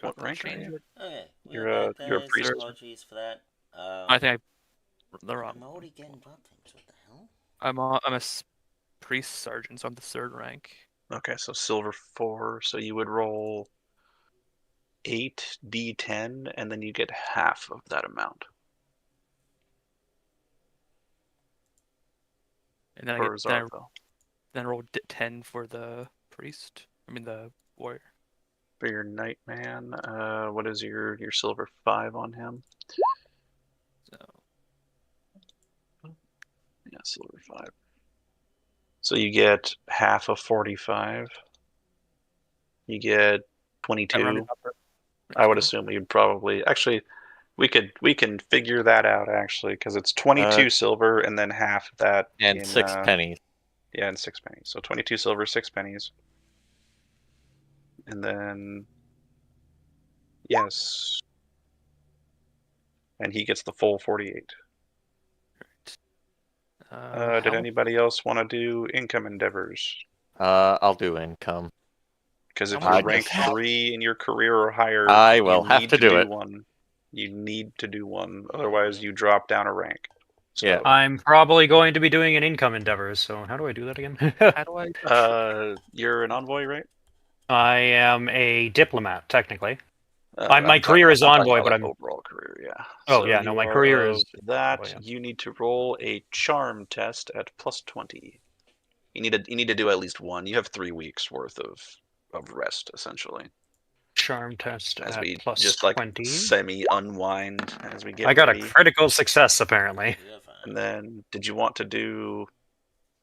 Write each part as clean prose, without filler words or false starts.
What rank are you? Okay, You're well, you're a that is priest. apologies for that. I think the wrong. I'm already getting dropped things. What the hell? I'm a priest sergeant, so I'm the third rank. Okay, so silver 4. So you would roll 8d10, and then you get half of that amount. And then For Zartho. then I roll 10 for the priest. I mean the warrior. For your Nightman, what is your silver 5 on him? So Yeah, silver 5. So you get half of 45. You get 22. I would assume you'd probably actually we can figure that out actually because it's 22 silver and then half of that and in 6 pennies. Yeah, and 6 pennies. So 22 silver, 6 pennies. And then yes. And he gets the full 48. Did anybody else want to do income endeavors? I'll do income. Because if you're rank 3 in your career or higher, I will have to do it. one. You need to do one, otherwise you drop down a rank. So, yeah. I'm probably going to be doing an income endeavor, so how do I do that again? How do I? You're an envoy, right? I am a diplomat, technically. My career is envoy, but I'm overall career, yeah. Oh so yeah, no, my career is that. envoy, yeah. You need to roll a charm test at +20. You need to do at least one. You have 3 weeks worth of rest essentially. Charm test as at we plus just 20. semi unwind as we get. I got ready. a critical success apparently. And then, did you want to do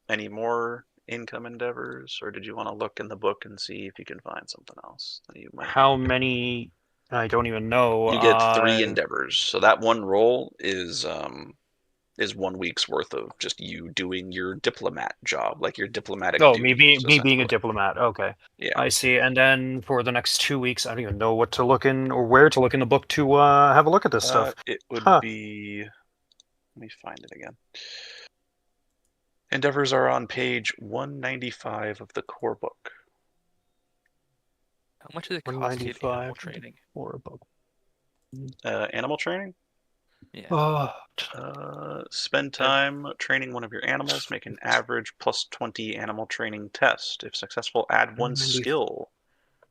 any more income endeavors, or did you want to look in the book and see if you can find something else that you might? How many? I don't even know. You get 3 endeavors, so that one roll is 1 week's worth of just you doing your diplomat job, like your diplomatic. Oh, me being a diplomat. Okay. Yeah. I see. And then for the next 2 weeks, I don't even know what to look in or where to look in the book to have a look at this stuff. It would be. Let me find it again. Endeavors are on page 195 of the core book. How much does it cost to get animal training? Or a book. Animal training? Yeah. Spend time training one of your animals. Make an average +20 animal training test. If successful, add 1 skill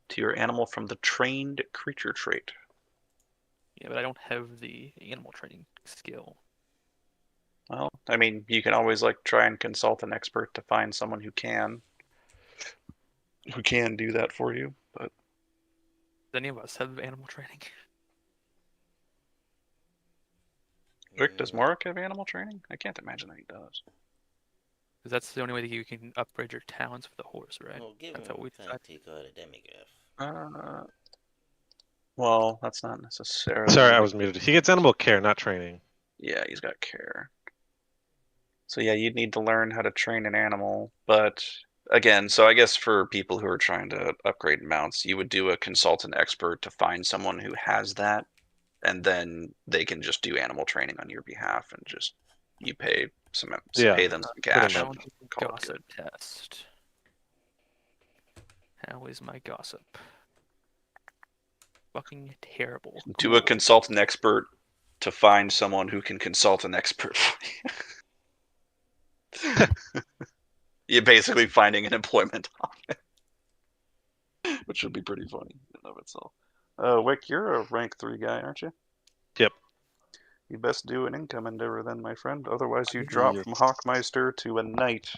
to your animal from the trained creature trait. Yeah, but I don't have the animal training skill. Well, I mean, you can always try and consult an expert to find someone who can do that for you. But does any of us have animal training? Rick, does Morik have animal training? I can't imagine that he does. Because that's the only way that you can upgrade your talents with the horse, right? Well, give that's him a demigryph. Well, that's not necessarily. Sorry, I was muted. He gets animal care, not training. Yeah, he's got care. So yeah, you'd need to learn how to train an animal, but again, so I guess for people who are trying to upgrade mounts, you would do a consultant expert to find someone who has that, and then they can just do animal training on your behalf, and just you pay pay them some cash. Gossip test. How is my gossip? Fucking terrible. Do a consultant expert to find someone who can consult an expert for you. You're basically finding an employment option, which would be pretty funny in and of itself. Wick, you're a rank 3 guy, aren't you? Yep. You best do an income endeavor then, my friend. Otherwise, you drop from Hawkmeister to a knight.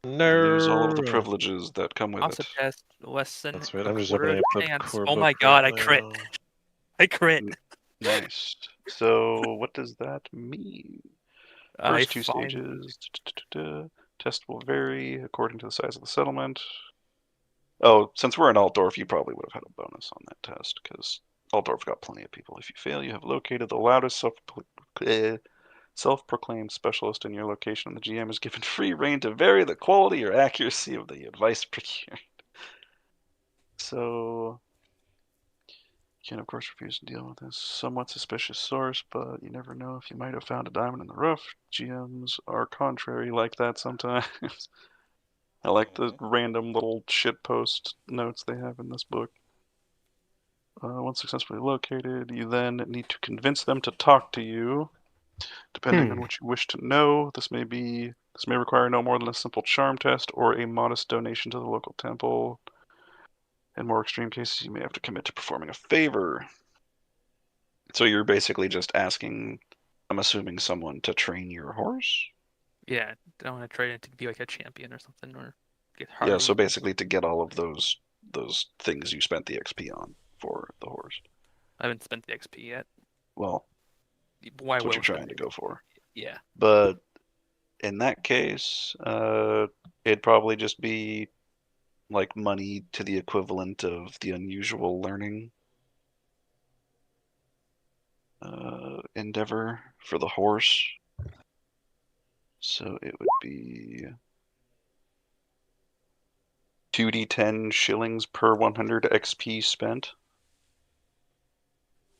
No. Lose all of the privileges that come with it. Test less than. That's right. I'm just opening up the core book. Oh my god! I crit. I crit. Nice. So, what does that mean? First 2 stages. Test will vary according to the size of the settlement. Oh, since we're in Altdorf, you probably would have had a bonus on that test, because Altdorf got plenty of people. If you fail, you have located the loudest self-proclaimed specialist in your location, and the GM is given free rein to vary the quality or accuracy of the advice procured. So, you can, of course, refuse to deal with this somewhat suspicious source, but you never know if you might have found a diamond in the rough. GMs are contrary like that sometimes. I like the random little shitpost notes they have in this book. Once successfully located, you then need to convince them to talk to you. Depending on what you wish to know, this may require no more than a simple charm test or a modest donation to the local temple. In more extreme cases, you may have to commit to performing a favor. So you're basically just asking, I'm assuming, someone to train your horse? Yeah, I want to train it to be like a champion or something, or get Yeah, hard. so basically to get all of those things you spent the XP on for the horse. I haven't spent the XP yet. Well, Why that's what will you're trying to go for. Yeah. But in that case, it'd probably just be like money to the equivalent of the unusual learning endeavor for the horse. So it would be 2d10 shillings per 100 XP spent.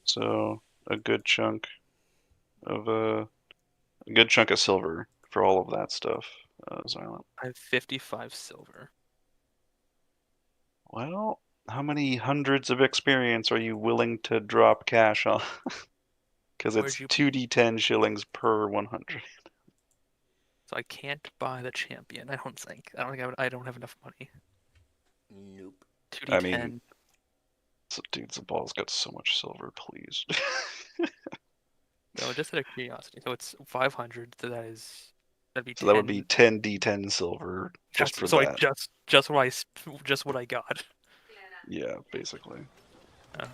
So a good chunk of silver for all of that stuff, Xylem. I have 55 silver. Well, how many hundreds of experience are you willing to drop cash on? Because it's 2d10 shillings per 100. So I can't buy the champion. I don't think. I don't have enough money. Nope. 2d10. I mean, so, dude, Zabal's got so much silver, please. No, just out of curiosity. So it's 500. So that'd be. So that would be 10d10 silver just for so that. just what I got. Yeah, basically. Oh.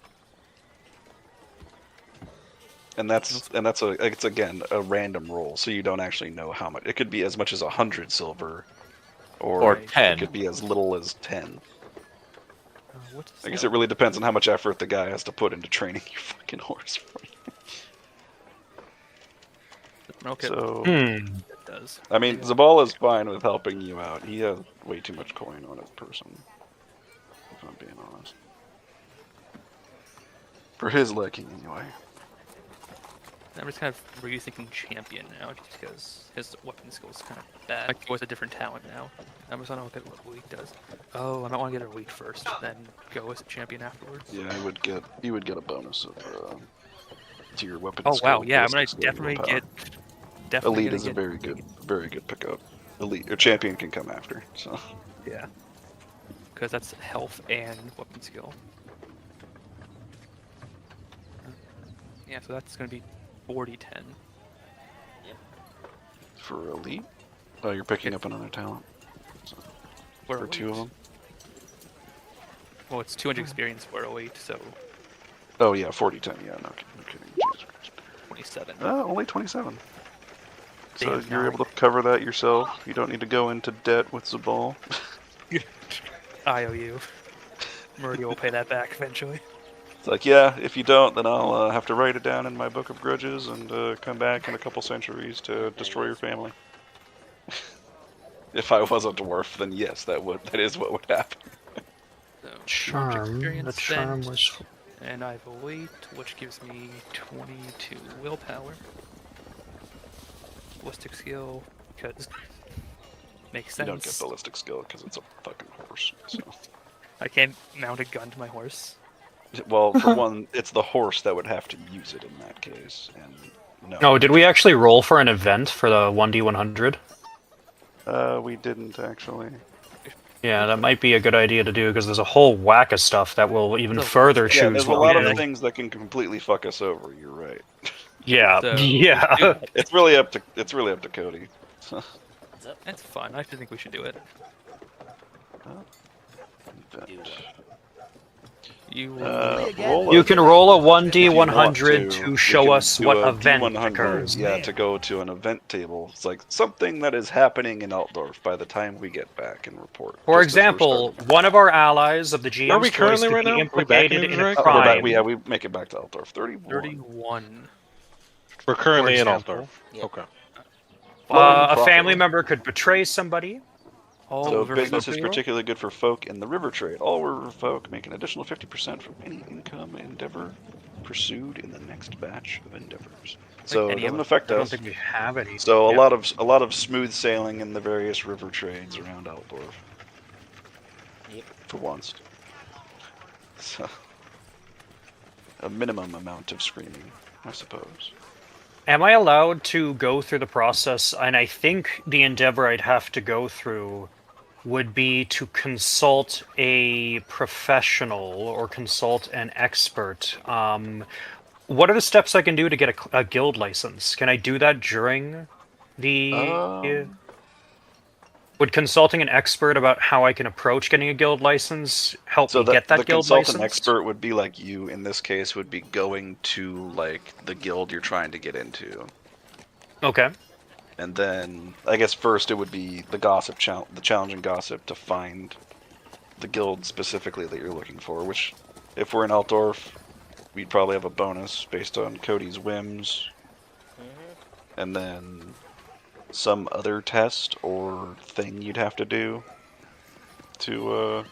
And it's again a random roll, so you don't actually know how much. It could be as much as 100 silver, Or Right. 10. it could be as little as 10. What's I guess it really depends on how much effort the guy has to put into training your fucking horse for you. Okay. So, It does. I mean, Zabal is fine with helping you out. He has way too much coin on his person, if I'm being honest. For his liking, anyway. I'm just kind of rethinking champion now, just because his weapon skill is kind of bad. I go with a different talent now. I'm just gonna look at what elite does. Oh, I might want to get elite first, then go as a champion afterwards. Yeah, you would get a bonus of to your weapon. Oh skill, wow, yeah, I'm gonna ballistic skill, definitely willpower. get. Elite is a very good pickup. Elite or champion can come after. So Yeah. Because that's health and weapon skill. Yeah, so that's gonna be 40-10. for elite, oh, you're picking up another talent. So, for two of them. Well, it's 200 experience for elite, so Oh yeah, 40-10. Yeah, no kidding. Jesus Christ. 27. Only 27. So Damn, you're able to cover that yourself. You don't need to go into debt with Zabal. IOU. Murray will pay that back eventually. It's like, yeah, if you don't, then I'll have to write it down in my book of grudges and come back in a couple centuries to destroy your family. If I was a dwarf, then yes, that is what would happen. So, 200 Charm. The experience charm spent, was. and I have elite, which gives me 22 willpower. Ballistic skill, because makes sense. You don't get ballistic skill because it's a fucking horse. So. I can't mount a gun to my horse. Well, for one, it's the horse that would have to use it in that case, and no. Oh, did we actually roll for an event for the 1d100? We didn't actually. Yeah, that might be a good idea to do because there's a whole whack of stuff that will even further Yeah, choose there's a what lot we of do. things that can completely fuck us over. You're right. Yeah, So- yeah. It's really up to Cody. That's fun. I actually think we should do it. Do what? You Roll You a can roll a if you want 1d100 to. to You show can us do what a event D100, occurs. Yeah, to go to an event table. It's like something that is happening in Altdorf by the time we get back and report. For just as we're example, starting. one of our allies of the GM's Where are we choice currently to right be now? Are we back implicated in in a Zurich? We're crime. back, we make it back to Altdorf. 31. 31. We're currently in example. Altdorf. Yep. Okay. A family Properly. member could betray somebody. All So over business is February? particularly good for folk in the river trade. All river folk make an additional 50% from any income endeavor pursued in the next batch of endeavors. So it any of doesn't us. affect I don't us. think we have any. So Yeah. a lot of smooth sailing in the various river trades around Altdorf. Yep. For once. So, a minimum amount of screaming, I suppose. Am I allowed to go through the process? And I think the endeavor I'd have to go through would be to consult a professional or consult an expert. What are the steps I can do to get a guild license? Can I do that during the... Would consulting an expert about how I can approach getting a guild license help me get that the guild consultant license? expert would be like you in this case, would be going to like the guild you're trying to get into. Okay. And then I guess first it would be the gossip the challenging gossip to find the guild specifically that you're looking for, which if we're in Altdorf, we'd probably have a bonus based on Cody's whims. And then some other test or thing you'd have to do to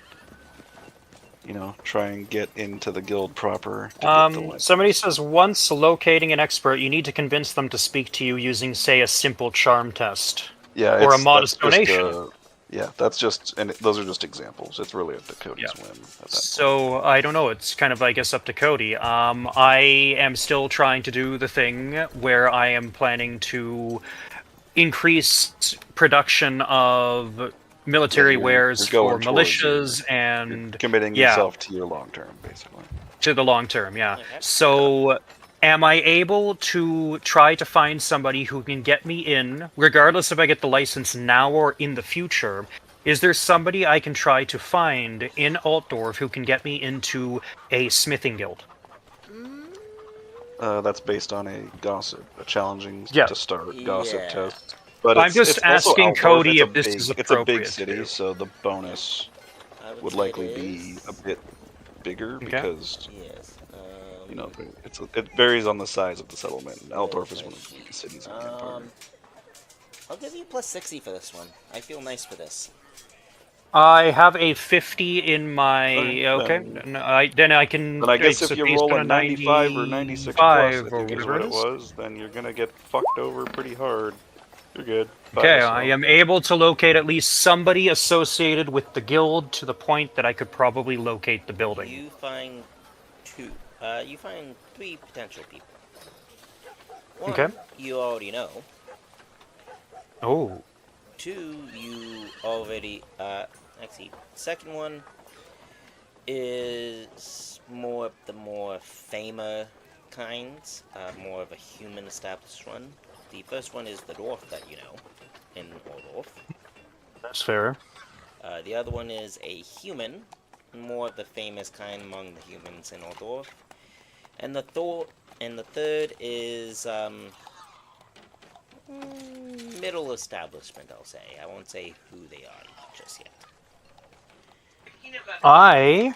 you know, try and get into the guild proper to get the license. Somebody says once locating an expert, you need to convince them to speak to you using, say, a simple charm test. Yeah, or a modest donation. Yeah, that's just, and those are just examples. It's really up to Cody's whim. At that So, point. I don't know, it's kind of, I guess, up to Cody. I am still trying to do the thing where I am planning to increase production of military wares for militias and... You're committing yourself to your long term, basically. To the long term, yeah. So... Am I able to try to find somebody who can get me in, regardless if I get the license now or in the future? Is there somebody I can try to find in Altdorf who can get me into a smithing guild? That's based on a challenging to start gossip test. But I'm just asking Cody if this is appropriate. It's a big city, so the bonus would likely be a bit bigger because... You know, it varies on the size of the settlement. Altdorf is one of the biggest cities in the Empire. I'll give you plus 60 for this one. I feel nice for this. I have a 50 in my... Okay, then I can... Then I guess if you roll a 95 or 96 plus, I think is what it was, then you're gonna get fucked over pretty hard. You're good. Okay, I am able to locate at least somebody associated with the guild to the point that I could probably locate the building. You find two. You find three potential people. One, you already know. Oh. Two, you already, actually, second one is more the more famous kinds, more of a human established one. The first one is the dwarf that you know, in Altdorf. That's fair. The other one is a human, more of the famous kind among the humans in Altdorf. And the third is middle establishment, I'll say. I won't say who they are just yet. I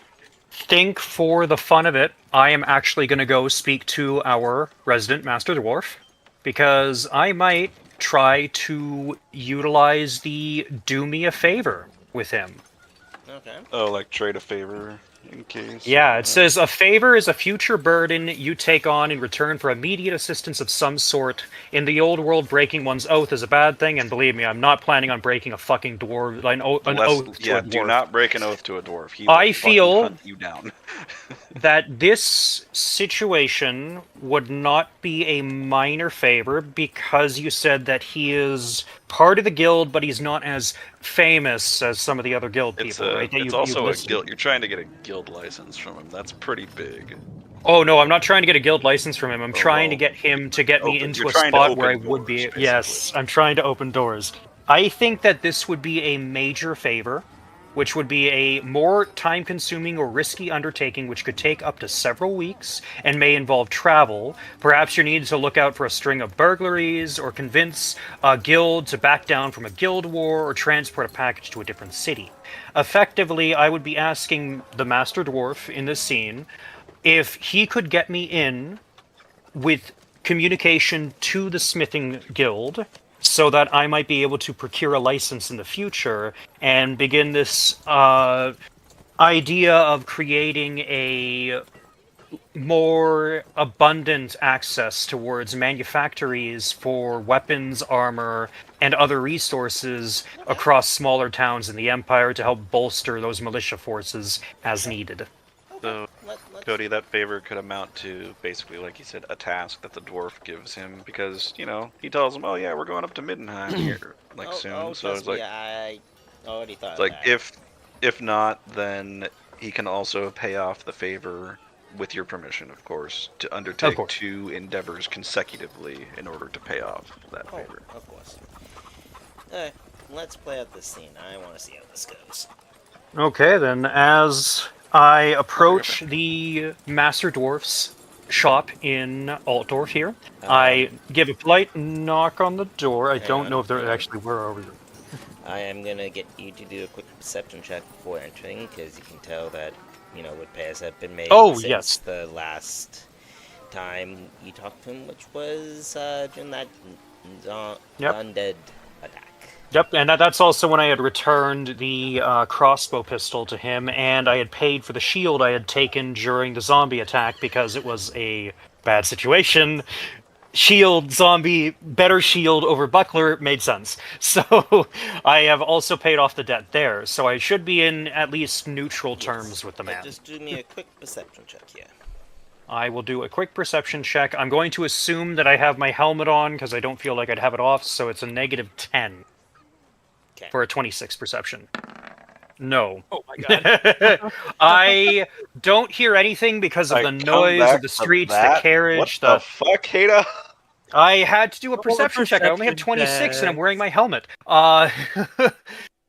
think for the fun of it, I am actually going to go speak to our resident Master Dwarf, because I might try to utilize the do me a favor with him. Okay. Oh, like trade a favor in case. Yeah, it says a favor is a future burden you take on in return for immediate assistance of some sort. In the old world, breaking one's oath is a bad thing, and believe me, I'm not planning on breaking a fucking dwarf, an oath to a dwarf. Do not break an oath to a dwarf. He I will feel hunt you down. that this situation would not be a minor favor because you said that he is part of the guild, but he's not as famous as some of the other guild people. Right? It's also a guild. You're trying to get a guild license from him. That's pretty big. Oh no, I'm not trying to get a guild license from him. I'm trying to get him to get me into a spot where I would be. Basically. Yes, I'm trying to open doors. I think that this would be a major favor, which would be a more time-consuming or risky undertaking which could take up to several weeks and may involve travel. Perhaps you need to look out for a string of burglaries or convince a guild to back down from a guild war or transport a package to a different city. Effectively, I would be asking the Master Dwarf in this scene if he could get me in with communication to the smithing guild so that I might be able to procure a license in the future and begin this idea of creating a more abundant access towards manufactories for weapons, armor, and other resources across smaller towns in the Empire to help bolster those militia forces as needed. So Cody, that favor could amount to basically, like you said, a task that the dwarf gives him because, he tells him, oh yeah, we're going up to Middenheim here, soon. So trust me, I already thought it's of like that. if not, then he can also pay off the favor with your permission, of course, to undertake 2 endeavors consecutively in order to pay off that favor. Of course. Alright, let's play out this scene. I want to see how this goes. Okay, then, as I approach the Master Dwarf's shop in Altdorf here, I give a polite knock on the door. I don't know if there actually were over here. I am going to get you to do a quick perception check before entering, because you can tell that, repairs have been made since the last time you talked to him, which was during that undead attack. Yep, and that's also when I had returned the crossbow pistol to him, and I had paid for the shield I had taken during the zombie attack because it was a bad situation. Shield, zombie, better shield over buckler made sense. So I have also paid off the debt there, so I should be in at least neutral terms with the man. Just do me a quick perception check here. I will do a quick perception check. I'm going to assume that I have my helmet on because I don't feel like I'd have it off, so it's a -10 for a 26 perception. No. Oh my god. I don't hear anything because of the noise of the streets, the carriage. What the fuck, Hada? I had to do a perception check. I only have 26 and I'm wearing my helmet.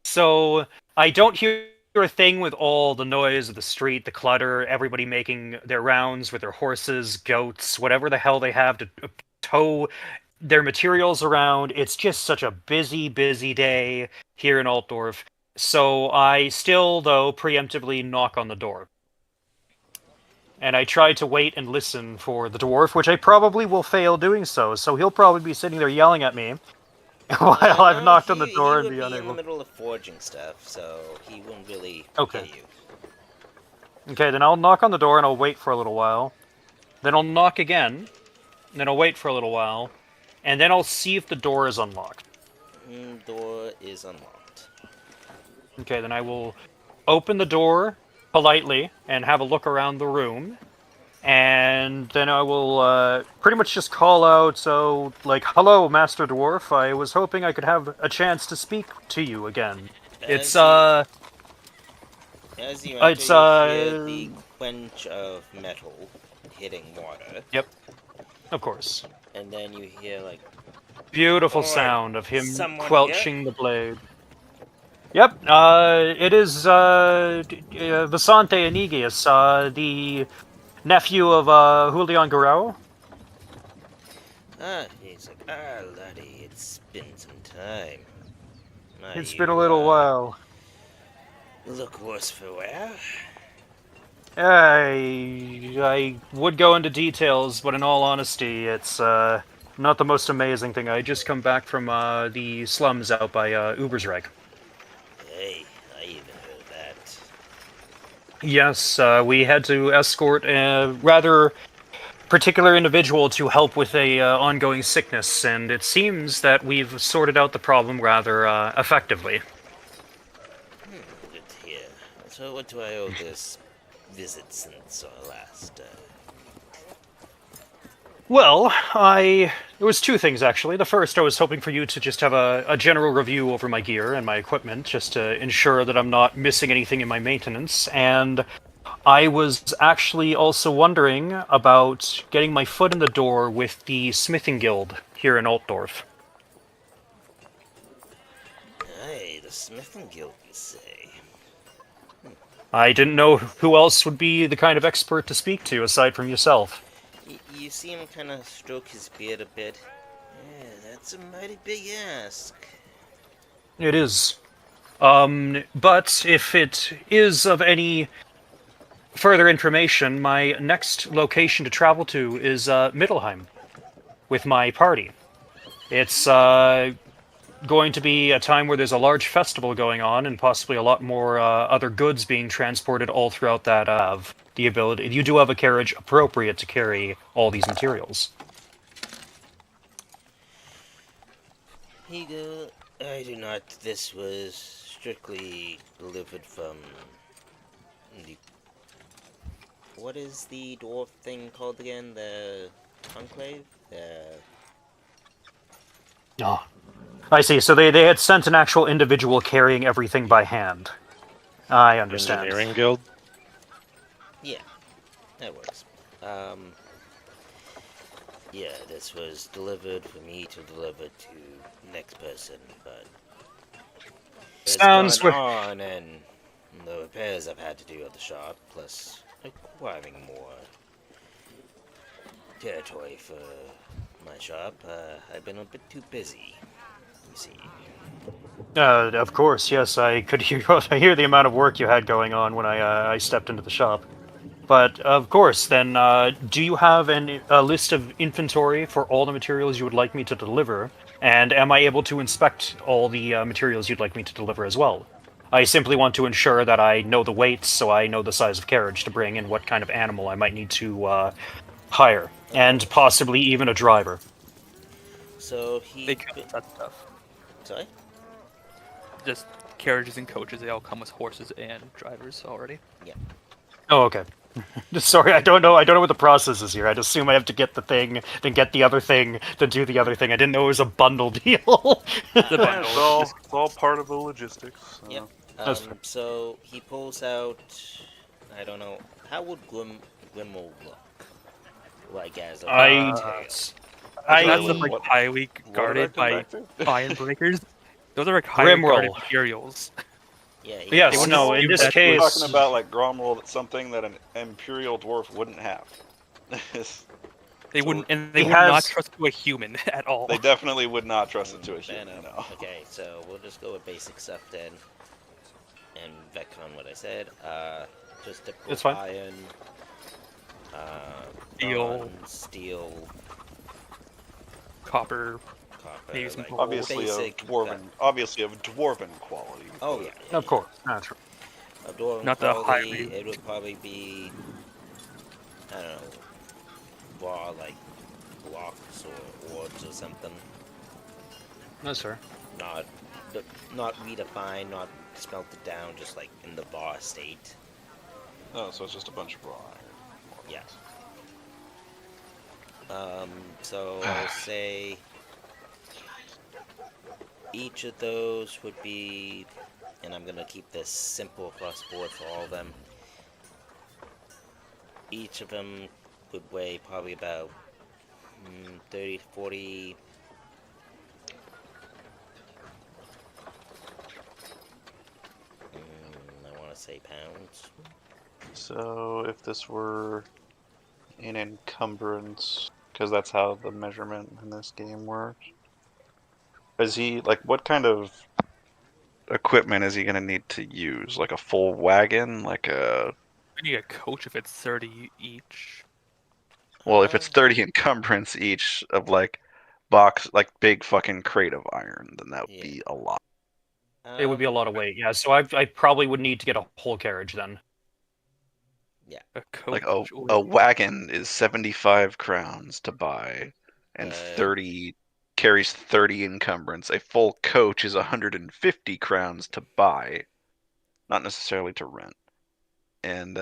So I don't hear a thing with all the noise of the street, the clutter, everybody making their rounds with their horses, goats, whatever the hell they have to tow their materials around. It's just such a busy, busy day here in Altdorf. So I still, though, preemptively knock on the door. And I try to wait and listen for the dwarf, which I probably will fail doing so. So he'll probably be sitting there yelling at me while I've knocked on the door and be unable. He would be in the middle of forging stuff, so he wouldn't really hear you. Okay, then I'll knock on the door and I'll wait for a little while. Then I'll knock again. And then I'll wait for a little while. And then I'll see if the door is unlocked. Door is unlocked. Okay, then I will open the door politely and have a look around the room. And then I will pretty much just call out, hello, Master Dwarf. I was hoping I could have a chance to speak to you again. As you enter, you hear the quench of metal hitting water. Yep. Of course. And then you hear, beautiful sound of him quelching the blade. Yep, it is Vasante Enigius, the nephew of Julian Garau. He's like, laddie, it's been some time. It's been a little while. Look worse for wear. I would go into details, but in all honesty, it's not the most amazing thing. I just come back from the slums out by Ubersreich. Hey, I even heard of that. Yes, we had to escort a rather particular individual to help with a ongoing sickness, and it seems that we've sorted out the problem rather effectively. Good to hear. So what do I owe this visit since our last... Well, there was 2 things, actually. The first, I was hoping for you to just have a general review over my gear and my equipment, just to ensure that I'm not missing anything in my maintenance. And I was actually also wondering about getting my foot in the door with the smithing guild here in Altdorf. Hey, the smithing guild, you say? I didn't know who else would be the kind of expert to speak to, aside from yourself. You see him kind of stroke his beard a bit. Yeah, that's a mighty big ask. It is. But if it is of any further information, my next location to travel to is MIDDENHEIM with my party. It's going to be a time where there's a large festival going on and possibly a lot more other goods being transported all throughout that the ability. You do have a carriage appropriate to carry all these materials. Higo, I do not. This was strictly delivered from the what is the dwarf thing called again? The conclave? Oh, I see. So they had sent an actual individual carrying everything by hand. I understand. Engineering guild. Yeah, that works. Yeah, this was delivered for me to deliver to next person, but it's Sounds gone on, and the repairs I've had to do at the shop, plus acquiring more territory for my shop, I've been a bit too busy, you see. Of course, yes. I could hear. I hear the amount of work you had going on when I stepped into the shop. But of course, then, do you have a list of inventory for all the materials you would like me to deliver? And am I able to inspect all the materials you'd like me to deliver as well? I simply want to ensure that I know the weights, so I know the size of carriage to bring and what kind of animal I might need to hire, and possibly even a driver. So They come with that stuff. Sorry? Just carriages and coaches, they all come with horses and drivers already. Yeah. Oh, okay. Sorry, I don't know what the process is here. I'd assume I have to get the thing, then get the other thing, then do the other thing. I didn't know it was a bundle deal. The Yeah, bundle. it's all part of the logistics. So. Yep. That's fair. So he pulls out, I don't know, how would Grimmel look? Like as a That's the like highly guarded by iron breakers. Those are like highly guarded Grimroll. Imperials. Yeah. Yes, no, in this case... We're talking about like Gromwell, that's something that an Imperial dwarf wouldn't have. They wouldn't, and they He would not has- trust to a human at all. They definitely would not trust it to a Fair human. enough. No. Okay, so we'll just go with basic stuff then, and retcon what I said. Just typical It's fine. iron, Steel. bronze, steel, Copper. copper. Maybe some like gold. basic, Obviously of dwarven quality. Oh yeah. Of course, naturally. Of dwarven Not the quality, highly- it would probably be, I don't know, raw like blocks or orbs or something. No, sir. Not redefined, not smelted down, just like in the raw state. Oh, so it's just a bunch of raw iron. Yeah. So I'll say each of those would be, and I'm gonna keep this simple across the board for all of them. Each of them would weigh probably about 30 to 40. I want to say pounds. So if this were an encumbrance, because that's how the measurement in this game works. Is he like what kind of equipment is he gonna need to use? Like a full wagon, like a I need a coach if it's 30 each. well, if it's 30 encumbrance each of like big fucking crate of iron, then that would be a lot. It would be a lot of weight, yeah. So I probably would need to get a whole carriage then. Yeah. A coach. Like a wagon is 75 crowns to buy, and 30 carries 30 encumbrance. A full coach is 150 crowns to buy, not necessarily to rent, and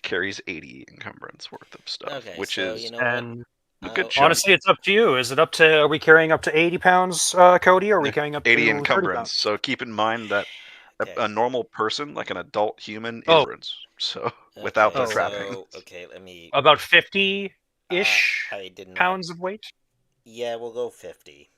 carries 80 encumbrance worth of stuff, Okay, which so is you know And a good chunk. honestly, it's up to you. Is it up to? Are we carrying up to 80 pounds, Cody? Or are we carrying up to 80 30 encumbrance. pounds? So keep in mind that Okay. a normal person, like an adult human, Oh. encumbrance. So without the so, trappings. okay, let me. About 50-ish I did not. pounds of weight. Yeah, we'll go 50.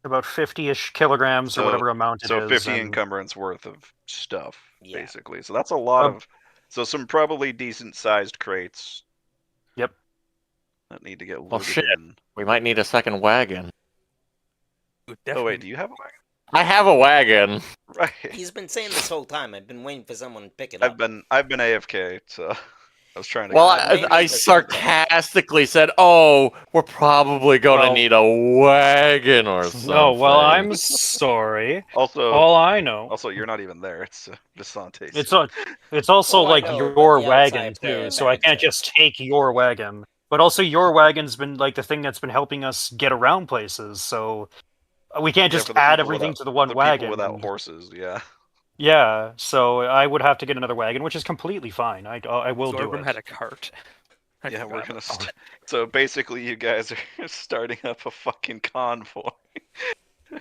About 50-ish kilograms or whatever amount it is. So 50 and- encumbrance worth of stuff, Yeah. basically. So that's a lot of. So some probably decent sized crates. Yep. That need to get Well, loaded shit. in. We might need a second wagon. Oh wait, do you have a wagon? I have a wagon. Right. He's been saying this whole time. I've been waiting for someone to pick it up. I've been AFK, so I was trying to. Well, maybe I it's a something. sarcastically said, "Oh, we're probably gonna Well- need a wagon or something." Oh, well, I'm sorry. Also, All I know. also, you're not even there. It's Visante. It's also Oh, I like know, your but the wagon outside player too, so I can't matters. just take your wagon. But also, your wagon's been like the thing that's been helping us get around places. So we can't just for the add people everything without- to the one the wagon. people without horses, yeah. Yeah, so I would have to get another wagon, which is completely fine. I will do Zorgrim it. had a cart. I Yeah, we're forgot gonna. about that. So basically, you guys are starting up a fucking convoy.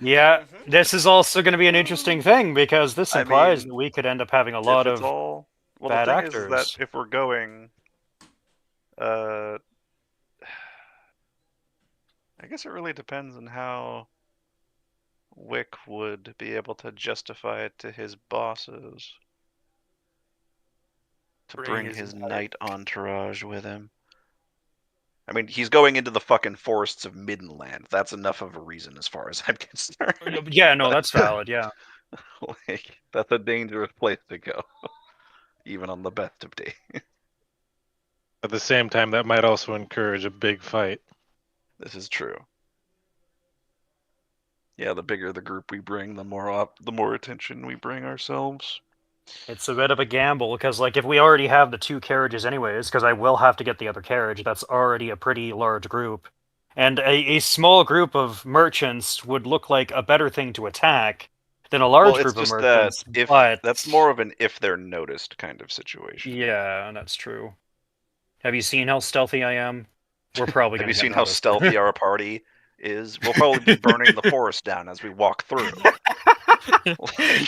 Yeah, this is also going to be an interesting thing because this I implies mean, that we could end up having a if lot it's of all well, the bad thing is that actors. if we're going, uh, I guess it really depends on how Wick would be able to justify it to his bosses to bring his knight entourage with him. I mean, he's going into the fucking forests of Middenland. That's enough of a reason as far as I'm concerned. Yeah, no, that's valid. Yeah. Like, that's a dangerous place to go, even on the best of days. At the same time, that might also encourage a big fight. This is true. Yeah, the bigger the group we bring, the more attention we bring ourselves. It's a bit of a gamble because, like, if we already have the 2 carriages, anyways, because I will have to get the other carriage, that's already a pretty large group. And a small group of merchants would look like a better thing to attack than a large Well, it's group of just that merchants. if But that's more of an if they're noticed kind of situation. yeah, that's true. Have you seen how stealthy I am? We're probably Have going you to get seen how noticed. stealthy our party is? We'll probably be burning the forest down as we walk through.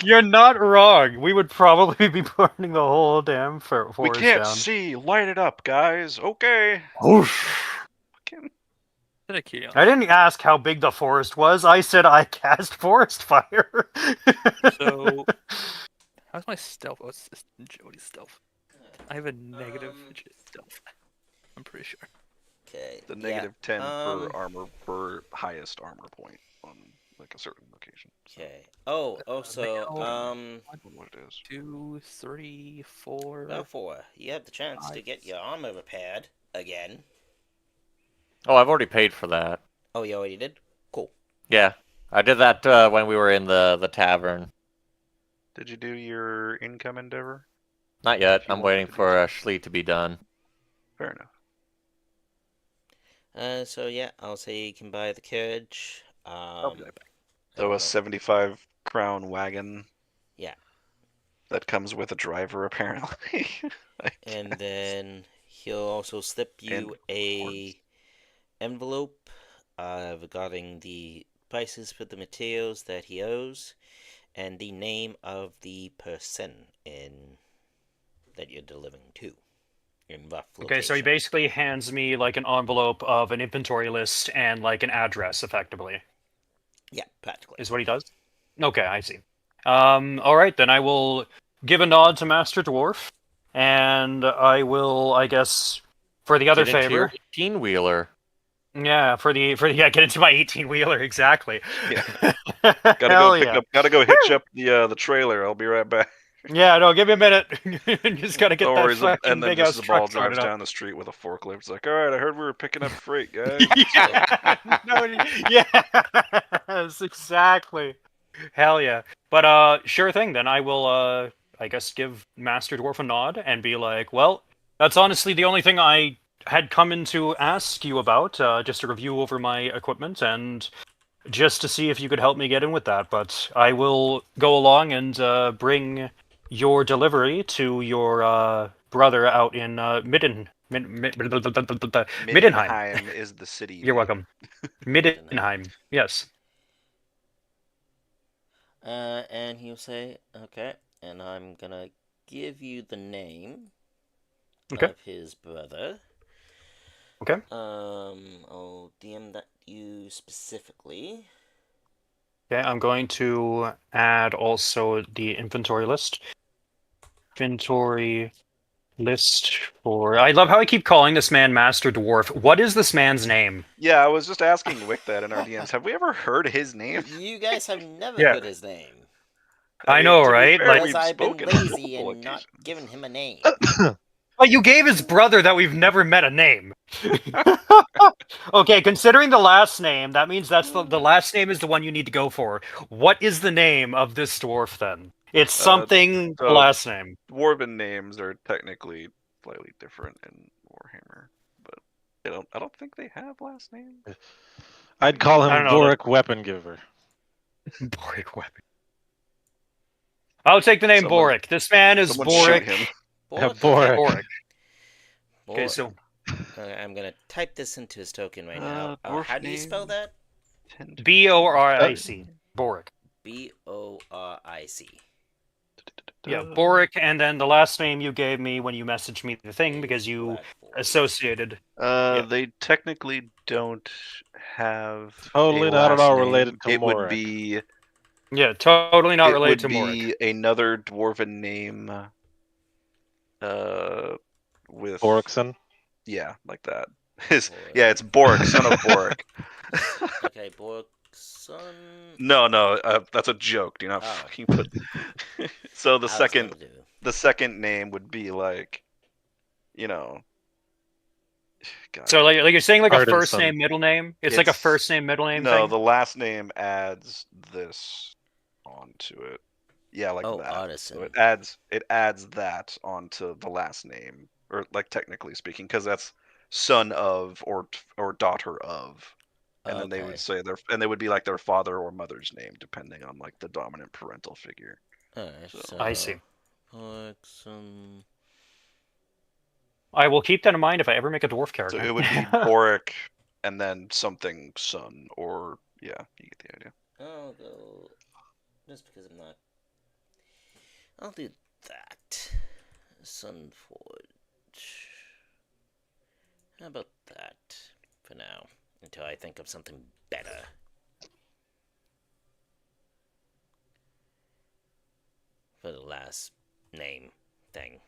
You're not wrong. We would probably be burning the whole damn forest We can't down. see. Light it up, guys. Okay. Fucking- I didn't ask how big the forest was. I said I cast forest fire. So, how's my stealth? What's this Jody's stealth? I have a negative stealth. I'm pretty sure. Okay. The negative 10 per armor per highest armor point on like a certain location. So, Okay. Oh, also, I don't know what it is. 2, 3, 4. Well, 4. You have the chance to get your armor repaired again. Oh, I've already paid for that. Oh, you already did? Cool. Yeah, I did that when we were in the tavern. Did you do your income endeavor? Not yet. If you I'm wanted waiting to do for so. Schlee to be done. Fair enough. So yeah, I'll say you can buy the carriage. I'll be right back. So a 75 crown wagon. Yeah. That comes with a driver, apparently. And then he'll also slip you a envelope regarding the prices for the materials that he owes, and the name of the person that you're delivering to. In rough location. Okay, so he basically hands me like an envelope of an inventory list and like an address, effectively. Yeah, practically. Is what he does? Okay, I see. All right, then I will give a nod to Master Dwarf, and I will, I guess, for the other Get into your favor. 18-wheeler. Yeah, get into my 18-wheeler, exactly. Yeah. Hell yeah. Gotta go hitch up the trailer. I'll be right back. Yeah, no, give me a minute. Just gotta get No that worries. fucking And then big just ass the ball truck drives started up. down the street with a forklift. It's like, all right, I heard we were picking up freight, guys. Yes, exactly. Hell yeah. But sure thing. Then I will, I guess, give Master Dwarf a nod and be like, well, that's honestly the only thing I had come in to ask you about, just to review over my equipment and just to see if you could help me get in with that. But I will go along and bring your delivery to your brother out in Middenheim. Middenheim is the city. You're welcome. Middenheim. Yes. And he'll say, okay, and I'm gonna give you the name of his brother. Okay. I'll DM that you specifically. Okay, I'm going to add also the inventory list. Inventory list for... I love how I keep calling this man Master Dwarf. What is this man's name? Yeah, I was just asking Wick that in our DMs. Have we ever heard his name? You guys have never Yeah. heard his name. I know, right? Fair, like, we've I've been spoken on lazy multiple and not occasions. given him a name. But you gave his brother that we've never met a name. Okay, considering the last name, that means that's the last name is the one you need to go for. What is the name of this dwarf then? It's something so last name. Dwarven names are technically slightly different in Warhammer, but I don't think they have last names. I'd call I him don't know, Boric Weapon Giver. Boric weapon. I'll take the name Someone- Boric. This man is Someone shoot Boric. him. Bork, Bork. okay. Boric. Okay, Bork. so I'm gonna type this into his token right now. Dwarf How do you spell name. that? Boric. Boric. Boric. Yeah, Boric, and then the last name you gave me when you messaged me the thing because you Black Forest. associated. They technically don't have Totally a not at last all name. related to It would Morik. be. Yeah, totally not It related would to Morik. be another dwarven name. With Borikson. yeah, like that. Yeah, it's Boric, son of Boric. Okay, Bork son. No, that's a joke. Do not Oh. fucking put. So the I was gonna do. second name would be like, you know. God. So like you're saying like a Ardenson. first name, middle name? It's like a first name, middle name No, thing? the last name adds this onto it. Yeah, like Oh, that. Artisan. So it adds that onto the last name, or like technically speaking, because that's son of or daughter of, and then they would say they would be like their father or mother's name, depending on like the dominant parental figure. Alright, so I see. Borkson. I will keep that in mind if I ever make a dwarf So character. it would be Boric, and then something son, or yeah, you get the idea. I'll go just because I'm not. I'll do that. Sunforge. How about that for now? Until I think of something better. For the last name thing.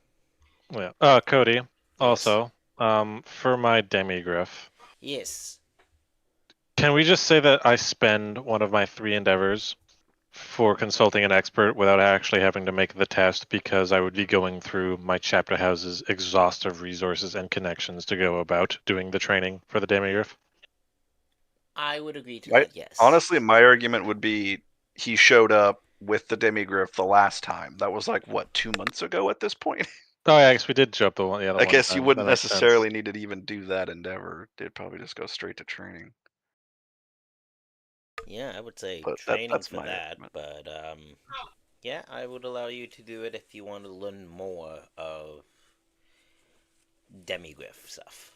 Yeah. Cody. Also, for my demigriff, Yes. can we just say that I spend one of my 3 endeavors for consulting an expert without actually having to make the test because I would be going through my chapter house's exhaustive resources and connections to go about doing the training for the demigriff? I would agree to that, yes. Honestly, my argument would be he showed up with the demigriff the last time. That was like what, 2 months ago at this point. Oh, yeah, I guess we did jump the one. Yeah, I guess you wouldn't That makes sense. necessarily need to even do that endeavor. They'd probably just go straight to training. Yeah, I would say But training that's for my that, argument. but yeah, I would allow you to do it if you want to learn more of demigriff stuff.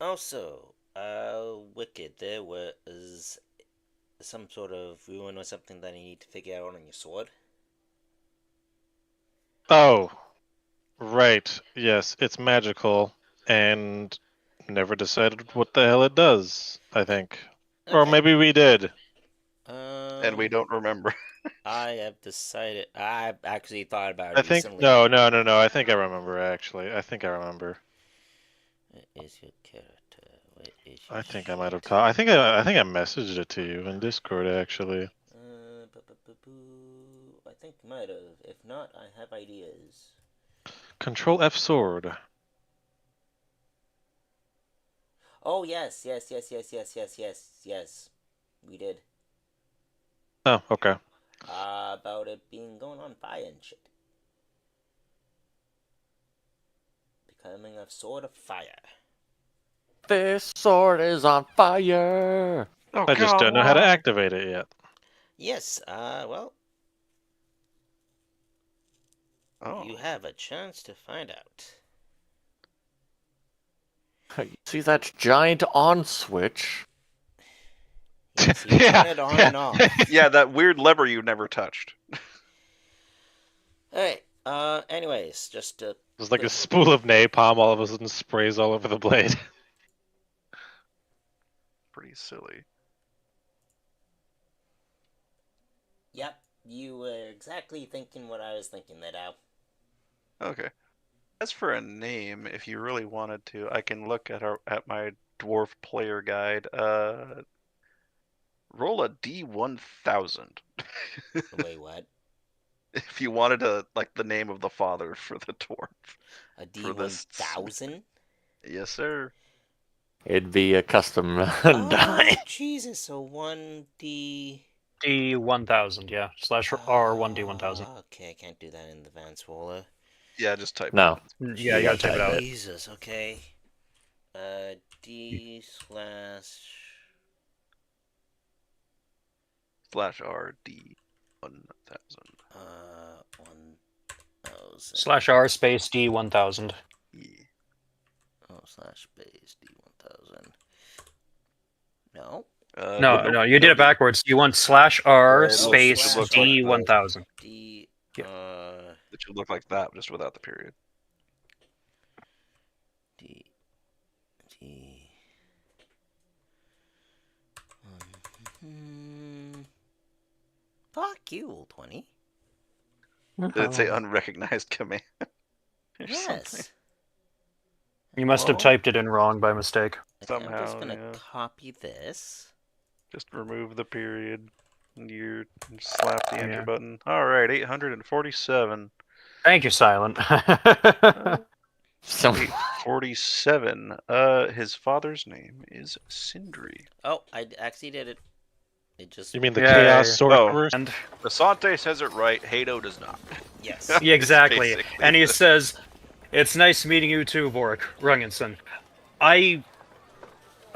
Also, Wicked, there was some sort of ruin or something that you need to figure out on your sword. Oh, right. Yes, it's magical and never decided what the hell it does, I think. Or Okay. maybe we did. And we don't remember. I have decided. I've actually thought about I it think recently. no. I think I remember actually. I think I remember. What is your character? What is your I think I might have sheet? I think I messaged it to you in Discord actually. I think you might have. If not, I have ideas. Control F sword. Oh yes. We did. Oh, okay. About it being going on fire and shit. Becoming a sword of fire. This sword is on fire. Oh, I just don't know how to God. activate it yet. Yes. Well, Oh. you have a chance to find out. You see that giant on switch? Yes, you turn it on and off. Yeah, that weird lever you never touched. Alright, anyways, just to... There's like a spool of napalm all of a sudden sprays all over the blade. Pretty silly. Yep, you were exactly thinking what I was thinking there, Al. Okay. As for a name, if you really wanted to, I can look at my dwarf player guide. Roll a D1000. Wait, what? If you wanted to, like, the name of the father for the dwarf. A D1000? Yes, sir. It'd be a custom Oh, die. Jesus, so 1D... D1000, yeah. /R 1D1000. Okay, I can't do that in the Advanced Roller. Yeah, just type No. it. Yeah, you gotta type it out. Jesus, okay. D/ /R D 1000. 1000. /R space D 1000. Yeah. /base D1000. No. No, you did it backwards. You want /R It space looks D like 1000. D. Yep. It should look like that, just without the period. D. Fuck you, 20. Did it say unrecognized command? Yes. You must have typed it in wrong by mistake. Okay, I'm just Somehow, gonna yeah. copy this. Just remove the period. You slap the enter button. All right, 847. Thank you, Silent. 847. His father's name is Sindri. Oh, I actually did it. It just. You mean the Chaos Sorcerers? And Basante says it right. Hato does not. Yes. yeah, exactly. Basically And he the- says, "It's nice meeting you too, Vorik Rungenson. I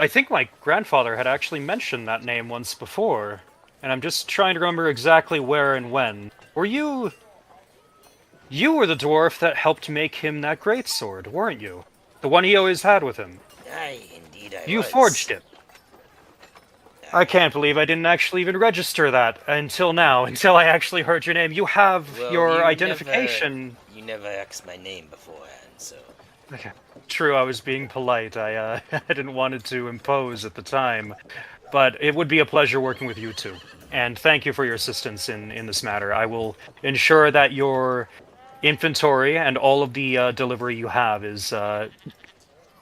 think my grandfather had actually mentioned that name once before, and I'm just trying to remember exactly where and when. Were you? You were the dwarf that helped make him that greatsword, weren't you? The one he always had with him. Indeed I You was. forged it. I can't believe I didn't actually even register that until now, until I actually heard your name. You have Well, your you identification. You never asked my name beforehand, so. Okay. True, I was being polite. I I didn't want it to impose at the time. But it would be a pleasure working with you two. And thank you for your assistance in this matter. I will ensure that your inventory and all of the delivery you have is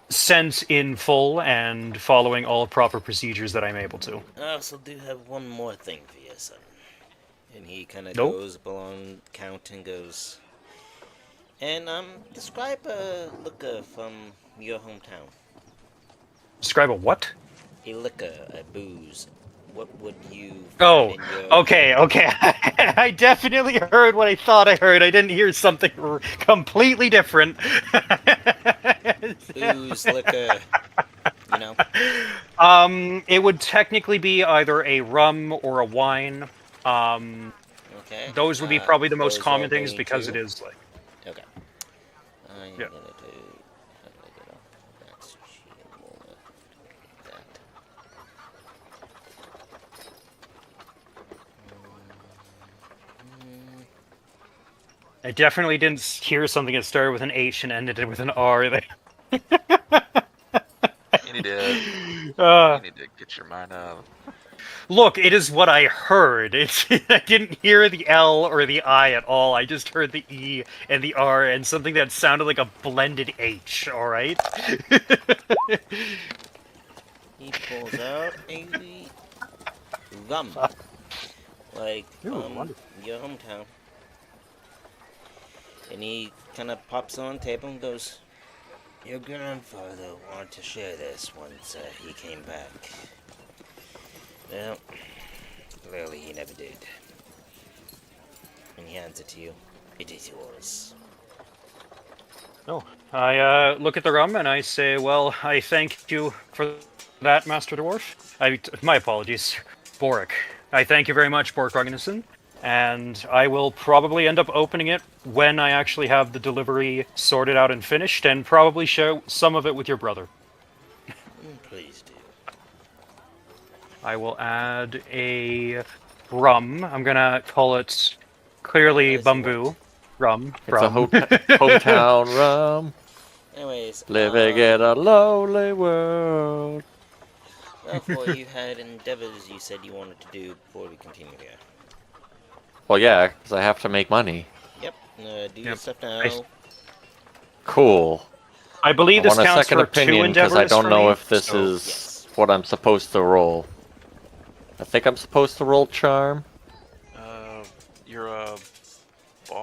sent in full and following all proper procedures that I'm able to. I also do have one more thing for you, son. And he kind of Nope. goes along count and goes. And describe a liquor from your hometown. Describe a what? A liquor, a booze. What would you? Oh, find in your okay. I definitely heard what I thought I heard. I didn't hear something completely different. booze, liquor. You know. It would technically be either a rum or a wine. Okay. Those would be probably the most those common are things going because to- it is like. Okay. I'm Yeah. gonna do. How do I get off? That's that. I definitely didn't hear something that started with an H and ended with an R. There. You need to, Uh, you need to get your mind out. Look, it is what I heard. I didn't hear the L or the I at all. I just heard the E and the R and something that sounded like a blended H, alright? He pulls out a rum. Like, wonderful. your hometown. And he kind of pops on the table and goes, your grandfather wanted to share this once he came back. Well, clearly he never did. And he hands it to you. It is yours. Oh, I look at the rum and I say, well, I thank you for that, Master Dwarf. My apologies, Boric. I thank you very much, Boric Ragnarsson. And I will probably end up opening it when I actually have the delivery sorted out and finished, and probably share some of it with your brother. Please do. I will add a rum. I'm gonna call it clearly As bamboo rum. It's a hometown rum. Anyways, Living in a lonely world. well, for you had endeavors you said you wanted to do before we continue here. Well, yeah, because I have to make money. Yep. Do your Yep. stuff now. I- Cool. I believe I this want a counts second for opinion two endeavors because I don't for know me, if this so- is Yes. what I'm supposed to roll. I think I'm supposed to roll charm. You're a.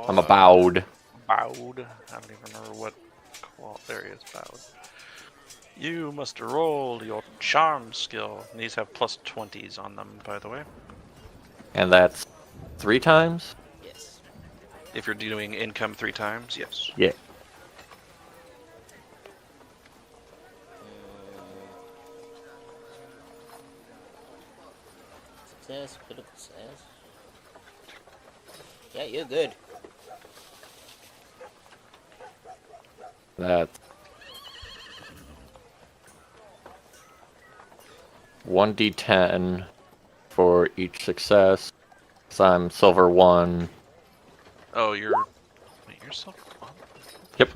I'm a bowed. Bowed. I don't even remember what. There he is, bowed. You must roll your charm skill. These have plus 20s on them, by the way. And that's 3 times? Yes. If you're doing income 3 times, yes. Yeah. Success. success, critical success. Yeah, you're good. That's 1d10 for each success. So I'm silver 1. Oh, you're silver one. Yep.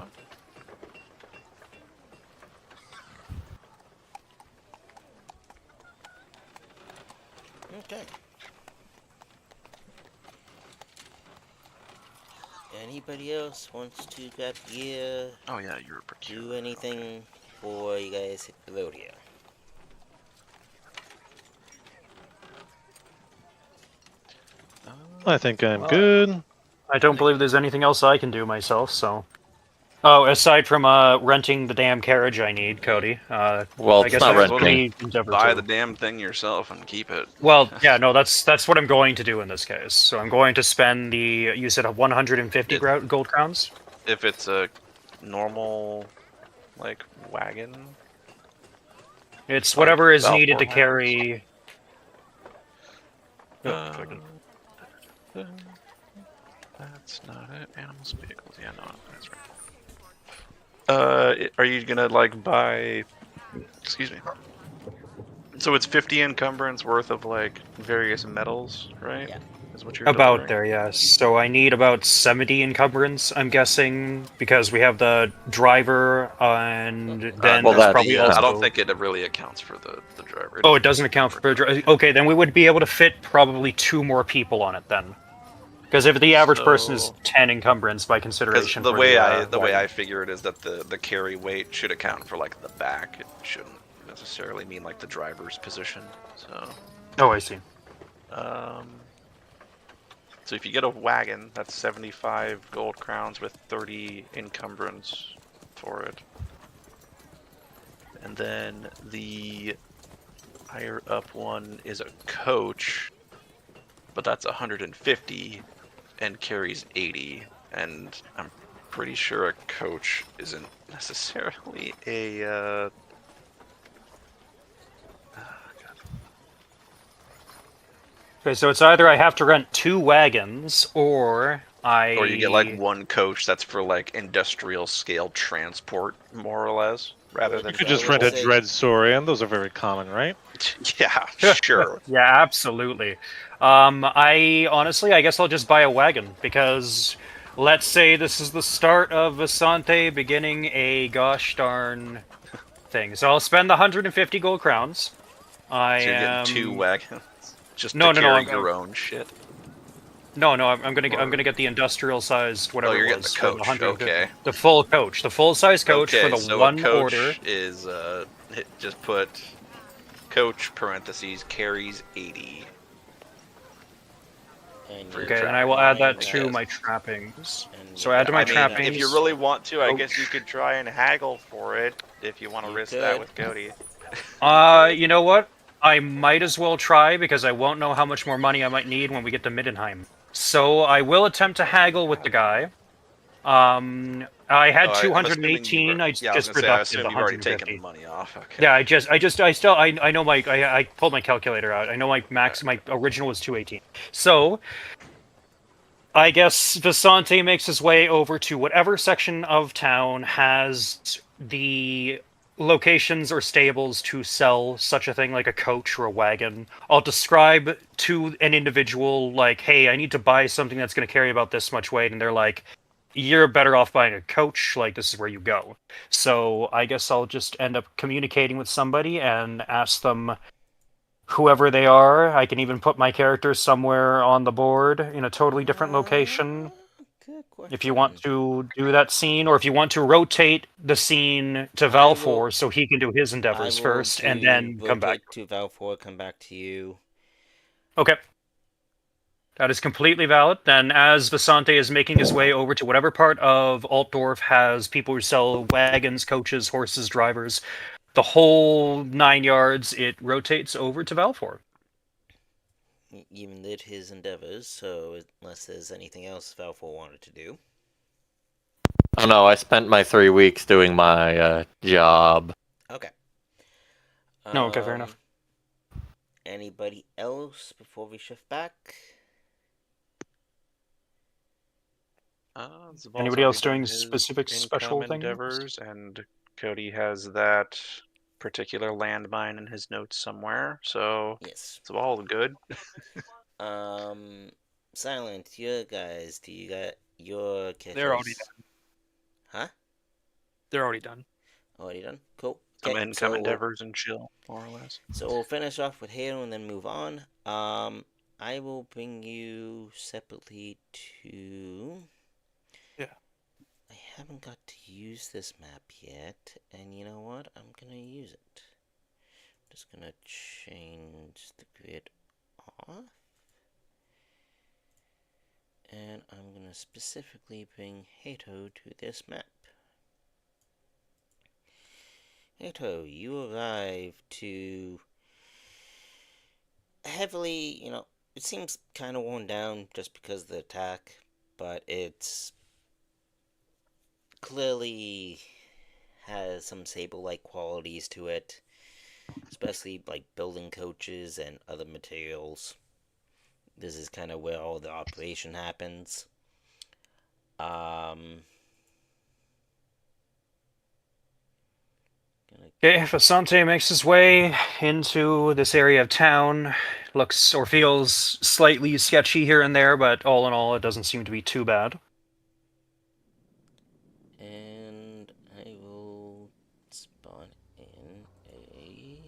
Okay. Anybody else wants to grab gear, Oh yeah, you're procure. do anything before you guys hit the rodeo? I think I'm good. I don't believe there's anything else I can do myself, so. Oh, aside from renting the damn carriage I need, Cody. Well, I it's guess not that's renting. me endeavor Buy too. the damn thing yourself and keep it. Well, yeah, no, that's what I'm going to do in this case. So I'm going to spend you said 150 gold crowns? If it's a normal, like, wagon. It's whatever is Valfor needed to has. carry. That's not it. Animals, vehicles. Yeah, no, that's right. Are you gonna like buy? Excuse me. So it's 50 encumbrance worth of like various metals, right? Yeah. Is what you're About delivering? there, yes. So I need about 70 encumbrance, I'm guessing, because we have the driver, and then Well, there's that- probably I also... don't think it really accounts for the driver. Oh, it doesn't account for... Okay, then we would be able to fit probably 2 more people on it then. Because if the average person is So- 10 encumbrance by Because consideration the for way the I wagon. figure it is that the carry weight should account for like the back. It shouldn't necessarily mean like the driver's position. So. Oh, I see. So if you get a wagon, that's 75 gold crowns with 30 encumbrance for it. And then the higher up one is a coach, but that's 150 and carries 80. And I'm pretty sure a coach isn't necessarily a Okay, so it's either I have to rent 2 wagons, or or you get like one coach that's for like industrial scale transport, more or less, rather than You could just rent a Dread Saurian. Those are very common, right? yeah, sure. Yeah, absolutely. I honestly, I guess I'll just buy a wagon, because let's say this is the start of Visante beginning a gosh darn thing. So I'll spend the 150 gold crowns. So you're getting 2 wagons just No, to no, no, carry your own shit. No, I'm gonna get the industrial sized whatever. Oh, you're it getting was, the for coach. 150. Okay. The full coach, the full size coach Okay, for the so one a coach order. is just put coach parentheses carries 80. And For your Okay, and I will add that trappings. to my trappings. And So you add to my I mean, trappings. if you really want to, I Coach. guess you could try and haggle for it if you want to You risk could. that with Cody. You know what? I might as well try, because I won't know how much more money I might need when we get to Middenheim. So I will attempt to haggle with the guy. I had Oh, I'm 218. I I was just gonna say, I deducted assume the you've already taken 150. the money off. Okay. Yeah, I know I pulled my calculator out. I know my my original was 218. So I guess Visante makes his way over to whatever section of town has the locations or stables to sell such a thing like a coach or a wagon. I'll describe to an individual, like, hey, I need to buy something that's going to carry about this much weight, and they're like, you're better off buying a coach, like, this is where you go. So I guess I'll just end up communicating with somebody and ask them whoever they are. I can even put my character somewhere on the board in a totally different location. Good question. If you want to do that scene, or if you want to rotate the scene to Valfor so he can do his endeavors first, and then come back. to Valfor, come back to you. Okay. That is completely valid. Then, as Visante is making his way over to whatever part of Altdorf has people who sell wagons, coaches, horses, drivers, the whole 9 yards, it rotates over to Valfor. He even did his endeavors, so unless there's anything else Valfor wanted to do. Oh no, I spent my 3 weeks doing my job. Okay. No, okay, fair enough. Anybody else before we shift back? Zabal's Anybody already else done doing his specific special income things? endeavors, and Cody has that particular landmine in his notes somewhere. So Yes. it's all good. Silent, you guys, do you got your They're already catches? done. Huh? They're already done. Already done? Cool. Some Okay, income endeavors and chill, more or less. So we'll finish off with Halo and then move on. I will bring you separately to... Yeah. I haven't got to use this map yet, and you know what? I'm gonna use it. Just gonna change the grid off. And I'm gonna specifically bring Hato to this map. Hato, you arrive to heavily, it seems kind of worn down just because of the attack, but it's clearly has some Sable-like qualities to it, especially like building coaches and other materials. This is kind of where all the operation happens. Okay, Fasante makes his way into this area of town. Looks or feels slightly sketchy here and there, but all in all, it doesn't seem to be too bad. And I will spawn in a...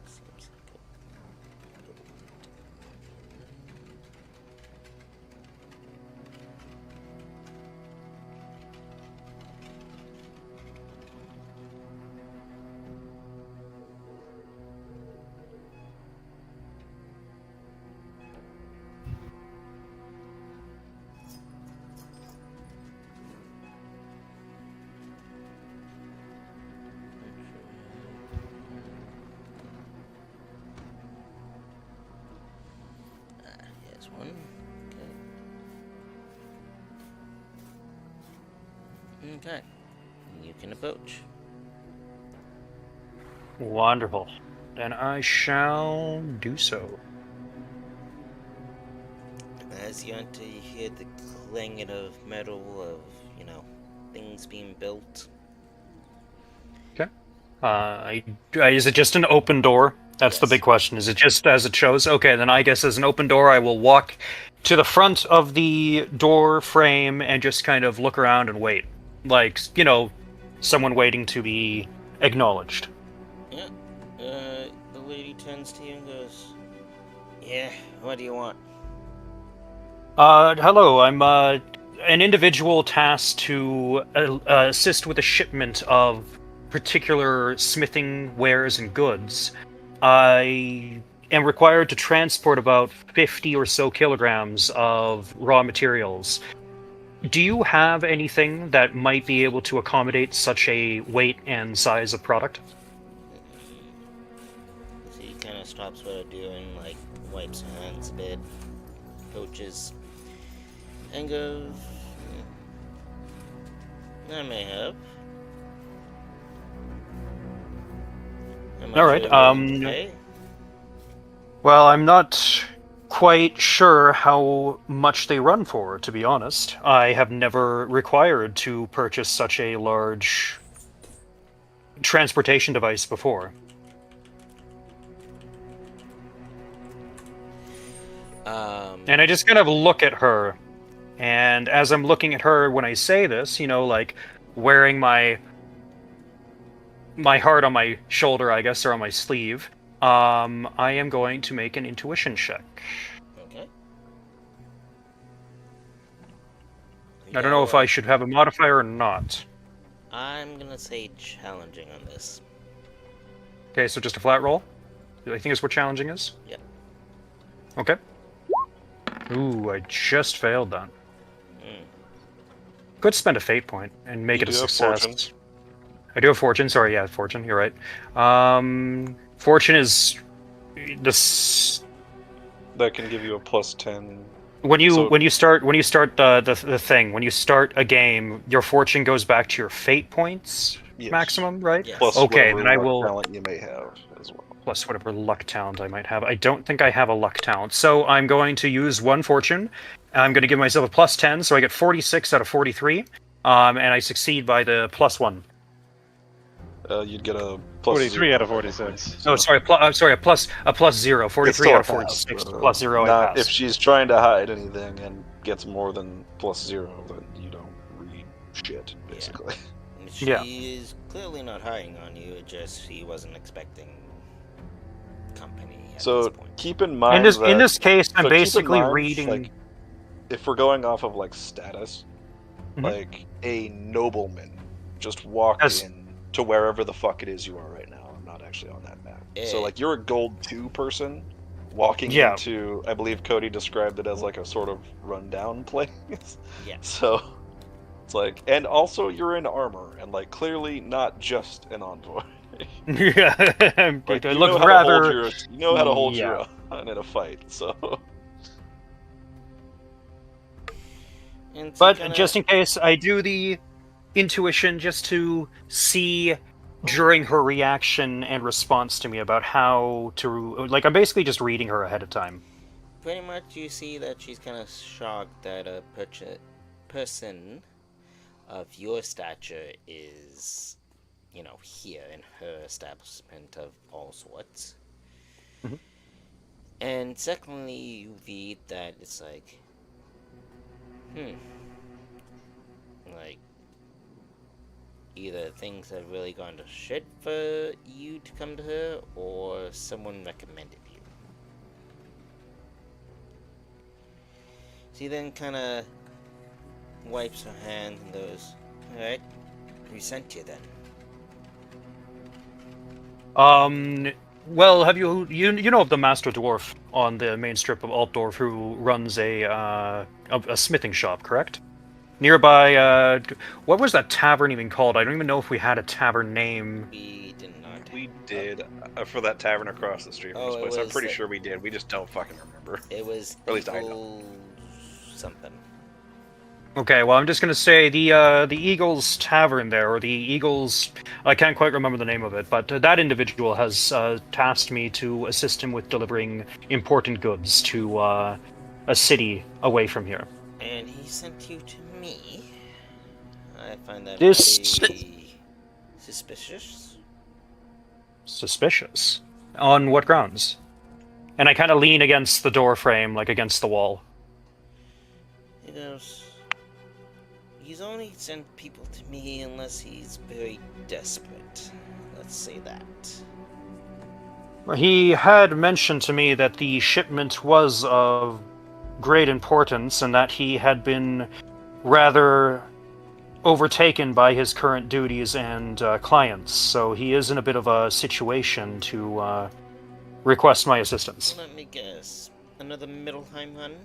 Seems like here's one. Okay. Okay. You can approach. Wonderful. Then I shall do so. As you enter, you hear the clanging of metal, of, things being built. Okay. Is it just an open door? That's the Yes. big question. Is it just as it shows? Okay, then I guess as an open door, I will walk to the front of the door frame and just kind of look around and wait. Like, someone waiting to be acknowledged. Yeah. The lady turns to you and goes, "Yeah, what do you want?" Hello, I'm an individual tasked to assist with a shipment of particular smithing wares and goods. I am required to transport about 50 or so kilograms of raw materials. Do you have anything that might be able to accommodate such a weight and size of product? So he kind of stops what they're doing, like wipes her hands a bit, coaches, and goes, "I may have." All right. Well, I'm not quite sure how much they run for, to be honest. I have never required to purchase such a large transportation device before. And I just kind of look at her, and as I'm looking at her when I say this, like wearing my heart on my shoulder, I guess, or on my sleeve, I am going to make an intuition check. Okay. I don't know if I should have a modifier or not. I'm gonna say challenging on this. Okay, so just a flat roll? I think is what challenging is? Yep. Okay. Ooh, I just failed then. Could spend a fate point and make it a success. I do have fortune. Sorry, yeah, fortune. You're right. Fortune is this. That can give you a +10. When you So- when you start the thing, when you start a game, your fortune goes back to your fate points Yes. maximum, right? Yes. Plus Okay, whatever then I luck will talent you may have as well. plus whatever luck talent I might have. I don't think I have a luck talent, so I'm going to use one fortune. I'm going to give myself a +10, so I get 46 out of 43, and I succeed by the +1. You'd get a 43 +0. out of 46. Oh, sorry, a +0. 43 still out a of pass, 46 but, +0. I not pass. if she's trying to hide anything and gets more than +0, then you don't read shit, basically. She Yeah. is clearly not hiding on you. It just she wasn't expecting company at So this point. keep in mind In this case, I'm so keep in basically mind, reading. like, if we're going off of like status, Mhm. like a nobleman just walked As- in to wherever the fuck it is you are right now. I'm not actually on that map. So Eh. like you're a gold 2 person walking Yeah. into, I believe Cody described it as like a sort of rundown place. Yeah. So it's like, and also you're in armor and like clearly not just an envoy. Yeah, Like, it you looks know how rather. to hold your, you know how to hold Yeah. your own in a fight. So And to But kinda- just in case, I do the intuition just to see during her reaction and response to me about how to. Like, I'm basically just reading her ahead of time. pretty much you see that she's kind of shocked that a person of your stature is, you know, here in her establishment of all sorts. Mhm. And secondly, you read that it's like, like, either things have really gone to shit for you to come to her, or someone recommended you. She then kind of wipes her hand and goes, "Alright, who sent you then?" Well, have you know of the Master Dwarf on the main strip of Altdorf who runs a smithing shop, correct? Nearby, what was that tavern even called? I don't even know if we had a tavern name. We did not. we did for that tavern across the street from Oh, this it place. I'm was pretty the- sure we did. We just don't fucking remember. It was Or at least I Eagle something. Okay, well, I'm just gonna say the Eagles Tavern there, or the Eagles. I can't quite remember the name of it, but that individual has tasked me to assist him with delivering important goods to a city away from here. And he sent you to me. I find that This- pretty suspicious. Suspicious. On what grounds? And I kind of lean against the door frame, like against the wall. He goes, he's only sent people to me unless he's very desperate. Let's say that. He had mentioned to me that the shipment was of great importance and that he had been rather overtaken by his current duties and clients, so he is in a bit of a situation to request my assistance. Let me guess. Another Middelheim run?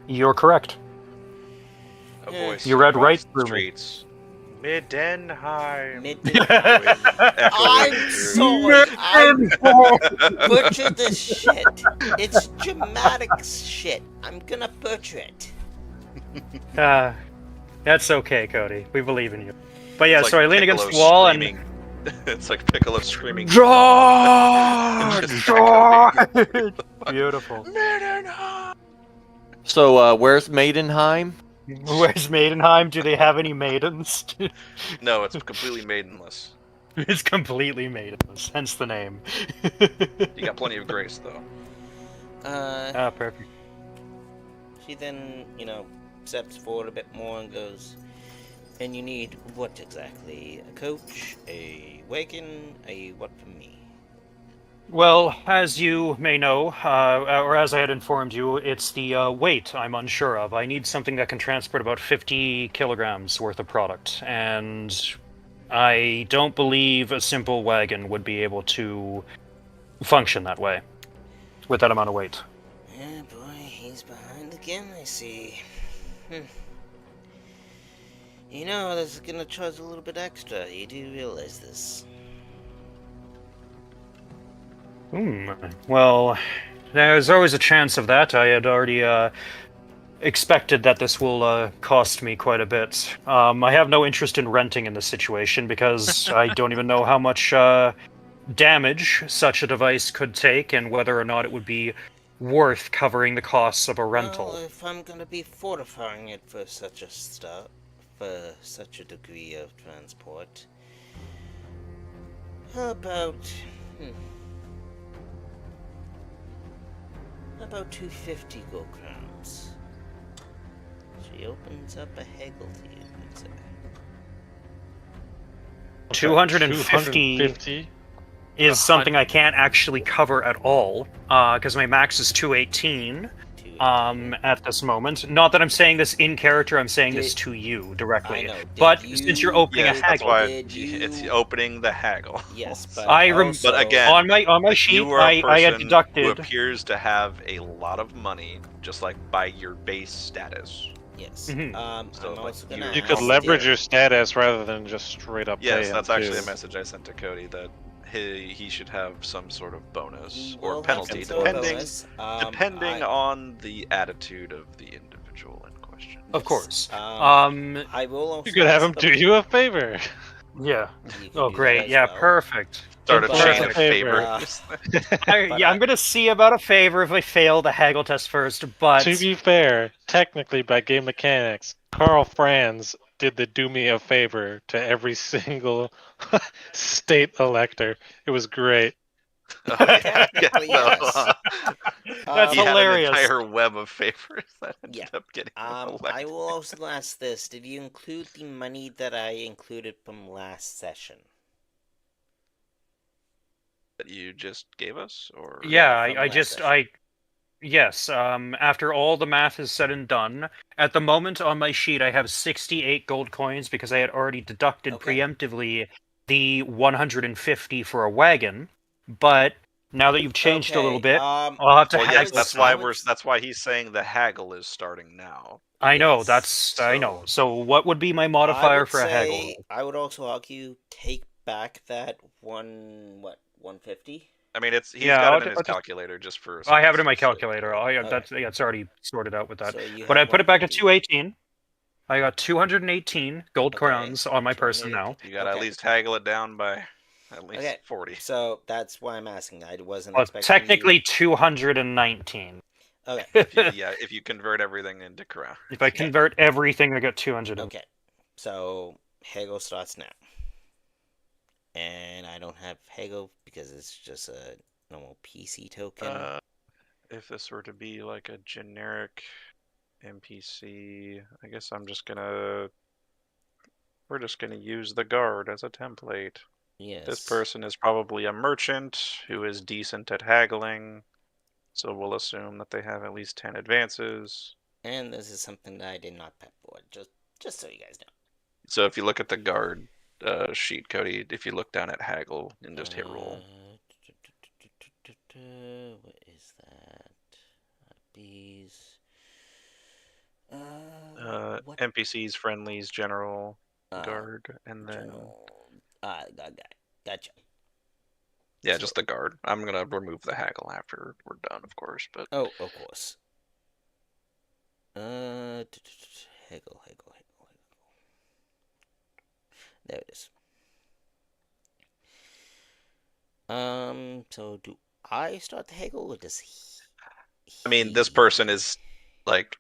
You're correct. A Yeah. voice You read across right the through me. streets. Middenheim. Middelheim. I'm Echoing through. sorry. I butchered this shit. It's dramatic shit. I'm gonna butcher it. That's okay, Cody. We believe in you. But yeah, It's so like I lean against Piccolo the wall screaming. It's like Piccolo screaming. and... George! Beautiful. Middenheim. So, where's Maidenheim? Where's Maidenheim? Do they have any maidens? No, it's completely maidenless. It's completely maidenless, hence the name. You got plenty of grace, though. Perfect. She then, you know, steps forward a bit more and goes, "And you need what exactly? A coach? A wagon? A what from me?" Well, as you may know, or as I had informed you, it's the weight I'm unsure of. I need something that can transport about 50 kilograms worth of product, and I don't believe a simple wagon would be able to function that way, with that amount of weight. Yeah, boy, he's behind again, I see. You know, this is gonna charge a little bit extra. You do realize this. Well, there's always a chance of that. I had already expected that this will cost me quite a bit. I have no interest in renting in this situation because I don't even know how much damage such a device could take and whether or not it would be worth covering the costs of a rental. Well, if I'm gonna be fortifying it for such a degree of transport, how about how about 250 gold crowns? She opens up a haggle to you, good sir. 250 is something I can't actually cover at all, because my max is 218 at this moment. Not that I'm saying this in character, I'm saying this to you directly. I know. But since you're opening a haggle... It's opening the haggle. Yes, but but again, on my sheet, you are a I had person deducted... who appears to have a lot of money, just like by your base status. Yes. Mm-hmm. I'm also gonna You could leverage your status rather than just straight up pay Yes, him, that's actually too. a message I sent to Cody, that he should have some sort of bonus He or will have penalty, some sort of depending bonus. on the attitude of the individual in question. Of course. I will also You could have him do you a favor. Yeah. You can Oh, do great. that as Yeah, well. perfect. Start a But- chain of favor. favor. I'm gonna see about a favor if I fail the haggle test first, but... To be fair, technically by game mechanics, Carl Franz did the do me a favor to every single state elector. It was great. Oh, yeah, Technically, yes. That's he hilarious. had an entire web of favors that ended Yeah. up getting I elected. will also ask this: did you include the money that I included from last session? That you just gave us, or Yeah, from I last just, session. yes, after all the math is said and done, at the moment on my sheet I have 68 gold coins because I had already deducted Okay. preemptively the 150 for a wagon, but now that you've changed a little bit, I'll have to Well, haggle. yes, that's why he's saying the haggle is starting now. I know, Yes, I know. So what would be my modifier for a haggle? I would also argue take back that 150. I mean, he's Yeah, got I'll it in ju- his I'll just- calculator just for. I have it in my simplicity sake. calculator. Okay. It's already sorted out with that. So you But I have put it back to 150. 218. I got 218 gold Okay, crowns on my person now. You gotta at Okay. least haggle it down by at least Okay. 40. So that's why I'm asking. I wasn't Well, expecting technically 219. You... Okay. If you convert everything into crown. If I convert everything, I got 200. Okay. So haggle starts now, and I don't have haggle because it's just a normal PC token. If this were to be like a generic NPC, I guess we're just gonna use the guard as a template. Yes. This person is probably a merchant who is decent at haggling, so we'll assume that they have at least 10 advances. And this is something that I did not prep for, just so you guys know. So if you look at the guard sheet, Cody, if you look down at haggle and just hit roll. What is that? These. What? NPCs, friendlies, general, guard, and then gotcha. yeah, So- just the guard. I'm gonna remove the haggle after we're done, of course. But Oh, of course. Haggle. There it is. So do I start the haggle or does he? I mean, this person is like,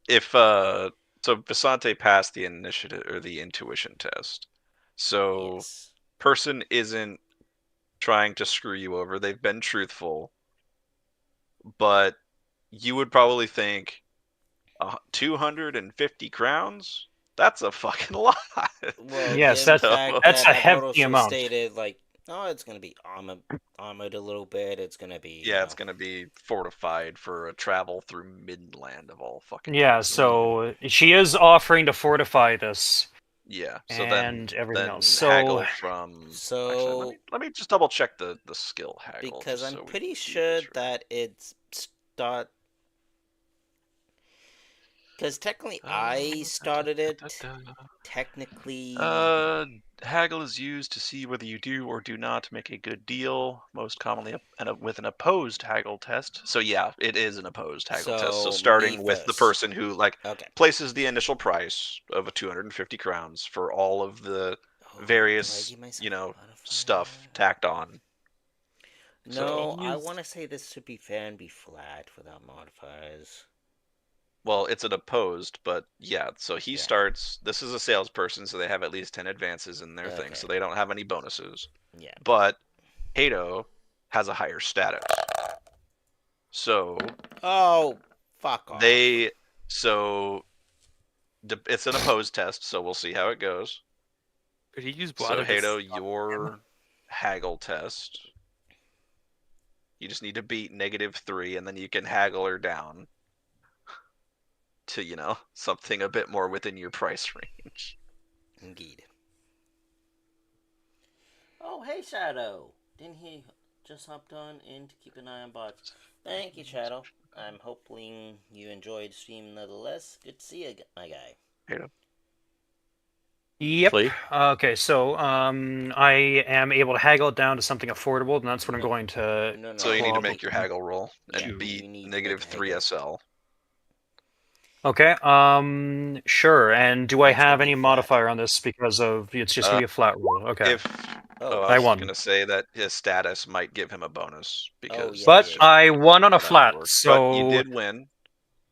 if so Visante passed the initiative or the intuition test, so Yes. person isn't trying to screw you over. They've been truthful, but you would probably think 250 crowns? That's a fucking lot. Well, Yes, given that's- the fact that's that a I've hefty also amount. Stated like, oh, it's gonna be armored a little bit. It's gonna be Yeah, it's gonna be fortified for a travel through Midland of all fucking Yeah, places. so she is offering to fortify this. Yeah, so and everything then else. So- haggle from. So- actually, let me just double check the skill haggle. because just I'm so we pretty can see sure this right. that it's start. Because technically I started it. Technically... Haggle is used to see whether you do or do not make a good deal, most commonly with an opposed haggle test. So yeah, it is an opposed haggle test. So starting with the person who places the initial price of 250 crowns for all of the various, stuff tacked on. No, I want to say this should be fair and be flat without modifiers. Well, it's an opposed, but yeah, so he starts. This is a salesperson, so they have at least 10 advances in their thing, so they don't have any bonuses. Yeah. But Hato has a higher status. So. Oh, fuck off. So. It's an opposed test, so we'll see how it goes. Could he use So, Hato, your haggle test. You just need to beat -3, and then you can haggle her down to, something a bit more within your price range. Indeed. Oh, hey, Shadow. Didn't he just hopped on in to keep an eye on bots? Thank you, Shadow. I'm hoping you enjoyed stream nonetheless. Good to see you, my guy. Hato. Yep. Okay, so I am able to haggle it down to something affordable, and that's what I'm going to... No. So you need to make your haggle roll and beat -3 SL. Okay, sure. And do I have any modifier on this because of it's just gonna be a flat roll? Okay. I was gonna say that his status might give him a bonus because. But I won on a flat, so but you did win.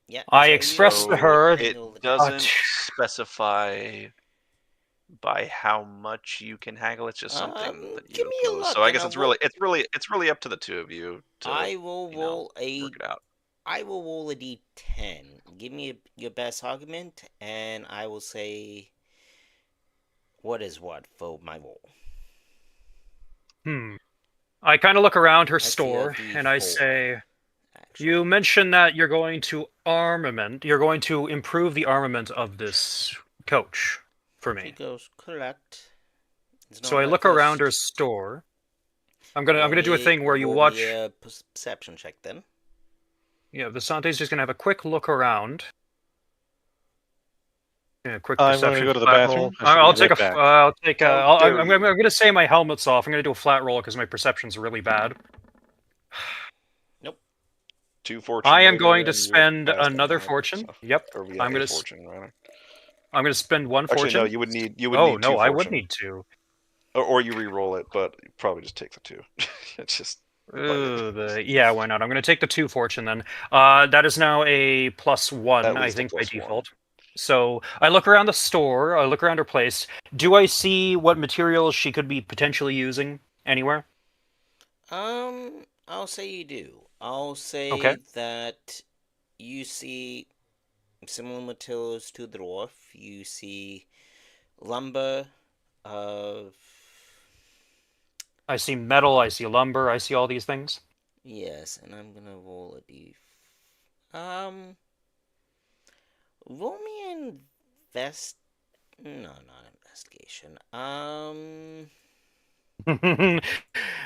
Yeah. I expressed to her. It doesn't specify by how much you can haggle. It's just something that you oppose. So I guess it's really up to the two of you to I will roll work it out. I will roll a d10. Give me your best argument, and I will say what is what for my roll. I kind of look around her store, and I say, you mentioned that you're going to improve the armament of this coach for me. Goes correct. So I look around her store. I'm gonna do a thing where you watch. A perception check then. Yeah, Visante's just gonna have a quick look around. Yeah, quick I'm perception. gonna go to the bathroom. I'm gonna say my helmet's off. I'm gonna do a flat roll because my perception's really bad. Nope. 2 fortune. I am going to spend another fortune. Yep. I'm gonna spend 1 fortune. Actually, no. You would need. You would oh need no, 2 I would need 2. Or you re-roll it, but you probably just take the 2. It's just. Yeah, why not? I'm going to take the 2 fortune then. That is now a +1, I think, by default. So I look around the store. I look around her place. Do I see what materials she could be potentially using anywhere? I'll say you do. I'll say that you see similar materials to the dwarf. You see lumber. I see metal, I see lumber, I see all these things. Yes, and I'm gonna roll a d. Roll me an No, not investigation.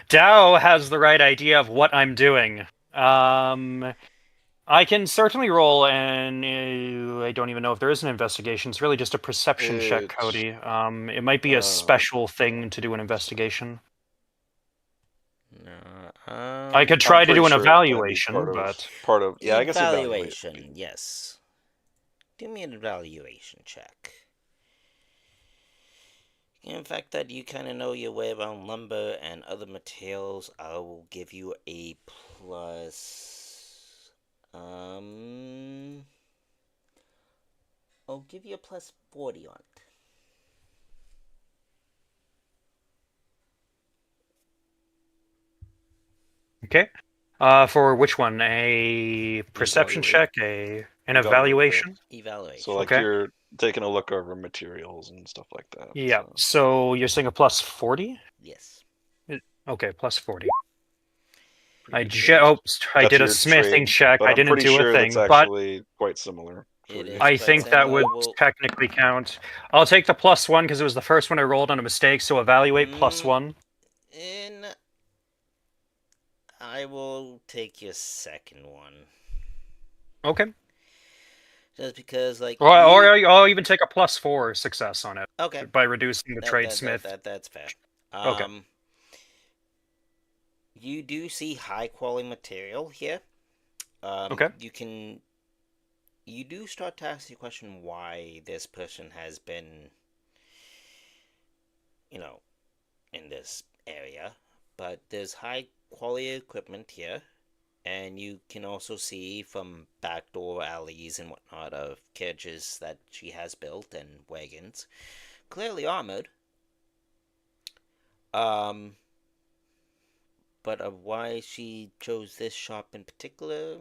Dao has the right idea of what I'm doing. I can certainly roll, and I don't even know if there is an investigation. It's really just a perception check, Cody. It might be a special thing to do an investigation. I could try to do an evaluation, but I guess evaluation. Yes. Do me an evaluation check. In fact, that you kind of know your way around lumber and other materials, I will give you a plus. I'll give you a +40 on it. Okay. For which one? A perception check? An evaluation? Evaluation. So, you're taking a look over materials and stuff like that. Yeah. So you're saying a +40? Yes. Okay, +40. I did a smithing check. I didn't do a thing, that's actually quite similar. I think that would technically count. I'll take the +1 because it was the first one I rolled on a mistake. So evaluate +1. I will take your second one. Okay. Just because, like, Or I'll even take a +4 success on it okay, by reducing the that's fair. Okay. You do see high quality material here. Okay. You do start to ask the question why this person has been, in this area, but there's high quality equipment here, and you can also see from backdoor alleys and whatnot of carriages that she has built and wagons, clearly armored. But of why she chose this shop in particular,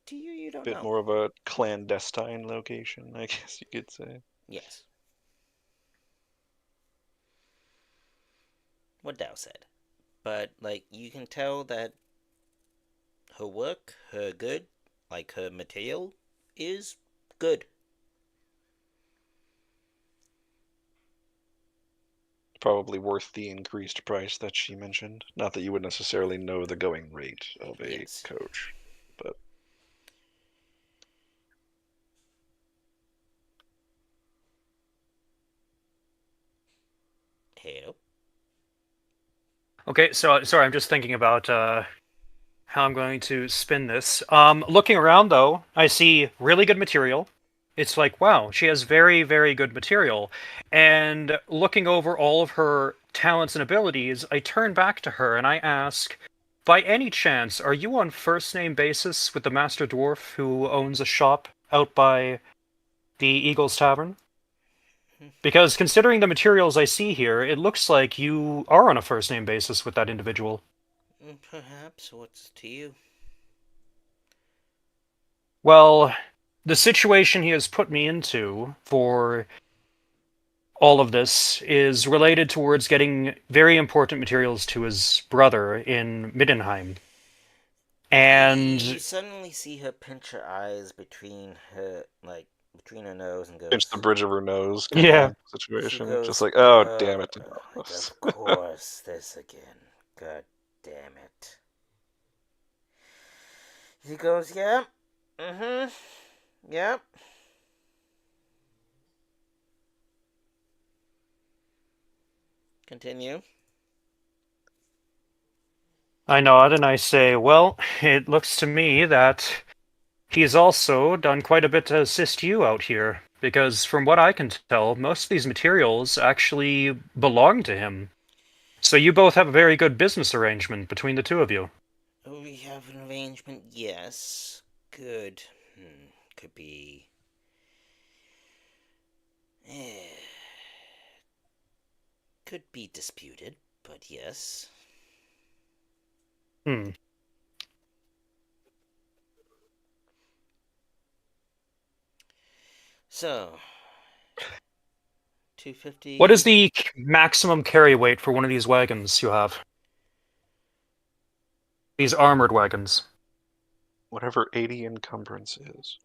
to you don't Bit know. more of a clandestine location, I guess you could say. Yes. What Dow said. But, like, you can tell that her work, her material is good. Probably worth the increased price that she mentioned. Not that you would necessarily know the going rate of a Yes. coach, but Hello. Okay, so sorry, I'm just thinking about how I'm going to spin this. Looking around though, I see really good material. It's like, wow, she has very, very good material. And looking over all of her talents and abilities, I turn back to her and I ask, by any chance, are you on first name basis with the Master Dwarf who owns a shop out by the Eagle's Tavern? Because considering the materials I see here, it looks like you are on a first name basis with that individual. Perhaps. What's to you? Well, the situation he has put me into for all of this is related towards getting very important materials to his brother in Middenheim. And You suddenly see her pinch her eyes between her nose and pinch the goes. bridge of her nose kind yeah, of She situation. goes. Just like, oh, damn it. Like, of course, this again. God damn it. He goes, yeah. Mm-hmm. Yep. Continue. I nod and I say, well, it looks to me that he's also done quite a bit to assist you out here, because from what I can tell, most of these materials actually belong to him. So you both have a very good business arrangement between the two of you. We have an arrangement, yes. Good. Could be. Could be disputed, but yes. Hmm. So, 250. What is the maximum carry weight for one of these wagons you have? These armored wagons. Whatever 80 encumbrance is.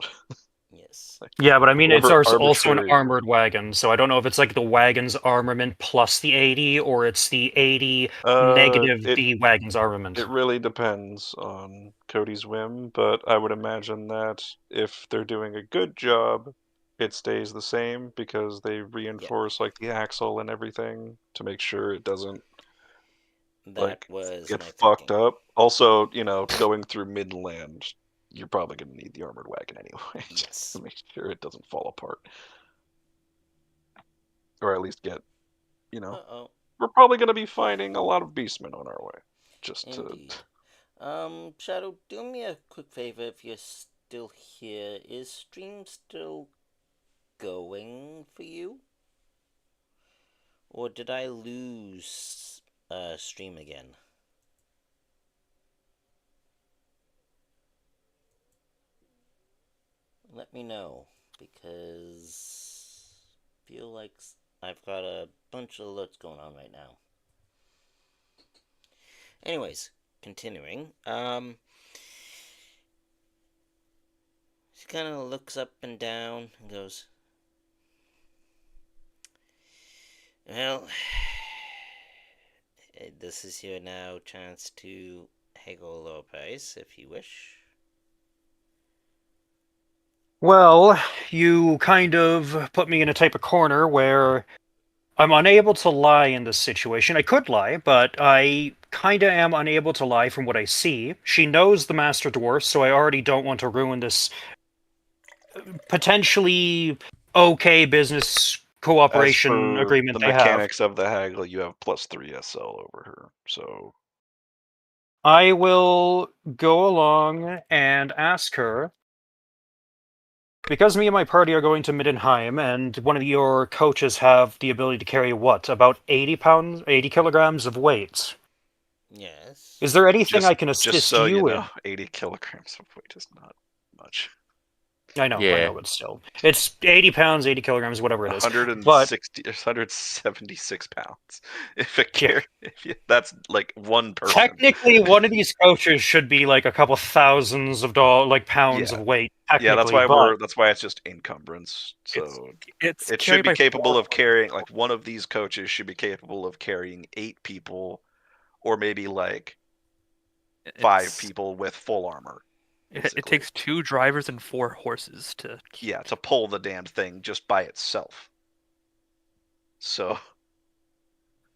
Yes. Yeah, but I mean, it's Whatever also an arbitrary. armored wagon, so I don't know if it's like the wagon's armament plus the 80, or it's the 80 negative It the wagon's armament. It really depends on Cody's whim, but I would imagine that if they're doing a good job, it stays the same because they reinforce like the axle and everything to make sure it doesn't That like was get my fucked thinking. up. Also, going through Midland, you're probably going to need the armored wagon anyway Yes. to make sure it doesn't fall apart. Or at least get, Uh-oh. we're probably going to be finding a lot of beastmen on our way. Just to Indeed. Shadow, do me a quick favor if you're still here. Is stream still going for you? Or did I lose stream again? Let me know, because I feel like I've got a bunch of alerts going on right now. Anyways, continuing. She kind of looks up and down and goes, well, this is your now chance to haggle a lower price if you wish. Well, you kind of put me in a type of corner where I'm unable to lie in this situation. I could lie, but I kinda am unable to lie from what I see. She knows the Master Dwarf, so I already don't want to ruin this potentially okay business As cooperation for agreement the they have. mechanics of the haggle, you have +3 SL over her, so I will go along and ask her, because me and my party are going to Middenheim, and one of your coaches have the ability to carry what, about 80 pounds, 80 kilograms of weight. Yes. Is there anything I just can just assist so you you know, in? 80 kilograms of weight is not much. I Yeah. know, but still. It's 80 pounds, 80 kilograms, whatever it is. But 176 pounds. If it yeah, that's like one person. technically, one of these coaches should be like a couple thousands of pounds Yeah. of weight, Yeah, technically, but that's why it's just encumbrance. It's So it's it should carried be by capable four of carrying, like, one of these coaches should be capable of carrying 8 people, or maybe like 5 It's people with full armor, it basically. takes 2 drivers and 4 horses to Yeah, to pull the damn thing just by itself. So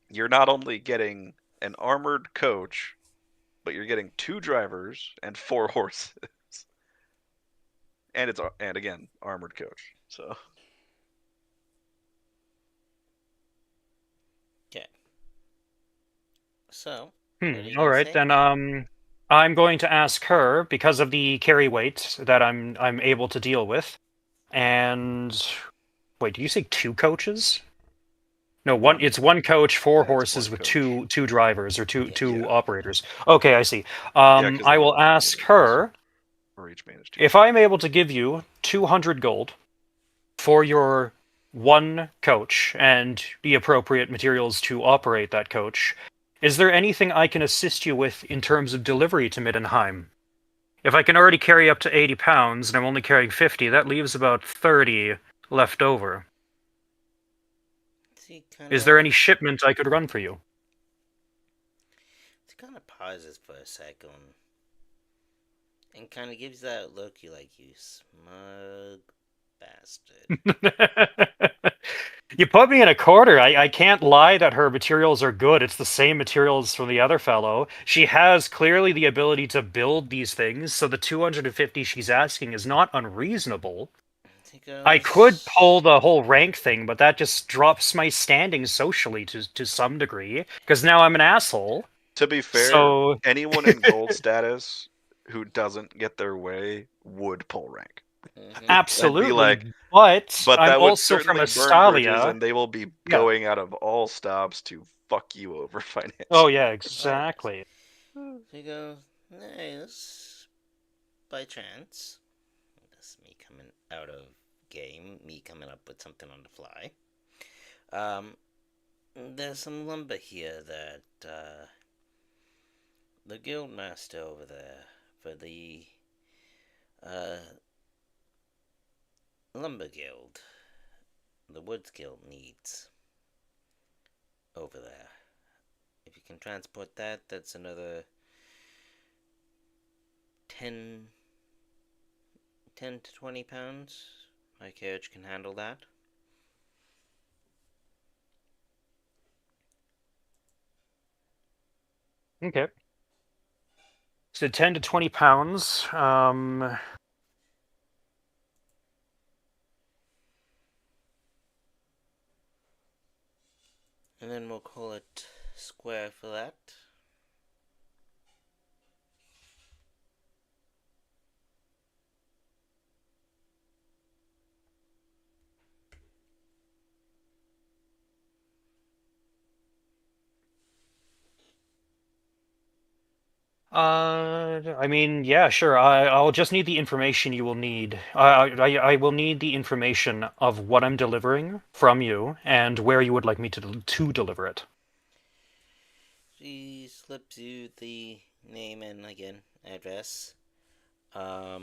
you're not only getting an armored coach, but you're getting 2 drivers and 4 horses. And again, armored coach. So Okay. So, what are you all gonna right, say? then I'm going to ask her because of the carry weight that I'm able to deal with. And wait, did you say 2 coaches? No, one. one. It's 1 coach, 4 Yeah, it's horses one with coach. two drivers or Yeah. two Yeah. operators. Okay, I see. Yeah, because I they will don't have ask vehicles. her Or each managed team. if I'm able to give you 200 gold for your 1 coach and the appropriate materials to operate that coach. Is there anything I can assist you with in terms of delivery to Middenheim? If I can already carry up to 80 pounds and I'm only carrying 50, that leaves about 30 left over. He Is there kinda any shipment I could run for you? pauses for a second and kind of gives that look you like, you smug bastard. You put me in a corner. I can't lie that her materials are good. It's the same materials from the other fellow. She has clearly the ability to build these things, so the 250 she's asking is not unreasonable. He I could goes, pull the whole rank thing, but that just drops my standing socially to some degree, because now I'm an asshole. To be fair, So anyone in gold status who doesn't get their way would pull rank. mm-hmm. And be like, absolutely, but but I'm that would also from certainly burn bridges, Astalia. and they will be Yeah. going out of all stops to fuck you over financially. Oh yeah, exactly. He goes, nice. By chance, that's me coming out of game, me coming up with something on the fly. There's some lumber here that the guild master over there for the lumber guild, the woods guild needs over there. If you can transport that, that's another 10 to 20 pounds. My carriage can handle that. Okay. So 10 to 20 pounds. And then we'll call it square for that. I mean, yeah, sure. I'll just need the information you will need. I will need the information of what I'm delivering from you and where you would like me to deliver it. She slips you the name and, again, address. I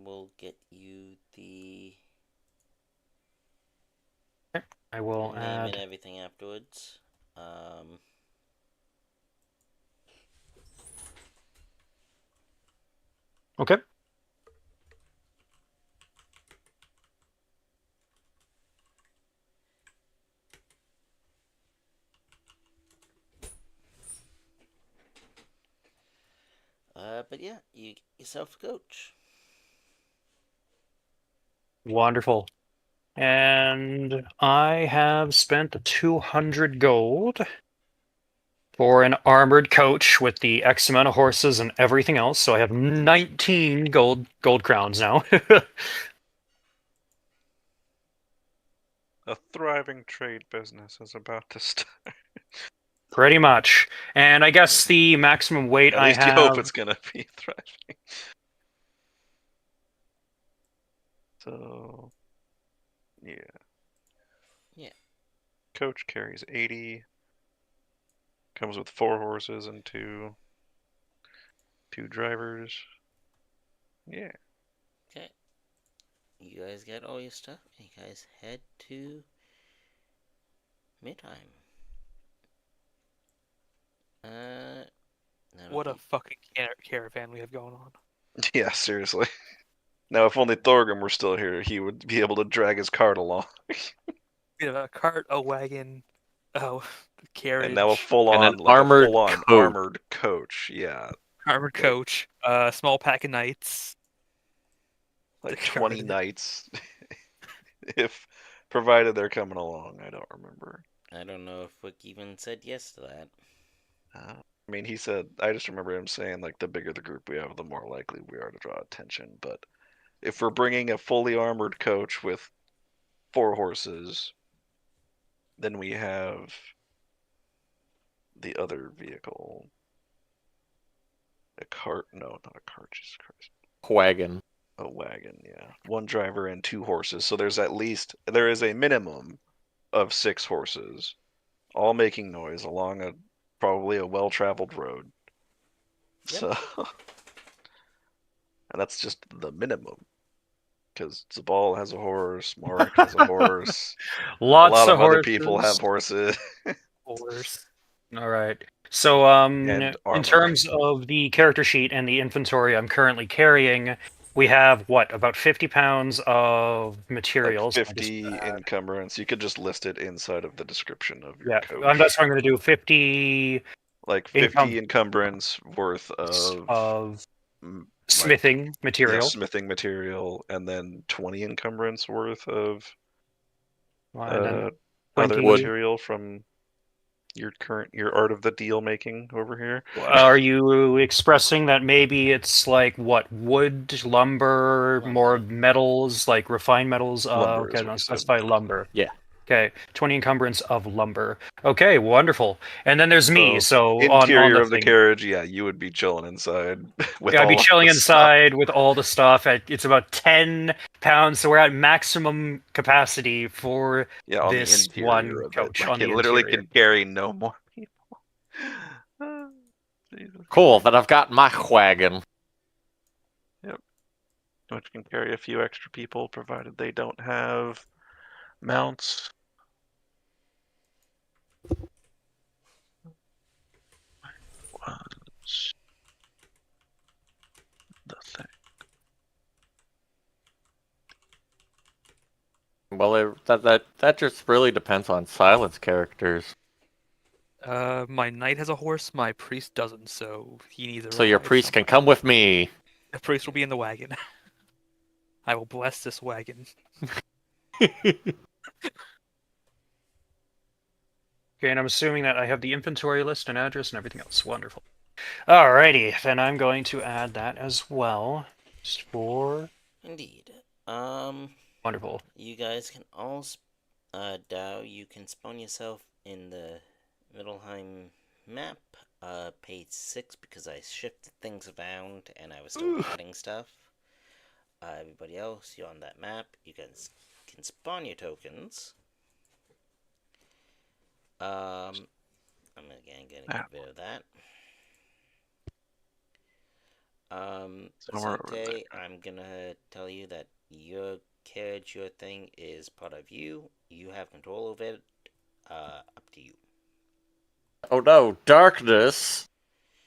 will get you the I will name and add. everything afterwards. Okay. But yeah, you get yourself a coach. Wonderful. And I have spent 200 gold for an armored coach with the X amount of horses and everything else. So I have 19 gold crowns now. A thriving trade business is about to start. Pretty much. And I guess the maximum weight At I least you hope have. it's gonna be thriving. So, yeah. Yeah. Coach carries 80. Comes with 4 horses and two drivers. Yeah. Okay. You guys got all your stuff. You guys head to Midheim. What a fucking caravan we have going on. Yeah, seriously. Now, if only Thorgrim were still here, he would be able to drag his cart along. We have a cart, a wagon, oh, carriage, And now a full-on, an armored coach. armored coach. Yeah, armored coach, small pack of knights. like 20 knights, if provided they're coming along. I don't remember. I don't know if Wick even said yes to that. I mean, he said. I just remember him saying like the bigger the group we have, the more likely we are to draw attention. But if we're bringing a fully armored coach with 4 horses, then we have the other vehicle. A cart? No, not a cart. Jesus Christ. Wagon. A wagon, yeah. 1 driver and 2 horses. So there is a minimum of 6 horses, all making noise along probably a well-traveled road. Yep. So, and that's just the minimum. Because Zabal has a horse, Mark has a horse. Lots a lot of other horses. people have horses. Horse. All right. So, in armor. terms of the character sheet and the inventory I'm currently carrying, we have what, about 50 pounds of materials. Like 50 encumbrance. You could just list it inside of the description of your coach. That's what I'm going to do. 50. Like 50 encumbrance worth of smithing material. Yeah, smithing material, and then 20 encumbrance worth of other material from your art of the deal making over here. Are you expressing that maybe it's like what, wood, lumber, more metals, like refined metals? Lumber Okay, no, specify lumber. Yeah. Okay, 20 encumbrance of lumber. Okay, wonderful. And then there's me. So interior on of the carriage, yeah, you would be chilling inside. I'd be chilling inside with all the stuff. It's about 10 pounds, so we're at maximum capacity for this one coach. Like, it literally can carry no more people. Cool, then I've got my wagon. Yep. Which can carry a few extra people, provided they don't have mounts. Was the thing. Well, that just really depends on Silence characters. My knight has a horse, my priest doesn't, so he needs a So your priest can come with me. The priest will be in the wagon. I will bless this wagon. Okay, and I'm assuming that I have the inventory list and address and everything else. Wonderful. Alrighty, then I'm going to add that as well. Just for... Indeed. Wonderful. You guys can all, you can spawn yourself in the MIDDENHEIM map, page 6, because I shifted things around and I was still adding stuff. Everybody else, you're on that map. You can spawn your tokens. I'm again gonna get rid of that. Zante, I'm gonna tell you that your carriage, your thing is part of you. You have control of it. Up to you. Oh no, darkness!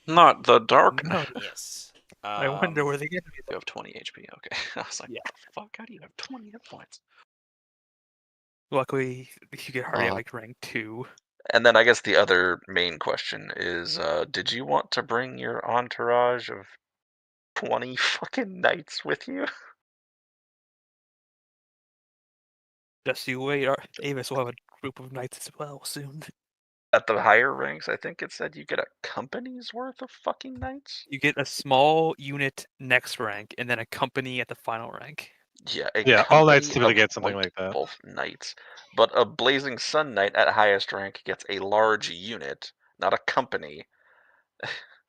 Not the darkness. Yes. I wonder where they get it. You have 20 HP. Okay. I was like, Yeah. fuck, how do you have 20 hit points? Luckily, you get Hardy like rank 2. And then I guess the other main question is, did you want to bring your entourage of 20 fucking knights with you? Just you wait, Avis will have a group of knights as well soon. At the higher ranks, I think it said you get a company's worth of fucking knights? You get a small unit next rank, and then a company at the final rank. Yeah, all knights company typically of get something like that. both knights. But a Blazing Sun Knight at highest rank gets a large unit, not a company.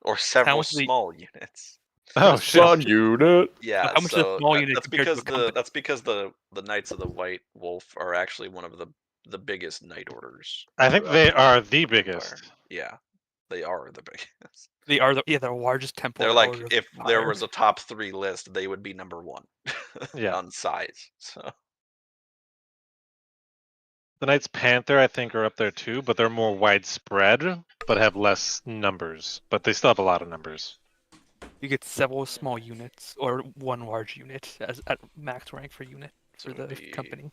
Or several small units. Oh shit! Sun unit. Yeah, how much is a so small unit that's compared to because a company? that's because the Knights of the White Wolf are actually one of the biggest knight orders. I think throughout they the are the Empire. biggest. Yeah, they are the biggest. They are the largest Templar They're like, order of if the there Empire. was a top 3 list, they would be number 1 Yeah. on size. So The Knights Panther, I think, are up there too, but they're more widespread, but have less numbers. But they still have a lot of numbers. You get several small units or one large unit as at max rank for unit for the company.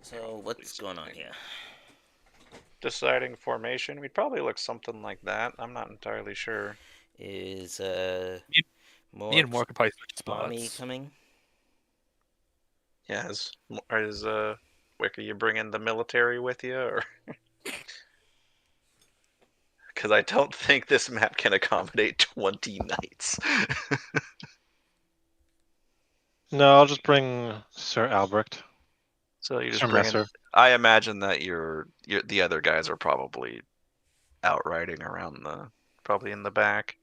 So what's going on here? Deciding formation, we'd probably look something like that. I'm not entirely sure. Is Me and more could probably switch Mommy spots. coming? Yeah, is Wicker, you bringing the military with you, or? Because I don't think this map can accommodate 20 knights. No, I'll just bring Sir Albrecht. So you just Sir bring in. Messer. I imagine that the other guys are probably out riding around probably in the back,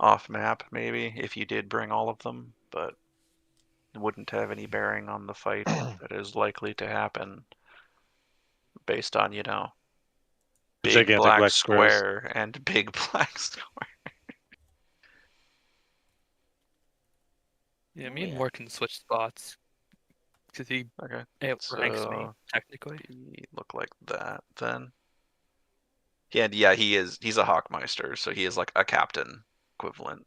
off map maybe, if you did bring all of them, but it wouldn't have any bearing on the fight that is likely to happen based on, big Gigantic black squares. square and big black square. Yeah, me and Moore can switch spots because he Okay, outranks me technically. He look like that then. Yeah, he's a Hawkmeister, so he is like a captain equivalent.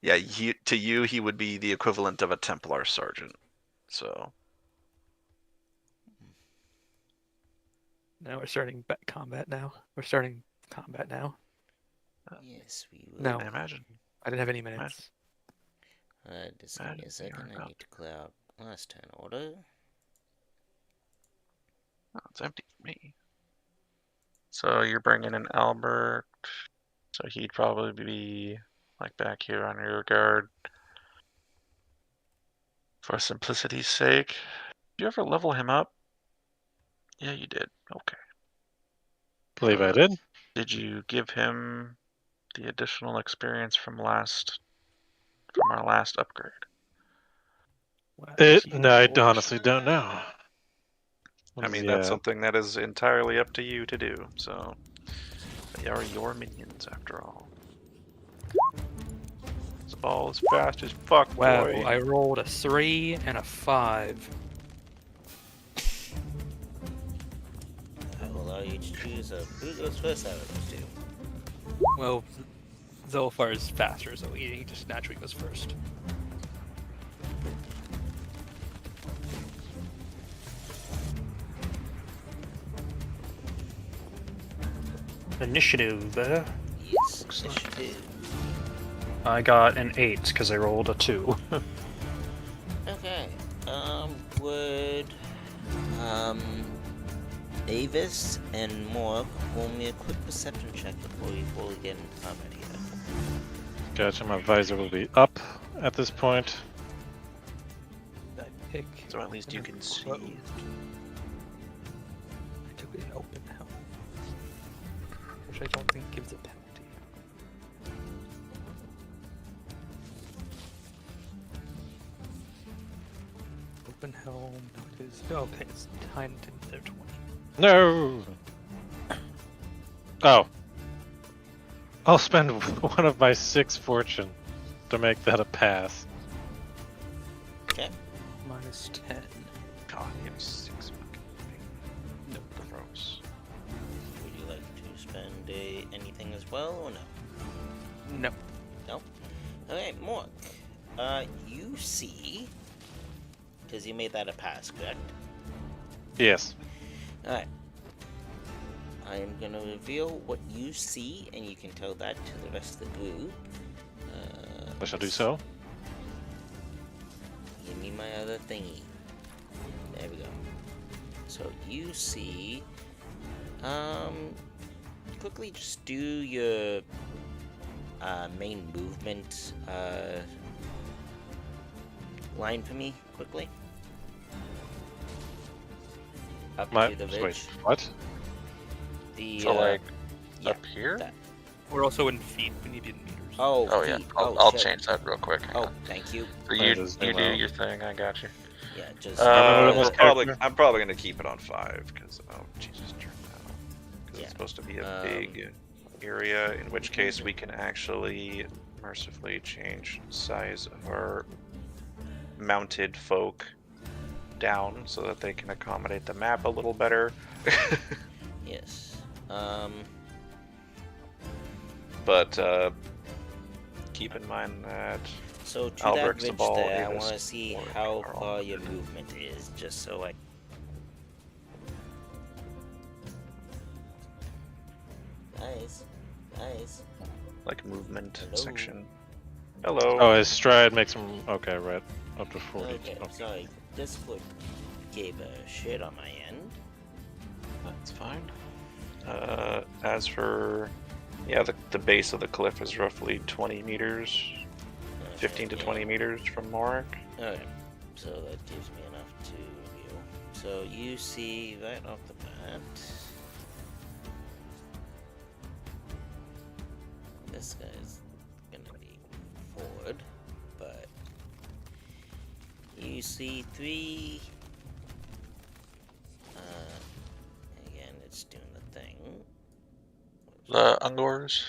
Yeah, to you he would be the equivalent of a Templar sergeant. So now we're starting combat now. We're starting combat now. Yes, we will. No, I imagine. I didn't have any minutes. Just give me a second. I need to clear out last turn order. Oh, it's empty for me. So you're bringing in Albert. So he'd probably be like back here on rear guard. For simplicity's sake. Did you ever level him up? Yeah, you did. Okay. Believe I did. Did you give him the additional experience from our last upgrade? No, I honestly don't know. I mean, that's something that is entirely up to you to do. So they are your minions after all. This ball is fast as fuck, Wow, boy. I rolled a 3 and a 5. I will allow you to choose who goes first out of those two. Well, Zolfar is faster, so he just naturally goes first. Initiative. Yes, initiative. I got an 8 because I rolled a 2. Okay. Would Avis and Morg roll me a quick perception check before we fully get into combat here? Gotcha. My visor will be up at this point. That pick. So at least you can see. I took it open now. Which I don't think gives a penalty. Open helm. No, it is. Okay, it's timed to their 20. No. Oh. I'll spend one of my 6 fortune to make that a pass. Okay. Minus 10. God, you have 6 fucking things. No, gross. Would you like to spend anything as well, or no? No. No? Okay, Mork. You see, because you made that a pass, correct? Yes. Alright. I am going to reveal what you see, and you can tell that to the rest of the group. I shall do so. Give me my other thingy. There we go. So you see, quickly just do your main movement line for me, quickly. Up to the ridge. Wait, what? The, So like yeah, up here? that. We're also in feet. We need it in meters. Oh, Oh yeah, feet. I'll shit. change that real quick. Hang Oh, on. thank you. So I you just do zoom out. your thing. I got you. Yeah, just. I'm probably gonna keep it on 5 because Jesus, turn that on. Because Yeah. it's supposed to be a big area. In which case we can actually mercifully change size of our mounted folk down so that they can accommodate the map a little better. Yes. But keep in mind that So to Alberic's the that ridge ball, there, I Ava's want to see Warwick how are all far your good. movement is, just so I. Nice, nice. like movement Hello. section. Hello. Oh, his stride makes him okay, right? Up to 40. Okay, sorry. Discord gave a shit on my end. That's fine. As for, yeah, the base of the cliff is roughly 20 meters, 15 to 20 meters from Morik. Okay, so that gives me enough to view. So you see right off the bat, this guy's gonna be forward, but you see 3. Again, it's doing the thing. The Ungors.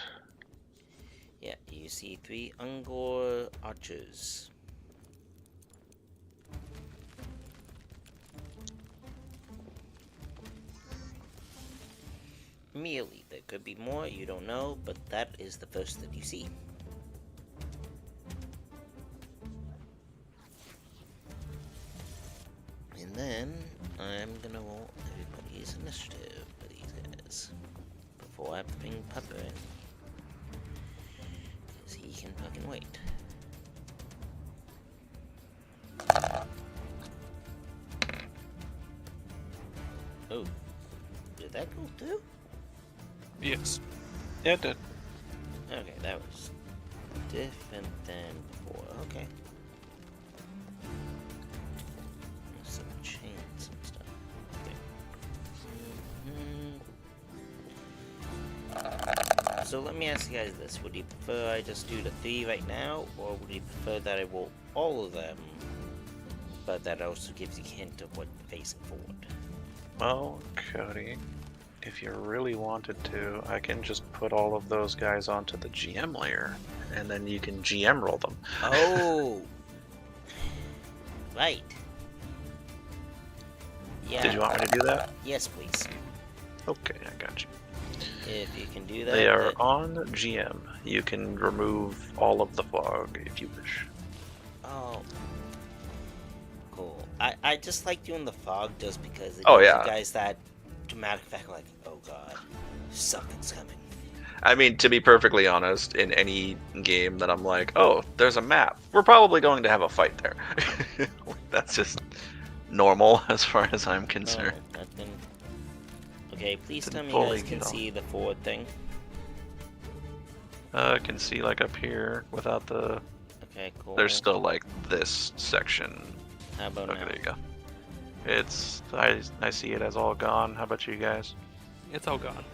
Yeah, you see 3 Ungor archers. Merely, there could be more, you don't know, but that is the first that you see. And then, I'm gonna roll everybody's initiative for these guys. Before I bring Pepper in. Because he can fucking wait. Oh. Did that go through? Yes. Yeah, it did. Okay, that was different than before. Okay. Some chains and stuff. Okay. So let me ask you guys this. Would you prefer I just do the 3 right now, or would you prefer that I roll all of them, but that also gives you a hint of what facing forward? Well, Cody, if you really wanted to, I can just put all of those guys onto the GM layer, and then you can GM roll them. Oh! Right. Yeah. Did you want me to do that? Yes, please. Okay, I got you. If you can do that. They are then- on GM. You can remove all of the fog if you wish. Oh. Cool. I just like doing the fog just because it Oh, gives yeah. you guys that dramatic effect like, oh god, something's coming. I mean, to be perfectly honest, in any game that I'm like, oh, there's a map, we're probably going to have a fight there. That's just normal as far as I'm concerned. No, nothing. Okay, please Didn't tell me you fully guys can get see the forward thing. I can see like up here without the. Okay, cool. There's still like this section. How about Okay, now? there you go. It's I see it as all gone. How about you guys? It's all gone.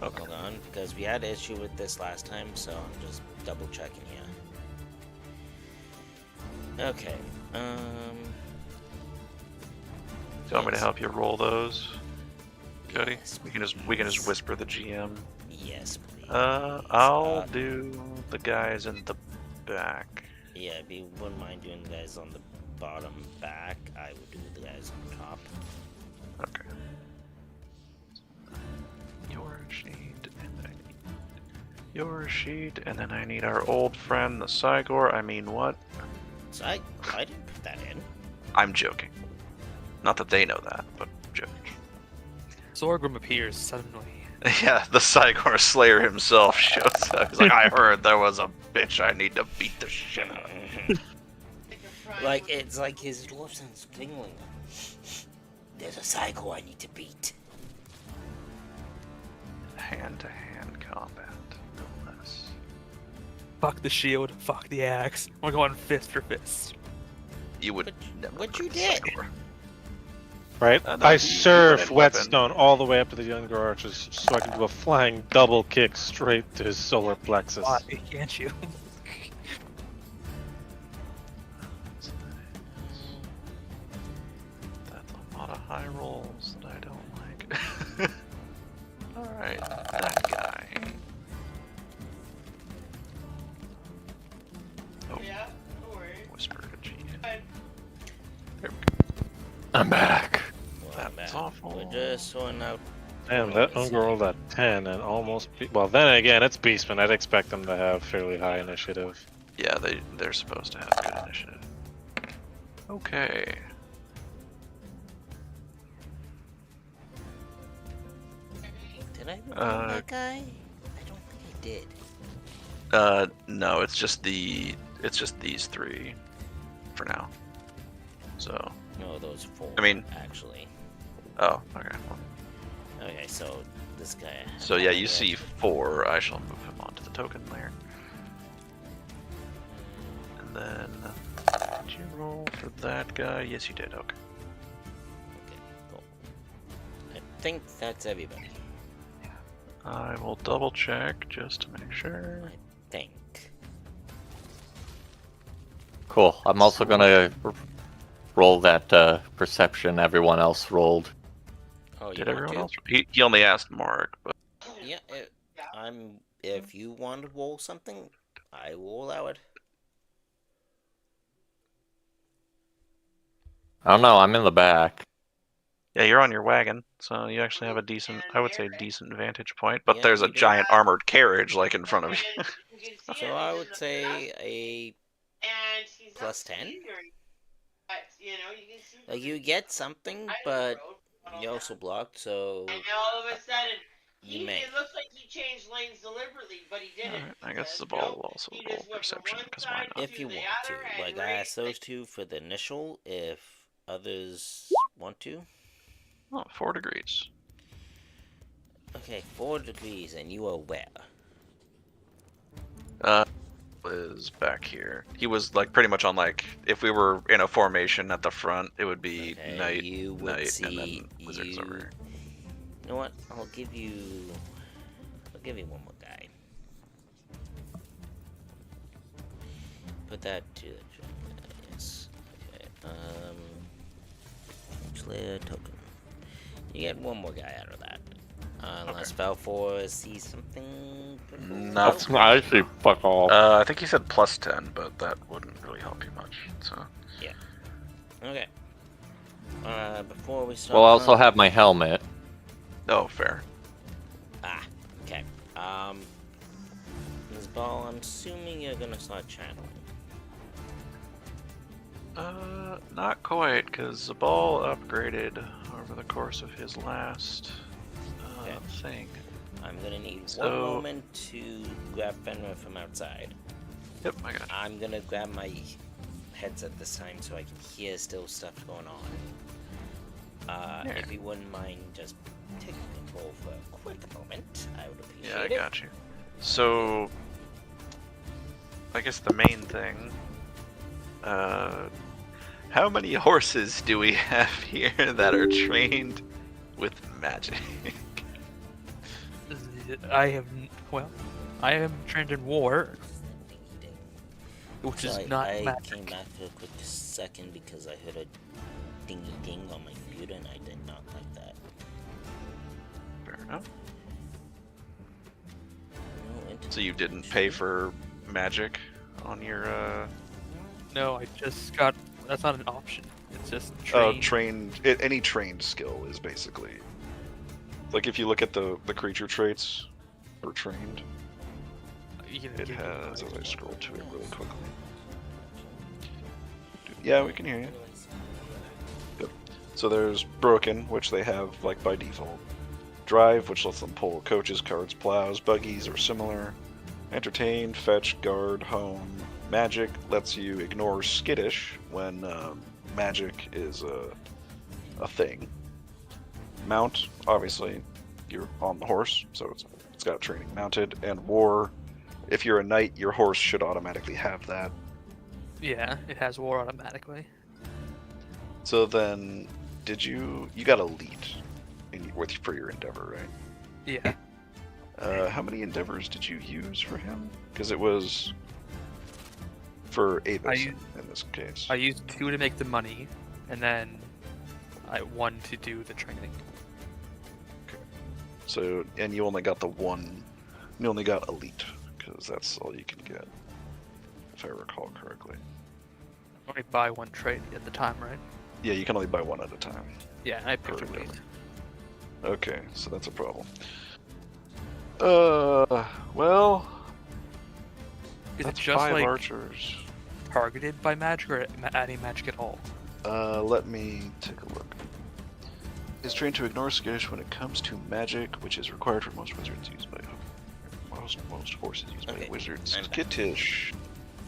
Okay. Hold on, because we had an issue with this last time, so I'm just double checking here. Okay, Do you want me to yes. help you roll those, Cody? Yes, We can just whisper the GM. Yes, please. I'll do the guys in the back. Yeah, if you wouldn't mind doing the guys on the bottom back, I would do the guys on top. Okay. Your sheet and I need your sheet, and then I need our old friend, the Cygor. I mean, what? So I didn't put that in. I'm joking. Not that they know that, but I'm joking. Sorghum appears suddenly. Yeah, the Cygor Slayer himself shows up. He's like, I heard there was a bitch I need to beat the shit out of. Like, it's like his dwarf sense tingling. There's a cycle I need to beat. Hand-to-hand combat, no less. Fuck the shield, fuck the axe. We're going fist for fist. You would What you did? Right? No, I you surf wouldn't Whetstone all the way up to the Younger Archers so I can do a flying double kick straight to his solar plexus. Why can't you? That's a lot of high rolls that I don't like. Alright, that guy. Oh, whisper to G. There we go. I'm back. Well, That's man, awful. we're just sorting out. Damn, that Unger rolled a 10 and almost well, then again, it's Beastman. I'd expect them to have fairly high initiative. Yeah, they're supposed to have good initiative. Okay. Did I remove that guy? I don't think I did. No, it's just these three for now. So, No, those 4. I mean- actually. oh, okay. Well, Okay, so this guy. so yeah, you see 4. I shall move him onto the token layer. And then, did you roll for that guy? Yes, you did. Okay. Okay, cool. I think that's everybody. I will double check just to make sure. I think. Cool. I'm also gonna roll that perception everyone else rolled. Oh, you Did want everyone to? else? He only asked Mark, but Yeah, if you want to roll something, I will allow it. I don't know. I'm in the back. yeah, you're on your wagon, so you actually have a decent, I would say, decent vantage point. But Yeah, there's a you do. giant armored carriage like in front of you. So I would say a plus 10. Like you get something, but you also blocked, so And now all of a sudden, you may. it looks like he changed lanes deliberately, but he didn't. Alright, I guess the Because, ball will also he roll just went from perception, one because why side not? If you the want to. other and Like I asked those two for the initial, if others want to. Oh, 4 degrees. Okay, 4 degrees, and you are where? Is back here. He was like pretty much on like, if we were in a formation at the front, it would be Okay, night, you would night, see and then wizards you. over here. You know what? I'll give you one more guy. Put that to the yes. Okay. Slayer token. You get one more guy out of that. Unless Balfour sees something. Not I see fuck all. I think he said plus 10, but that wouldn't really help you much. So Okay. Before we start. We'll also have my helmet. oh, fair. Okay. Ms. Ball, I'm assuming you're gonna start channeling. Not quite, because the ball upgraded over the course of his last Okay. thing. I'm gonna need one So- moment to grab Fenrir from outside. Yep, I got you. I'm gonna grab my headset this time so I can hear still stuff going on. Yeah. If you wouldn't mind just taking control for a quick moment, I would appreciate Yeah, I it. got you. So, I guess the main thing, how many horses do we have here that are trained with magic? I am trained in war, which So is not I magic. came back for a quick second because I heard a dingy ding on my computer and I did not like that. Fair enough. No, So you didn't pay for magic on your, No, I just got. That's not an option. It's just trained, any trained skill is basically, like if you look at the creature traits, or trained, It has, as I scroll to it really quickly. Yeah, we can hear you. Yep. So there's Broken, which they have like by default. Drive, which lets them pull coaches, carts, plows, buggies, or similar. Entertain, fetch, guard, home. Magic lets you ignore skittish when magic is a thing. Mount, obviously, you're on the horse, so it's got training mounted. And war, if you're a knight, your horse should automatically have that. Yeah, it has war automatically. So then, you got elite for your endeavor, right? Yeah. How many endeavors did you use for him? Because it was for Avis in this case. I used 2 to make the money, and then 1 to do the training. Okay. So, and you only got the 1. You only got elite, because that's all you can get, if I recall correctly. Only buy 1 trade at the time, right? Yeah, you can only buy 1 at a time. Yeah, I picked elite. Okay, so that's a problem. Well, Is it that's just 5 like archers. targeted by magic, or adding magic at all? Let me take a look. Is trained to ignore skittish when it comes to magic, which is required for most wizards used by most horses used by wizards. Skittish.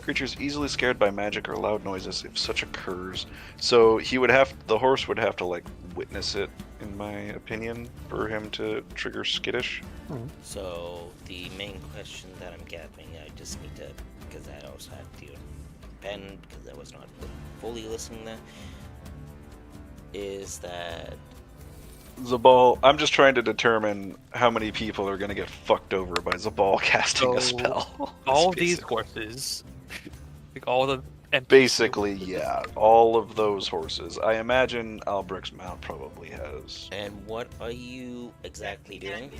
Creatures easily scared by magic or loud noises if such occurs. So the horse would have to like witness it, in my opinion, for him to trigger skittish. So the main question that I'm gathering, I just need to, because I also had to pen because I was not fully listening there, is that Zabal, I'm just trying to determine how many people are going to get fucked over by Zabal casting a spell. All of these horses, like all the NPCs. Basically, yeah, all of those horses. I imagine Albrecht's mount probably has. And what are you exactly doing?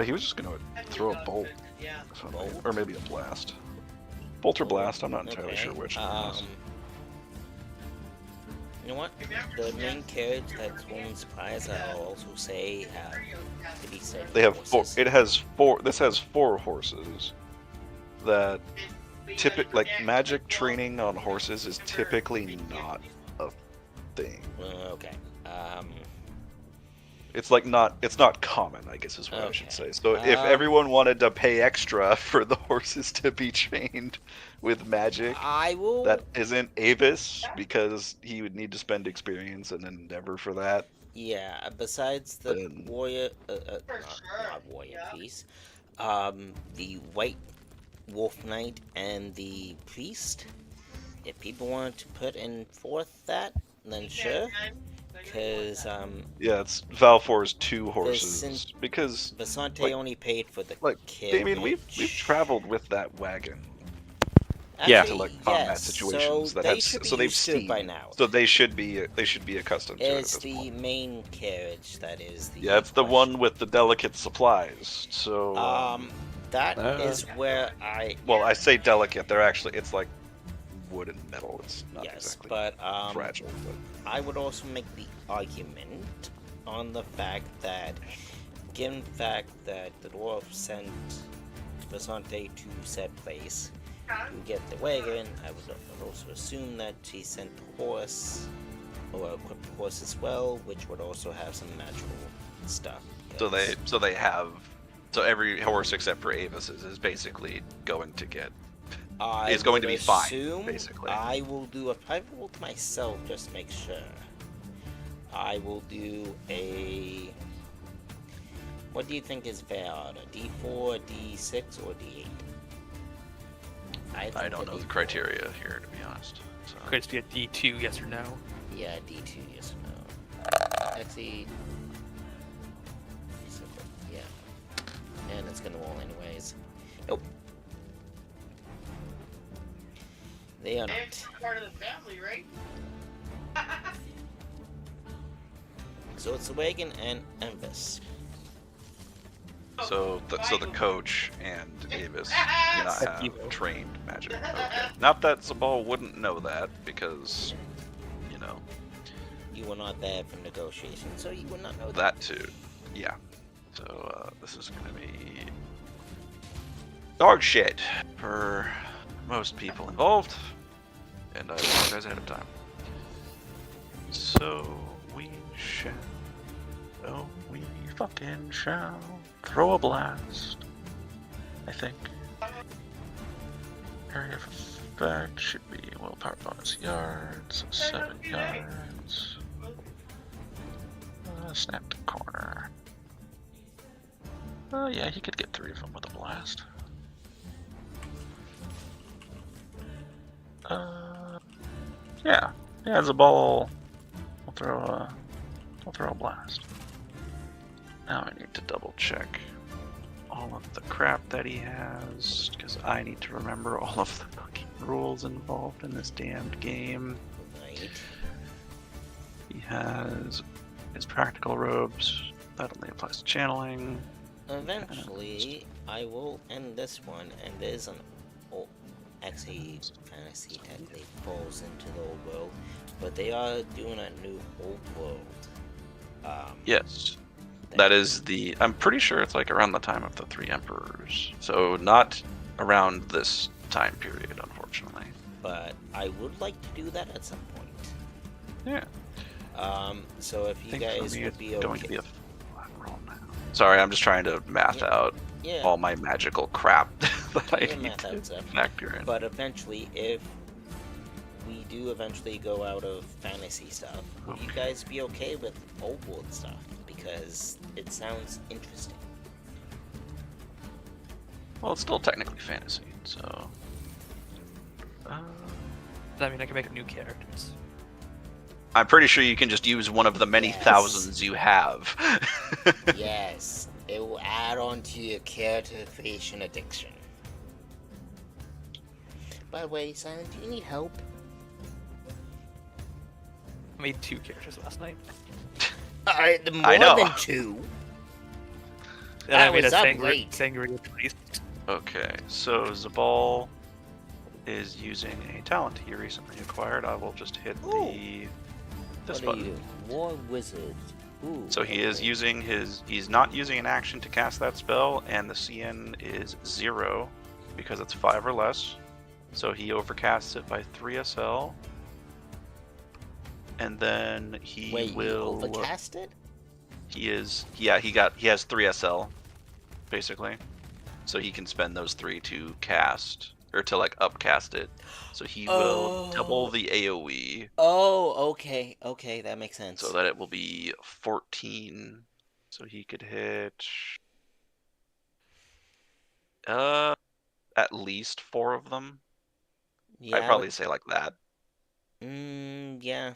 He was just going to throw a bolt, or maybe a blast. Bolt or blast, I'm not entirely sure which. You know what? The main carriage that's holding supplies, I'll also say, have to be said. They have horses. 4. It has 4. This has 4 horses. That like magic training on horses is typically not a thing. Okay. It's not common, I guess is what I should say. So if everyone wanted to pay extra for the horses to be trained with magic, that isn't Avis, because he would need to spend experience and endeavor for that. Yeah, besides the warrior, not warrior piece, the white wolf knight and the priest, if people wanted to put in forth that, then sure. Because yeah, it's Valfor's 2 horses, because Basante only paid for the carriage. Damien, we've traveled with that wagon. Actually, To like combat situations so they've seen by now. So they should be accustomed to it. It's the main carriage that is the. Yeah, it's the one with the delicate supplies. So that is where I. Well, I say delicate. it's like wood and metal. It's not exactly fragile. But I would also make the argument on the fact that, given the fact that the dwarf sent Basante to said place to get the wagon, I would also assume that he sent the horse, or equipped the horse as well, which would also have some magical stuff. So every horse except for Avis's is basically going to get. It's going to be fine, basically. I will do a private roll to myself just to make sure. I will do a. What do you think is fair? A D4, a D6, or a D8? I don't know the criteria here, to be honest. So. Could it just be a D2, yes or no? Yeah, D2, yes or no. Actually. Yeah. And it's gonna roll anyways. Nope. They are not. Part of the family, right? So it's a wagon and Envis. So the coach and Avis do not have trained magic. Okay. Not that Zabal wouldn't know that, because, You were not there for negotiations, so you would not know that. That too, yeah. So this is going to be dog shit for most people involved, and I apologize ahead of time. So we shall. Oh, we fucking shall throw a blast. I think. Area of effect should be willpower bonus yards, 7 yards. Snap the corner. Yeah, he could get 3 of them with a blast. Yeah, as a ball, we'll throw a blast. Now I need to double check all of the crap that he has, because I need to remember all of the fucking rules involved in this damned game. Right. He has his practical robes. That only applies to channeling. Eventually, I will end this one, and there's an old, actually, fantasy technically falls into the old world, but they are doing a new old world. Yes. That is the. I'm pretty sure it's like around the time of the 3 Emperors. So not around this time period, unfortunately. But I would like to do that at some point. Yeah. So if you guys would be okay. Going to be a flat roll now. Sorry, I'm just trying to math out all my magical crap that I need to factor in. But eventually, if we do eventually go out of fantasy stuff, would you guys be okay with old world stuff? Because it sounds interesting. Well, it's still technically fantasy, so. I mean, I can make new characters. I'm pretty sure you can just use one of the many thousands you have. Yes, it will add on to your character creation addiction. By the way, Silent, do you need help? I made 2 characters last night. More than 2. And I made was a great. priest. Okay, so Zabal is using a talent he recently acquired. I will just hit this What button. are you? War wizard. Ooh, So he is using he's not using an action to cast that spell, and the CN is 0 because it's 5 or less. So he overcasts it by 3 SL. And then he will He overcast it? He has 3 SL, basically. So he can spend those 3 to cast, or to like upcast it. So he will double the AoE. Oh, okay, that makes sense. So that it will be 14. So he could hit at least 4 of them. Yeah, I'd probably say like that. Yeah.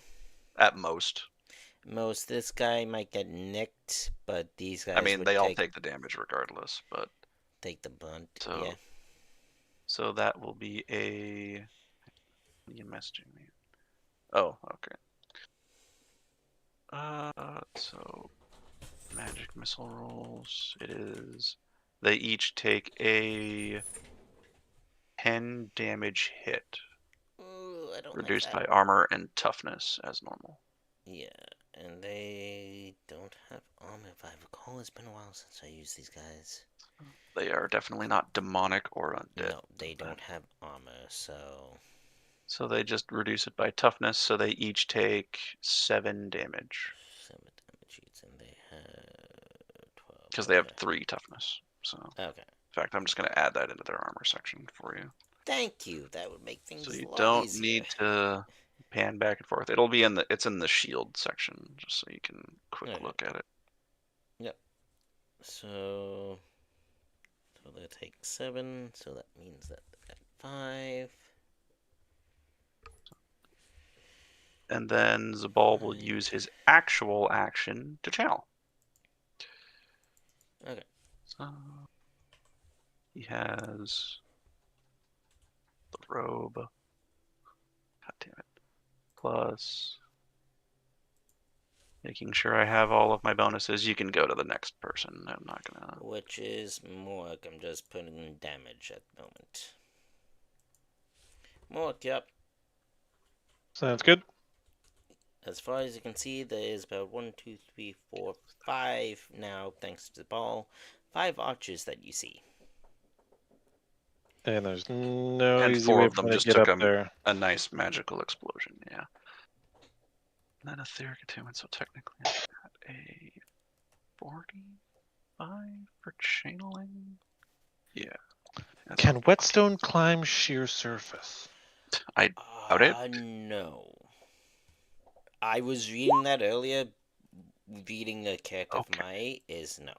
At most. This guy might get nicked, but these guys. I mean, they all take the damage regardless, but take the brunt. So, yeah. So that will be a. What are you messaging me? Oh, okay. So magic missile rolls. It is. They each take a 10 damage hit. Ooh, I don't reduced like by armor and toughness as normal. Yeah, and they don't have armor. If I recall, it's been a while since I used these guys. They are definitely not demonic or undead. No, they don't have armor, so. So they just reduce it by toughness, so they each take 7 damage. 7 damage each, and they have 12. Because they have 3 toughness. So. Okay. In fact, I'm just going to add that into their armor section for you. Thank you. That would make things. So you a lot don't easier. need to pan back and forth. It'll be it's in the shield section, just so you can quick look at it. Yep. So they take 7. So that means that at 5. And then Zabal will use his actual action to channel. Okay. So he has the robe. God damn it. Plus making sure I have all of my bonuses. You can go to the next person. I'm not gonna. Which is Mork. I'm just putting in damage at the moment. Mork, yep. Sounds good. As far as you can see, there is about 1, 2, 3, 4, 5 now, thanks to the ball. 5 archers that you see. And there's no And easy 4 way of for them me to just get took up there. a nice magical explosion, yeah. And then etheric attunement, so technically I'm at a 45 for channeling. Yeah. Can whetstone climb sheer surface? I doubt it. No. I was reading that earlier. Reading a character of my is no.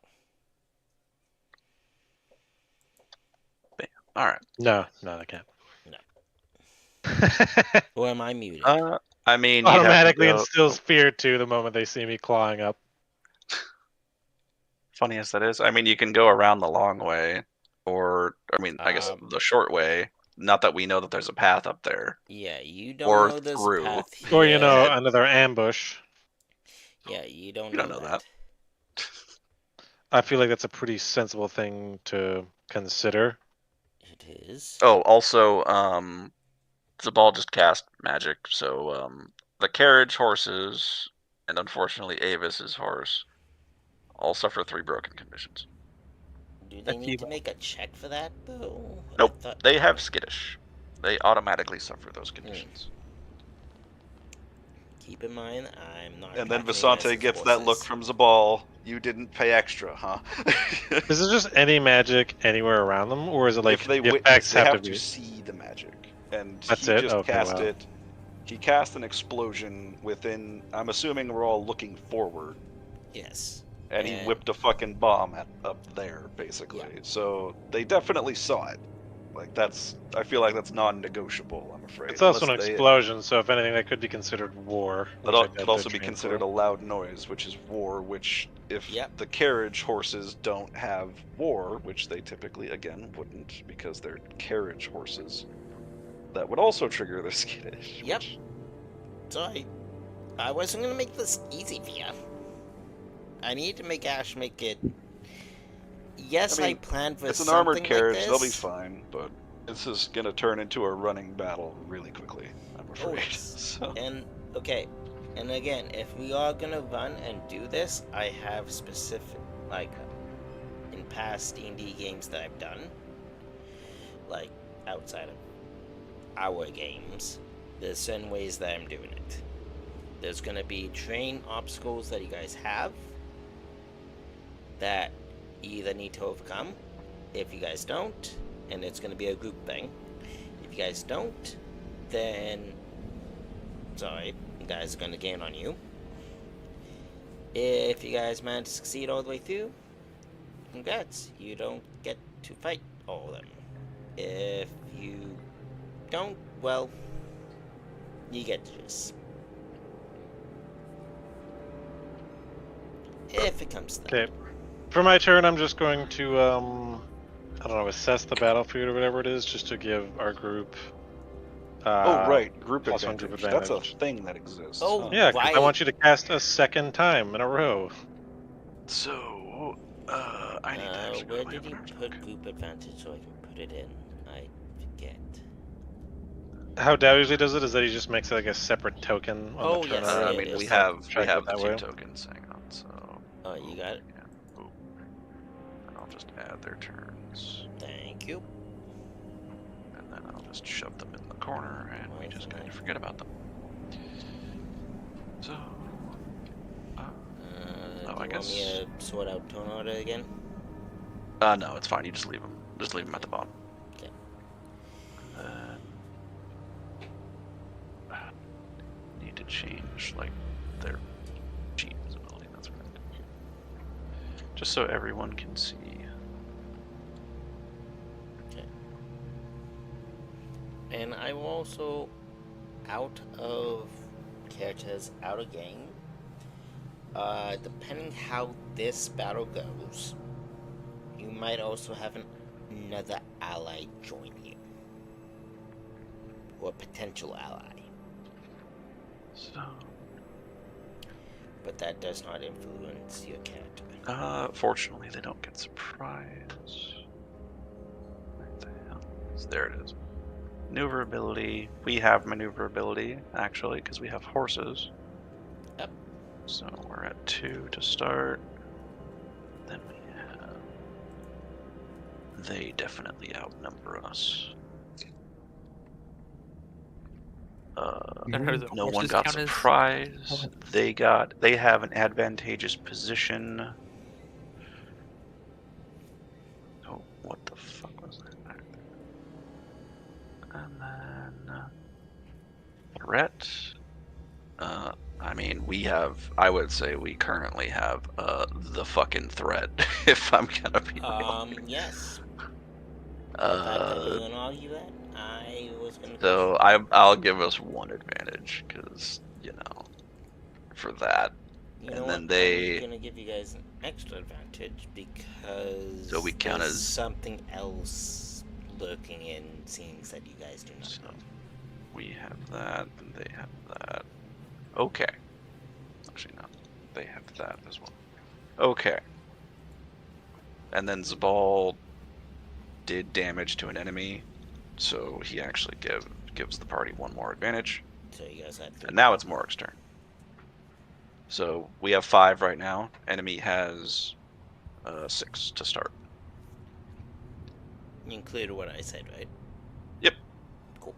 Bam. All right. No, I can't. No. Or am I muted? I mean, automatically instills fear too the moment they see me clawing up. Funny as that is, I mean, you can go around the long way, or I mean, I guess the short way. Not that we know that there's a path up there. Yeah, you don't or know there's through. a path here. Or another ambush. Yeah, you don't know that. I feel like that's a pretty sensible thing to consider. It is. Oh, also, Zabal just cast magic, so the carriage horses and unfortunately Avis's horse all suffer 3 broken conditions. Do they need to make a check for that though? Nope, they have skittish. They automatically suffer those conditions. Keep in mind, I'm not. And then Visante gets that look from Zabal. You didn't pay extra, huh? Is it just any magic anywhere around them, or is it like if they the witness, effects they have to to see the magic? And that's he it. just Okay, cast wow. it. He cast an explosion within. I'm assuming we're all looking forward. Yes. And he whipped a fucking bomb up there, basically. Yeah. So they definitely saw it. Like I feel like that's non-negotiable. I'm afraid. It's also an explosion, so if anything, that could be considered war. That could also be considered a loud noise, which is war. Which, if the carriage horses don't have war, which they typically again wouldn't, because they're carriage horses, that would also trigger the skittish. Yep. Sorry, I wasn't gonna make this easy for you. I need to make Ash make it. Yes, I planned for it's an something armored carriage. like this. They'll be fine, but this is gonna turn into a running battle really quickly. I'm afraid. So. And okay, and again, if we are gonna run and do this, I have specific in past D&D games that I've done, like outside of our games. There's certain ways that I'm doing it. There's gonna be terrain obstacles that you guys have that you either need to overcome. If you guys don't, and it's going to be a group thing. If you guys don't, then sorry, you guys are going to gain on you. If you guys manage to succeed all the way through, congrats, you don't get to fight all of them. If you don't, well, you get to just. If it comes to that. Okay. For my turn, I'm just going to, I don't know, assess the battlefield or whatever it is, just to give our group. Group advantage. That's a thing that exists. Oh, yeah, because I want you to cast a second time in a row. So, I need to where did you put group advantage so I can put it in? I forget. How Dow usually does it is that he just makes it like a separate token on the turn. Yes, I mean, we have the 2 tokens. Hang on, so. Oh, you got it. Yeah. Ooh. And I'll just add their turns. Thank you. And then I'll just shove them in the corner, and we just kind of forget about them. So. I guess. Want me to sort out tone order again? No, it's fine. You just leave them. Just leave them at the bottom. Okay. Need to change their cheat visibility. That's what I do. Just so everyone can see. Okay. And I will also, out of characters, out of game. Depending how this battle goes, you might also have another ally join you. Or potential ally. So. But that does not influence your character. Fortunately, they don't get surprise. Where the hell is there? It is. Maneuverability. We have maneuverability, actually, because we have horses. Yep. So we're at 2 to start. Then we have They definitely outnumber us. And how do the No one horses got count as- surprised. They have an advantageous position. Oh, what the fuck was that back there? And then threat. I mean, I would say we currently have the fucking threat. If I'm gonna be real. Yes. In fact, I was gonna argue that. I was gonna. So I'll give us one advantage because for that. You And know then what? they- I'm gonna give you guys an extra advantage because So we count there's as- something else lurking in scenes that you guys do not So know. we have that, and they have that. Okay. Actually, no. They have that as well. Okay. And then Zabal did damage to an enemy, so he actually gives the party one more advantage. So you guys had 3. And now it's Morik's turn. So we have 5 right now. Enemy has 6 to start. You included what I said, right? Yep. Cool.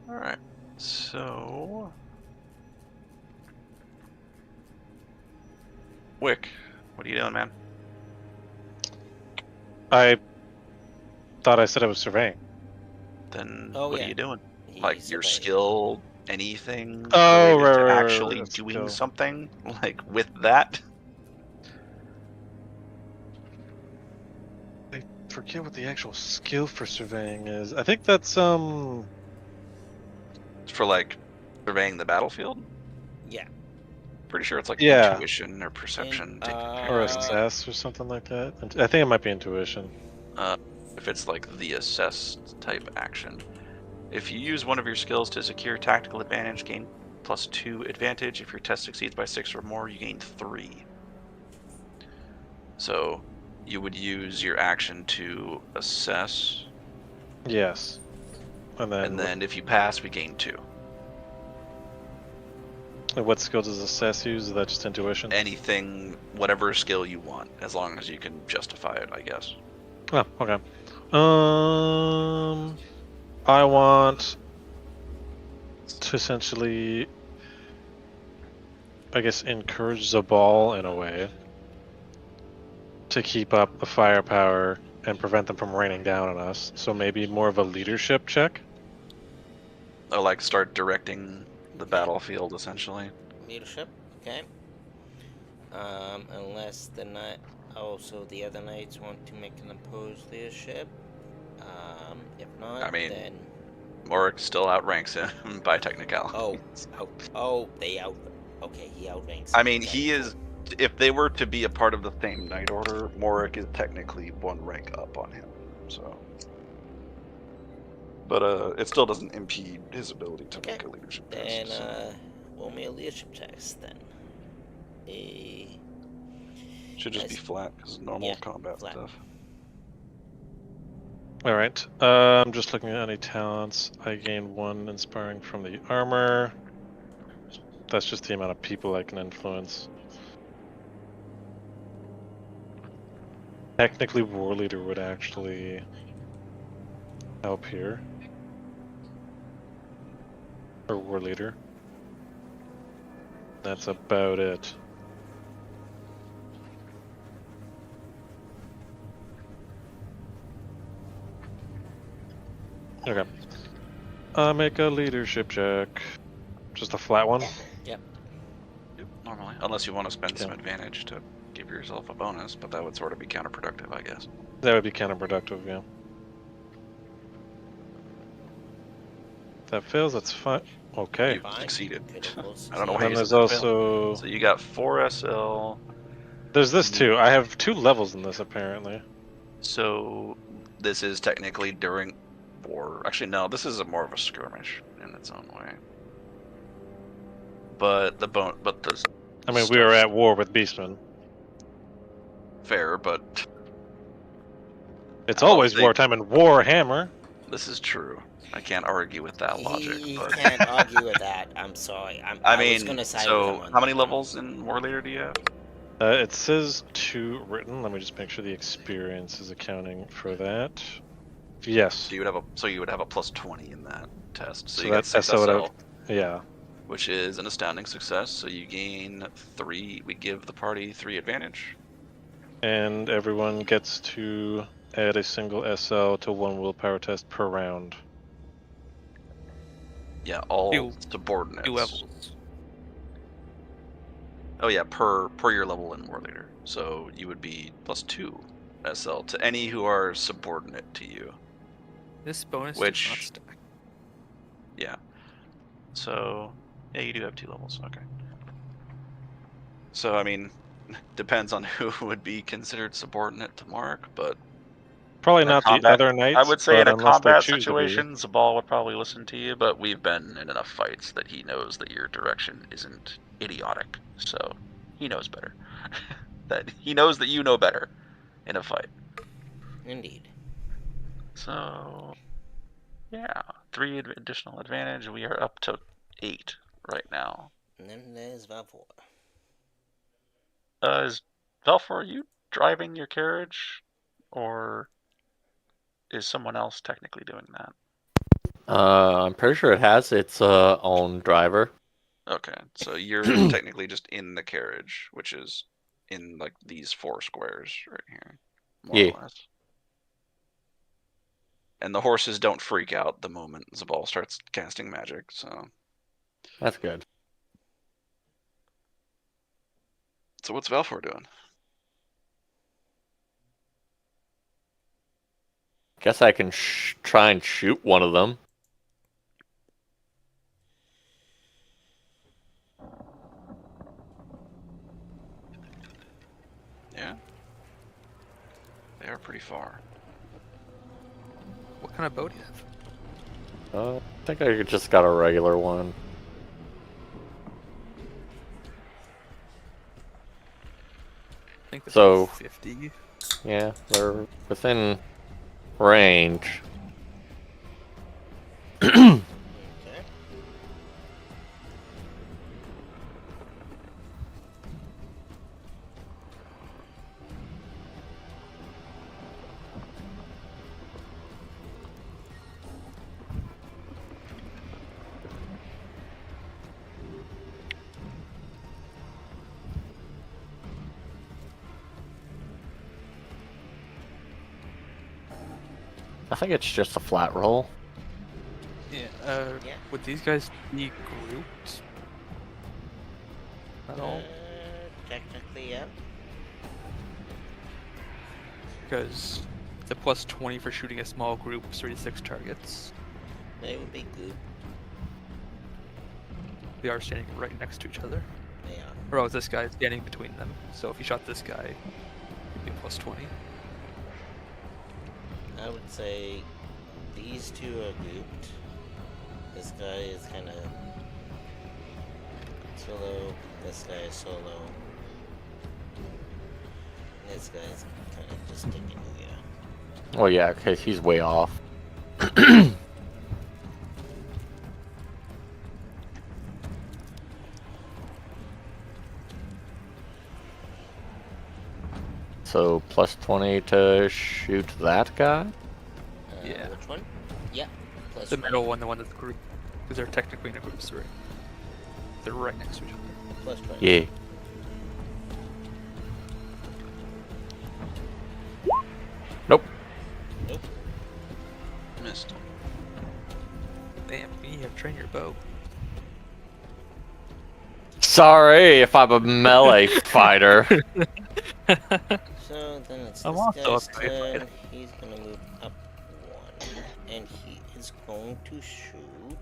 Alright. So Wick, what are you doing, man? I thought I said I was surveying. Then Oh, what yeah. are you doing? He's Like your surveying. skill, anything Oh, related to right, actually let's doing go. something like with that? I forget what the actual skill for surveying is. I think that's For like surveying the battlefield? Yeah. Pretty sure it's like Yeah. intuition or perception. Take your pick. or assess or something like that. I think it might be intuition. If it's like the assess type action. If you use one of your skills to secure tactical advantage, gain +2 advantage. If your test succeeds by 6 or more, you gain 3. So you would use your action to assess, Yes. And then if you pass, we gain 2. what skill does assess use? Is that just intuition? Anything, whatever skill you want, as long as you can justify it, I guess. Oh, okay. I want to essentially, I guess, encourage Zabal in a way to keep up the firepower and prevent them from raining down on us. So maybe more of a leadership check. Or like start directing the battlefield, essentially. Leadership, okay. Unless the knight, also the other knights want to make an opposed leadership. If not, I mean, then Morik still outranks him by technicality. they out. Okay, he outranks. I him. mean, Okay, he cool. is. If they were to be a part of the same Knight Order, Morik is technically one rank up on him. So, but it still doesn't impede his ability to make a leadership Then test. So. roll me a leadership test then. Should just be flat because normal yeah, combat flat. stuff. All right. I'm just looking at any talents. I gain 1 inspiring from the armor. That's just the amount of people I can influence. Technically, War Leader would actually help here. Or War Leader. That's about it. Okay. Make a leadership check. Just a flat one? Yep. Yep, normally, unless you want to spend some Okay. advantage to give yourself a bonus, but that would sort of be counterproductive, I guess. That would be counterproductive, yeah. If that fails, that's fine. Okay. You succeeded. Critical I don't know why Then you there's said that failed. also... So you got 4 SL. There's this too. I have 2 levels in this, apparently. So this is technically during war. Actually, no. This is more of a skirmish in its own way. But the I mean, we were at war with Beastmen. fair, but It's I don't always think- wartime in Warhammer. this is true. I can't argue with that logic. He But can't argue with that. I'm sorry. I was I mean, gonna side with him so on how many that. levels in War Leader do you have? It says 2 written. Let me just make sure the experience is accounting for that. Yes. So you would have a plus 20 in that test. So you got that's 6 SO. SL, Yeah. which is an astounding success. So you gain 3. We give the party 3 advantage. And everyone gets to add a single SL to 1 willpower test per round. Yeah, all Two subordinates. levels. Oh yeah, per your level in War Leader. So you would be plus 2 SL to any who are subordinate to you. This bonus does Which- not stack. Yeah. So yeah, you do have 2 levels. Okay. So I mean, depends on who would be considered subordinate to Mark, but Probably in a not combat- the other knights. I would say but in a unless they combat choose to be. situation, Zabal would probably listen to you, but we've been in enough fights that he knows that your direction isn't idiotic. So he knows better. That he knows that you know better in a fight. Indeed. So yeah, 3 additional advantage. We are up to 8 right now. And then there's Valfor. Is Velfor, you driving your carriage, or is someone else technically doing that? I'm pretty sure it has its own driver. Okay, so you're technically just in the carriage, which is in like these 4 squares right here, more Yeah. or less. And the horses don't freak out the moment Zabal starts casting magic, so. That's good. So what's Velfor doing? Guess I can try and shoot one of them. Yeah. They are pretty far. What kind of bow do you have? I think I just got a regular one. I think this So- is 50. Yeah, they're within range. Okay. I think it's just a flat roll. Yeah. Yeah. Would these guys be grouped at all? Technically, yeah. Because the plus 20 for shooting a small group is 36 targets. They would be good. They are standing right next to each other. They are. Or oh, this guy standing between them. So if you shot this guy, it'd be a plus 20. I would say these 2 are grouped. This guy is kind of solo. This guy is solo. This guy's kind of just sticking here. Oh yeah, because he's way off. So plus 20 to shoot that guy? Yeah. Which one? Yeah. Plus The 20. middle one, the one that's grouped. Because they're technically in a group of 3. They're right next to each other. Plus 20. Yeah. Nope. Nope. Missed. Damn, you need to train your bow. Sorry if I'm a melee fighter. So then it's I'm this also guy's a fighter. turn. He's gonna move up 1. And he is going to shoot.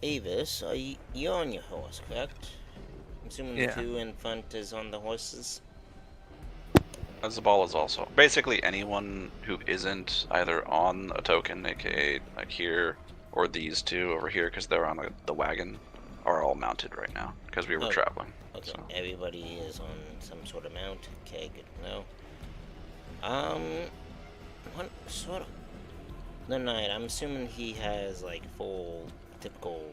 Avis, you're on your horse, correct? I'm assuming Yeah. the 2 in front is on the horses. Zabal is also basically anyone who isn't either on a token, aka like here, or these 2 over here, because they're on the wagon, are all mounted right now because we were Oh. traveling. Okay, So. everybody is on some sort of mount. Okay, good to know. What sort of... The knight, I'm assuming he has, like, full typical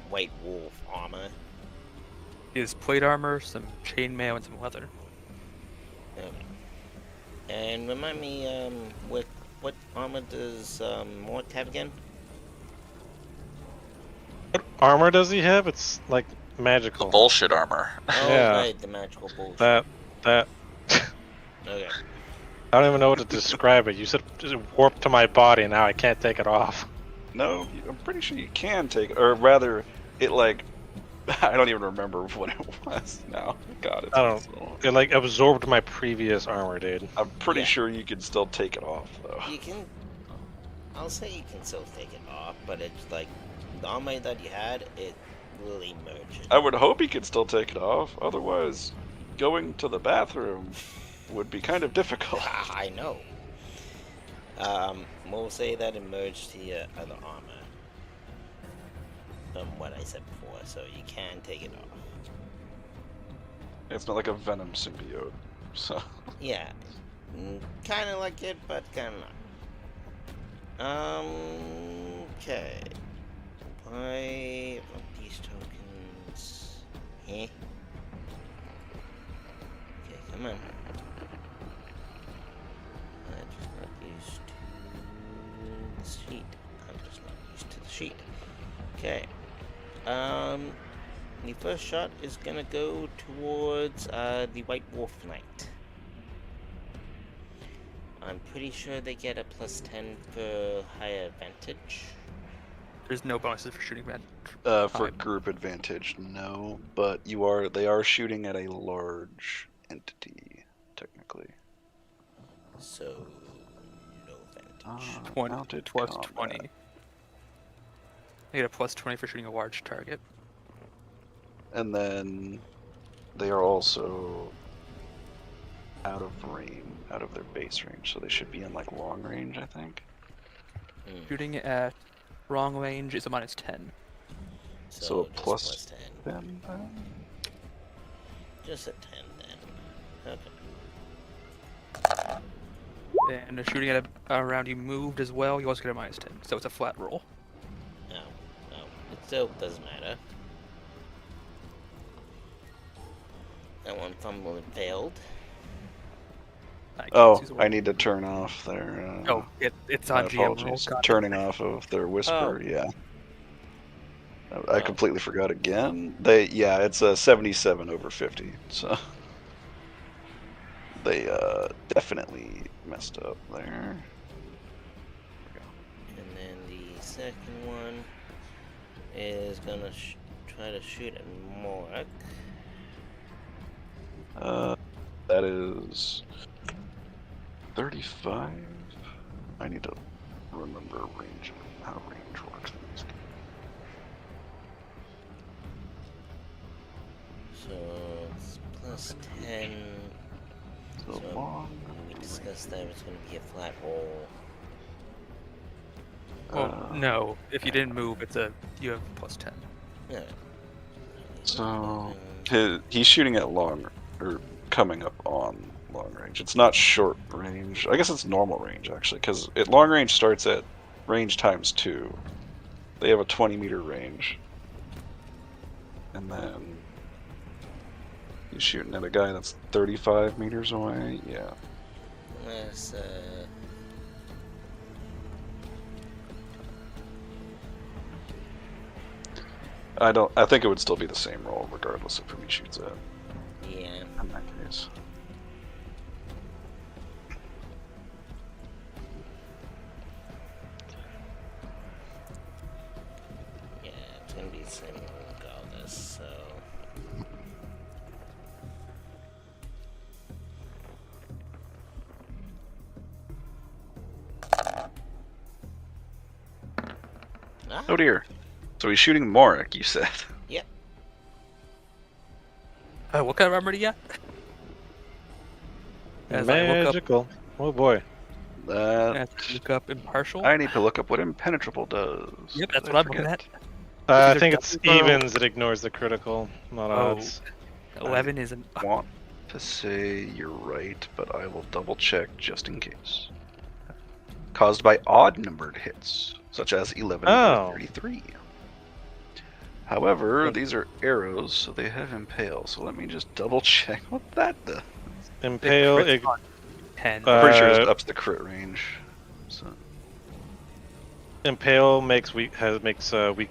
white wolf armor? Is plate armor, some chainmail, and some leather. Okay. And remind me, what armor does Mort have again? What armor does he have? It's like magical. Bullshit armor. Oh, Yeah. right, the magical bullshit. That. Okay. I don't even know what to describe it. You said just warp to my body, and now I can't take it off. No, I'm pretty sure you can take it, or rather, it like, I don't even remember what it was now. God, it's I don't. It like absorbed my previous armor, dude. I'm pretty Yeah. sure you can still take it off, though. You can. I'll say you can still take it off, but it's like the armor that you had, it really merged. I would hope he could still take it off, otherwise, going to the bathroom would be kind of difficult. I know. We'll say that it merged to your other armor. From what I said before, so you can take it off. It's not like a venom symbiote, so. Yeah. Kind of like it, but kind of not. Okay. Buy these tokens. Eh? Okay, come on. I'm just not used to the sheet. I'm just not used to the sheet. Okay. The first shot is gonna go towards the White Wolf Knight. I'm pretty sure they get a +10 for higher advantage. There's no bonuses for shooting advantage. For group advantage, no, but they are shooting at a large entity, technically. So, no advantage. 20 mounted plus combat. 20. I get a +20 for shooting a large target. And then they are also out of range, out of their base range, so they should be in like long range, I think. Shooting at wrong range is a -10. So a just plus +10. Then, Just a 10 then. Okay. And shooting at a round you moved as well, you also get a -10. So it's a flat roll. No, it still doesn't matter. That one fumble and failed. I need to turn off their. It's my on GM roll. apologies. Got it. Turning off of their whisper. Oh. Yeah. I completely forgot again. It's a 77 over 50. So they definitely messed up there. And then the second one is gonna try to shoot at Morak. That is 35. I need to remember range, how range works in this game. So it's +10. So So long. we discussed that it's gonna be a flat roll. Well, no. If you didn't move, you have +10. Yeah. So he's shooting at long, or coming up on long range. It's not short range. I guess it's normal range actually, because long range starts at range times 2. They have a 20-meter range, and then he's shooting at a guy that's 35 meters away. Yeah. Unless I think it would still be the same roll regardless of who he shoots at yeah. in that case. Yeah, it's gonna be the same roll regardless, so Oh dear. So he's shooting Morik, you said. Yep. What kind of armor do you got? As I look up, Magical. Oh boy. look up impartial. I need to look up what impenetrable does. Yep, that's I what I'm looking forget. at. I either think it's double barrel- evens. It ignores the critical, not odds. 11 is an. Want to say you're right, but I will double check just in case. caused by odd-numbered hits, such as 11 or 33. However, these are arrows, so they have impale. So let me just double-check what that does. Impale. 10. I'm pretty sure it ups the crit range. So. Impale makes weak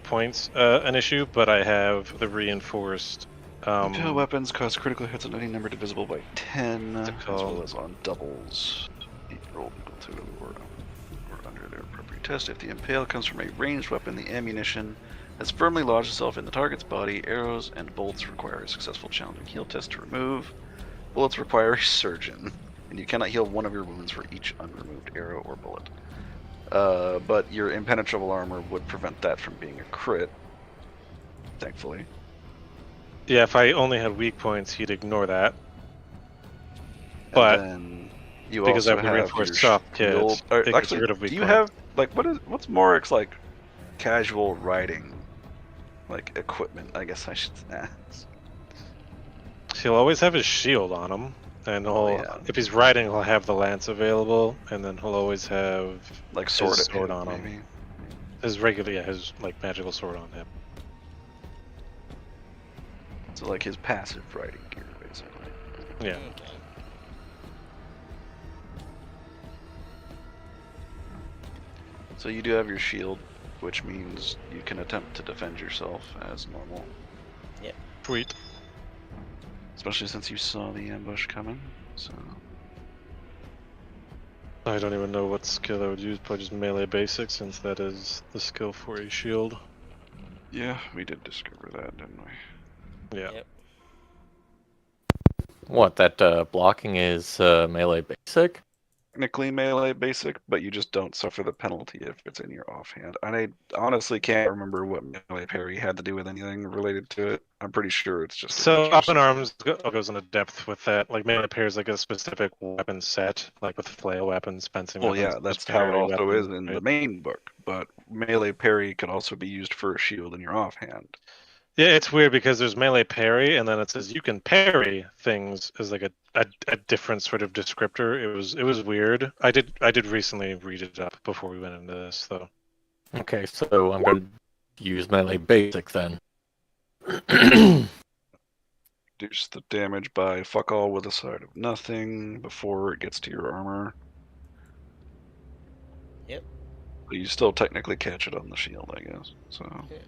points an issue, but I have the reinforced. Impale weapons cause critical hits on any number divisible by 10, as well as on doubles. Roll equal to or under their appropriate test. If the impale comes from a ranged weapon, the ammunition has firmly lodged itself in the target's body. Arrows and bolts require a successful challenging heal test to remove. Bullets require a surgeon, and you cannot heal one of your wounds for each unremoved arrow or bullet. But your impenetrable armor would prevent that from being a crit, thankfully. Yeah, if I only had weak points, he'd ignore that. But then you because also I have have reinforced your soft kids. Actually, do you have what's Morik's casual riding equipment? I guess I should ask. He'll always have his shield on him, and if he's riding, he'll have the lance available, and then he'll always have sword on him. His regular, his magical sword on him. So his passive riding gear, basically. Yeah. Okay. So you do have your shield, which means you can attempt to defend yourself as normal. Yep. Sweet. Especially since you saw the ambush coming, so... I don't even know what skill I would use, probably just melee basic, since that is the skill for a shield. Yeah, we did discover that, didn't we? Yeah. Yep. What, that blocking is melee basic? Technically melee basic, but you just don't suffer the penalty if it's in your offhand. I honestly can't remember what melee parry had to do with anything related to it. I'm pretty sure it's just... So up in arms goes into depth with that. Melee parry is a specific weapon set, with flail weapons, fencing weapons. Well, yeah, that's how it also is in the main book, but melee parry could also be used for a shield in your offhand. Yeah, it's weird because there's melee parry, and then it says you can parry things as a different sort of descriptor. It was weird. I did recently read it up before we went into this, though. Okay, so I'm going to use melee basic then. Reduce the damage by fuck all with a side of nothing before it gets to your armor. Yep. But you still technically catch it on the shield, I guess. So. Yeah.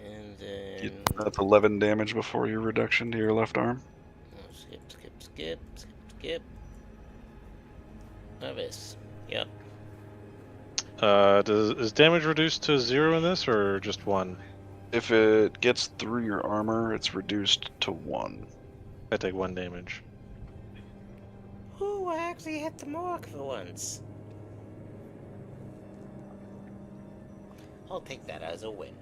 And then... That's 11 damage before your reduction to your left arm. Skip. Novice. Yep. Is damage reduced to 0 in this, or just 1? If it gets through your armor, it's reduced to 1. I take 1 damage. Ooh, I actually hit the mark for once. I'll take that as a win.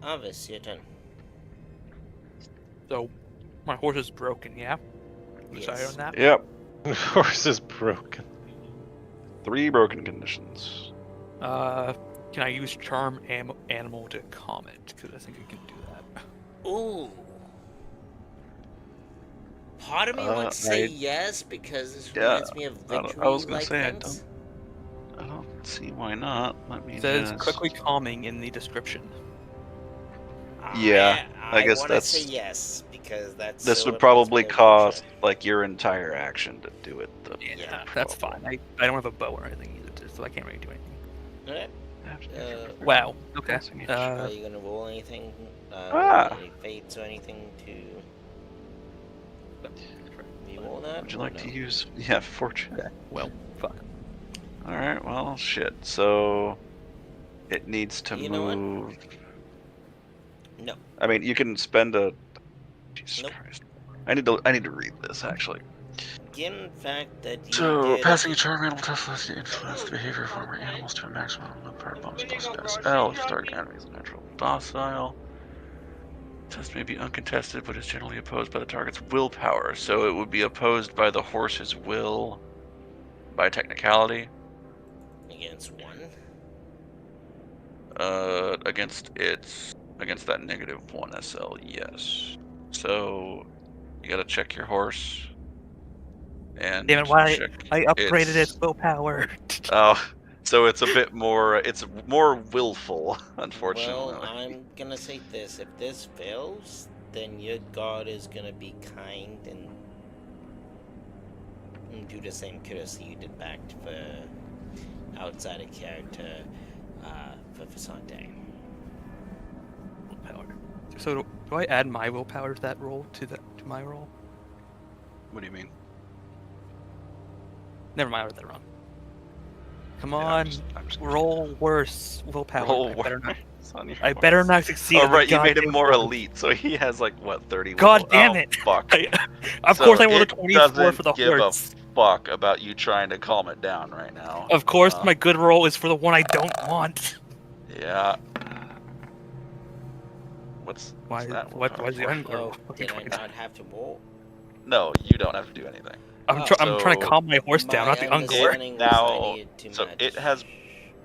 Avis, your turn. So, my horse is broken, yeah? Yes. Sorry on that? Yep. Horse is broken. 3 broken conditions. Can I use Charm Animal to calm it? Because I think I can do that. Ooh. Part of me wants to say yes, because this reminds me of victory. I was going to say, I don't see why not. Let me It says quickly calming in the description. Yeah, I guess want to say yes, because that's... This would probably cost, your entire action to do it. Yeah, that's fine. I don't have a bow or anything either, so I can't really do anything. Alright. Wow, okay. Are you going to roll anything? Any fates or anything to... You roll that? Would you like to use... Yeah, fortune. Okay. Well, fuck. Alright, well, shit. So... It needs to move... No. I mean, you can spend a... Jesus Christ. I need to read this, actually. Given the fact that you So, passing a charm animal test lets you influence the behavior of former animals to a maximum of part bonus plus SL. If target enemy is a natural docile. Test may be uncontested, but is generally opposed by the target's willpower. So it would be opposed by the horse's will by technicality. Against 1? Against that -1 SL, yes. So you gotta check your horse. And Damn it! Why check I upgraded its willpower? Oh, so it's a bit more. It's more willful, Well, unfortunately. I'm gonna say this: if this fails, then your god is gonna be kind and do the same courtesy you did back for outside of character for Sunday. Willpower. So do I add my willpower to that roll to my roll? What do you mean? Never mind, I read that wrong. Come Yeah, on, I'm just roll worse willpower. Roll I better not. worse on your I better horse. not succeed. Oh on the right, you made him goddamn more roll. elite, so he has like what 30. God will. damn Oh, it! Fuck. Of So course, I rolled a it 24 doesn't for the give horse. a fuck about you trying to calm it down right now. Of course, my good roll is for the one I don't want. Yeah. What's Why? that? Why's the willpower uncle? for? Oh, did I not have to roll? No, you don't have to do anything. I'm trying to calm my horse down, not the My uncle. understanding was I Now, needed too so much. it has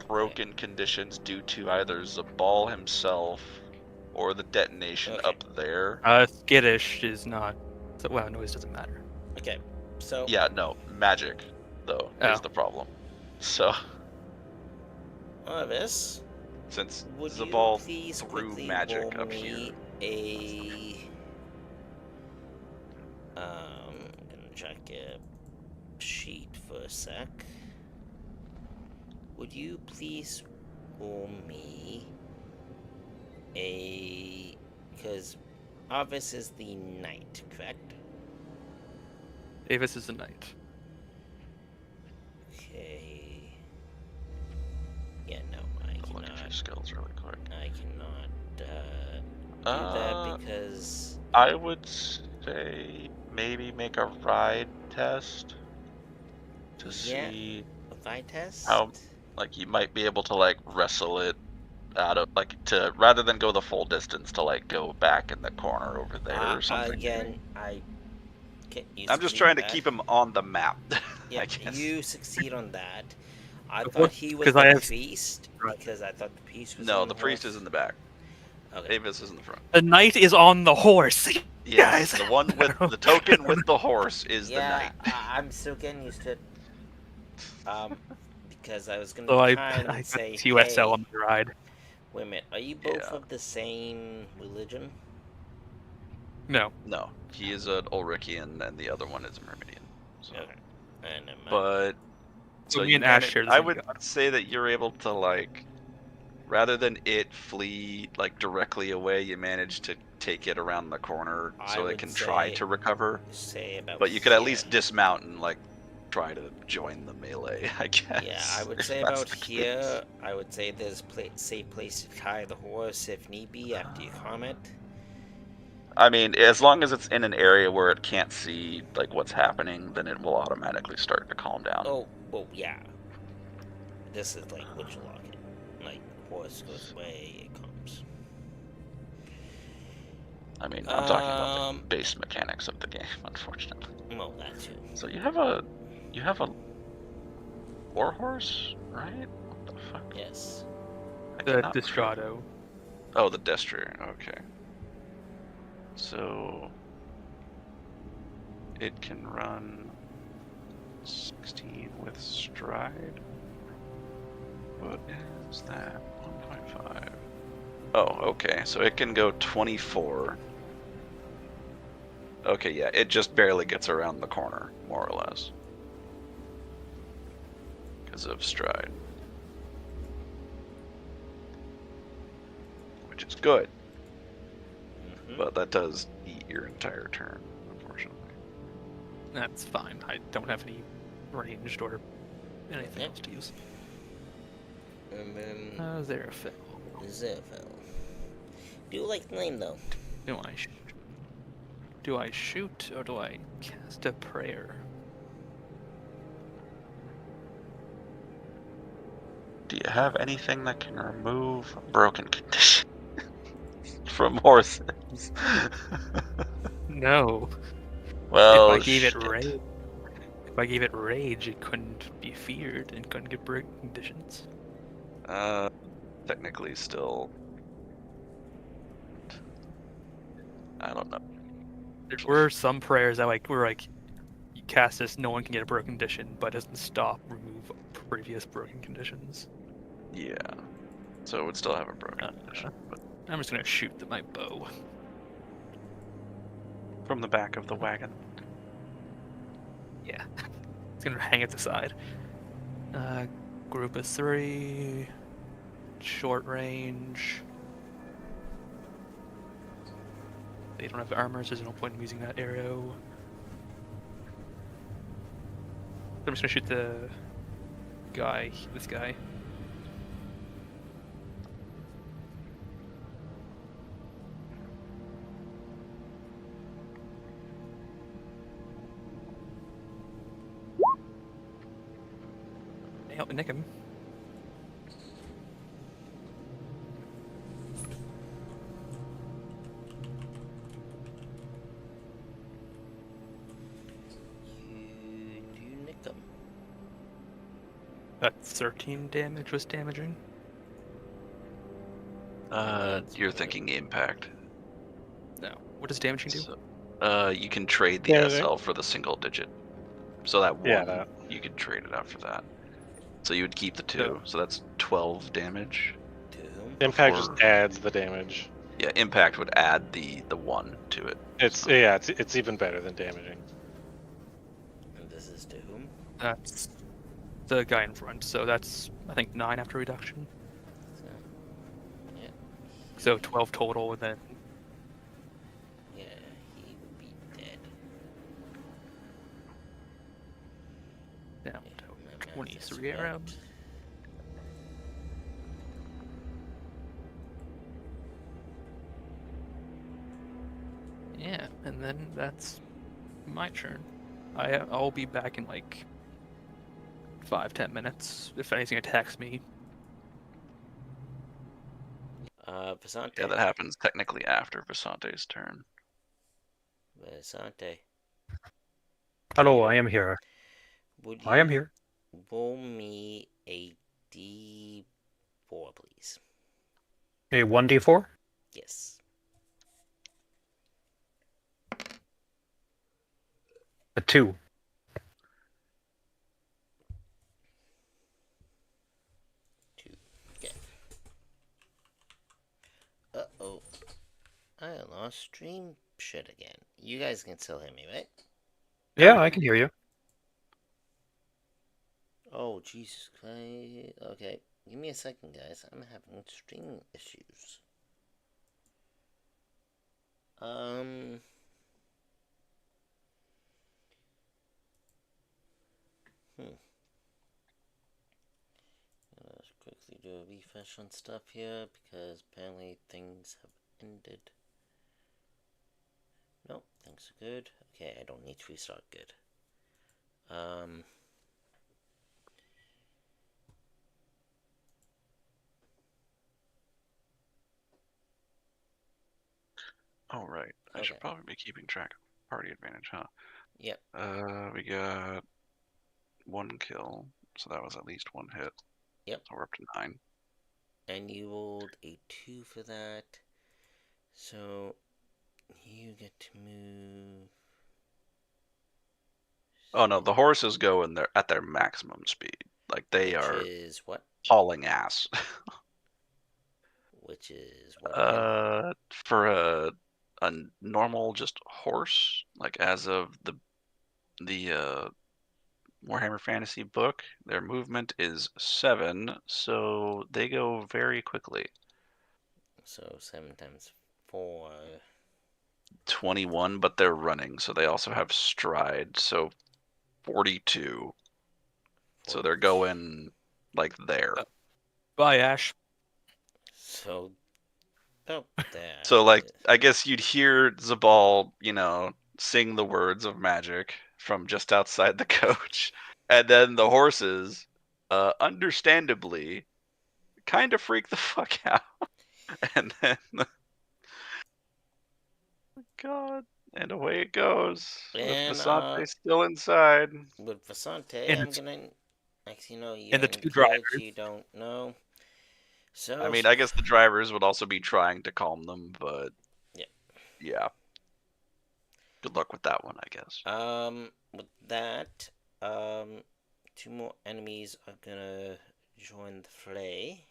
broken conditions due to either Zabal himself or the detonation Okay. up there. Skittish is not. So, well, noise doesn't matter. Okay, so Yeah, no, magic though Oh. is the problem. So Orvis, since would Zabal you please threw quickly magic roll up me here. I'm gonna check a sheet for a sec. Would you please roll me because Orvis is the knight, correct? Avis is the knight. Okay. Yeah, no, I Look at your cannot. skills really quick. I cannot do that because I would say maybe make a ride test to Yeah. see a ride test. how like you might be able to like wrestle it out of like to rather than go the full distance to like go back in the corner over there or something. Again, I'm just trying to keep him on the map. Yeah, I guess. you succeed on that. I Of thought course, he was 'cause the I have- priest Right. because I thought the priest was. No, on the priest horse. is in the back. Okay. Avis is in the front. The knight is on the horse. Yes, Guys. the one with the token with the horse is the Yeah, knight. I'm still getting used to it. Because I was gonna So be I kind put and say, USL hey, on the ride. wait a minute, are you both Yeah. of the same religion? No. No, he is an Ulrichian and the other one is a Myrmidon. So. Okay. And But So me you and Ash manage- share the I same would god. say that you're able to like, rather than it flee like directly away, you manage to take it around the corner I so it would can try say- to recover. say about. But you could at here. least dismount and like try to join the melee, I guess. Yeah, I would if say that's about the case. here. I would say there's safe place to tie the horse if need be after you comment. I mean, as long as it's in an area where it can't see like what's happening, then it will automatically start to calm down. Oh, well, yeah. This is like witch locket. Like horse goes away, it comes. I mean, I'm talking about Um, the base mechanics of the game, unfortunately. Well, that too. So you have a war horse, right? What the fuck? Yes. I The cannot Distrado. Oh, the Destrier. Okay. So it can run 16 with stride. What is that? 1.5. Oh, okay. So it can go 24. Okay, yeah. It just barely gets around the corner, more or less. Because of stride. Which is good. But that does eat your entire turn, unfortunately. That's fine. I don't have any ranged or anything Yep. else to use. And then Zerafel. Zerafel. Do you like the name though? Do I shoot or do I cast a prayer? Do you have anything that can remove broken condition from horses? No. Well, if I gave it shit. rage, it couldn't be feared and couldn't get broken conditions. Technically still. I don't know. There were some prayers that were like, you cast this, no one can get a broken condition, but it doesn't stop remove previous broken conditions. Yeah. So it would still have a broken condition, but I'm just gonna shoot my bow. from the back of the wagon. Yeah. It's gonna hang at the side. Group of 3. Short range. They don't have armor, so there's no point in using that arrow. I'm just gonna shoot the guy, this guy. Help me nick him. You do nick him. That 13 damage was damaging. You're thinking impact. No. What does damaging do? So, you can trade the Damaging. SL for the single digit. So that one, Yeah, that. you could trade it out for that. So you would keep the 2, So- so that's 12 damage. To whom? Impact Before- just adds the damage. Yeah, impact would add the 1 to it. It's even better than damaging. And this is to whom? That's the guy in front, so that's, I think, 9 after reduction. So, yeah. So 12 total, and then Yeah, he would be dead. down Yeah, to my math is 23 correct. around. Yeah, and then that's my turn. I'll be back in like 5-10 minutes if anything attacks me. Vasante. Yeah, that happens technically after Vasante's turn. Vasante. Hello, I am here. Would I am you here. roll me a D4, please? A 1d4? Yes. A 2. Okay. Uh-oh. I lost stream shit again. You guys can still hear me, right? Yeah, I can hear you. Oh, Jesus Christ. Okay. Give me a second, guys. I'm having stream issues. Let's quickly do a refresh on stuff here because apparently things have ended. Nope, things are good. Okay, I don't need to restart. Good. Oh, right. I Okay. should probably be keeping track of party advantage, huh? Yep. We got 1 kill, so that was at least 1 hit. Yep. So we're up to 9. And you rolled a 2 for that. So you get to move. Oh no, the horses go in at their maximum speed. Like they Which are is what? hauling ass. Which is what again? For a normal just horse, like as of the Warhammer Fantasy book, their movement is 7, so they go very quickly. So 7 times 4. 21, but they're running, so they also have stride, so 42. So they're going like there. Bye, Ash. So about there. So like I guess you'd hear Zabal, sing the words of magic from just outside the coach. And then the horses, understandably, kind of freak the fuck out. And then God, and away it goes. And, With Vasante still inside. With Vasante, And I'm it's- gonna. Actually, no, you and the in 2 kids, drivers. You don't know. So I mean, I guess the drivers would also be trying to calm them, but Yeah. yeah. Good luck with that one, I guess. With that, 2 more enemies are gonna join the fray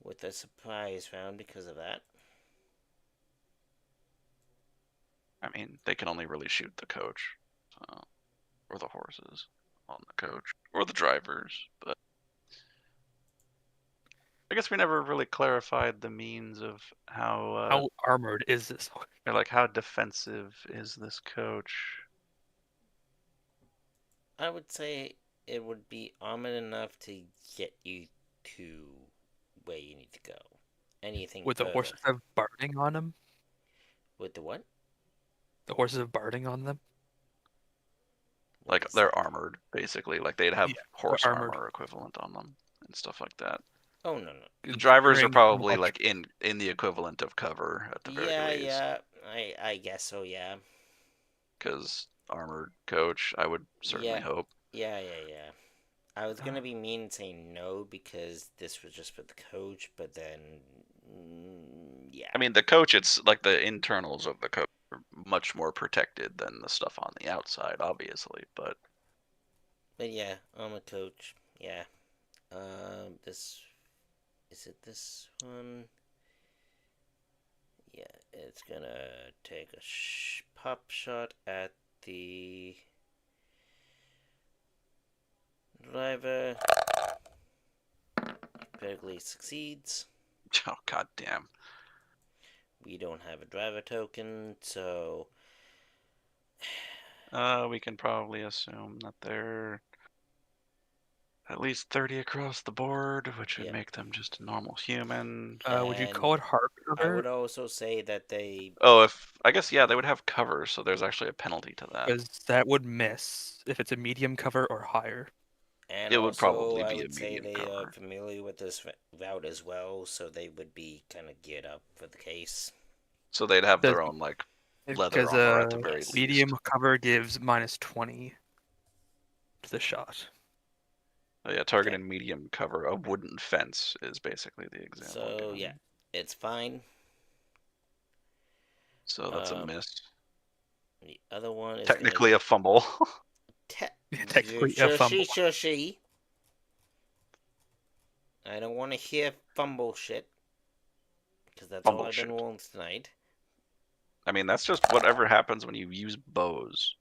with a surprise round because of that. I mean, they can only really shoot the coach, or the horses on the coach, or the drivers, but I guess we never really clarified the means of How armored is this? or like how defensive is this coach? I would say it would be armored enough to get you to where you need to go. Anything With the further. horses have barding on them? With the what? The horses have barding on them? What Like is they're that? armored, basically. Like they'd have Yeah, horse armored. armor equivalent on them and stuff like that. Oh no. The drivers are Considering probably much- like in the equivalent of cover at the very least. Yeah. I guess so. Yeah. Because armored coach, I would certainly Yeah. hope. Yeah. I was gonna be mean and say no because this was just for the coach, but then yeah. I mean, the coach, it's like the internals of the coach are much more protected than the stuff on the outside, obviously. But yeah, I'm a coach. Yeah. This is it. This one. Yeah, it's gonna take a pop shot at the driver. Critically succeeds. oh god damn. We don't have a driver token, so We can probably assume that they're at least 30 across the board, which would Yep. make them just a normal human. would you call it hard I cover? would also say that they. Oh, I guess yeah, they would have cover, so there's actually a penalty to that. Because that would miss if it's a medium cover or higher. And It would also, probably I be a would say medium they are cover. familiar with this route as well, so they would be kind of geared up for the case. So they'd have Does- their own like leather Because armor at the very yes. medium least. cover gives -20 to the shot. Oh, yeah, targeting medium cover, a wooden fence is basically the example. So given. yeah, it's fine. So that's a miss. The other one is Technically a fumble. Technically a fumble. Shushy. I don't want to hear fumble shit. Because that's Fumble all I've been shit. rolling tonight. I mean, that's just whatever happens when you use bows.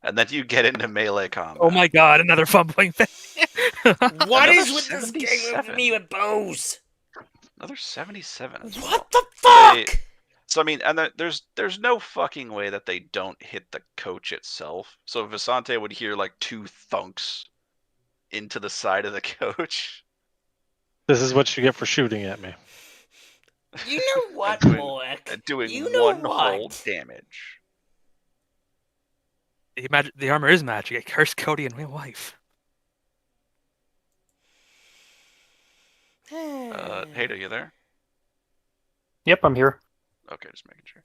And then you get into melee combat. Oh my god, another fumbling thing. What Another is with this game with 77. me with bows? Another 77 as well. What the They- fuck? So I mean, and there's no fucking way that they don't hit the coach itself. So Visante would hear like 2 thunks into the side of the coach. This is what you get for shooting at me. You know what, doing- Mork? Doing You know one whole what? damage. The armor is magic. It cursed Cody in real life. Hater, you there? Yep, I'm here. Okay, just making sure.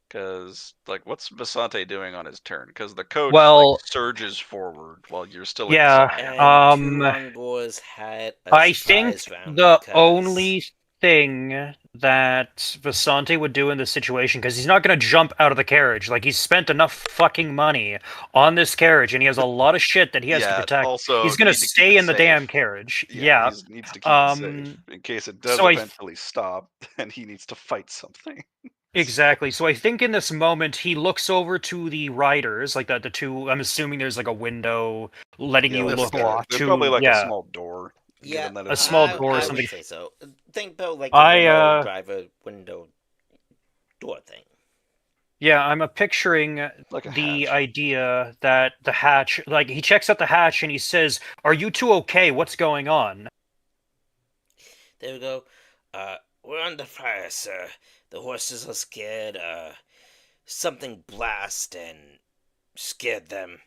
Because, like, what's Visante doing on his turn? Because the coach Well- like, surges forward while you're still Yeah, inside. And Turangors had a I think surprise round the because- only thing that Visante would do in this situation, because he's not going to jump out of the carriage. Like, he's spent enough fucking money on this carriage, and he has a lot of shit that he has to protect. Also, He's going need to keep stay it in the safe. damn carriage. Yeah, Yeah. he needs to keep it safe in case it does so I- eventually stop, and he needs to fight something. Exactly. So I think in this moment he looks over to the riders, like the two. I'm assuming there's like a window letting you there's look there's to. probably like yeah. a small door. Yeah, given that a it's small not- door or I something. would say so. Think about like I, a remote driver window door thing. Yeah, I'm picturing Like a the hatch. idea that the hatch, like he checks out the hatch and he says, "Are you two okay? What's going on?" There we go. We're under fire, sir. The horses are scared. Something blast and scared them.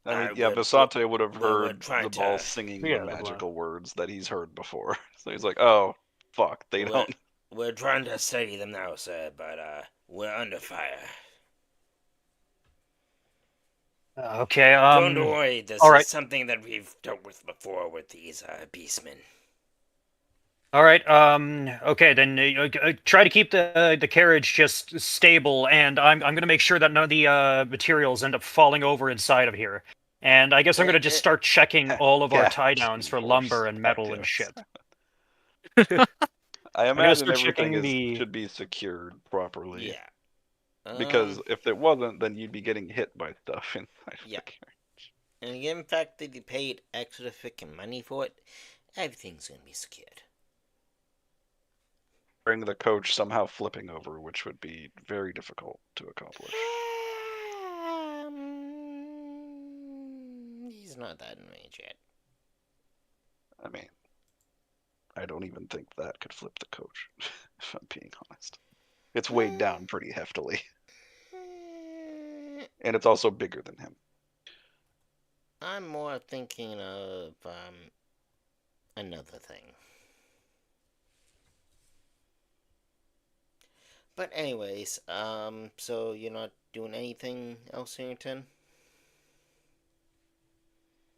I mean, yeah, we're- Visante would have we're heard trying the ball to- singing Yeah, the the ball. magical words that he's heard before. So he's like, oh, fuck, they We're- don't. We're trying to steady them now, sir, but we're under fire. Okay. Don't worry, this all is right. something that we've dealt with before with these beastmen. All right. Okay, then try to keep the carriage just stable, and I'm gonna make sure that none of the materials end up falling over inside of here. And I guess I'm gonna just start checking all of our tie downs for lumber and metal and shit. I I'm gonna imagine start everything checking should be secured properly. Yeah. Because if it wasn't, then you'd be getting hit by stuff inside Yeah. the carriage. And given the fact that you paid extra freaking money for it, everything's gonna be secured. Bring the coach somehow flipping over, which would be very difficult to accomplish. He's not that in range yet. I mean, I don't even think that could flip the coach, if I'm being honest. It's weighed down pretty heftily. And it's also bigger than him. I'm more thinking of another thing. But anyways, so you're not doing anything else in your turn?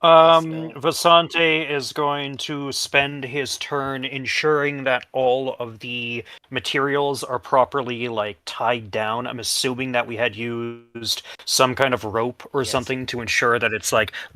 Vasante is going to spend his turn ensuring that all of the materials are properly tied down. I'm assuming that we had used some kind of rope or something to ensure that it's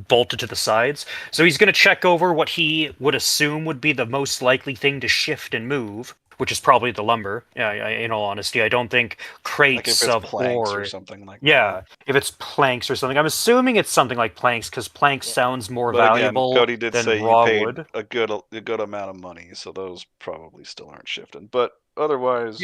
bolted to the sides. So he's going to check over what he would assume would be the most likely thing to shift and move, which is probably the lumber. In all honesty, I don't think crates of planks ore or something like that. If it's planks or something, I'm assuming it's something like planks because planks sounds more valuable Cody did than say raw you paid wood. a good amount of money, so those probably still aren't shifting. But otherwise,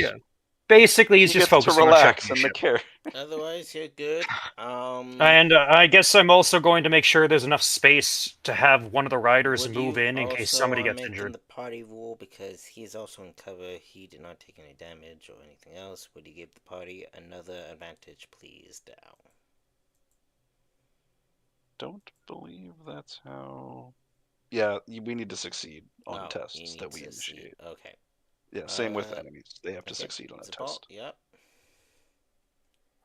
basically he's just focusing to relax on checking in the carriage. Otherwise, you're good. And I guess I'm also going to make sure there's enough space to have one of the riders move in case somebody gets injured. The party rule, because he's also in cover, he did not take any damage or anything else. Would you give the party another advantage, please, Dow? Don't believe that's how. Yeah, we need to succeed on tests that we initiate. Okay. Yeah, same with enemies. They have to succeed on a test. Yep.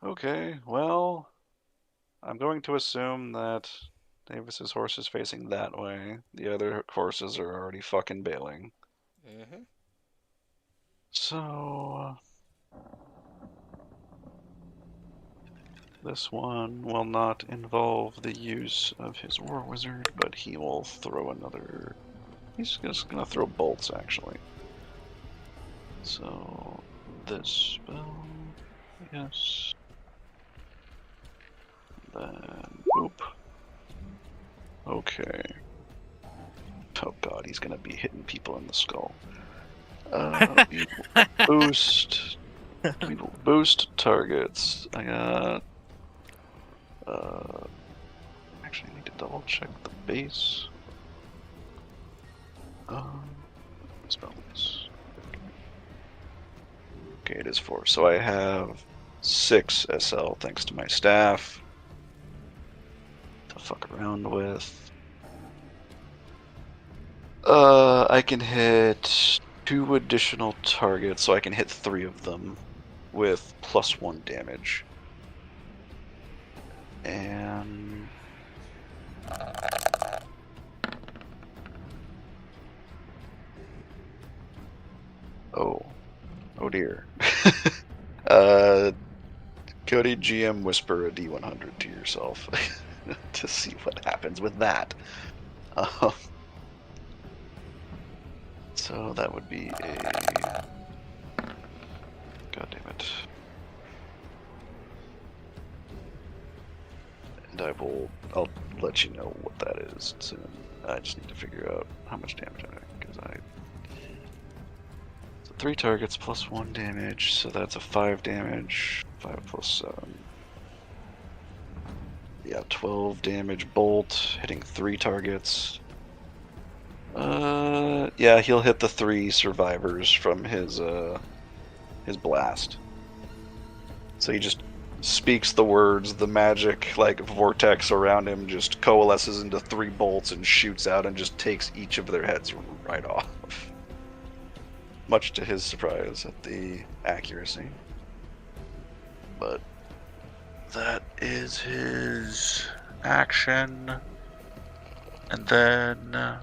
Okay, well, I'm going to assume that Davis's horse is facing that way. The other horses are already fucking bailing. Mm-hmm. So this one will not involve the use of his War Wizard, but he will throw another. He's just gonna throw bolts, actually. So this spell, yes. Then boop. Okay. Oh god, he's gonna be hitting people in the skull. We will boost targets. I got. Actually, I need to double check the base. Spells. Okay, it is 4. So I have 6 SL thanks to my staff to fuck around with. I can hit 2 additional targets, so I can hit 3 of them with +1 damage. And oh dear. Cody GM whisper a D100 to yourself to see what happens with that. So that would be a. God damn it. And I'll let you know what that is soon. I just need to figure out how much damage I'm doing, because so 3 targets +1 damage, so that's a 5 damage. 5 + 7. Yeah, 12 damage bolt, hitting 3 targets. Yeah, he'll hit the 3 survivors from his blast. So he just speaks the words, the magic vortex around him just coalesces into 3 bolts and shoots out and just takes each of their heads right off. Much to his surprise at the accuracy. But that is his action. And then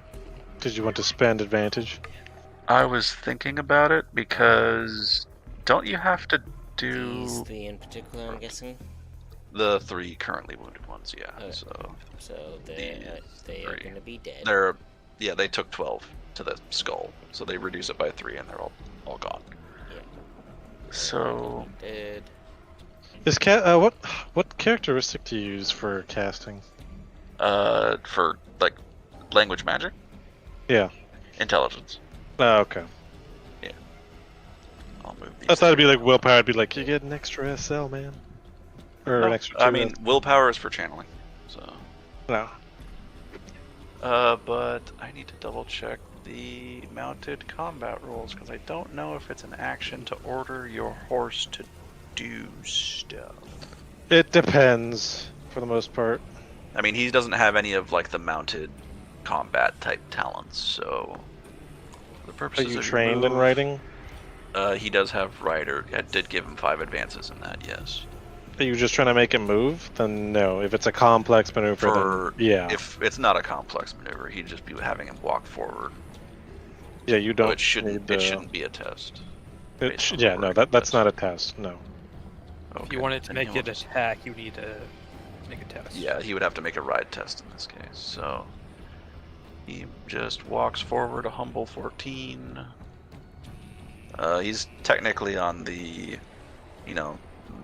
did you want to spend advantage? I was thinking about it because don't you have to do These 3 in particular, I'm guessing. the 3 currently wounded ones? Yeah. Okay. So they are going to be dead. They took 12 to the skull, so they reduce it by 3, and they're all gone. Yeah. So Dead. Is what characteristic do you use for casting? for like language magic, Yeah. intelligence. Oh, okay. I'll move these. I thought it'd be like willpower. I'd be like, you get an extra SL, man, or an extra. I mean, willpower is for channeling. So. No. But I need to double check the mounted combat rules because I don't know if it's an action to order your horse to do stuff. It depends, for the most part. I mean, he doesn't have any of like the mounted combat type talents, so for the Are purposes you of trained in move, riding? He does have rider. I did give him 5 advances in that. Yes. Are you just trying to make him move? Then no. If it's a complex maneuver, then yeah. If it's not a complex maneuver, he'd just be having him walk forward. Yeah, you So don't. it shouldn't. need, It shouldn't be a test. Yeah, no, that's not a test. No. If you wanted to make it attack, you need to make a test. Yeah, he would have to make a ride test in this case. So he just walks forward a humble 14. He's technically on the,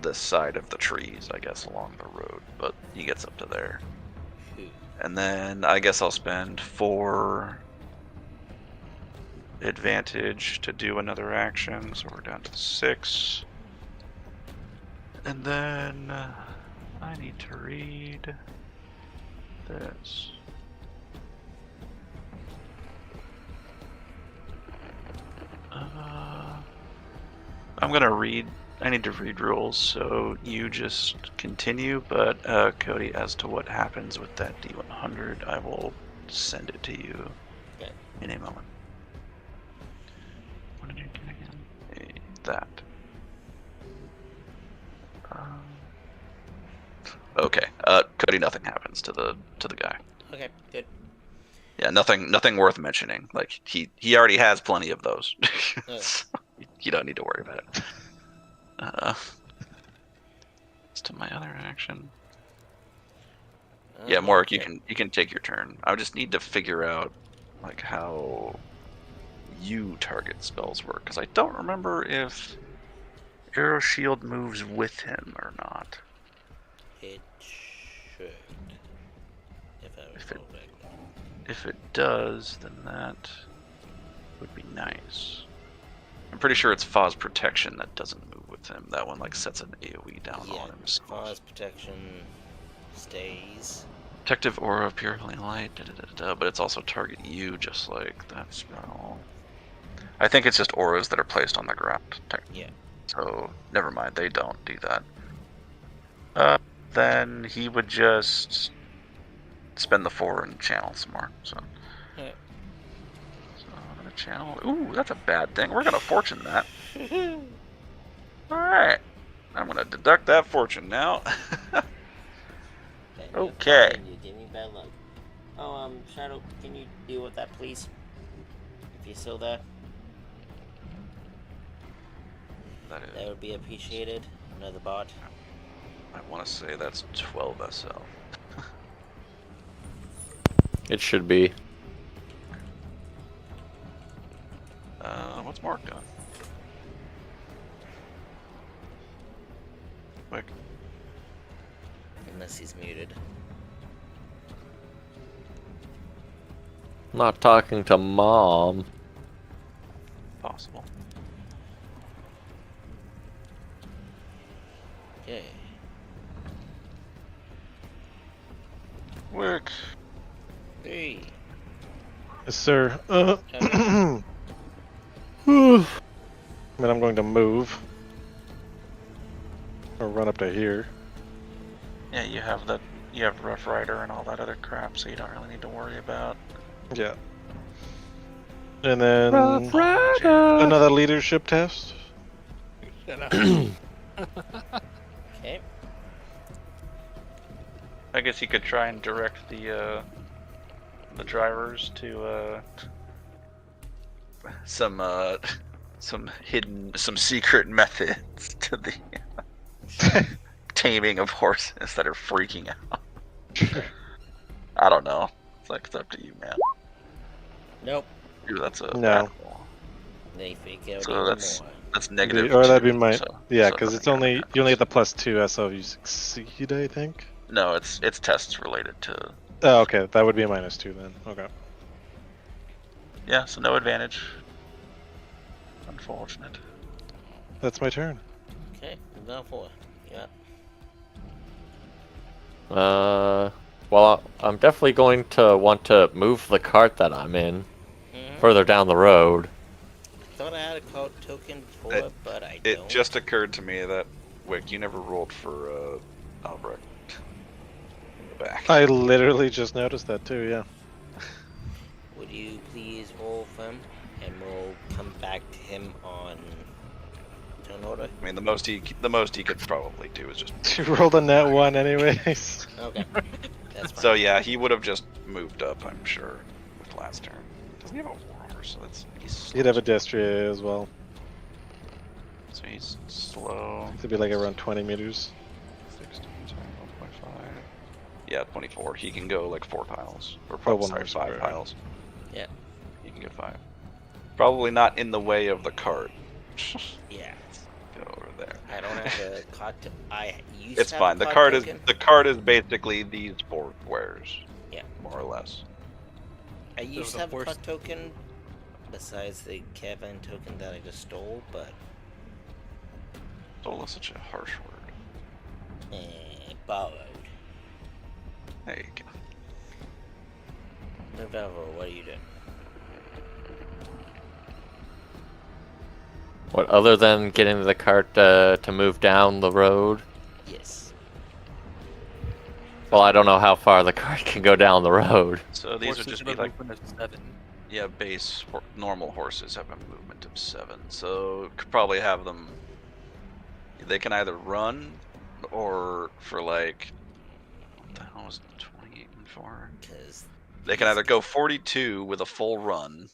the side of the trees, I guess, along the road, but he gets up to there. And then I guess I'll spend 4 advantage to do another action, so we're down to 6. And then I need to read this. I need to read rules, so you just continue, but Cody, as to what happens with that D100, I will send it to you in a moment. What did you get again? That. Okay. Cody, nothing happens to the guy. Okay, good. Yeah, nothing worth mentioning. Like he already has plenty of those. So you don't need to worry about it. As to my other action. Yeah, Morik, you can take your turn. I just need to figure out like how you target spells work, because I don't remember if Arrow Shield moves with him or not. It should. If it does, then that would be nice. I'm pretty sure it's Faw's Protection that doesn't move with him. That one like sets an AoE down on him. Faw's Protection stays. Protective Aura of Purifying Light, but it's also target you, just like that spell. I think it's just auras that are placed on the ground. Yeah. So never mind, they don't do that. Then he would just spend the 4 and channel some more. So. Alright. So I'm gonna channel. Ooh, that's a bad thing. We're gonna fortune that. Alright. I'm gonna deduct that fortune now. Okay. You give me bad luck. Oh, Shadow, can you deal with that, please? If you're still there. That would be appreciated. Another bot. I want to say that's 12 SL. It should be. What's Mark doing? Quick. Unless he's muted. Not talking to Mom. Possible. Okay. Work. 3. Yes, sir. I mean, I'm going to move. Or run up to here. Yeah, you have Rough Rider and all that other crap, so you don't really need to worry about. Yeah. And then Rough Rider! another leadership test. Okay. I guess you could try and direct the drivers to some secret methods to the taming of horses that are freaking out. I don't know. It's up to you, man. Nope. Ooh, that's a No. bad roll. They freak out So even that's more. negative. Or that'd be 2, my so- yeah, so because it's nothing only happens. you only get the +2 SO if you succeed, I think. No, it's tests related to. Oh, okay, that would be a -2 then. Okay. Yeah, so no advantage. Unfortunate. That's my turn. Okay, down 4. Yeah. Well, I'm definitely going to want to move the cart that I'm in further down the road. Thought I had a card token before, but I It don't. just occurred to me that Wick, you never rolled for Albrecht in the back. I literally just noticed that too. Yeah. Would you please roll for him, and we'll come back to him on turn order? I mean, the most he could probably do is just. You rolled a net 1 anyways. Okay, that's fine. So yeah, he would have just moved up, I'm sure, with last turn. Doesn't he have a warhammer? So he's He'd have a Destria as well. So he's slow. It'd be like around 20 meters. 16, 1.5. Yeah, 24. He can go like 4 tiles, or Oh, probably one more 5 square. tiles. Yeah. He can go 5. Probably not in the way of the cart. Yeah. Go over there. I don't have a card. I used It's to have fine. a The card cart token. is basically these 4 squares. Yeah. More or less. I used the to have a horse- card token, besides the caravan token that I just stole, but Stole is such a harsh word. borrowed. There you go. November, what are you doing? What, other than getting the cart to move down the road? Yes. Well, I don't know how far the cart can go down the road. So these would Horses just have be a like, movement of 7. yeah, normal horses have a movement of 7. So could probably have them. They can either run, or for like, what the hell is 28 and 4? Because They can either go 42 with a full run,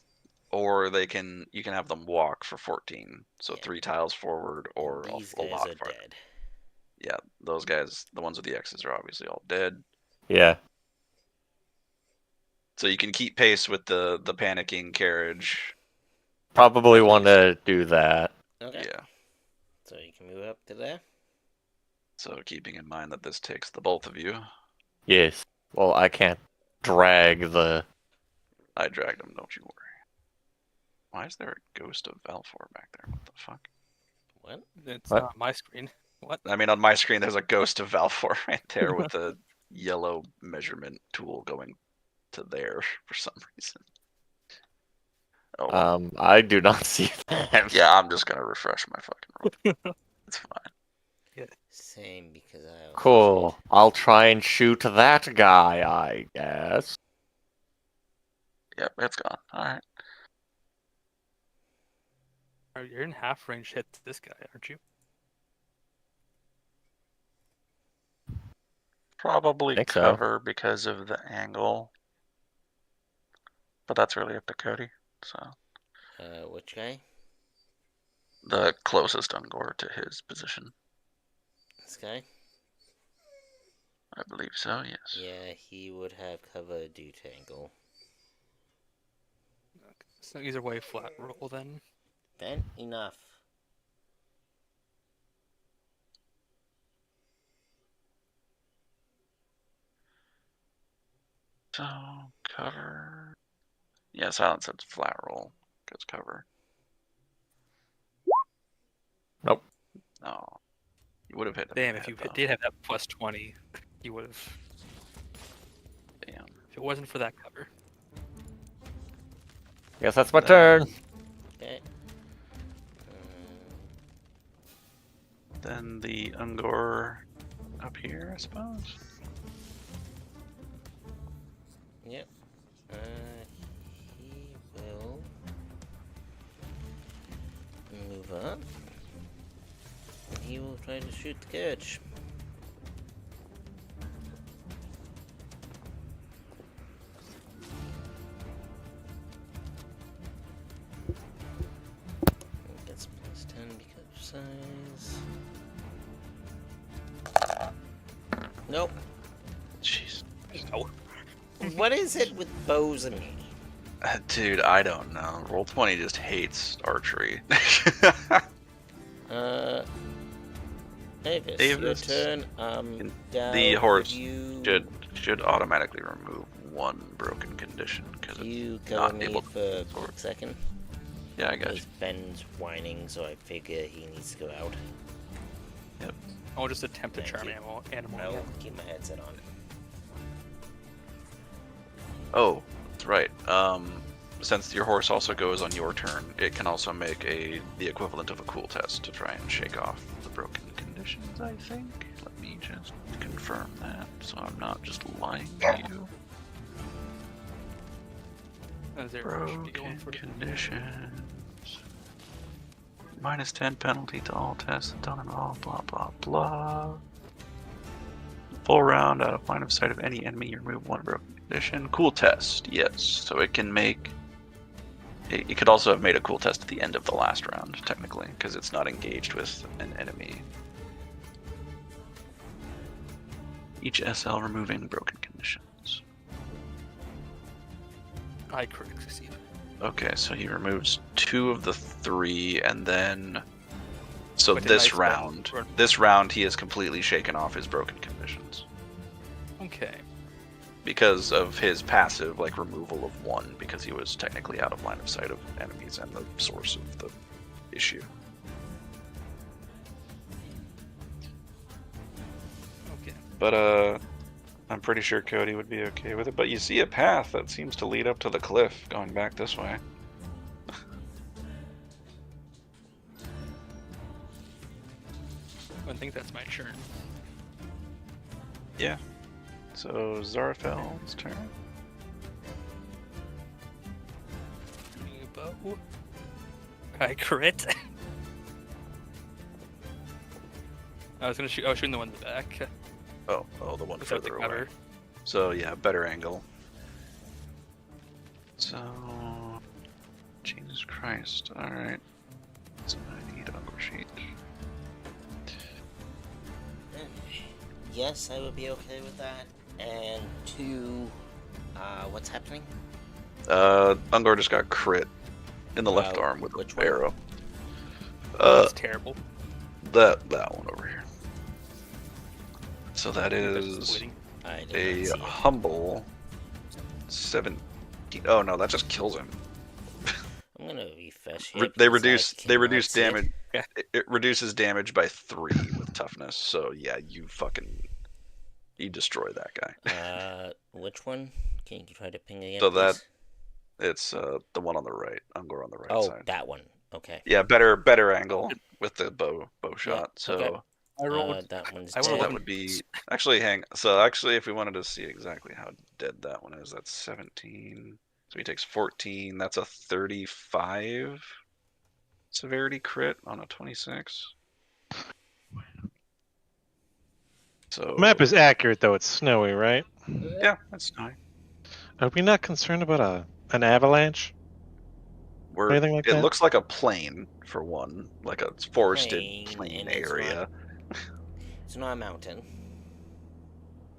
or you can have them walk for 14. So Yeah. 3 tiles forward, or these a guys lot are farther. dead. Yeah, those guys, the ones with the X's, are obviously all dead. Yeah. So you can keep pace with the panicking carriage. Probably At want least. to do that. Okay. Yeah. So you can move up to there. So keeping in mind that this takes the both of you, Yes. Well, I can't drag the... I dragged him. Don't you worry. Why is there a ghost of Valfor back there? What the fuck? What? It's What? not on my screen. What? I mean, on my screen, there's a ghost of Valfor right there with a yellow measurement tool going to there for some reason. Oh, well. I do not see that. Yeah, I'm just gonna refresh my fucking roll. It's fine. Same, because I also Cool. I'll try and shoot that guy, I guess. Yep, it's gone. All right. Oh, you're in half range hit this guy, aren't you? Probably Think so. cover because of the angle, but that's really up to Cody. So which guy? the closest Ungor to his position, This guy? I believe so. Yes. Yeah, he would have cover due to angle. Okay. So either way, flat roll then. Then enough. So cover. Yeah, silence said flat roll because cover. Nope. No, you would have hit him. Damn, in if the you head, though. did have that plus 20, you would have. Damn. If it wasn't for that cover. Guess that's my turn. Okay. Then the Ungor up here, I suppose. Yep. He will move up. And he will try to shoot the carriage. size. Nope. Jeez. No. What is it with bows and me? Dude, I don't know. Roll20 just hates archery. Davis, Davis, your turn. the horse you should automatically remove one broken condition because you it's go not with me able for to. a quick second. Yeah, I got you. Because Ben's whining, so I figure he needs to go out. Yep. I'll just attempt to Thank charm you. animal. No, again. keep my headset on. Oh, that's right. Since your horse also goes on your turn, it can also make the equivalent of a cool test to try and shake off the broken conditions, I think. Let me just confirm that so I'm not just lying to you. Is there Broken conditions. -10 penalty to all tests done and all blah blah blah. Full round out of line of sight of any enemy, you remove one broken condition. Cool test, yes. So it can make. It could also have made a cool test at the end of the last round, technically, because it's not engaged with an enemy. Each SL removing broken conditions. I critically succeed. Okay, so he removes 2 of the 3, and then. So With a this nice round, he has completely shaken off his broken conditions. Okay. Because of his passive, like, removal of 1, because he was technically out of line of sight of enemies and the source of the issue. Okay. But, I'm pretty sure Cody would be okay with it. But you see a path that seems to lead up to the cliff, going back this way. I think that's my turn. Yeah. So, Zarfel's turn. New bow. I crit. I was shooting the one in the back. Oh, the one Without the further away. cover. So, yeah, better angle. So, Jesus Christ. Alright. So I need Uncle Sheet. Yes, I would be okay with that. And 2, what's happening? Ungor just got crit in the left arm with which an one? arrow. That's terrible. That one over here. So that That's just is bleeding. I did a not see it. humble 17. Oh no, that just kills him. I'm gonna refresh here. They because I reduce cannot see it. damage. It reduces damage by 3 with toughness. So yeah, you destroy that guy. Which one? Can you try to ping again, So please? It's the one on the right. Ungor on the right Oh, side. that one. Okay. Yeah, better angle with the bow shot. So okay. I rolled. That one's I so rolled dead. that would be actually if we wanted to see exactly how dead that one is, that's 17. So he takes 14. That's a 35 severity crit on a 26. So Map is accurate though; it's snowy, right? yeah, that's fine. Are we not concerned about an avalanche? Anything like It that? looks like a plain for one, like a forested plain And it's area. It's not a mountain.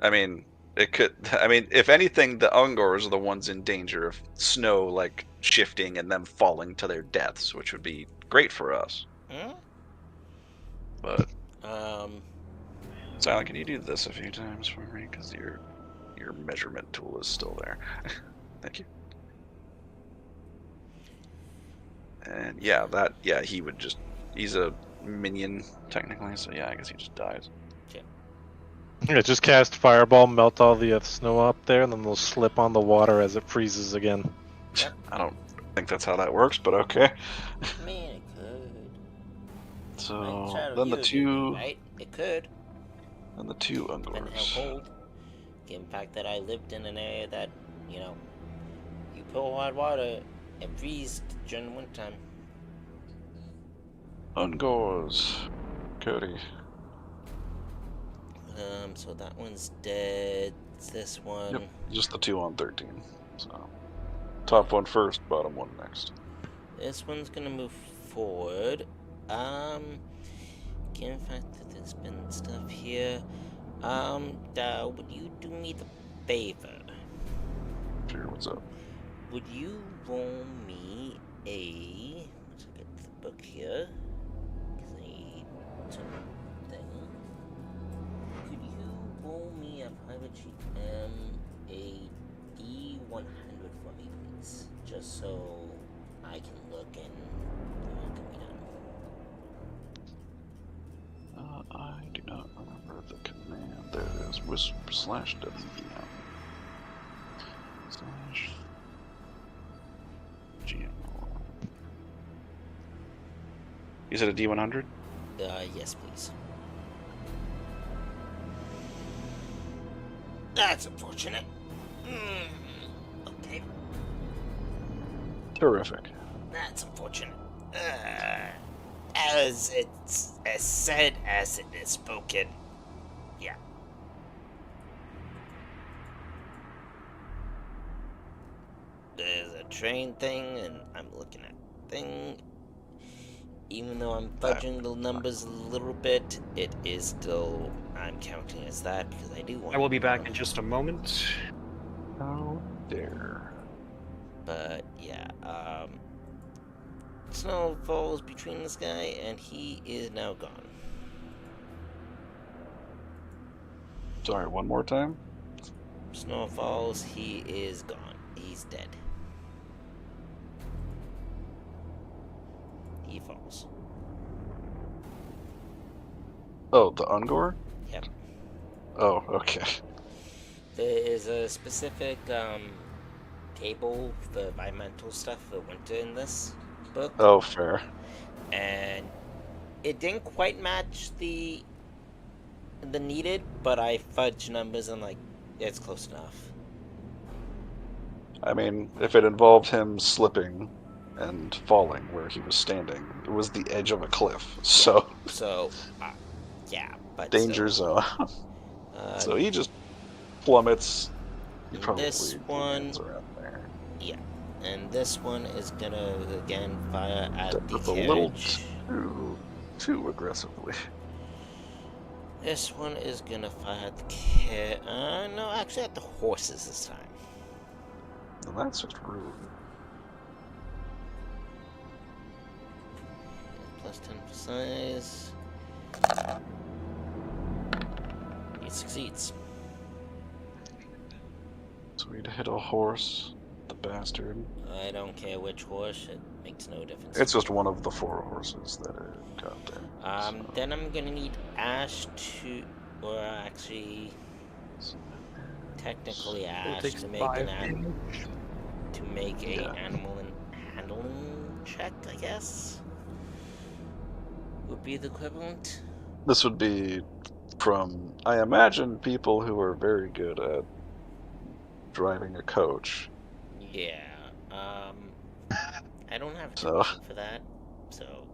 I mean, it could. I mean, if anything, the Ungors are the ones in danger of snow, like shifting and them falling to their deaths, which would be great for us. Hmm? But Um. Silent, can you do this a few times for me? Because your measurement tool is still there. Thank you. And yeah, he's a minion technically, so yeah, I guess he just dies. Yeah, just cast fireball, melt all the snow up there, and then they'll slip on the water as it freezes again. Yep. I don't think that's how that works, but okay. I mean, it could. So Right, Shadow, then you the agree, two, right? It could. and the 2 Depending how Ungors. cold. Given the fact that I lived in an area that, you pull hot water and freeze during the wintertime. Ungors. Cody. So that one's dead. This one. Yep, just the 2 on 13. So top one first, bottom one next. This one's gonna move forward. given the fact that there's been stuff here, would you do me the favor? Sure, what's up? Would you roll me a... Let's get the book here. Because I need something. Could you roll me a private sheet a D100 for me, please? Just so I can look and what can be done. I do not remember the command. There it is. Wisp /WDM. /GM. You said a D100? Yes, please. That's unfortunate. Okay. Terrific. That's unfortunate. As it's as said as it is spoken. Yeah. There's a train thing, and I'm looking at thing. Even though I'm fudging the numbers a little bit, it is still, I'm counting as that because I do want. I will be back in just a moment. Oh, there. But yeah, snow falls between this guy, and he is now gone. Sorry, one more time? Snow falls, he is gone. He's dead. He falls. Oh, the Ungor? Yep. Oh, okay. There is a specific table for environmental stuff for winter in this book. Oh, fair. And it didn't quite match the needed, but I fudged numbers and like it's close enough. I mean, if it involved him slipping and falling where he was standing, it was the edge of a cliff, so... So, yeah, but... Danger zone. So he just plummets. He probably this one... lands around there. Yeah, and this one is gonna, again, fire at the With a carriage. little too aggressively. This one is gonna fire at the carriage. No, actually at the horses this time. Well, that's just rude. Plus 10 for size. He succeeds. So we'd hit a horse, the bastard. I don't care which horse, it makes no difference. It's just one of the 4 horses that it got there. So. Then I'm gonna need Ash to, or actually, technically Ash to make a animal and handling check, I guess. Would be the equivalent. This would be from, I imagine, people who are very good at driving a coach. Yeah. I don't have So, time for that, so.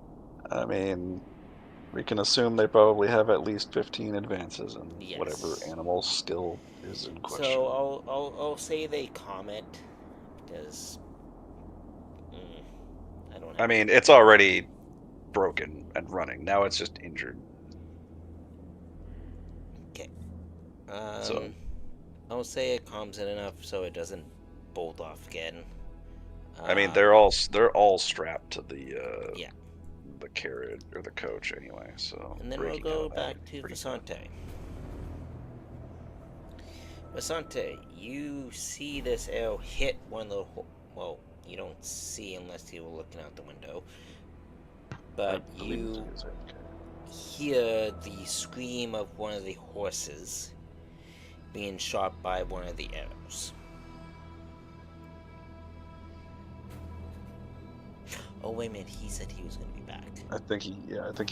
I mean, we can assume they probably have at least 15 advances in whatever animal skill is in question. So I'll say they comment because I don't have. I mean, it's already broken and running. Now it's just injured. Okay. So I'll say it calms it enough so it doesn't bolt off again. I mean, they're all strapped to the the carriage or the coach anyway. So and then we'll go back to Vasante. Vasante, you see this arrow hit one of the well, you don't see unless you were looking out the window, but you hear the scream of one of the horses being shot by one of the arrows. Oh wait a minute, he said he was going to be back. I think he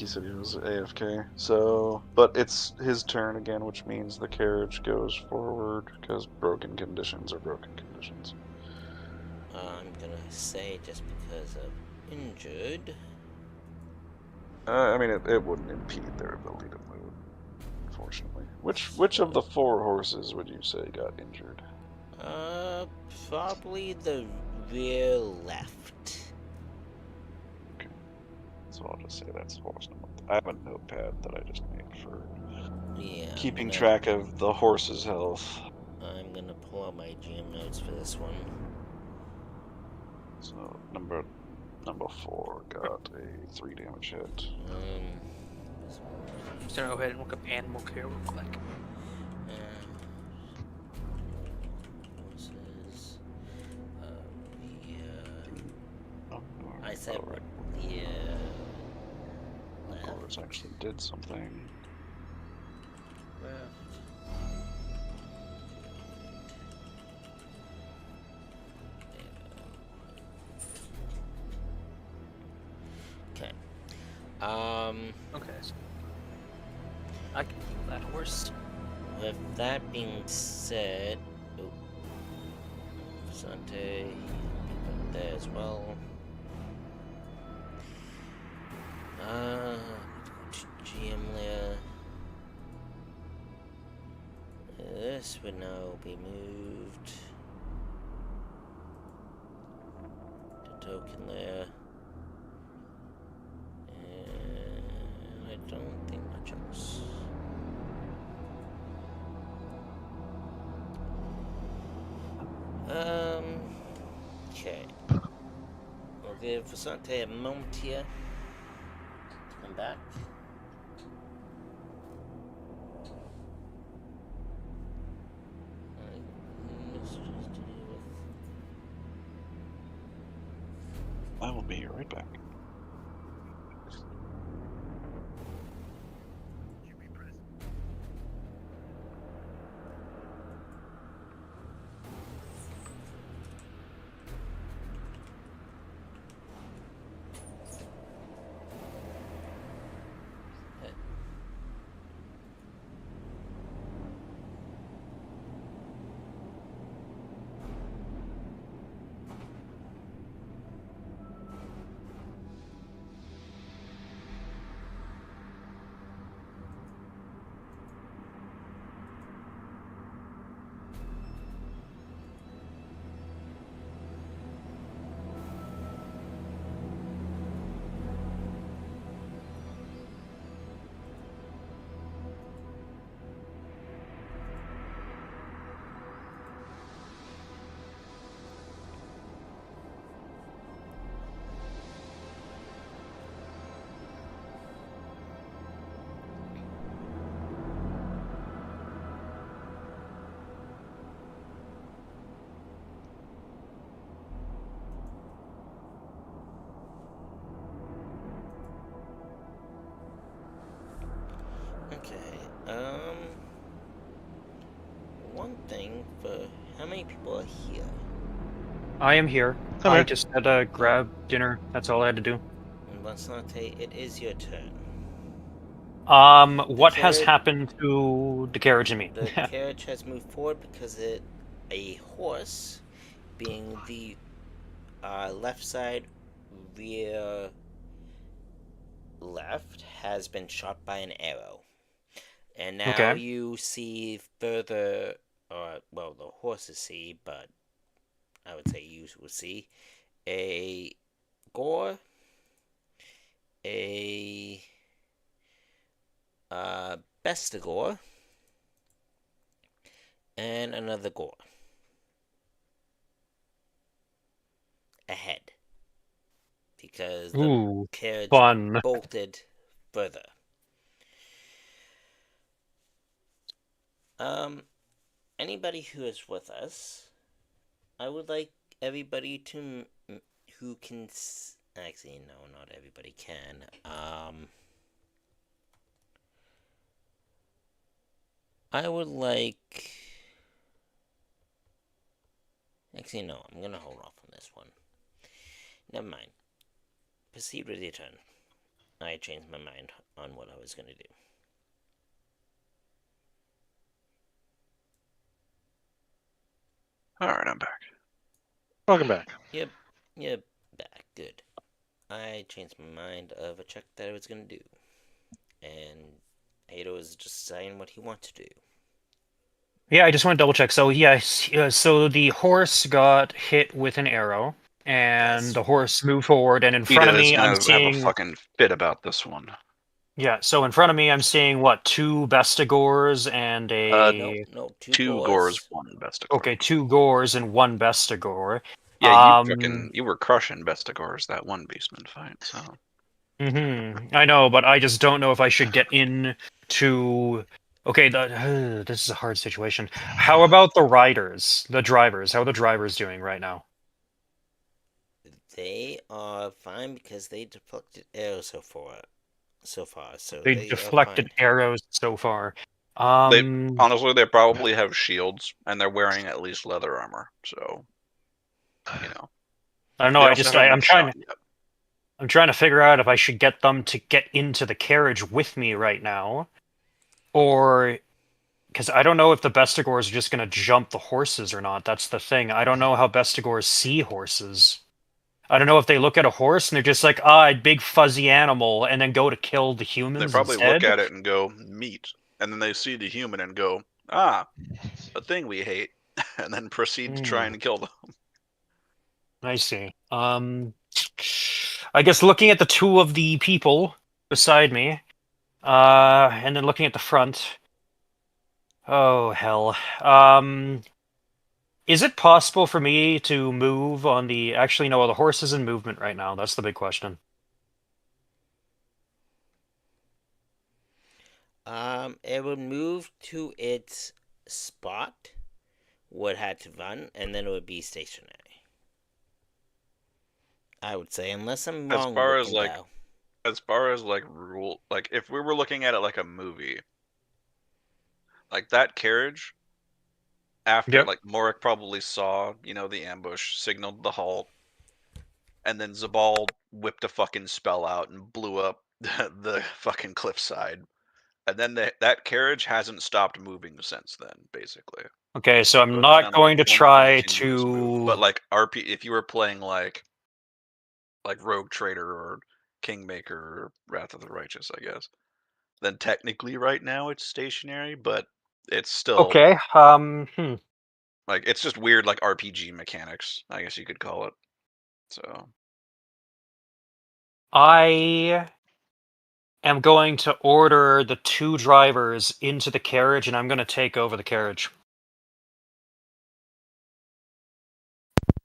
said he was AFK. So, but it's his turn again, which means the carriage goes forward because broken conditions are broken conditions. I'm gonna say just because of injured. I mean, it wouldn't impede their ability to move, unfortunately. Which of the 4 horses would you say got injured? Probably the rear left. So I'll just say that's horse number. I have a notepad that I just made for keeping gonna, track of the horse's health. I'm gonna pull out my GM notes for this one. So number 4 got a 3 damage hit. I'm just gonna go ahead and look up animal care real quick. Horses. Oh, I said, right. yeah. Horse actually did something. Okay. Okay. So I can keep that horse. With that being said, Sante, put there as well. GM layer. This would now be moved to token layer. And I don't think much else. Okay. We'll give Vasante a moment here to come back. I will be right back. One thing for how many people are here? I am here. I just had to grab dinner. That's all I had to do. Vasante, it is your turn. What has happened to the carriage and me? The carriage has moved forward because a horse, being the left side rear left, has been shot by an arrow. And now you see further, well, the horses see, but I would say you will see a gore, a bestigore, and another gore ahead because the carriage bolted further. Anybody who is with us, I would like everybody to who can actually no, not everybody can. I would like. Actually, no, I'm gonna hold off on this one. Never mind. Proceed with your turn. I changed my mind on what I was gonna do. Alright, I'm back. Welcome back. Yep, back. Good. I changed my mind of a check that I was gonna do. And Hato is just saying what he wants to do. Yeah, I just want to double check. So, yes, so the horse got hit with an arrow. and Yes. the horse moved forward, and in front of Ida is me, I'm gonna have a seeing. fucking fit about this one. Yeah, so in front of me, I'm seeing what, 2 Bestigors and a. No, two 2 gores, gores. 1 Bestigor. Okay, 2 Gores and 1 Bestigor. Yeah, you were crushing Bestigors that one Beastman fight, so. I know, but I just don't know if I should get in to. Okay, this is a hard situation. How about the riders, the drivers? How are the drivers doing right now? They are fine because they deflected arrows so far. So They they are deflected fine. arrows so far. Honestly, they probably have shields, and they're wearing at least leather armor, so. You know. I don't know. They I also just haven't I'm been shot trying. yet. I'm trying to figure out if I should get them to get into the carriage with me right now, or because I don't know if the Bestigors are just going to jump the horses or not. That's the thing. I don't know how Bestigors see horses. I don't know if they look at a horse and they're just like, a big fuzzy animal, and then go to kill the They humans probably instead. look at it and go, meat. And then they see the human and go, a thing we hate. And then proceed to try and kill them. I see. I guess looking at the two of the people beside me, and then looking at the front. Oh, hell. Is it possible for me to move on the... Actually, no, the horse is in movement right now. That's the big question. It would move to its spot, would have to run, and then it would be stationary. I would say, unless I'm wrong. As far as rule, if we were looking at it like a movie, like that carriage, after Morik probably saw, the ambush, signaled the halt, and then Zabal whipped a fucking spell out and blew up the fucking cliffside. And then that carriage hasn't stopped moving since then, basically. Okay, so I'm not going to try to... Move. But if you were playing like Rogue Trader or Kingmaker or Wrath of the Righteous, I guess, then technically right now it's stationary, but it's still okay. It's just weird, RPG mechanics, I guess you could call it. So I am going to order the 2 drivers into the carriage, and I'm going to take over the carriage.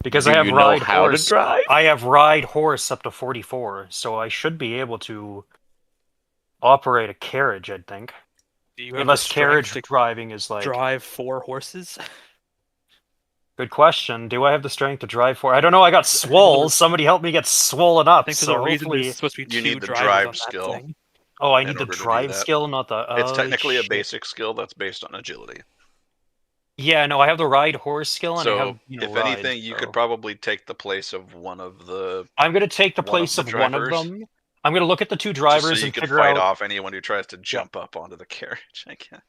Because I have ride horse. To drive? I have ride horse up to 44, so I should be able to operate a carriage, I think. Unless carriage driving is drive 4 horses. Good question. Do I have the strength to drive 4? I don't know. I got swole. Somebody help me get swollen up. I think there's a reason there's supposed to be 2 you need the drivers drive on skill. that thing. Oh, I need the drive skill, not the... It's technically a basic skill that's based on agility. Yeah, no, I have the ride horse skill, and I have, if anything, you could probably take the place of one of the... I'm going to take the place of one of them. I'm going to look at the 2 drivers and figure out... so you can fight off anyone who tries to jump up onto the carriage, I guess.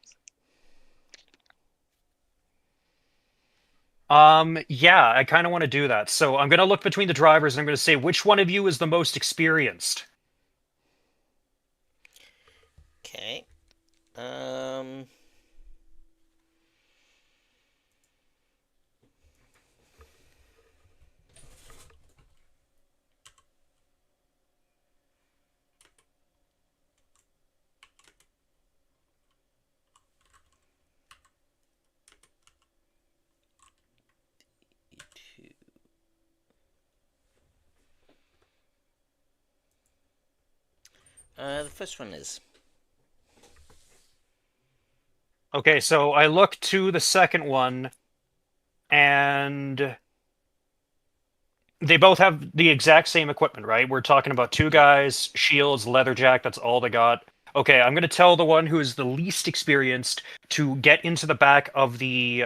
Yeah, I kind of want to do that. So I'm going to look between the drivers, and I'm going to say, which one of you is the most experienced? Okay. The first one is... Okay, so I look to the second one, and they both have the exact same equipment, right? We're talking about 2 guys, shields, leather jack, that's all they got. Okay, I'm going to tell the one who is the least experienced to get into the back of the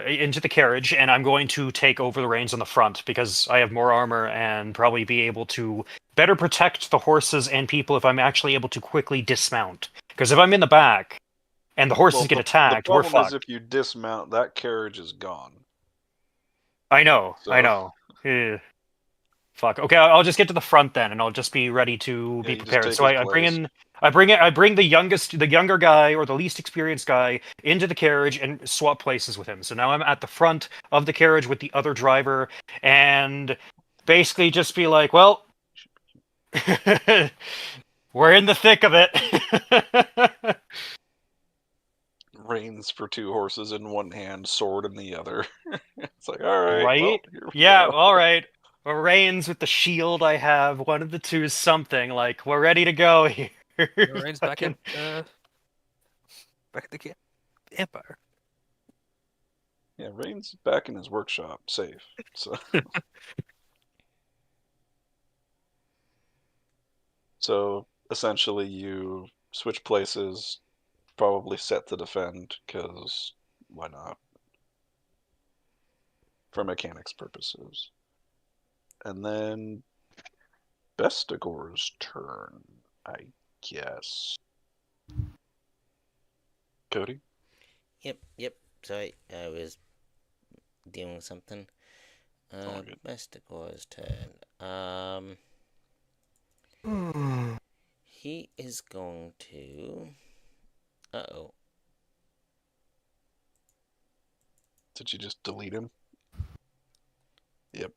into the carriage, and I'm going to take over the reins on the front because I have more armor and probably be able to better protect the horses and people if I'm actually able to quickly dismount. Because if I'm in the back and the horses get attacked, we're fucked. The problem is if you dismount, that carriage is gone. I know. Fuck. Okay, I'll just get to the front then, and I'll just be ready to be prepared. So I bring the younger guy or the least experienced guy into the carriage and swap places with him. So now I'm at the front of the carriage with the other driver, and basically just be like, well, we're in the thick of it. Reins for 2 horses in one hand, sword in the other. It's like, all right, Right? well, here we Yeah, go. all right. Reigns with the shield I have, one of the two is something. Like, we're ready to go here. Reigns back at the Empire. Yeah, Reigns back in his workshop, safe. So, so essentially, you switch places, probably set to defend, because why not? For mechanics purposes. And then Bestigor's turn, I guess. Cody? Yep. Sorry, I was dealing with something. all good. Bestigor's turn. He is going to. Uh-oh. Did you just delete him? Yep.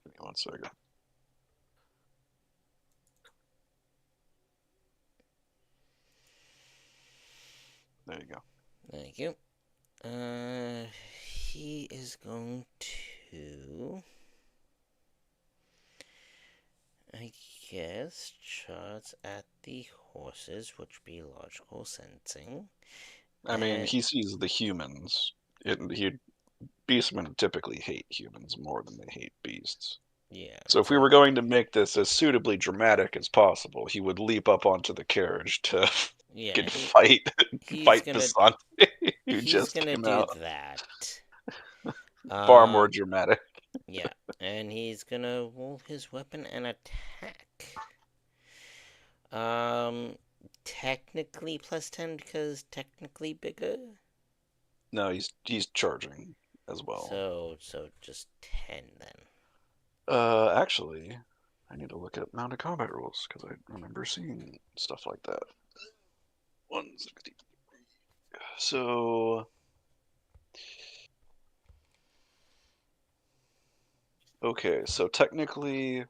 Give me 1 second. There you go. Thank you. He is going to, I guess, charge at the horses, which be logical sensing. I mean, he sees the humans. Beastmen typically hate humans more than they hate beasts. Yeah. So if we were going to make this as suitably dramatic as possible, he would leap up onto the carriage to fight Basante, who just came out. He's gonna do that. Far more dramatic. Yeah, and he's gonna roll his weapon and attack. Technically +10 because technically bigger. No, he's charging as well. So just 10 then. Actually, I need to look at mounted combat rules because I remember seeing stuff like that. 160. So, okay, so technically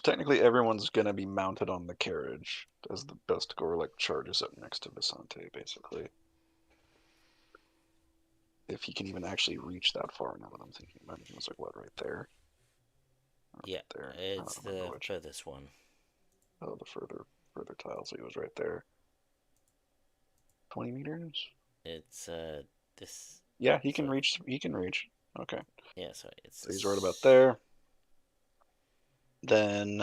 technically everyone's gonna be mounted on the carriage as the Bestigor like charges up next to Basante, basically. If he can even actually reach that far, now that I'm thinking about it, he was like what, right there? Yeah, there. it's the furthest one. Oh, the further tile, so he was right there. 20 meters? It's this. Yeah, he can reach. He can reach. Okay. Yeah, so it's. So he's right about there. Then,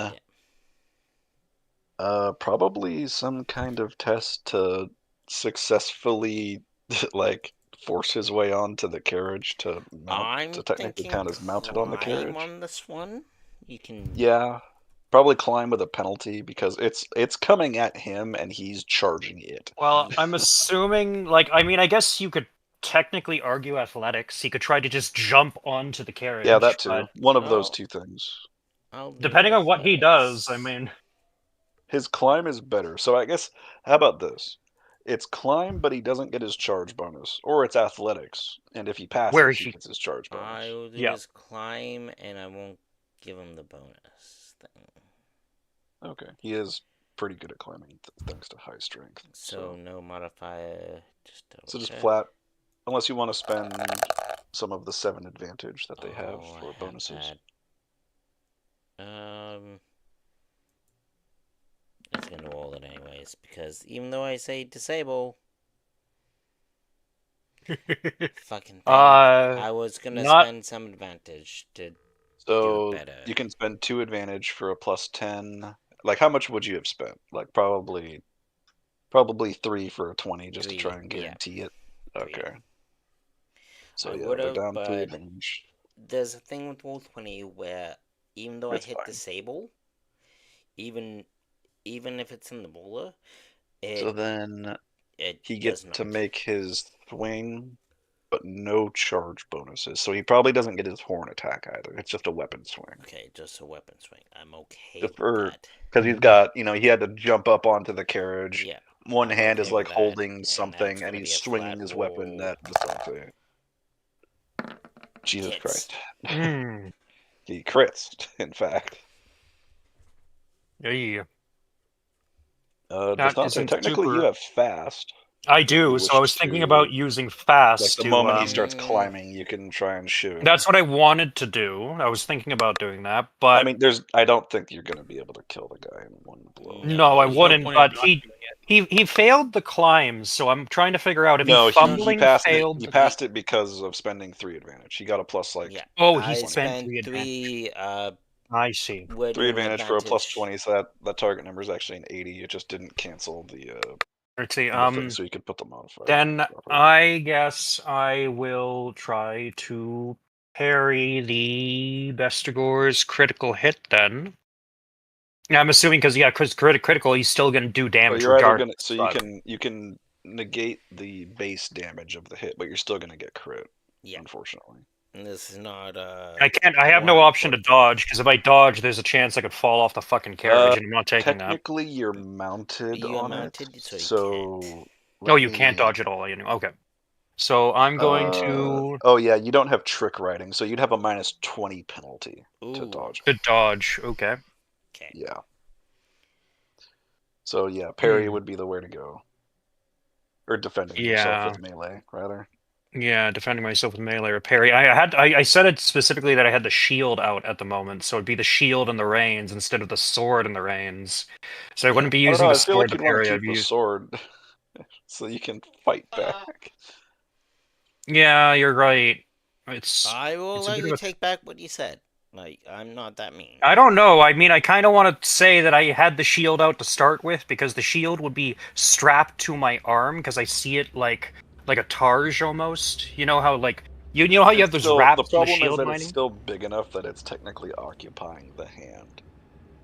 probably some kind of test to successfully like force his way onto the carriage to technically count as mounted on the carriage. On this one, you can. Yeah, probably climb with a penalty because it's coming at him and he's charging it. Well, I'm assuming, like, I mean, I guess you could technically argue athletics. He could try to just jump onto the carriage. Yeah, that too. One of those two things. Depending on what he does, I mean. His climb is better. So I guess, how about this? It's climb, but he doesn't get his charge bonus. Or it's athletics. And if he passes, he gets his charge bonus. I will do his climb, and I won't give him the bonus thing. Okay. He is pretty good at climbing, thanks to high strength. So no modifier. Just flat. Unless you want to spend some of the 7 advantage that they have for bonuses. It's gonna roll it anyways, because even though I say disable, fucking thing, I was gonna spend some advantage to do better. You can spend 2 advantage for a +10. Like, how much would you have spent? Like, probably 3 for a 20 just to try and guarantee it. Okay. So yeah, they're down 3 advantage. There's a thing with Roll20 where even though I hit disable, even if it's in the roller, so then he gets to make his swing, but no charge bonuses. So he probably doesn't get his horn attack either. It's just a weapon swing. Okay, just a weapon swing. I'm okay with that. Because he's got, he had to jump up onto the carriage. Yeah. One hand is like holding something, and he's swinging his weapon at Basante. Jesus Hits. Christ. Hmm. He crits, in fact. Yeah. Does not say. isn't Technically, you super- have fast. I If you do, wish so I was thinking to- about using Like fast the to. moment he starts climbing, you can try and shoot him. That's what I wanted to do. I was thinking about doing that, but I mean, I don't think you're going to be able to kill the guy in one blow. no, I There's no wouldn't. point in But not doing it. he failed the climbs, so I'm trying to figure out if No, he fumbling he passed failed. it. He passed it because of spending 3 advantage. He got a plus like Yeah. Oh, he I spent spent 3 advantage. 3. I see. 3 advantage for a plus 20, so that target number is actually an 80. It just didn't cancel the Let's see. thing, so you could put the modifier. Then properly. I guess I will try to parry the Bestigor's critical hit. Then I'm assuming because critical, he's still going to do So damage. you're either regardless, gonna you can negate the base damage of the hit, but you're still gonna get crit. Yeah. Unfortunately. And this is not. I can't. I have no option to dodge because if I dodge, there's a chance I could fall off the fucking carriage, and I'm not taking that. Technically, you're mounted You are on mounted, it, so you so Oh, you can't dodge at all. Okay. So I'm going to Oh yeah, you don't have trick riding, so you'd have a minus 20 penalty to Ooh. dodge. dodge. Okay. Okay. Yeah. So yeah, parry would be the way to go. Or defending yourself with melee, rather. Yeah, defending myself with melee or parry. I said it specifically that I had the shield out at the moment, so it'd be the shield and the reins instead of the sword and the reins. So I wouldn't be using the I feel sword like to you'd want parry. to I'd keep the use... sword so you can fight back. Yeah, you're right. I will it's a let bit you of a- take back what you said. Like, I'm not that mean. I don't know. I mean, I kind of want to say that I had the shield out to start with because the shield would be strapped to my arm because I see it like a targe almost. You know how like you know how you have those wraps The problem of the shield is that mining? it's still big enough that it's technically occupying the hand.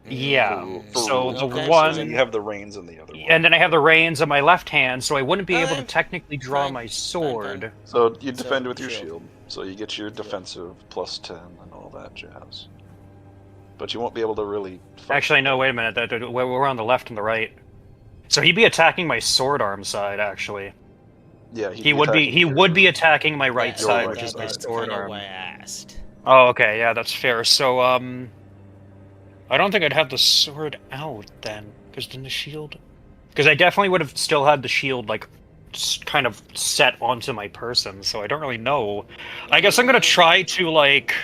Yeah. For So rules the purposes. one And you have the reins in the other one. and then I have the reins on my left hand, so I wouldn't be able to Fine. technically draw Fine. my Fine, sword. fine. So you defend So, with your shield. shield. So you get your defensive plus 10 and all that jazz. But you won't be able to really fight. Actually, no. Wait a minute. We're on the left and the right. So he'd be attacking my sword arm side, actually. Yeah, He would be attacking my right Yeah, side, right which is my that's sword kinda arm. why I asked. Oh, okay, yeah, that's fair. So, I don't think I'd have the sword out then, because then the shield. Because I definitely would have still had the shield like kind of set onto my person. So I don't really know. I guess I'm gonna try to like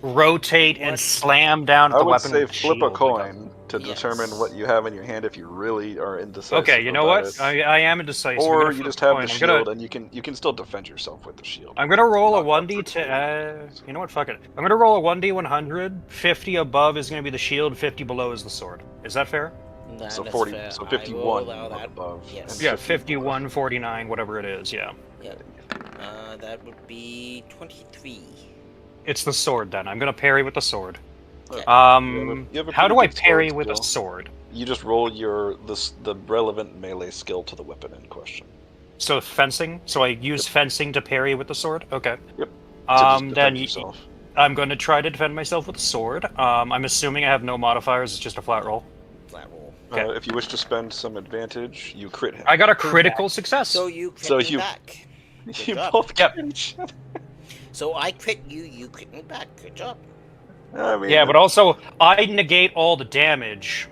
rotate and slam down at I the would weapon say with the flip a shield, coin to Yes. determine what you have in your hand if you really are indecisive. Okay, you know about what? it. I am indecisive. I'm Or gonna you flip just a have coin. the I'm shield gonna and you can still defend yourself with the shield. I'm gonna roll a Not up 1d for to you know what? Fuck it. I'm gonna roll a 1d 100. 50 above is gonna be the shield. 50 below is the sword. Is that fair? Nah, So that's 40, fair. so I 51 will allow that. above. Yes. and Yeah, 50 below. 51, 49, whatever it is. Yeah. Yep. That would be 23. It's the sword then. I'm gonna parry with the sword. Okay. You have a How pretty do I good parry sword with a skill. sword? You just roll the relevant melee skill to the weapon in question. So fencing. So I use fencing to parry with the sword. Okay. Yep. To just Then defend yourself. I'm going to try to defend myself with the sword. I'm assuming I have no modifiers. It's just a flat roll. Flat roll. Okay. If you wish to spend some advantage, you crit him. I got a critical success. So you crit So me you- back. Good You job. both Yep. crit each other. So I crit you, you crit me back. Good job. I mean, Yeah, but also I negate all the damage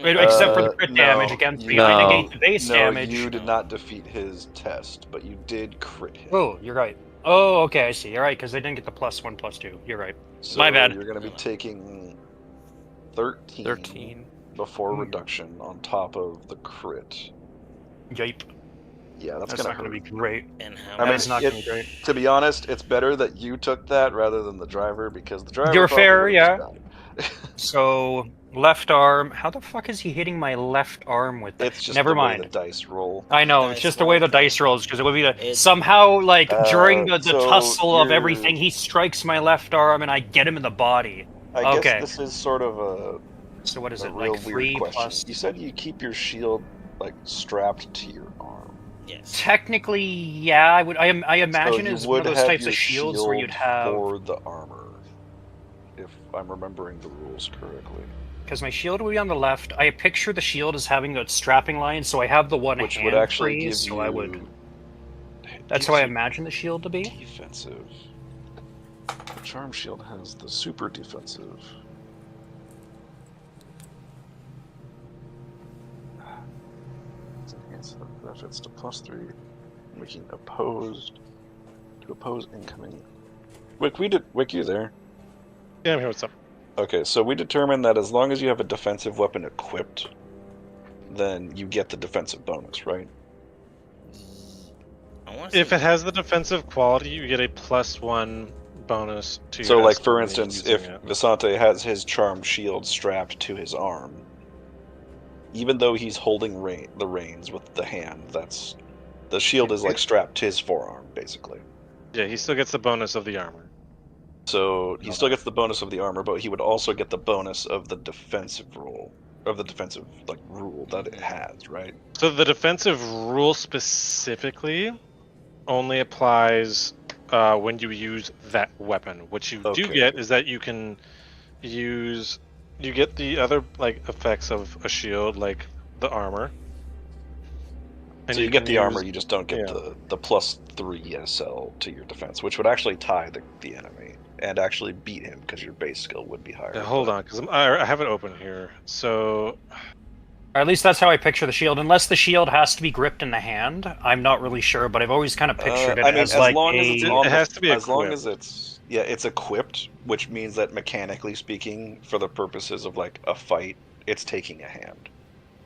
except for the crit damage against me. I no. negate the base damage. you did not defeat his test, but you did crit him. Oh, you're right. Oh, okay, I see. You're right, because I didn't get the +1, +2. You're right. So my bad. You're going to be taking 13, 13. before reduction on top of the crit. Yipe. Yeah, that's That's going not to going hurt. to be great. And how I mean, That's not it- going to be great. To be honest, it's better that you took that rather than the driver, because the driver You're probably fair, would've yeah. just died. So, left arm. How the fuck is he hitting my left arm with that? It's just Never the way mind. the dice roll. I know, Dice it's just the way the roll. dice rolls, because it would be the It's- somehow like during the so tussle of you're- everything, he strikes my left arm and I get him in the body. I Okay. guess this is sort of a So what is it, real like weird 3 question. plus? You said you keep your shield like strapped to your arm. Yes. Technically, yeah. I would. I imagine so you it's one of would those have types your of shields where you'd shield have, for the armor, if I'm remembering the rules correctly. because my shield would be on the left. I picture the shield as having that strapping line, so I have the one Which hand would actually free, give so you. I would. That's gives how I you imagine the shield to be. defensive. The Charm Shield has the super defensive. It's enhanced benefits to +3, making opposed to oppose incoming. Wick, you there? Yeah, I'm here. What's up? Okay, so we determined that as long as you have a defensive weapon equipped, then you get the defensive bonus, right? If it has the defensive quality, you get a +1 bonus to your So, like, SL for when instance, you're if using it. Visante has his charm shield strapped to his arm, even though he's holding the reins with the hand, the shield is like strapped to his forearm, basically. Yeah, he still gets the bonus of the armor. So he still gets the bonus of the armor, but he would also get the bonus of the defensive rule, rule that it has, right? So the defensive rule specifically only applies when you use that weapon. What you do get is that you can you get the other effects of a shield, like the armor. And so you get the armor, you just don't get the +3 SL to your defense, which would actually tie the enemy and actually beat him because your base skill would be higher. Hold on, because I have it open here. So, or at least that's how I picture the shield. Unless the shield has to be gripped in the hand, I'm not really sure. But I've always kind of pictured it as like it has to be as equipped. long as it's equipped, which means that mechanically speaking, for the purposes of like a fight, it's taking a hand.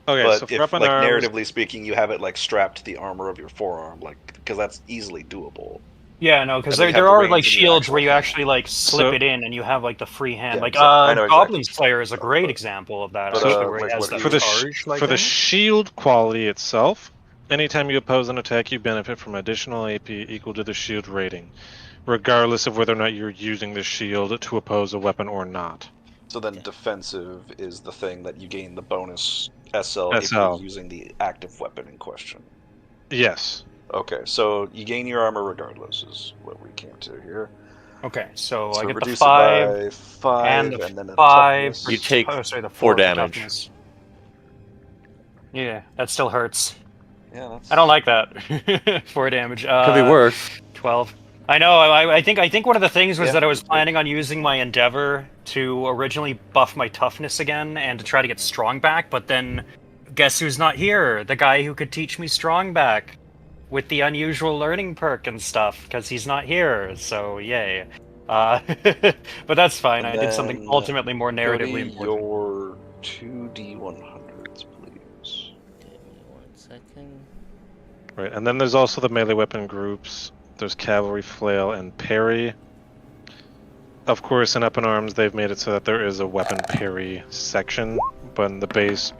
Okay, but so if, weapon like, arms, narratively speaking, you have it like strapped to the armor of your forearm, like, because that's easily doable. Yeah, no, because And then there you have the are reins like in your shields actual where you hand. actually like slip it in and you have like the free hand. Yeah, like I know Goblin exactly. Slayer is a great example of that. But, Actually, where he like, has what that do you- charge. for the shield quality itself, anytime you oppose an attack, you benefit from additional AP equal to the shield rating, regardless of whether or not you're using the shield to oppose a weapon or not. So then defensive is the thing that you gain the bonus SL if you're using the active weapon in question. Yes. Okay, so you gain your armor regardless is what we came to here. Okay, so I get the reduce 5 it by 5 and then a 5. toughness. You take the 4 for damage. toughness. Yeah, that still hurts. Yeah, that's... I don't like that. 4 damage. Could be worse. 12. I know. I think one of the things was Yeah, that I was planning on using my endeavor to originally buff my toughness again and to try to get strong back, but then guess who's not here? The guy who could teach me strong back with the unusual learning perk and stuff, because he's not here. So yay. But that's fine. And I did something ultimately more narratively important. Your 2D100s, please. Give me 1 second. Right, and then there's also the melee weapon groups. There's cavalry, flail, and parry. Of course, in Up in Arms, they've made it so that there is a weapon parry section, but in the base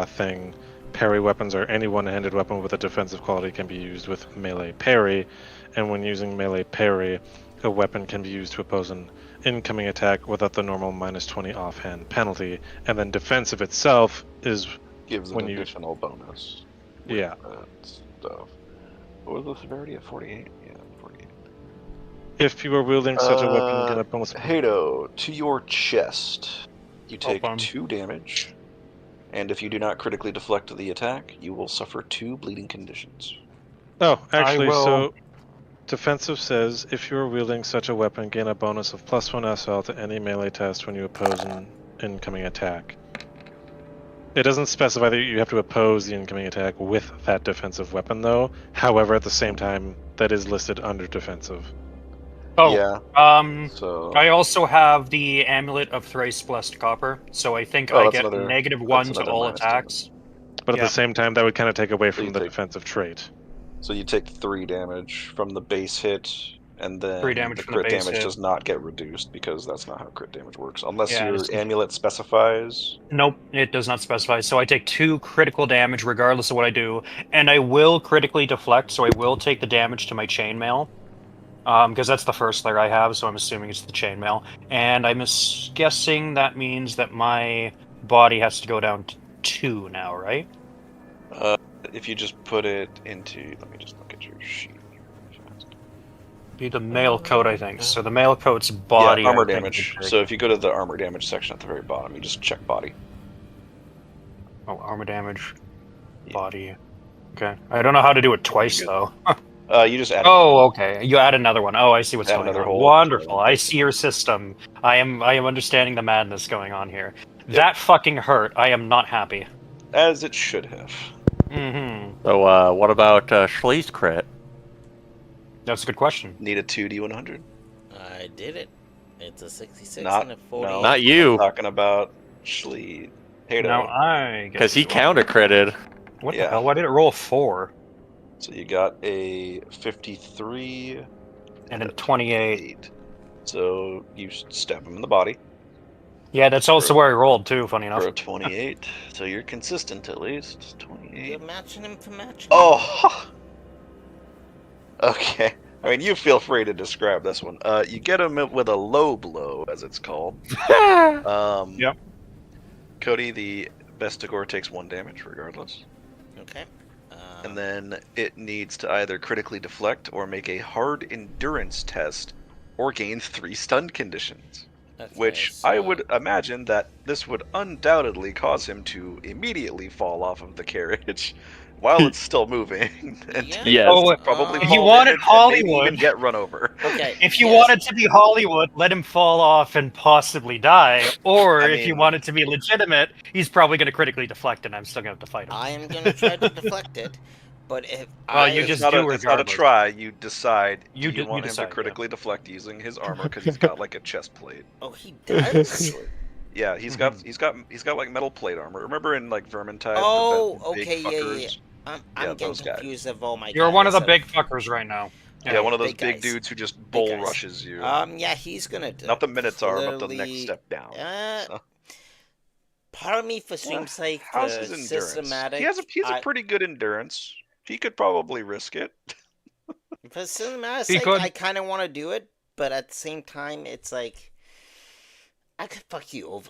thing, parry weapons or any one-handed weapon with a defensive quality can be used with melee parry, and when using melee parry, a weapon can be used to oppose an incoming attack without the normal -20 offhand penalty, and then defensive itself is Gives when an you... additional bonus. Yeah. Stuff. What was the severity at 48? Yeah, 48. If you are wielding such a weapon, get a bonus. Hado, to your chest, you take fun. 2 damage, and if you do not critically deflect the attack, you will suffer 2 bleeding conditions. Oh, actually, will- so defensive says if you are wielding such a weapon, gain a bonus of +1 SL to any melee test when you oppose an incoming attack. It doesn't specify that you have to oppose the incoming attack with that defensive weapon, though. However, at the same time, that is listed under defensive. Oh, yeah. So I also have the Amulet of Thrice Blessed Copper, so I think I get -1 to all attacks. But at the same time, that would kind of take away So from you the take- defensive trait. So you take 3 damage from the base hit, and then 3 damage the from the crit base damage hit. does not get reduced because that's not how crit damage works. Unless Yeah, your it's- amulet specifies. Nope, it does not specify. So I take 2 critical damage regardless of what I do, and I will critically deflect, so I will take the damage to my chainmail. Because that's the first layer I have, so I'm assuming it's the chainmail. And I'm guessing that means that my body has to go down to 2 now, right? If you just put it into, let me just look at your sheet here really fast. Be the mail coat, I think. So the mail coat's body. Yeah, armor I think, damage. would So if you go to the armor damage section at the very bottom, you just check body. Oh, armor damage, Yeah. body. Okay. I don't know how to do it twice though. You just add. Oh, okay. You add another one. Oh, I see what's Add going another on. hole. Wonderful. I see your system. I am understanding the madness going on here. Yep. That fucking hurt. I am not happy. As it should have. Mm-hmm. So, what about Schlees crit? That's a good question. Need a 2d100. I did it. It's a 66 Not- and a 40. no. Not you, Talking about Schlee. Hato. Now I get because he you. counter critted. What the Yeah. hell? Why did it roll 4? So you got a 53 And then 28. 8. So you stab him in the body Yeah, that's also where I rolled too, funny enough. for a 28. So you're consistent at least. You're 28. matching him for matching. Oh! Okay. I mean, you feel free to describe this one. You get him with a low blow, as it's called. Yep. Cody, the Bestigor takes 1 damage regardless. Okay. And then it needs to either critically deflect or make a hard endurance test or gain 3 stun conditions. okay, Which so, I would imagine that this would undoubtedly cause him to immediately fall off of the carriage while it's still moving. And Yeah. Yes. Oh, probably if fall you wanted damage and maybe Hollywood- even get run over. Okay. If you yes. wanted to be Hollywood, let him fall off and possibly die. Or I if you mean- wanted to be legitimate, he's probably going to critically deflect and I'm still going to have to fight him. I am gonna try to deflect it, but if Well, I you It's just not do it's not a regardless. try. You decide. You do you d- want you him decide, to yeah. critically deflect using his armor because he's got like a chest plate. oh he does. Yeah, he's got like metal plate armor. Remember in like Vermintide? Oh, the big okay, yeah. fuckers? I'm Yeah, getting those guys. confused of all my. You're one of the guys. big fuckers right now. Yeah, one of those big big guys. dudes who just bull guys. rushes you. Yeah, he's gonna. Not the Minotaur, but the next clearly- step down. So. Part of me for seems like How's the his endurance? systematic. He has a pretty good endurance. He could probably risk it. For cinematic He sake, could. I kind of want to do it, but at the same time, it's like I could fuck you over.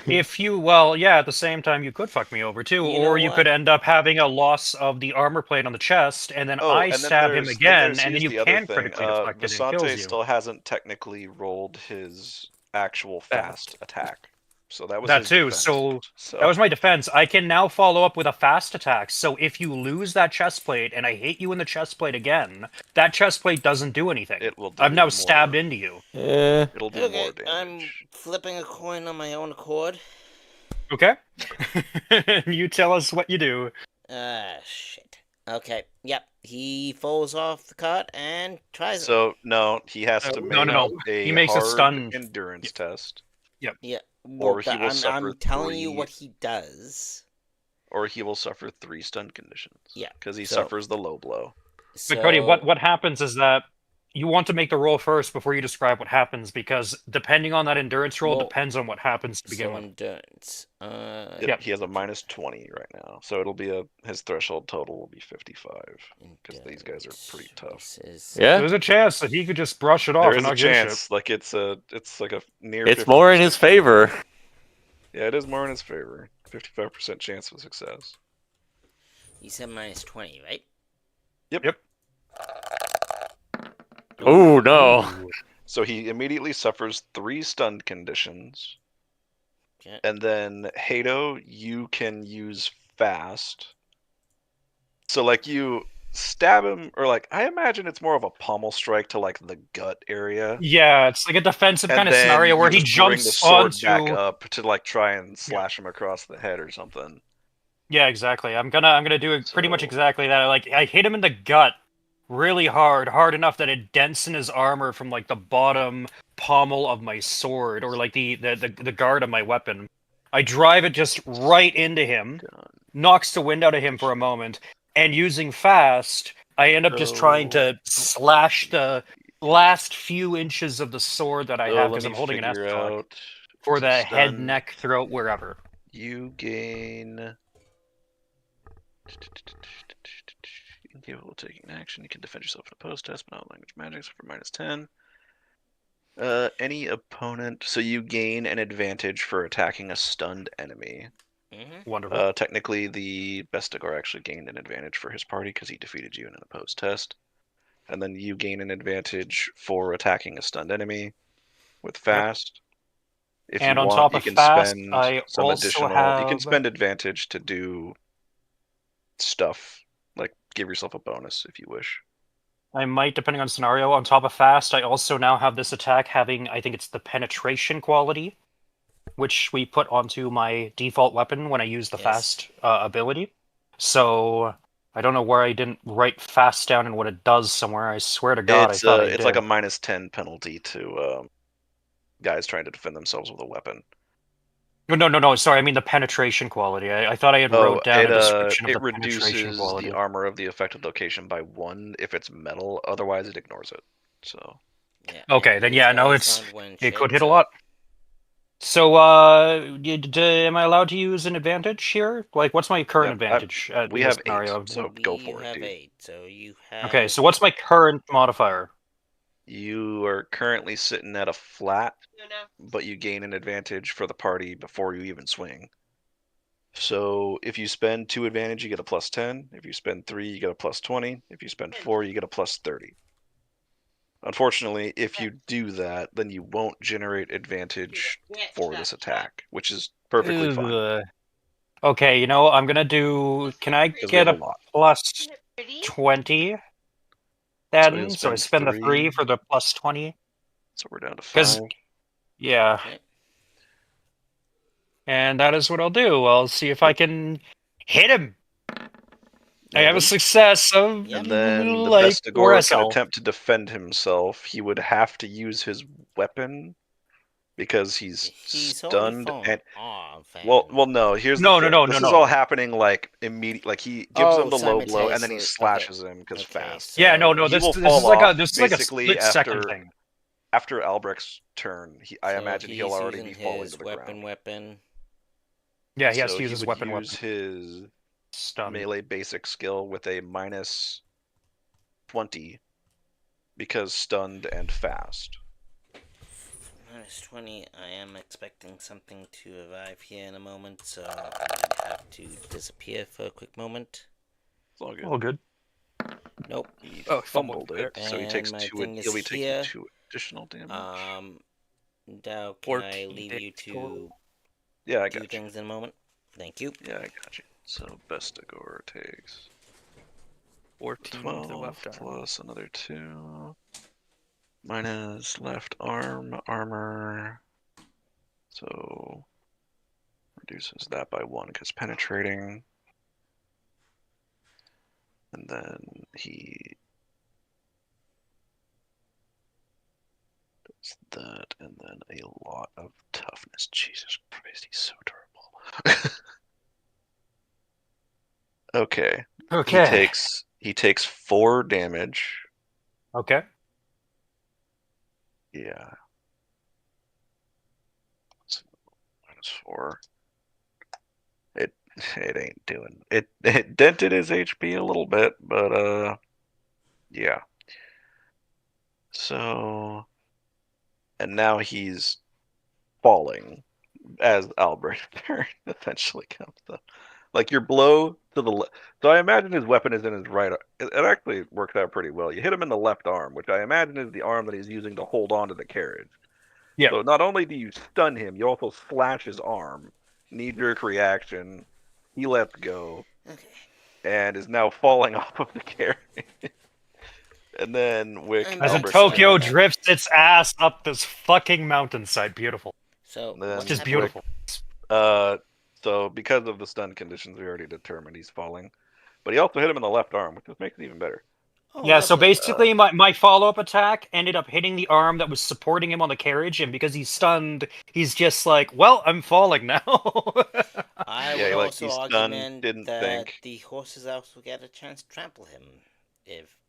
If you, well, yeah, at the same time, you could fuck me over too, You know or you what? could end up having a loss of the armor plate on the chest, and then I and then stab him there's- again, there's and then here's you the other can thing. critically deflect it and it kills Visante you. still hasn't technically rolled his actual fast attack, so that was That his too, defense. so that was my defense. I can now follow up with a fast attack. So if you lose that chest plate and I hit you in the chest plate again, that chest plate doesn't do anything. It will. Do I've now more- stabbed into you. It'll do more Okay, damage. I'm flipping a coin on my own accord. Okay? You tell us what you do. Shit. Okay, yep. He falls off the cart and tries it. So no, he has to make no. a He makes a hard stun. endurance test, Yeah, or he will I'm suffer telling you 3 what he does. or he will suffer 3 stun conditions. Yeah, because he so- suffers the low blow. But Cody, So- what happens is that you want to make the roll first before you describe what happens, because depending on that endurance roll Well, depends on what happens to begin So with. endurance. Yep, Yep. he has a minus 20 right now, so it'll be his threshold total will be 55. 'Cause these guys are pretty tough. Yeah, There's a chance that he could just brush it off There and is a not give a shit. chance, like it's like a near. it's more in 50% his favor. Yeah, it is more in his favor. 55% chance of success. You said minus 20, right? Yep. Oh no! So he immediately suffers 3 stun conditions. Okay. And then Hato, you can use fast. So like you stab him, or like I imagine it's more of a pommel strike to like the gut area. Yeah, it's like a defensive And kind of then scenario you where he just bring the jumps sword onto. back up to like try and slash him across the head or something. Yeah, exactly. I'm gonna do it pretty much So- exactly that. Like I hit him in the gut really hard enough that it dents in his armor from like the bottom pommel of my sword, or like the guard of my weapon. I drive it just right into him, knocks the wind out of him for a moment, and using fast, I end up just trying to slash the last few inches of the sword that I have because I'm holding an S for the head, stun. neck, throat, wherever. You gain. Incapable of taking action. You can defend yourself in a post test, but not language magics for minus 10. Any opponent. So you gain an advantage for attacking a stunned enemy. Mm-hmm. Wonderful. Technically, the Bestigor actually gained an advantage for his party because he defeated you in an opposed test. And then you gain an advantage for attacking a stunned enemy with fast. If And you on want, top you of can fast, spend I some also additional. You can have- spend advantage to do stuff like give yourself a bonus if you wish. I might, depending on scenario. On top of fast, I also now have this attack having, I think it's the penetration quality, which we put onto my default weapon when I use the fast ability. So I don't know where I didn't write fast down and what it does somewhere. I swear to God, I thought I did. It's like a -10 penalty to guys trying to defend themselves with a weapon. No. Sorry, I mean the penetration quality. I thought I had wrote down a description of the penetration quality. It reduces the armor of the affected location by 1 if it's metal. Otherwise, it ignores it. So. Yeah, okay, then yeah, no, it could hit a lot. So, am I allowed to use an advantage here? Like, what's my current advantage? We have 8, so go for it, dude. 8, so you have... Okay, so what's my current modifier? You are currently sitting at a flat, but you gain an advantage for the party before you even swing. So if you spend 2 advantage, you get a +10. If you spend 3, you get a +20. If you spend 4, you get a +30. Unfortunately, if you do that, then you won't generate advantage for this attack, which is perfectly fine. Okay, you know, I'm gonna do... Can I get a +20? Then, so I spend the 3 for the +20. So we're down to 5. Yeah. Okay. And that is what I'll do. I'll see if I can hit him. I have a success of, and then the like, Bestigor can attempt to defend himself. He would have to use his weapon because he's stunned. And well, no. Here's the thing. This is all happening like immediately. Like he gives him the low blow and then he slashes him because fast. So yeah, no. This is like a split second thing. After Albrecht's turn, I imagine he'll already be falling to the ground. Weapon. Yeah, he has to use his weapon. Use his melee basic skill with a -20 because stunned and fast. -20. I am expecting something to arrive here in a moment, so I might have to disappear for a quick moment. It's all good. All good. Nope. He fumbled it, so he takes 2. He'll be taking 2 additional damage. Now, can I leave you to do things in a moment? Thank you. Yeah, I got you. So Bestigor takes 14 12 to the left arm. plus another 2. Minus left arm armor. So reduces that by 1 because penetrating. And then he does that, and then a lot of toughness. Jesus Christ, he's so terrible. Okay. He takes 4 damage. Okay. Yeah. So, -4. It ain't doing it. It dented his HP a little bit, but yeah. So, and now he's falling as Albrecht's turn essentially comes up. Like your blow to the left. So I imagine his weapon is in his right arm. It actually works out pretty well. You hit him in the left arm, which I imagine is the arm that he's using to hold on to the carriage. Yeah. So not only do you stun him, you also slash his arm. Knee-jerk reaction. He lets go. Okay. And is now falling off of the carriage. And then Wick. As in Tokyo drifts its ass up this fucking mountainside. Beautiful. So just beautiful. So because of the stun conditions, we already determined he's falling. But he also hit him in the left arm, which just makes it even better. Oh, yeah, so basically my follow-up attack ended up hitting the arm that was supporting him on the carriage, and because he's stunned, he's just like, well, I'm falling now. I would also argument that the horses also get a chance to trample him.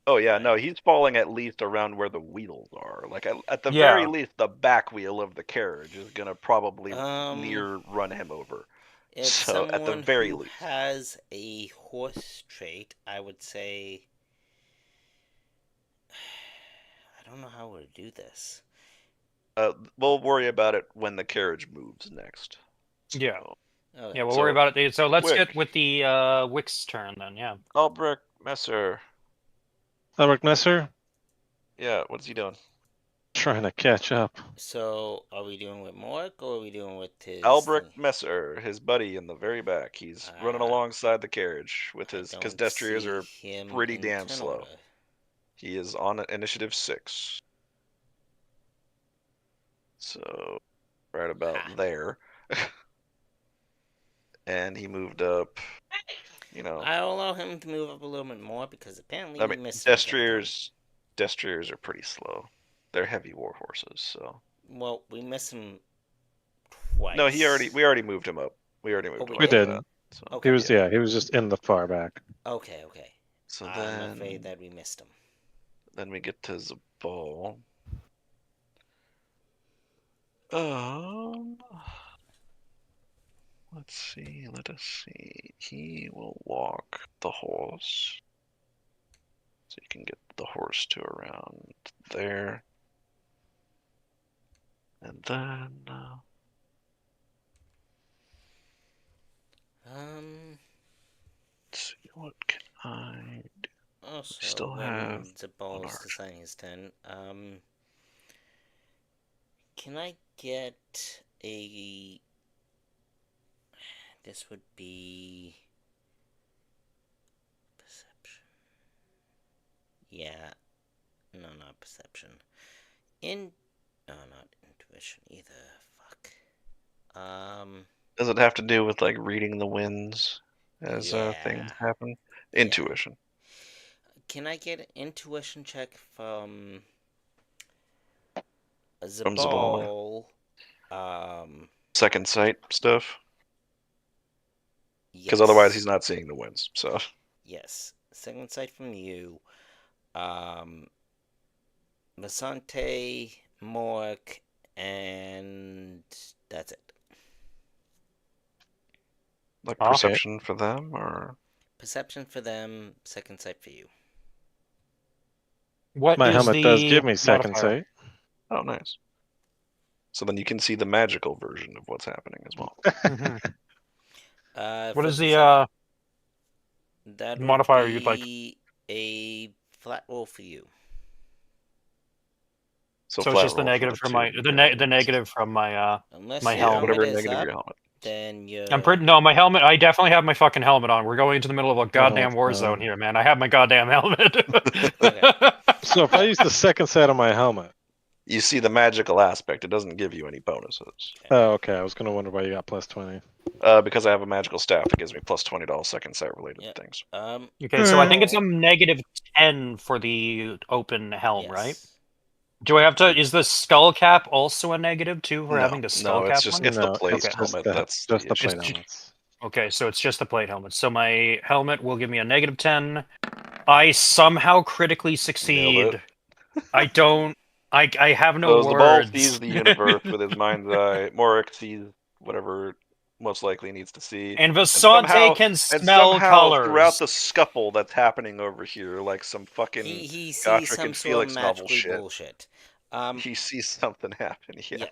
No, he's falling at least around where the wheels are. Like at the very least, the back wheel of the carriage is gonna probably near run him over. If someone at the very least has a horse trait, I would say, I don't know how to do this. We'll worry about it when the carriage moves next. Yeah. Okay. Yeah, we'll worry about it. So let's get with the Wick's turn then. Yeah. Albrecht Messer. Albrecht Messer? Yeah, what's he doing? Trying to catch up. So, are we doing with Mork, or are we doing with his... Albrecht Messer, his buddy in the very back. He's running alongside the carriage with his... Because destriers are pretty damn slow. He is on initiative 6. So, right about there. And he moved up, I'll allow him to move up a little bit more because apparently I we mean, missed him. Destriers are pretty slow. They're heavy war horses, so. Well, we missed him twice. No, we already moved him up. We already moved him up. We did. That, so. Okay. He was just in the far back. Okay. So I'm afraid that we missed him. Then we get to Zabal. Let's see. Let us see. He will walk the horse. So you can get the horse to around there. And then... let's see, what can I do? Also, still when have Zabal is deciding his turn, can I get a... This would be... Perception. Yeah. No, not perception. No, not intuition either. Fuck. Does it have to do with, like, reading the winds as things happen? Intuition. Can I get an intuition check from Zabal? Zabal? Second sight stuff? Because Yes. otherwise he's not seeing the winds, so. Yes. Second sight from you. Vasante, Mork, and that's it. Like perception for them, or? Perception for them, second sight for you. My helmet does give me second sight. Oh, nice. So then you can see the magical version of what's happening as well. What is the that modifier would you'd like? A flat roll for you. So it's just the negative from my the negative from my my helmet. Whatever negative your helmet. Then you. My helmet. I definitely have my fucking helmet on. We're going into the middle of a goddamn war zone here, man. I have my goddamn helmet. So if I use the second sight on my helmet, you see the magical aspect. It doesn't give you any bonuses. Oh, okay. I was gonna wonder why you got plus 20. Because I have a magical staff, it gives me plus 20 to all second sight related things. Okay, so I think it's a negative 10 for the open helm, right? Do I have to? Is the skull cap also a negative too for having the skull cap? It's the plate helmet. That's just the plate helmets. Okay, so it's just the plate helmet. So my helmet will give me a negative 10. I somehow critically succeed. I don't. I have no words. The ball sees the universe with his mind's eye. Morik sees whatever most likely needs to see. And Vasante can smell colors. Throughout the scuffle that's happening over here, like some fucking he sees Gotrek some and sort Felix of novel magical bullshit. He sees something happen. Yeah.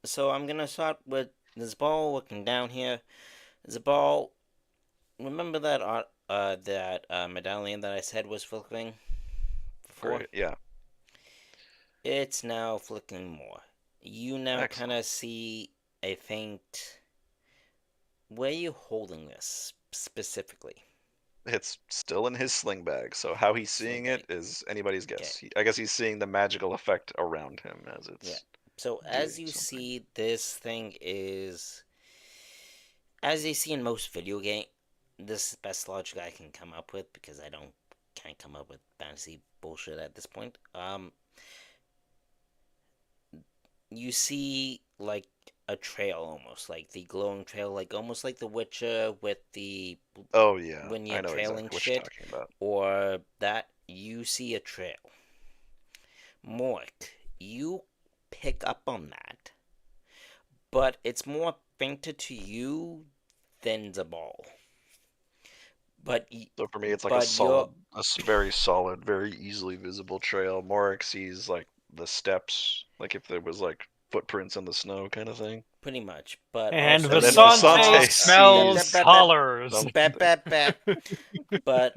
So I'm gonna start with Zabal looking down here. Zabal, remember that medallion that I said was flickering before? Great. Yeah. It's now flickering more. You now kind of see a faint. Where are you holding this specifically? It's still in his sling bag, so how he's seeing it is anybody's guess. I guess he's seeing the magical effect around him as it's. Yeah. So as you see, this thing is, as you see in most video games, this is the best logic I can come up with because I can't come up with fantasy bullshit at this point. You see like a trail almost, like the glowing trail, like almost like the Witcher with the when you're trailing shit, or that you see a trail. Mork, you pick up on that, but it's more fainter to you than Zabal. But so for me, it's like a very solid, very easily visible trail. Morik sees like the steps, like if there was like footprints in the snow kind of thing. Pretty much, but and Vasante smells colors. But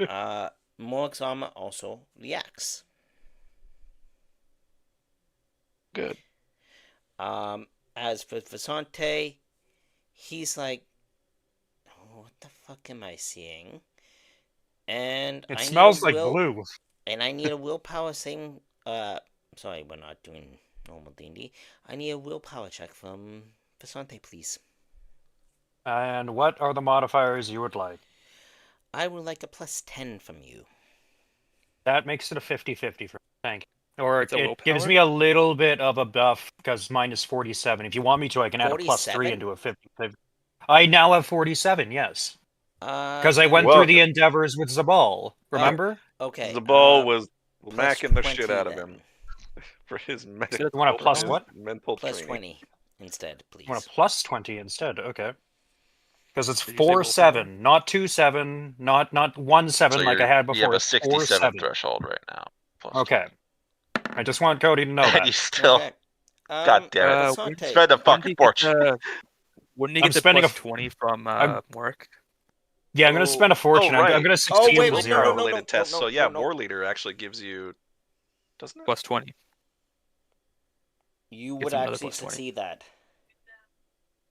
Morik's armor also reacts. Good. As for Vasante, he's like, oh, what the fuck am I seeing? And it smells like blue. And I need a willpower same. Sorry, we're not doing normal D&D. I need a willpower check from Vasante, please. And what are the modifiers you would like? I would like a +10 from you. That makes it a 50-50 for me. Thank you. Or It's a it gives willpower? me a little bit of a buff because mine is 47. If you want me to, I can add a +3 47? and do a 50-50. I now have 47, yes. Because I Give went me- through the endeavors with Zabal, remember? Okay. The ball was plus macking the 20 shit out of then. him for his So medical, you want a plus his what? mental Plus training. 20 instead, I want please. a +20 instead, okay. Because it's Did you say 4-7, not 2-7, not 1-7 So like I had you have before. a It's 67 4-7. threshold right now. Plus Okay. I just want Cody to know 20. And that. you still, Okay. God damn it, Vasante, spend a fucking fortune. Wouldn't he I'm get the spending a +20 from I'm- work? Yeah, I'm going to spend a fortune. right. I'm going to Oh, succeed wait, with wait, 0. Related test. no, So yeah, no. War Leader actually gives you, doesn't it? +20. You Gets would another actually +20. succeed that.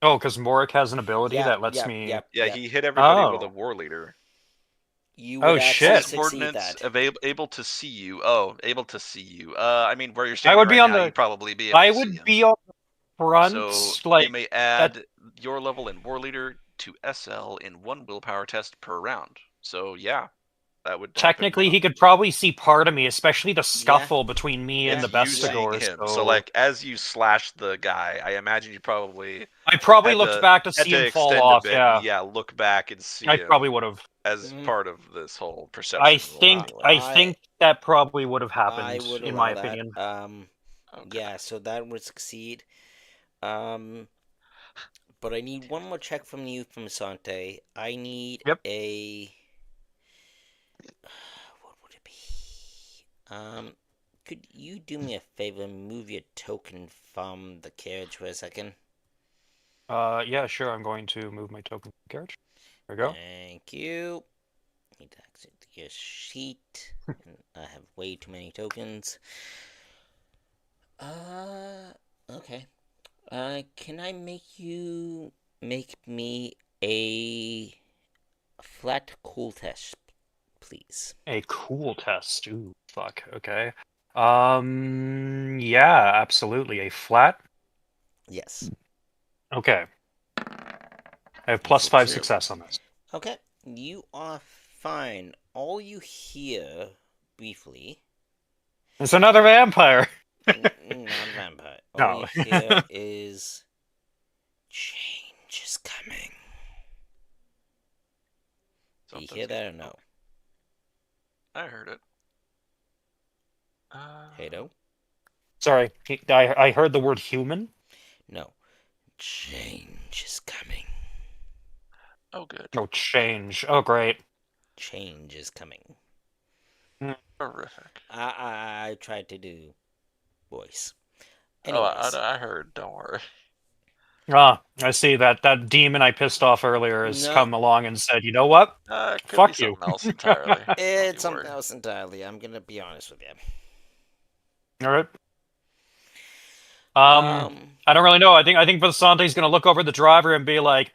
Oh, because Morik has an ability that lets me... Yeah, he hit everybody with a Oh. War Leader. You Oh, would actually shit. All succeed subordinates that. able to see you. Oh, able to see you. I mean, where you're I standing would be right on now, the... you'd probably be able I to see would him. be on the front, So like... you may add your level in War Leader to SL in 1 willpower test per round. So yeah, that would Technically, happen. he could probably see part of me, especially the scuffle between me and the You seeing Bestigor. him. So like as you slash the guy, I imagine you probably I probably had looked back to had see to him fall extend off, a bit yeah. and look back and see I him probably would have. as part of this whole perception. I think that probably would have happened, I would in allow my opinion. that. Okay. Yeah, so that would succeed. But I need one more check from you, from Sante. I need a... What would it be? Could you do me a favor and move your token from the carriage for a second? Yeah, sure. I'm going to move my token from the carriage. There we go. Thank you. Need to exit your sheet. I have way too many tokens. Okay. Can I make me a flat cool test, please? A cool test. Ooh, fuck. Okay. Yeah, absolutely. A flat? Yes. Okay. I have +5 success on this. Okay. You are fine. All you hear, briefly... It's another vampire! Not a vampire. All you hear is... Change is coming. Do you hear that or no? I heard it. Hado? Sorry, I heard the word human. No. Change is coming. Oh, good. No, change. Oh, great. Change is coming. Horrific. I tried to do voice. Oh, Anyways. I heard. Don't worry. Ah, I see that demon I pissed off earlier has come along and said, you know what? Fuck you. Something else entirely. It's something else entirely. I'm gonna be honest with you. All right. I don't really know. I think Vasante's gonna look over the driver and be like,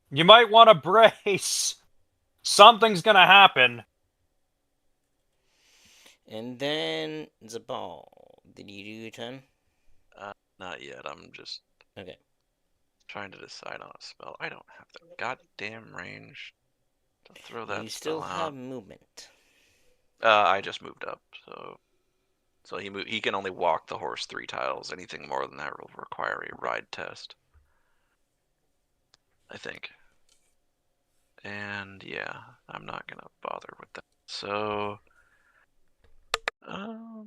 "You might want to brace. Something's gonna happen." And then Zabal, did you do your turn? Not yet. I'm just okay. Trying to decide on a spell. I don't have the goddamn range to throw that. You still spell have out. movement. I just moved up, so he can only walk the horse 3 tiles. Anything more than that will require a ride test, I think. And yeah, I'm not gonna bother with that. So, I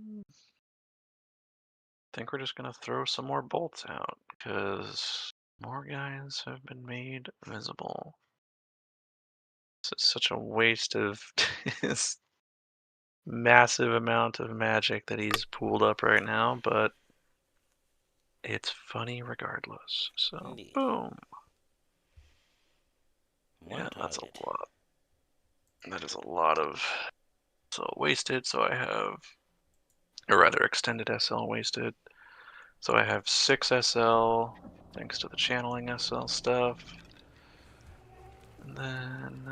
think we're just gonna throw some more bolts out because more guys have been made visible. It's such a waste of his massive amount of magic that he's pooled up right now, but it's funny regardless. So, Indeed. boom. One that's target. a lot. That is a lot of SL wasted, so I have, or rather extended SL wasted. So I have 6 SL, thanks to the channeling SL stuff. And then,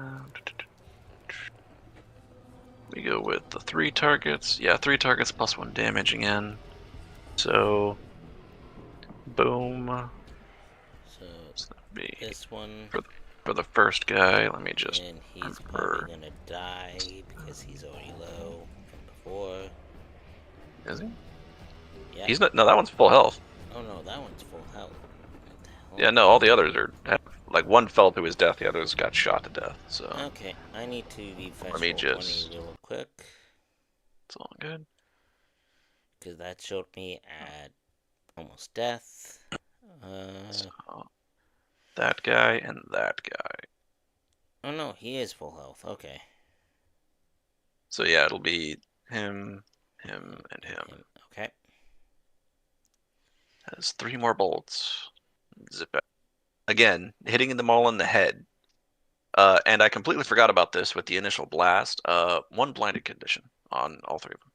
we go with the 3 targets. Yeah, 3 targets plus 1 damage again. So, boom. So that'd be this one. for the first guy. Let me just. And he's probably gonna die because he's already low from before. Is he? Yeah. He's not. No, that one's full health. Oh no, that one's full health. What the hell? Yeah, no, all the others are like one fell to his death, the others got shot to death. So Okay, I need to refresh let me roll just. 20 real quick It's all good. because that showed me at almost death. So, that guy and that guy. Oh no, he is full health. Okay. So yeah, it'll be him, and him. Okay. Has 3 more bullets. Zip it. Again, hitting them all in the head. And I completely forgot about this with the initial blast. 1 blinded condition on all 3 of them.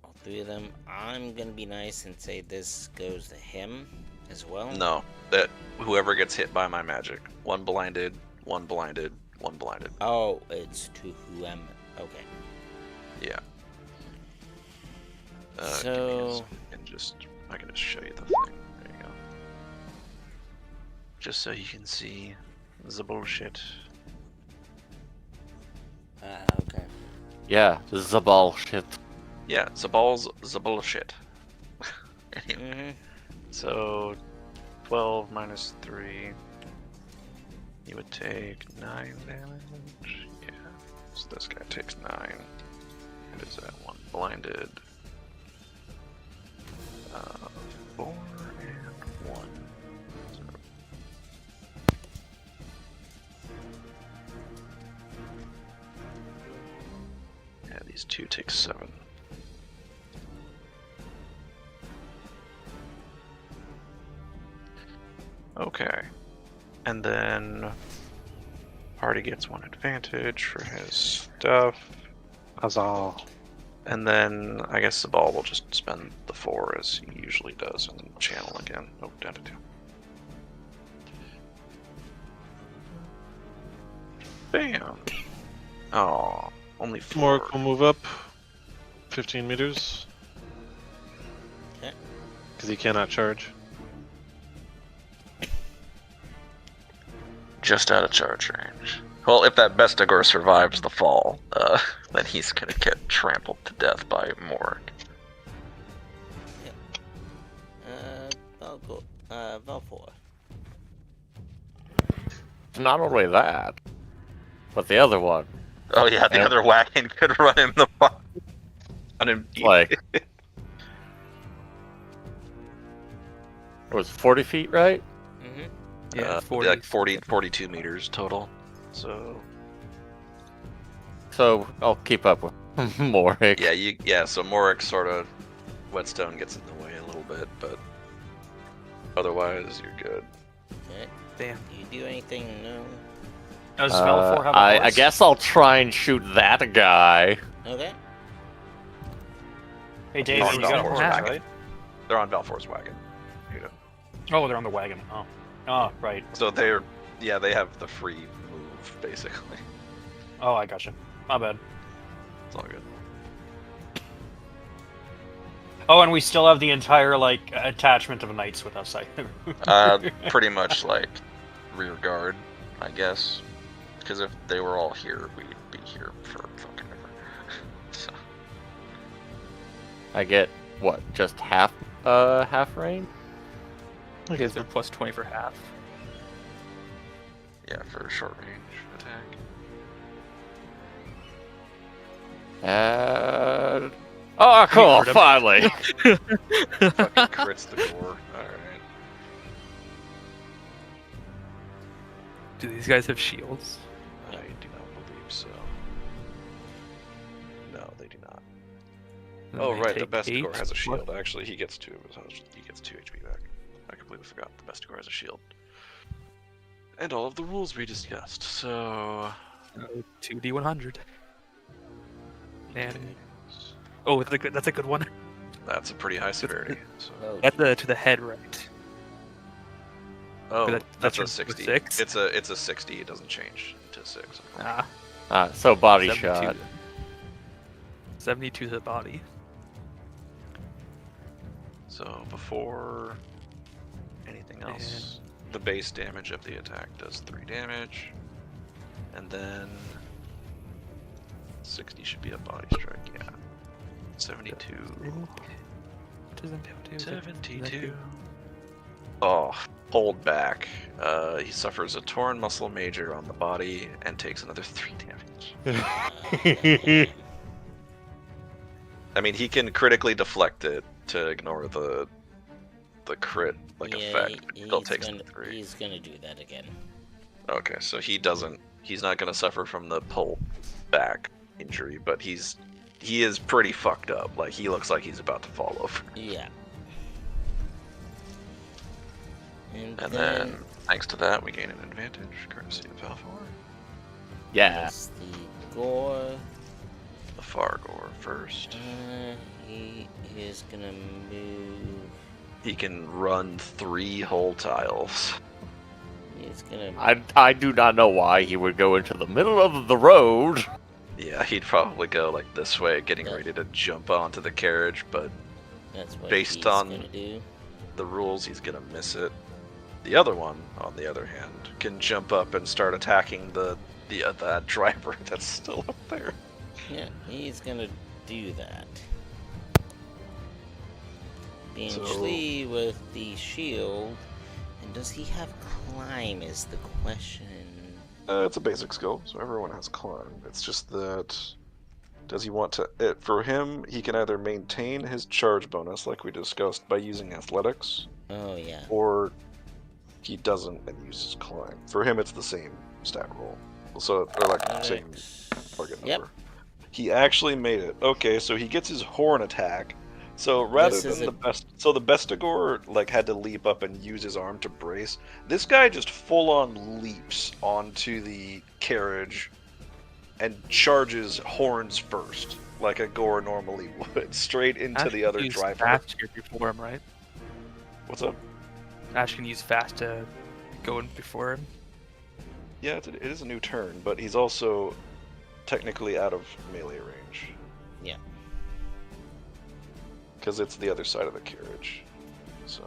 All 3 of them. I'm gonna be nice and say this goes to him as well. No, that whoever gets hit by my magic. 1 blinded, 1 blinded, 1 blinded. Oh, it's to whoever. Okay. Yeah. So I can just show you the thing. There you go. Just so you can see the bullshit. Okay. Yeah, this is a bullshit. Yeah, Zabal's the bullshit. Anyway, Mm-hmm. so 12 minus 3. You would take 9 damage. Yeah. So this guy takes 9. What is that one? Blinded. 4 and 1. Yeah, these 2 take 7. Okay. And then party gets 1 advantage for his stuff. Huzzah. And then I guess the ball will just spend the 4 as he usually does and then channel again. Oh, down to 2. Bam! Oh, only 4. Morik will move up 15 meters. Okay. Because he cannot charge. Just out of charge range. Well, if that Bestigor survives the fall, then he's gonna get trampled to death by Morik. Valfor. Not only that, but the other one. Oh yeah, the other wagon could run him the fuck. On him. Like, it was 40 feet, right? Mm-hmm. Yeah, 40. Like 42 meters total. So I'll keep up with Morik. yeah, so Morik sort of whetstone gets in the way a little bit, but otherwise you're good. Okay. Damn. Do you do anything? No. Does Velfor have a I horse? guess I'll try and shoot that guy. Okay. Hey, David, They're you on got a Valfor's horse, wagon. right? They're on Valfor's wagon. You know. Oh, they're on the wagon. Oh. Oh, right. So they have the free move basically. Oh, I gotcha. My bad. It's all good. Oh, and we still have the entire, like, attachment of knights with us. Pretty much like rear guard, I guess. Because if they were all here, we'd be here for fucking ever. So. I get what? Just half range? You guys are plus 20 for half. Yeah, for a short range attack. Oh, cool! Crit him. Finally. Fucking crits the gore. Alright. Do these guys have shields? I do not believe so. No, they do not. And Oh they right, the take Bestigor 8. has a shield. Actually, he gets 2 HP back. I completely forgot the Bestigor has a shield. And all of the rules we discussed. So 2d100. And oh, that's a good one. that's a pretty high severity. So. Oh, That's to the head, right? Oh, that's that's a your 60. 6? It's a 60. It doesn't change to 6. Ah, So body 72 shot. then. 72 to the body. So before anything else, the base damage of the attack does 3 damage. And then 60 should be a body strike, yeah. 72. 72. Oh, hold back. He suffers a torn muscle major on the body and takes another 3 damage. I mean, he can critically deflect it to ignore the crit effect. Still takes the 3. He's gonna do that again. Okay, so he's not gonna suffer from the pull back injury, but he is pretty fucked up. Like, he looks like he's about to fall over. Yeah. And then, thanks to that, we gain an advantage, courtesy of Valfor. Yeah. that's the gore. The Fargor first. He is gonna move. He can run 3 whole tiles. He's gonna. I do not know why he would go into the middle of the road. Yeah, he'd probably go like this way, getting ready to jump onto the carriage, but That's what based he's on gonna do. the rules, he's gonna miss it. The other one, on the other hand, can jump up and start attacking that driver that's still up there. Yeah, he's gonna do that. Being So- Schlee with the shield, and does he have climb is the question. It's a basic skill, so everyone has climb. It's just that, does he want to? For him, he can either maintain his charge bonus, like we discussed, by using athletics, Oh yeah. or he doesn't and uses climb. For him, it's the same stat roll, so or like same target Yep. number. He actually made it. Okay, so he gets his horn attack. So rather This is than the Bestigor like had to leap up and use his arm to brace. This guy just full on leaps onto the carriage and charges horns first, like a Gore normally would, straight into Ash the can other use driver. Fast here before him, right? What's up? Ash can use fast to go in before him. Yeah, it is a new turn, but he's also technically out of melee range. Yeah. Because it's the other side of the carriage. So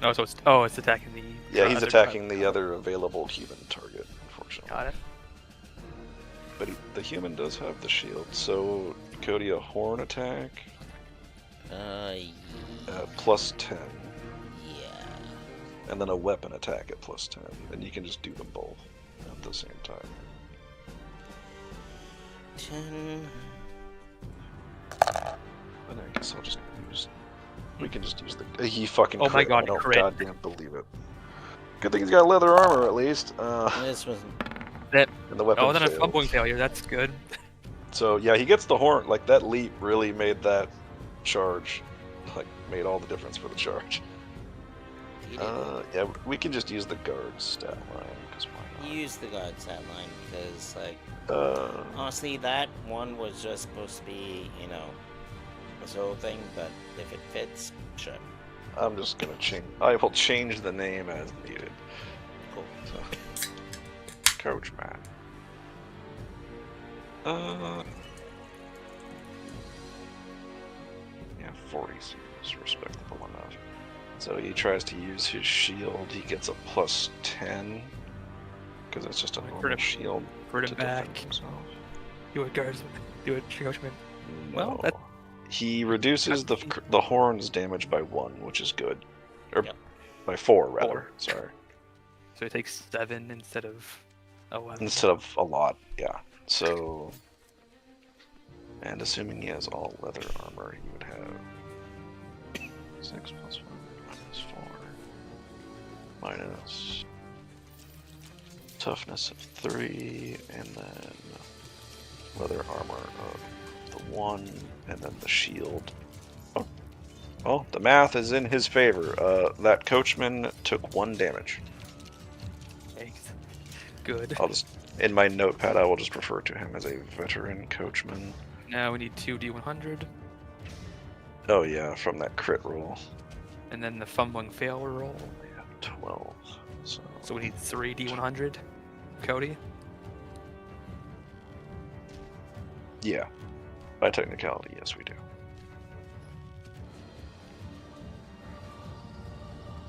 Oh, so it's attacking the. yeah, he's other attacking driver. the other available human target, unfortunately. Got it. But the human does have the shield, so Cody, a horn attack plus 10, Yeah. and then a weapon attack at plus 10, and you can just do them both at the same time. 10. And I guess I'll just use. We can just use the. He fucking. Oh my crit. God, I don't crit. goddamn believe it. Good thing he's got leather armor at least. This was. That. And the weapon. Oh, then a fails. fumbling failure. That's good. So yeah, he gets the horn. Like that leap really made that charge, like made all the difference for the charge. Yeah, we can just use the guard stat line because why not? Use the god stat line because, like, Uh, honestly, that one was just supposed to be, this whole thing, but if it fits, sure. I'm just gonna change. I will change the name as needed. Cool. So, Coach Matt. Yeah, 40 seems respectable enough. So he tries to use his shield. He gets a plus 10 because it's just a normal shield Crit to him back. defend himself. Do it, guards. Do it, Coachman. Well, No. that. He reduces the horn's damage by 1, which is good. Or Yep. by 4, rather. 4. Sorry. So it takes 7 instead of 11. Instead of a lot, yeah. So, and assuming he has all leather armor, he would have 6 plus 1 minus 4 minus toughness of 3, and then leather armor of the 1, and then the shield. Oh, the math is in his favor. That coachman took 1 damage. Thanks. Good. I'll just, in my notepad, I will just refer to him as a veteran coachman. Now we need 2 D100, Oh yeah, from that crit roll. and then the fumbling fail roll. Yeah, 12. So we need 3 D100. Cody. Yeah. By technicality, yes, we do.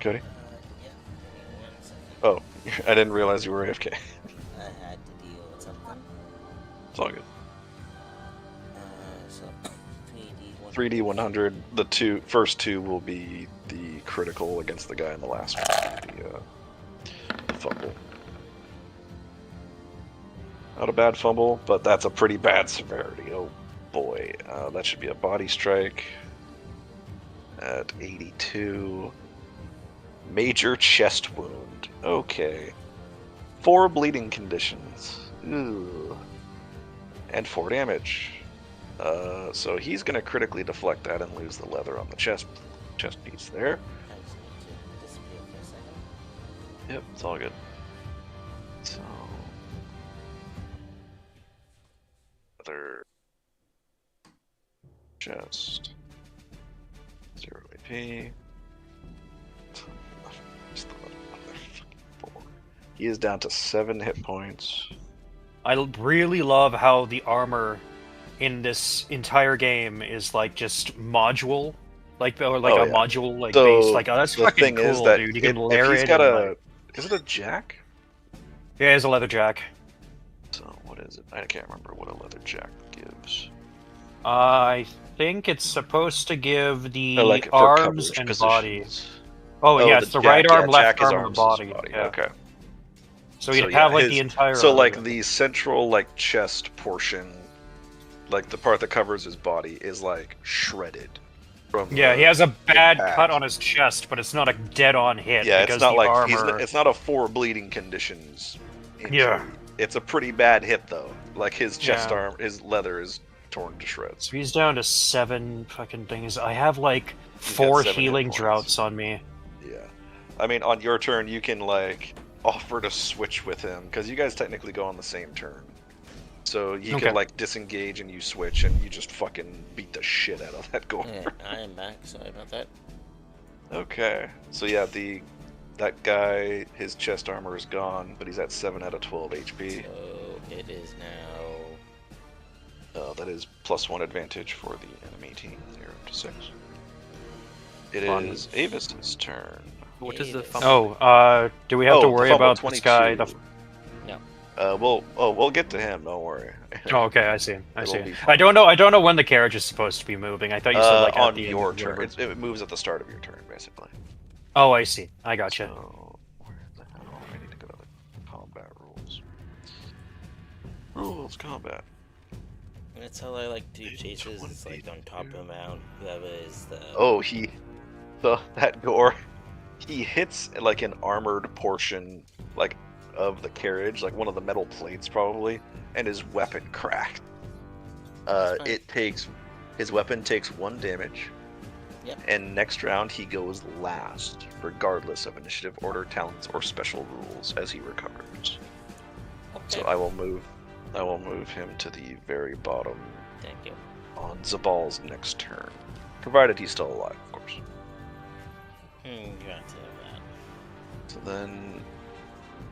Cody? Yeah. Give me 1 second. Oh, I didn't realize you were AFK. I had to deal with something. It's all good. So 3D 3D 100. The first two will be the critical against the guy in the last one. The fumble. Not a bad fumble, but that's a pretty bad severity. Oh boy, that should be a body strike at 82. Major chest wound. Okay. 4 bleeding conditions. Ooh. And 4 damage. So he's going to critically deflect that and lose the leather on the chest piece there. I just need to disappear for a second. Yep, it's all good. So... Leather... Chest... 0 AP... He is down to 7 hit points. I really love how the armor in this entire game is like just module, like a module like So, base. Like, oh, that's the fucking thing cool, is that dude. You can if layer he's it. got and, like... is it a jack? Yeah, it's a leather jack. So what is it? I can't remember what a leather jack gives. I think it's supposed to give the Oh, like for arms coverage and body. positions. Oh, yeah, it's the right arm, left jack is arm, and arms, body. body. Yeah. Okay. So you'd have like the entire. So arm. like the central like chest portion, like the part that covers his body, is like shredded. From Yeah, he has a bad impact. cut on his chest, but it's not a dead-on hit. Yeah, because it's not the like armor... it's not a 4 bleeding conditions. Injury. Yeah. It's a pretty bad hit though. Like his chest Yeah. arm, his leather is torn to shreds. So he's down to 7 fucking things. I have like He's got 4 7 hit healing points. droughts on me. Yeah, I mean, on your turn, you can like offer to switch with him because you guys technically go on the same turn. So you Okay. can like disengage and you switch and you just fucking beat the shit out of that gore. Yeah, I am back. Sorry about that. Okay, so yeah, that guy, his chest armor is gone, but he's at 7 out of 12 HP. So it is now. That is +1 advantage for the enemy team, 0 to 6. It Fun. is Avis's turn. What is the Yes. fumble? Oh, do we have to the worry fumble, about this guy? 22. No. We'll get to him. Don't worry. Oh, okay, I see. I It'll see. be I don't know when the carriage is supposed to be moving. I thought you said like at on the end your of turn. whatever. It moves at the start of your turn, basically. Oh, I see. I gotcha. So, where the hell? I need to go to the combat rules. Rules, combat. That's how I like to do chases. It's like on top of a mound. Whoever is the. Oh, that gore. He hits like an armored portion, like of the carriage, like one of the metal plates probably, and his weapon cracked. Fine. His weapon takes 1 damage. Yep. And next round he goes last, regardless of initiative order, talents, or special rules, as he recovers. Okay. So I will move him to the very bottom Thank you. on Zabal's next turn, provided he's still alive, of course. Got to that. So then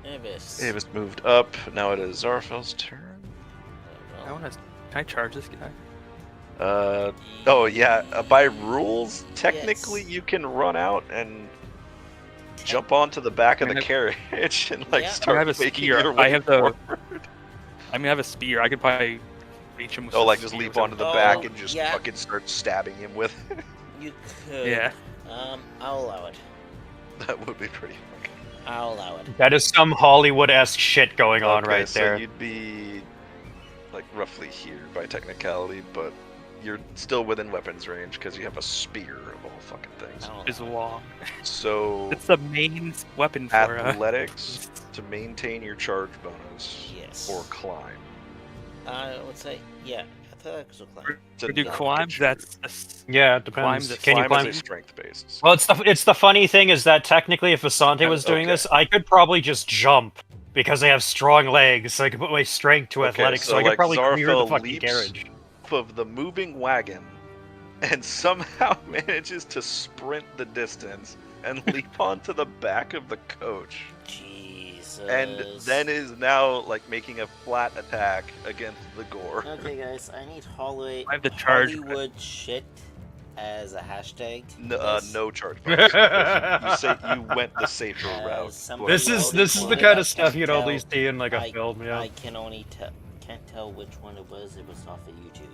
Avis. Avis moved up. Now it is Zarfel's turn. I want to. Can I charge this guy? Oh yeah. By rules, technically Yes. you can run out and jump onto the back of the carriage and like Yeah. start I have a making spear. your way I have the. forward. I mean, I have a spear. I could probably reach him with. Oh, a like just spear leap or onto the Oh, back and just yeah. fucking start stabbing him with. You could. Yeah. I'll allow it. That would be pretty fucking. I'll allow it. That is some Hollywood-esque shit going on Okay, right so there. you'd be like roughly here by technicality, but you're still within weapons range because you have a spear of all fucking things. I'll Is allow it. long. So It's the main weapon for. athletics to maintain your charge bonus Yes. or climb. I would say, yeah. Athletics will climb. To do not climbs, get that's. Yeah, it Climbs depends. at Can you climb climb? is a strength based. Well, it's the funny thing is that technically, if Asante was doing Okay. this, I could probably just jump because I have strong legs, so I could put my strength to Okay, athletics, so so, I could like, probably clear the Zarfel fucking leaps carriage. Of the moving wagon and somehow manages to sprint the distance and leap onto the back of the coach. Jeez. and then is now like making a flat attack against the gore. Okay, guys, I need I have the charge. Hollywood shit as a hashtag. No charge buffs. You went the safer route. This is the kind of stuff you'd only see in like a film. Yeah. I can only can't tell which one it was. It was off of YouTube.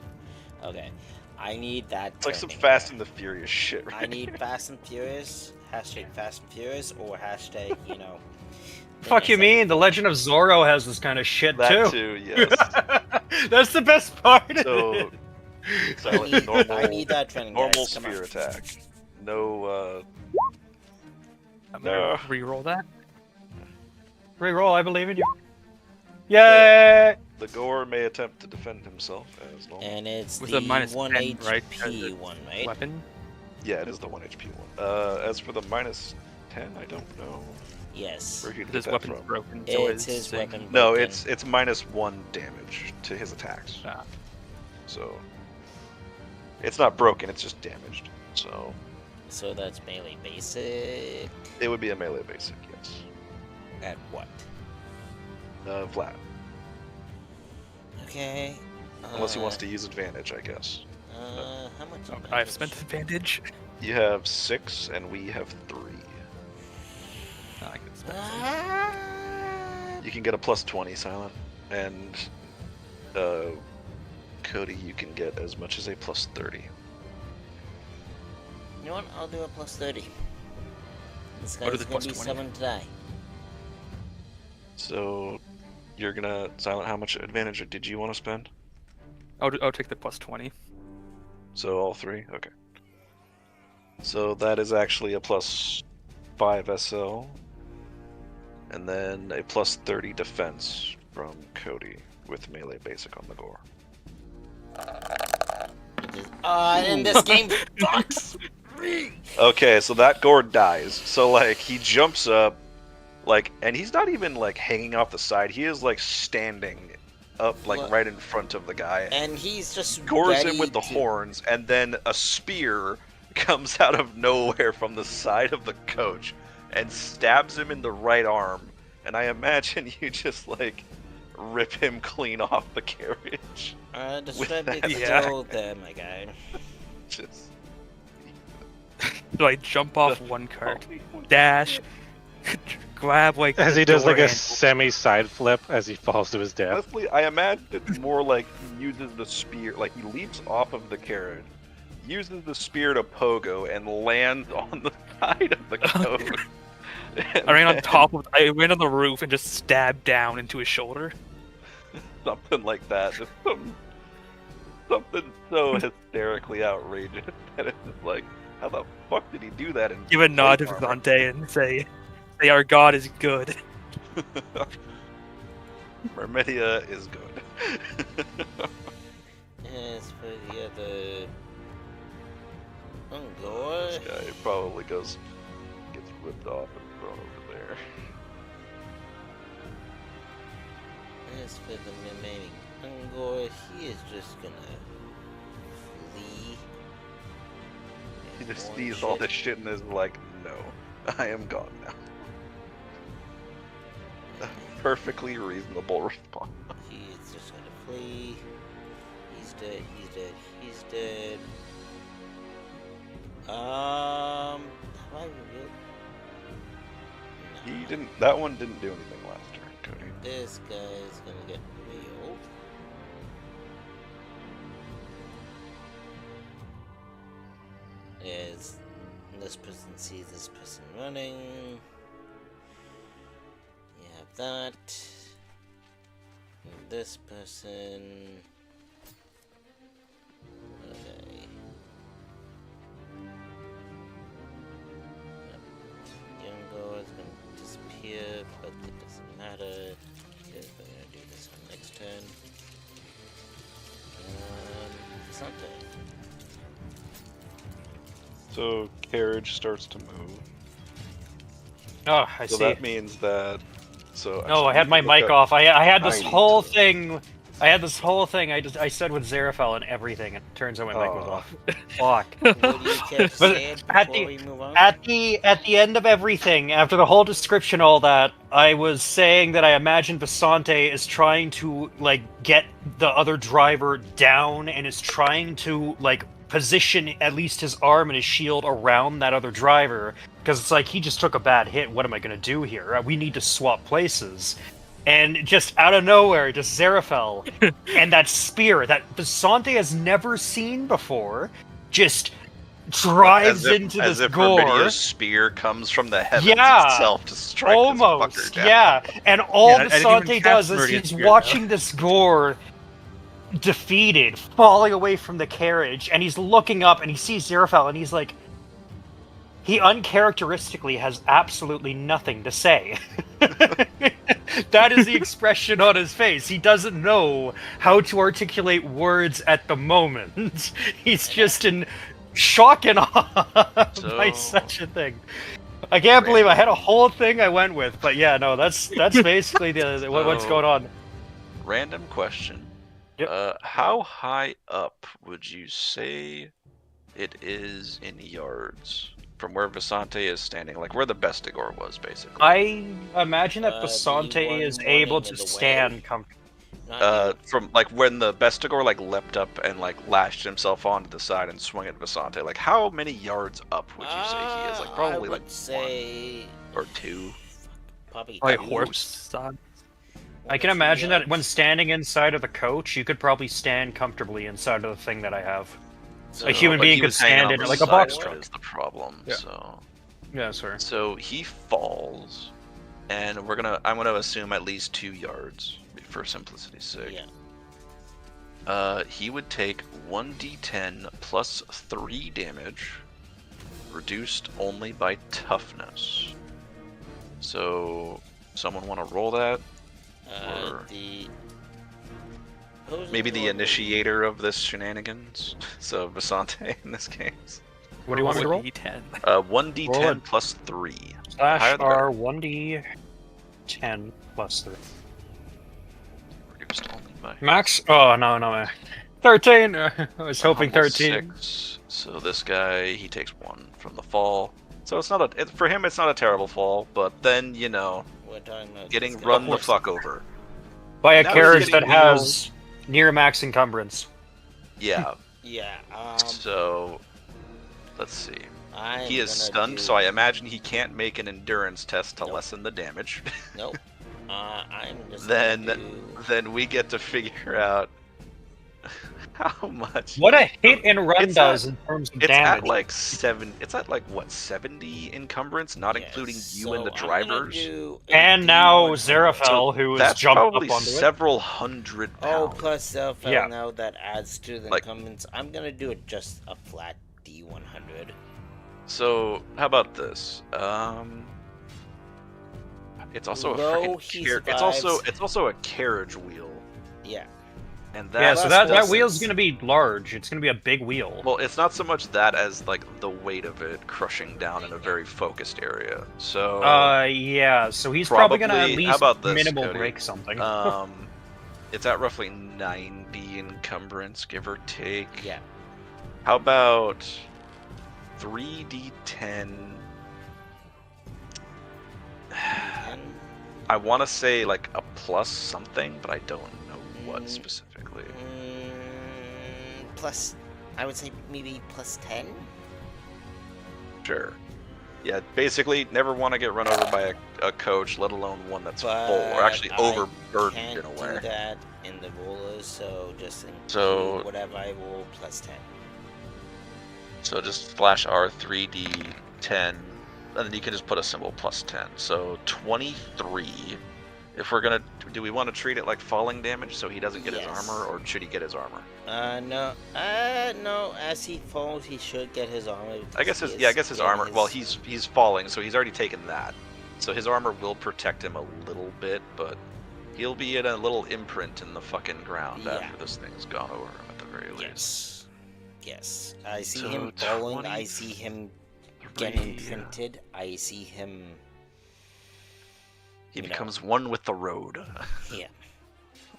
Okay, I need that. It's like some Fast and the Furious shit. Right? I need Fast and Furious. Hashtag Fast and Furious or hashtag Fuck you mean? The Legend of Zorro has this kind of shit that too. Yes. That's the best part. So, I need that training. Normal guys. sphere attack. No. I'm gonna re-roll that. Re-roll. I believe in you. Yay! The gore may attempt to defend himself as normal. And it's with the a minus 1 10, HP right? one, right? Weapon. Yeah, it is the 1 HP one. As for the minus 10, I don't know. Yes. Where he'd His get that weapon's from. broken. It's his weapon. No, broken. it's -1 damage to his attacks. Ah. So it's not broken; it's just damaged. So that's melee basic. It would be a melee basic, yes. At what? Flat. Okay. Unless he wants to use advantage, I guess. How much? Oh, I've spent advantage. You have 6, and we have 3. Oh, I can spend some. You can get a +20, Silent, and Cody, you can get as much as a +30. You know what? I'll do a +30. This What guy's are the gonna be +20? 7 to die. So you're gonna Silent. How much advantage did you want to spend? I'll take the +20. So all 3? Okay. So that is actually a +5 SL. And then a +30 defense from Cody with melee basic on the gore. And this game fucks. Okay, so that gore dies. So like he jumps up, like, and he's not even like hanging off the side. He is like standing up, like right in front of the guy. And he's just gores him with the horns, and then a spear comes out of nowhere from the side of the coach and stabs him in the right arm. And I imagine you just like rip him clean off the carriage. Describe the Yeah. control there, my guy. Just So I jump off one cart, dash, grab like As the he does door like a handle. semi-side flip as he falls to his death. honestly, I imagine it's more like he uses the spear, like he leaps off of the carriage, uses the spear to pogo, and lands on the side of the coach. I ran on top of. I ran on the roof and just stabbed down into his shoulder. Something like that. Just something so hysterically outrageous that it's just like, how the fuck did he do that? In Give a nod to plate armor? Dante and say, "Our God is good." Mermedia is good. As for the other Ungor, This guy probably gets ripped off and thrown over there. as for the remaining Ungor, he is just gonna flee. He just One sees all shit. this shit and is like, no, I am gone now. A perfectly reasonable response. He's just gonna flee. He's dead. He's dead. He's dead. Have I revealed? No. He didn't. That one didn't do anything last turn, Cody. This guy's gonna get revealed. As this person sees this person running. You have that. And this person. Okay. Youngo is going to disappear, but it doesn't matter because we're going to do this one next turn. Sante. So carriage starts to move. Oh, I So see. that means that. So No, I had my mic off. I had this tiny whole to- thing I had this whole thing. I said with Xeraphel and everything, and it turns out my mic was off. Fuck. What do you care to But say at before the- we move on? At the end of everything, after the whole description, all that, I was saying that I imagine Visante is trying to like get the other driver down and is trying to like position at least his arm and his shield around that other driver because it's like he just took a bad hit. What am I going to do here? We need to swap places. And just out of nowhere, just Xeraphel and that spear that Visante has never seen before just drives into as this if gore. Remedia's spear comes from the heavens Yeah, itself to strike almost, this fucker down. yeah. And all Yeah, I didn't even Visante catch does is Meridian's he's spear, though. watching this gore defeated, falling away from the carriage, and he's looking up and he sees Xeraphel and he's like, he uncharacteristically has absolutely nothing to say. That is the expression on his face. He doesn't know how to articulate words at the moment. He's just in shock and awe by such a thing. I can't believe I had a whole thing I went with, but yeah, no, that's basically what's going on. Random question. Yep. How high up would you say it is in yards from where Visante is standing? Like where the Bestigor was, basically. I imagine that The Visante one is able running to in the stand way. comfortably. From like when the Bestigor like leapt up and like lashed himself onto the side and swung at Visante. Like how many yards up would you say he is? Like probably I like would say 1 or 2. probably Like two. horse size. I can 2 imagine that when yards. standing inside of the coach, you could probably stand comfortably inside of the thing that I have. So- A human But being he could was hanging stand on in it the like a side box of it truck. is the problem. Yeah. Yeah, sorry. So he falls, and I'm gonna assume at least 2 yards for simplicity's sake. Yeah. He would take 1d10 plus 3 damage, reduced only by toughness. So, someone want to roll that? Or The maybe the initiator of this shenanigans? So, Visante in this case. What do you want me to roll? D10. 1d10 Roll it. plus 3. Slash Higher the better. R 1d10 plus 3. Reduced only by Max? Oh, no. 13! I was hoping Humble 13. 6. So this guy, he takes 1 from the fall. So it's not for him it's not a terrible fall, but then, we're talking about getting this run guy. the fuck over. By a Now he's carriage that getting has near max encumbrance. Yeah. Yeah. So let's see. I'm He is gonna stunned, do- so I imagine he can't make an endurance test to Nope. lessen the damage. Nope. I'm just. Then gonna do... then we get to figure out how much. What a hit and run It's does at- in terms of It's damage. at like 7. It's at like what 70 encumbrance, not Yes, including you so and the I'm gonna drivers. do a And now D100. Xeraphel, who has That's jumped probably up onto it. several hundred Oh, pounds. plus Xeraphel Yeah. now that adds to the Like- incumbents. I'm gonna do it just a flat D100. So how about this? It's also a Though freaking he it's also survives- a carriage wheel, Yeah. and that Yeah, so Plus that doesn't- wheel's gonna be large. It's gonna be a big wheel. well, it's not so much that as like the weight of it crushing down in a very focused area. So Yeah, so he's probably gonna at Probably- how least about this, minimal Cody? break something. It's at roughly 90 encumbrance, give or take. Yeah. How about 3d10? And I want to say like a plus something, but I don't know what Mm. specifically. plus, I would say maybe plus 10. Sure. Yeah, basically, never want to get run over by a coach, let alone one that's full or actually But overburdened can't in a way. do that in the rollers, so just include So- whatever I roll plus 10. So just flash R3D10, and then you can just put a symbol plus 10. So 23. If we're gonna, do we want to treat it like falling damage so he doesn't get his Yes. armor, or should he get his armor? No. No. As he falls, he should get his armor. I guess because his he I is guess his getting armor. Well, he's falling, so he's already taken that. So his armor will protect him a little bit, but he'll be in a little imprint in the fucking ground Yeah. after this thing's gone over him at the very least. Yes. Yes. I see So him falling. I see him getting 23. imprinted. I see him. He you know. becomes one with the road. Yeah.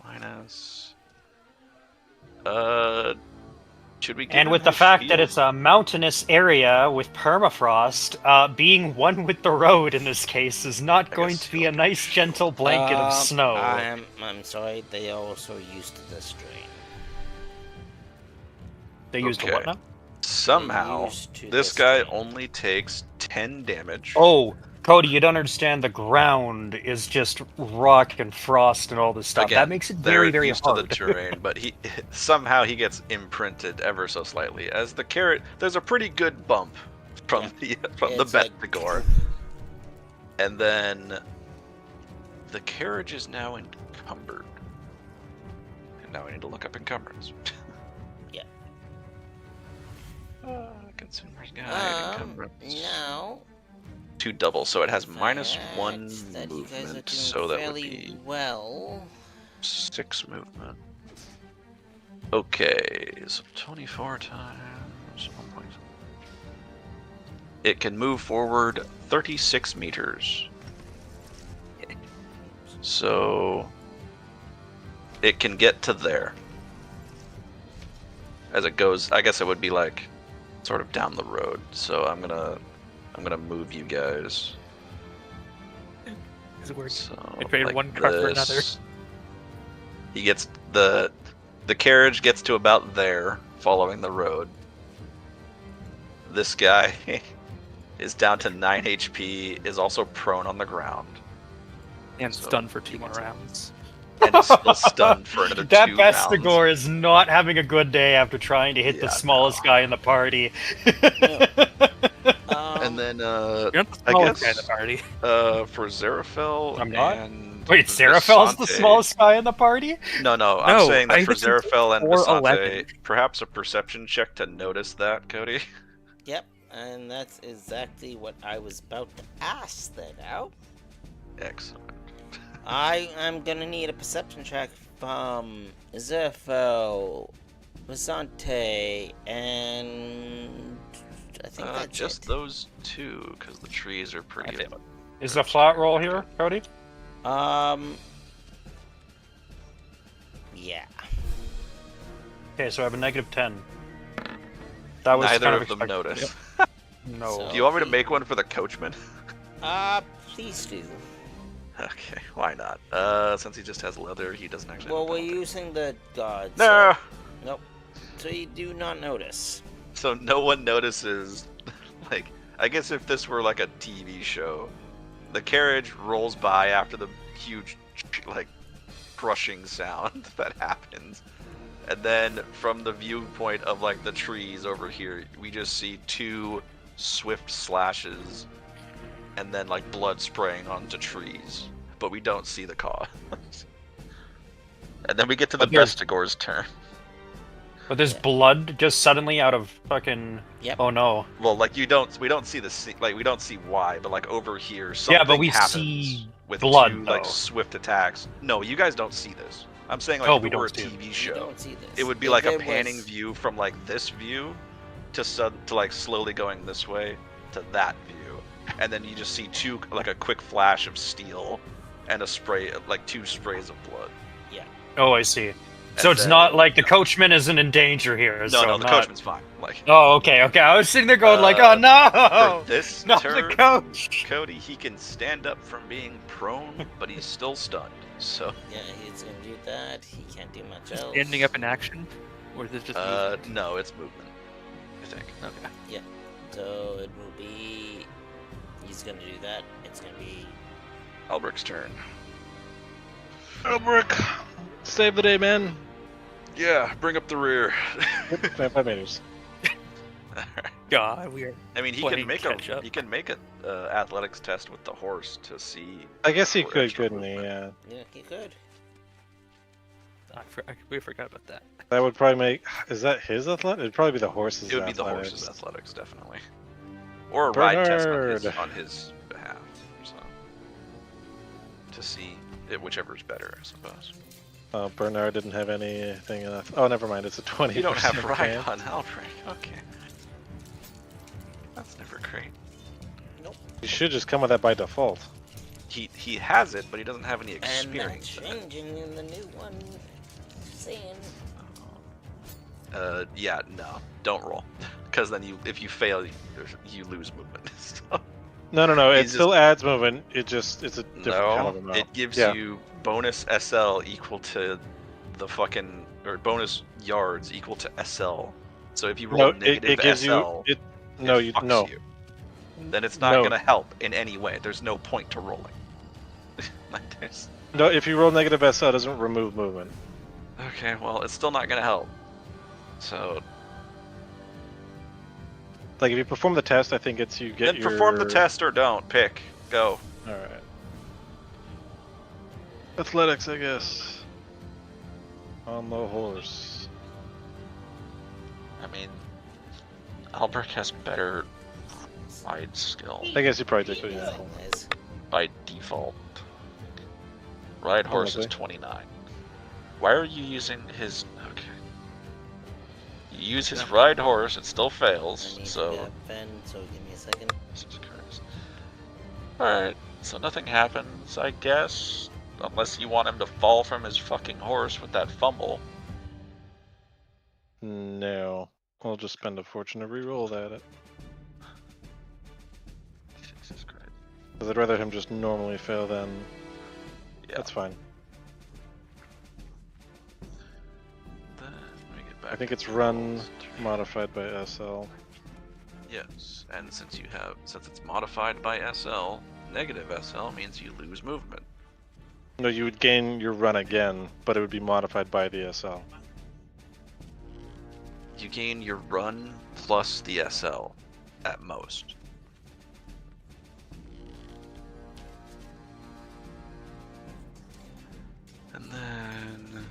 Minus Should we give And him with the his fact that shield? it's a mountainous area with permafrost, being one with the road in this case is not going to be a nice, gentle blanket of snow. I'm sorry, they also used to this terrain. They used a what now? Somehow, used to this this guy terrain. only takes 10 damage. Oh, Cody, you don't understand. The ground is just rock and frost and all this stuff. Again, That makes it they're very, very used hard. to the terrain, but somehow he gets imprinted ever so slightly. As the carrot, there's a pretty good bump from the It's Bestigor, and then the carriage is now encumbered. And now I need to look up encumbrance. Yeah. Consumer's guide, encumbrance. Now 2 double, so it has -1 that you guys are movement, doing so that would fairly be well. 6 movement. Okay, so 24 times 1. It can move forward 36 meters. So it can get to there. As it goes, I guess it would be like sort of down the road. So I'm gonna move you guys. Does it work? So, I traded like one card for another. this. He gets the carriage gets to about there, following the road. This guy is down to 9 HP, is also prone on the ground, And so stunned for 2 you more can- rounds. and is still stunned for another That 2 rounds. Bestigor is not having a good day after trying to hit the Yeah, smallest guy in the party. And then You're not the I smallest guy in guess the party. for Zerafel I'm not? and Wait, Zerafel's the Visante- smallest guy in the party? No, I'm No, saying that I for think it's Zerafel and 4'11". Visante, perhaps a perception check to notice that, Cody. Yep, and that's exactly what I was about to ask then now. Excellent. I am gonna need a perception check from Zerfel, Visante, and I think that's Just it. those 2, because the trees are pretty. Is the flat roll here, Cody? Yeah. Okay, so I have a -10. That was Neither kind of of them expected. notice. No. So- Do you want me to make one for the coachman? Please do. Okay, why not? Since he just has leather, he doesn't actually. Well, have a we're penalty. using the gods. No. Nope. So you do not notice. So no one notices. Like, I guess if this were like a TV show, the carriage rolls by after the huge, like, crushing sound that happens, and then from the viewpoint of like the trees over here, we just see 2 swift slashes, and then like blood spraying onto trees, but we don't see the cause. And then we get to the But there's- Bestigor's turn. But there's blood just suddenly out of fucking... Yep. Oh no. Well, like we don't see we don't see why, but like over here, something Yeah, but we happens see with blood, 2 like though. swift attacks. No, you guys don't see this. I'm saying like Oh, if we it were a don't see it. TV You show, don't see this. it would be If like a it panning was- view from like this view to like slowly going this way to that view, and then you just see 2 like a quick flash of steel and a spray, like 2 sprays of blood. Oh, I see. So And it's then- not like the coachman isn't in danger here. No, so no, the not... coachman's fine. Like Oh, okay, okay. I was sitting there going like, oh for no! this Not turn, the coach! Cody, he can stand up from being prone, but he's still stunned. So, Yeah, he's gonna do that. He can't do much else. Standing up in action? Or is this just movement? no, it's movement, I think. Okay. So it will be. He's gonna do that. It's gonna be. Alberic's turn. Albrecht, save the day, man. Yeah, bring up the rear. 25 meters. God, we are. I mean, he Playing can make catch a up. he can make a athletics test with the horse to see. I guess he for could, extra couldn't he? movement. Yeah. Yeah, he could. We forgot about that. That would probably make. Is that his athletic? It'd probably be the horse's. It would be the athletics. horse's athletics, definitely, or a ride test Bernard. on his behalf. So to see whichever is better, I suppose. Oh, Bernard didn't have anything enough. Oh, never mind. It's a 20. You don't have ride on Albric. Okay, that's never great. You should just come with that by default. He has it, but he doesn't have any And that's experience. in it. changing in the new one. Saying. Yeah, no, don't roll, because then if you fail, you lose movement. So No. It he's still just adds movement. It's a different kind of no. amount. It gives Yeah. you bonus SL equal to the fucking or bonus yards equal to SL. So if you roll No, a negative it gives you SL, it. it No, fucks you. Then it's not no. gonna help in any way. There's no point to rolling. Like there's. No, if you roll negative SL, it doesn't remove movement. Okay, well, it's still not gonna help. So Like if you perform the test, I think it's you get then perform the test or don't. Pick. Go. All right. Athletics, I guess. On the horse. I mean, Albrecht has better ride skill I guess you probably take it. Yeah. Nice. by default. Ride horse is Probably. 29. Why are you using his? Okay. You use his ride horse, it still I fails. need to So. get Ben, so give me a second. Jesus Christ. Alright, so nothing happens, I guess. Unless you want him to fall from his fucking horse with that fumble. No. We'll just spend a fortune to re-roll that. Jesus Christ. Because I'd rather him just normally fail than. Yeah. That's fine. Then let me get back I think to it's the run rolls. modified by SL. Yes, and since it's modified by SL, negative SL means you lose movement. No, you would gain your run again, but it would be modified by the SL. You gain your run plus the SL at most. And then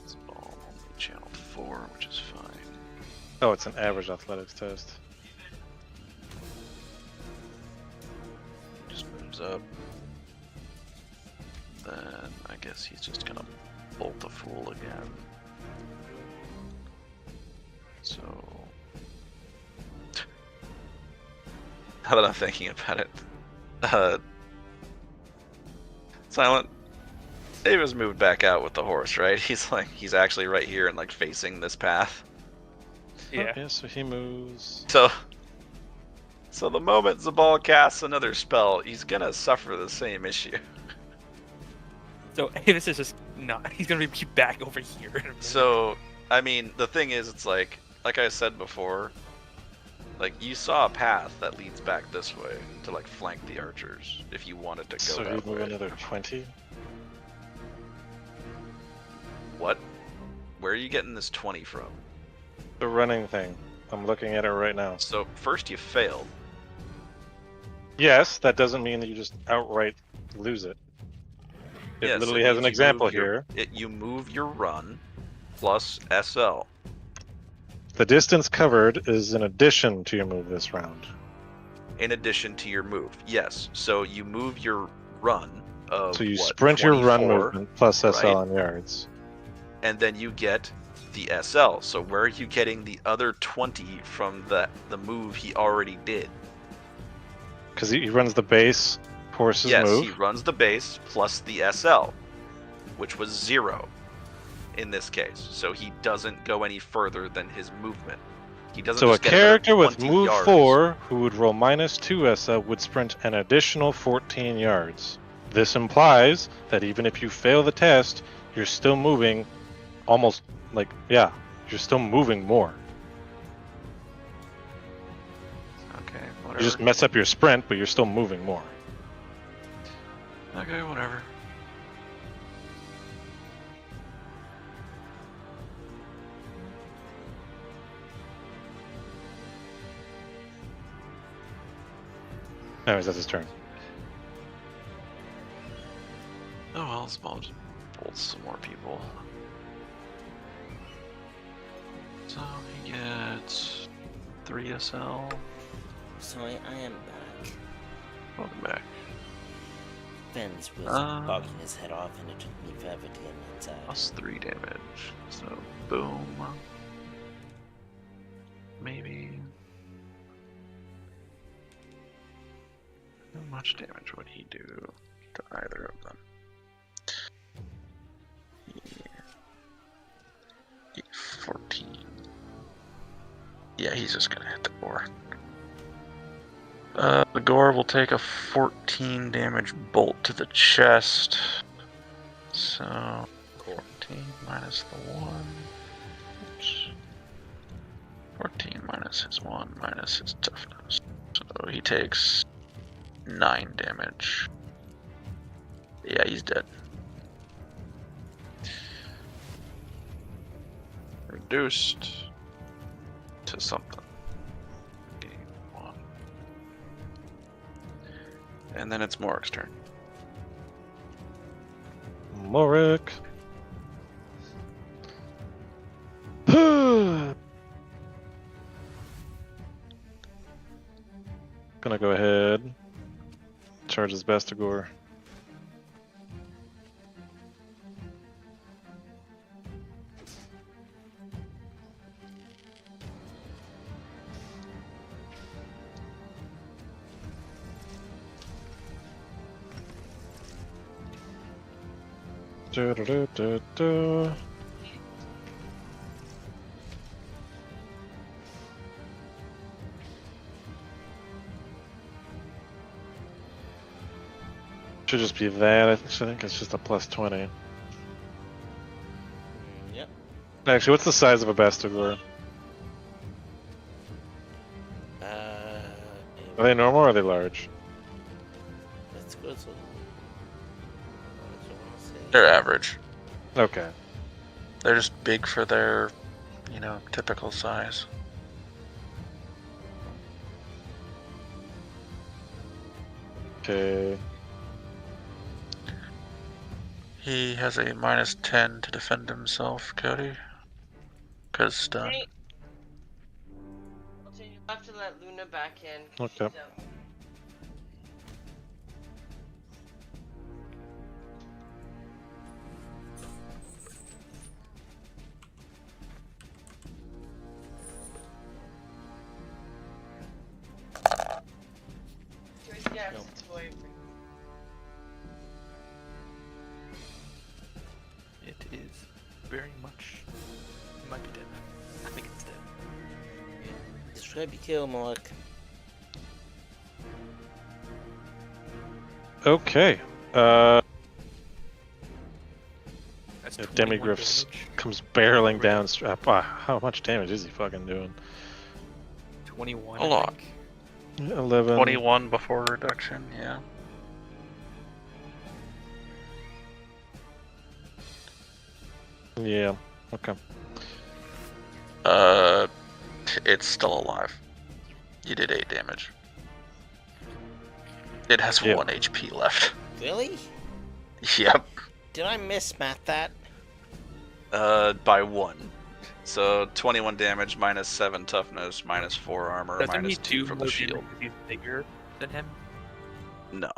that's all only channel 4, which is fine. Oh, it's an average athletics test. Just moves up. Then I guess he's just gonna bolt the fool again. So now that I'm thinking about it, Silent, Ava's moved back out with the horse, right? He's actually right here and like facing this path. Yeah. Okay, so he moves. So the moment Zabal casts another spell, he's gonna suffer the same issue. So Avis is just not. He's gonna be back over here. In a minute. So, I mean, the thing is, it's like I said before, like you saw a path that leads back this way to like flank the archers if you wanted to go So that he'd move way. another 20. What? Where are you getting this 20 from? The running thing. I'm looking at it right now. So first you failed. Yes, that doesn't mean that you just outright lose it. It Yeah, so literally it has means an you example move your- here. You move your run plus SL. The distance covered is in addition to your move this round. In addition to your move, yes. So you move your run of So you what, sprint your run 24, movement plus SL right? on yards. And then you get the SL. So where are you getting the other 20 from the move he already did? Because he runs the base horse's Yes, move. he runs the base plus the SL, which was 0 in this case. So he doesn't go any further than his movement. He doesn't So a just get another character with 20 move yards. 4 who would roll minus 2 SL would sprint an additional 14 yards. This implies that even if you fail the test, you're still moving almost like, yeah, you're still moving more. Okay, You whatever. just mess up your sprint, but you're still moving more. Okay, whatever. Anyways, that's his turn. Oh well, Small just bolts some more people. So he gets 3 SL. So I am back. Welcome back. Ben's was Uh. barking his head off, and it took me forever to get him inside. Plus 3 damage. So boom. Maybe. How much damage would he do to either of them? Yeah. 14. Yeah, he's just gonna hit the gore. The gore will take a 14 damage bolt to the chest. So, 14 minus the 1. Oops. 14 minus his 1 minus his toughness. So he takes 9 damage. Yeah, he's dead. Reduced to something. 1. And then it's Morik's turn. Morik. Gonna go ahead. Charge his Bastigore. Da-da-da-da-da. Should just be that. I think it's just a plus 20. Yep. Actually, what's the size of a Bastigore? Are they normal or are they large? Let's go to. They're average. Okay. They're just big for their, typical size. Okay. He has a minus 10 to defend himself, Cody. Because stun. Okay. Well, you have to let Luna back in. Okay. So. Yeah, No. it's boy. It is very much. It might be dead. I think it's dead. Describe your kill, Mark. Okay. That's Yeah, 21 Demigriffs damage. comes barreling down. Wow, how much damage is he fucking doing? 21. A I lot. think. 11. 21 before reduction, yeah. Yeah. Okay. It's still alive. You did 8 damage. It has Yep. 1 HP left. Really? Yep. Did I mismath that? By 1. So 21 damage, minus 7 toughness, minus 4 armor, Doesn't he minus 2 do from more the damage shield. if he's bigger than him? No.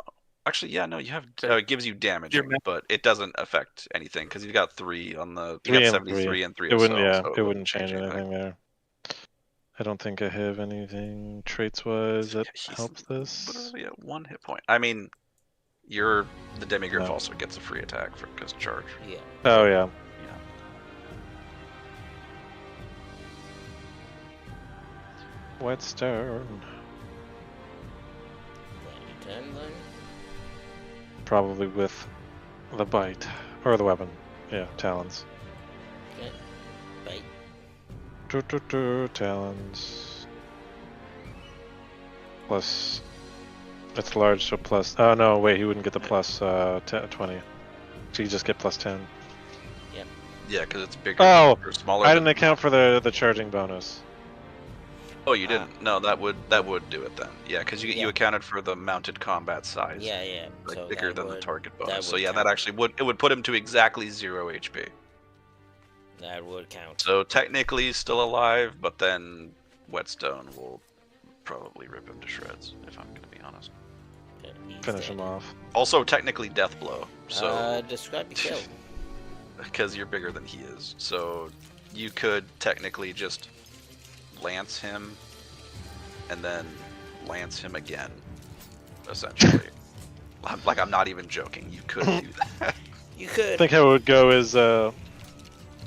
Actually, yeah, no, you have it gives you damage, Your ma- but it doesn't affect anything because you've got 3 on the. You 3 got and 73 3. and 3 It of wouldn't. self, Yeah. so It wouldn't change anything there. I don't think I have anything traits-wise that He's helps this. literally at 1 hit point. I mean, the Demigriff No. also gets a free attack because charge. Yeah. Oh yeah. Yeah. Whetstone. Your turn, then. Probably with the bite or the weapon. Yeah, talons. Okay. Bite. Talons. Plus. It's large, so plus. Oh no, wait, he wouldn't get the plus 20. So you just get plus 10. Yeah, because it's bigger Oh, or smaller. I didn't account for the charging bonus. Oh, you didn't? No, that would do it then. Yeah, because you Yeah. accounted for the mounted combat size. Yeah, yeah. Like So bigger that than the would- target that bonus. So would yeah, that count. actually would put him to exactly 0 HP. That would count. So technically he's still alive, but then Whetstone will probably rip him to shreds, if I'm gonna be honest. Okay, he's Finish dead. him off. Also technically death blow. So Describe your kill. because you're bigger than he is. So you could technically just lance him and then lance him again, essentially. I'm not even joking. You could do that. You I could. think how it would go is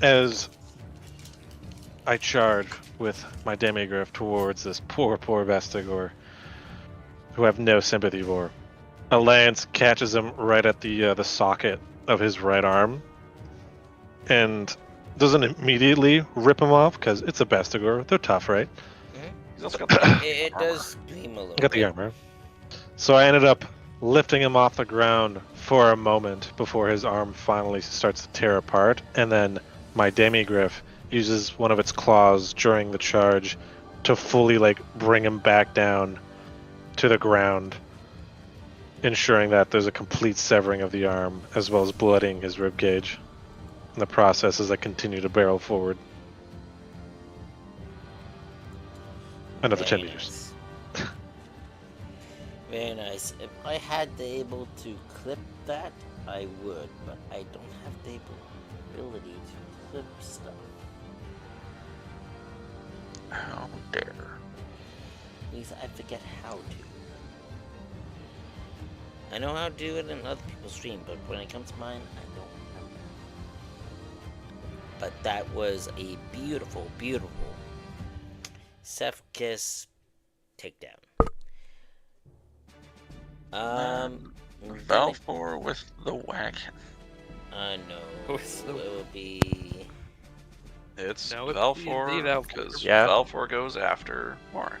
as I charge, with my demigriff towards this poor Vestigor, who I have no sympathy for. A lance catches him right at the socket of his right arm, and doesn't immediately rip him off because it's a Vestigor. They're tough, right? He's also got the It armor. does scream a little Got the bit. armor. So I ended up lifting him off the ground for a moment before his arm finally starts to tear apart, and then my demigriff uses one of its claws during the charge to fully bring him back down to the ground, ensuring that there's a complete severing of the arm as well as blooding his rib cage. In the process, as I continue to barrel forward. Another 10 Very meters. nice. Very nice. If I had the able to clip that, I would, but I don't have the ability to clip stuff. How dare. At least I forget how to. I know how to do it in other people's stream, but when it comes to mine, I don't remember. But that was a beautiful, beautiful Seth Kiss takedown. Valfor with the wagon. No. With It the- will be. It's No, it's Valfor the Valfor. because Yeah. Valfor goes after Mark.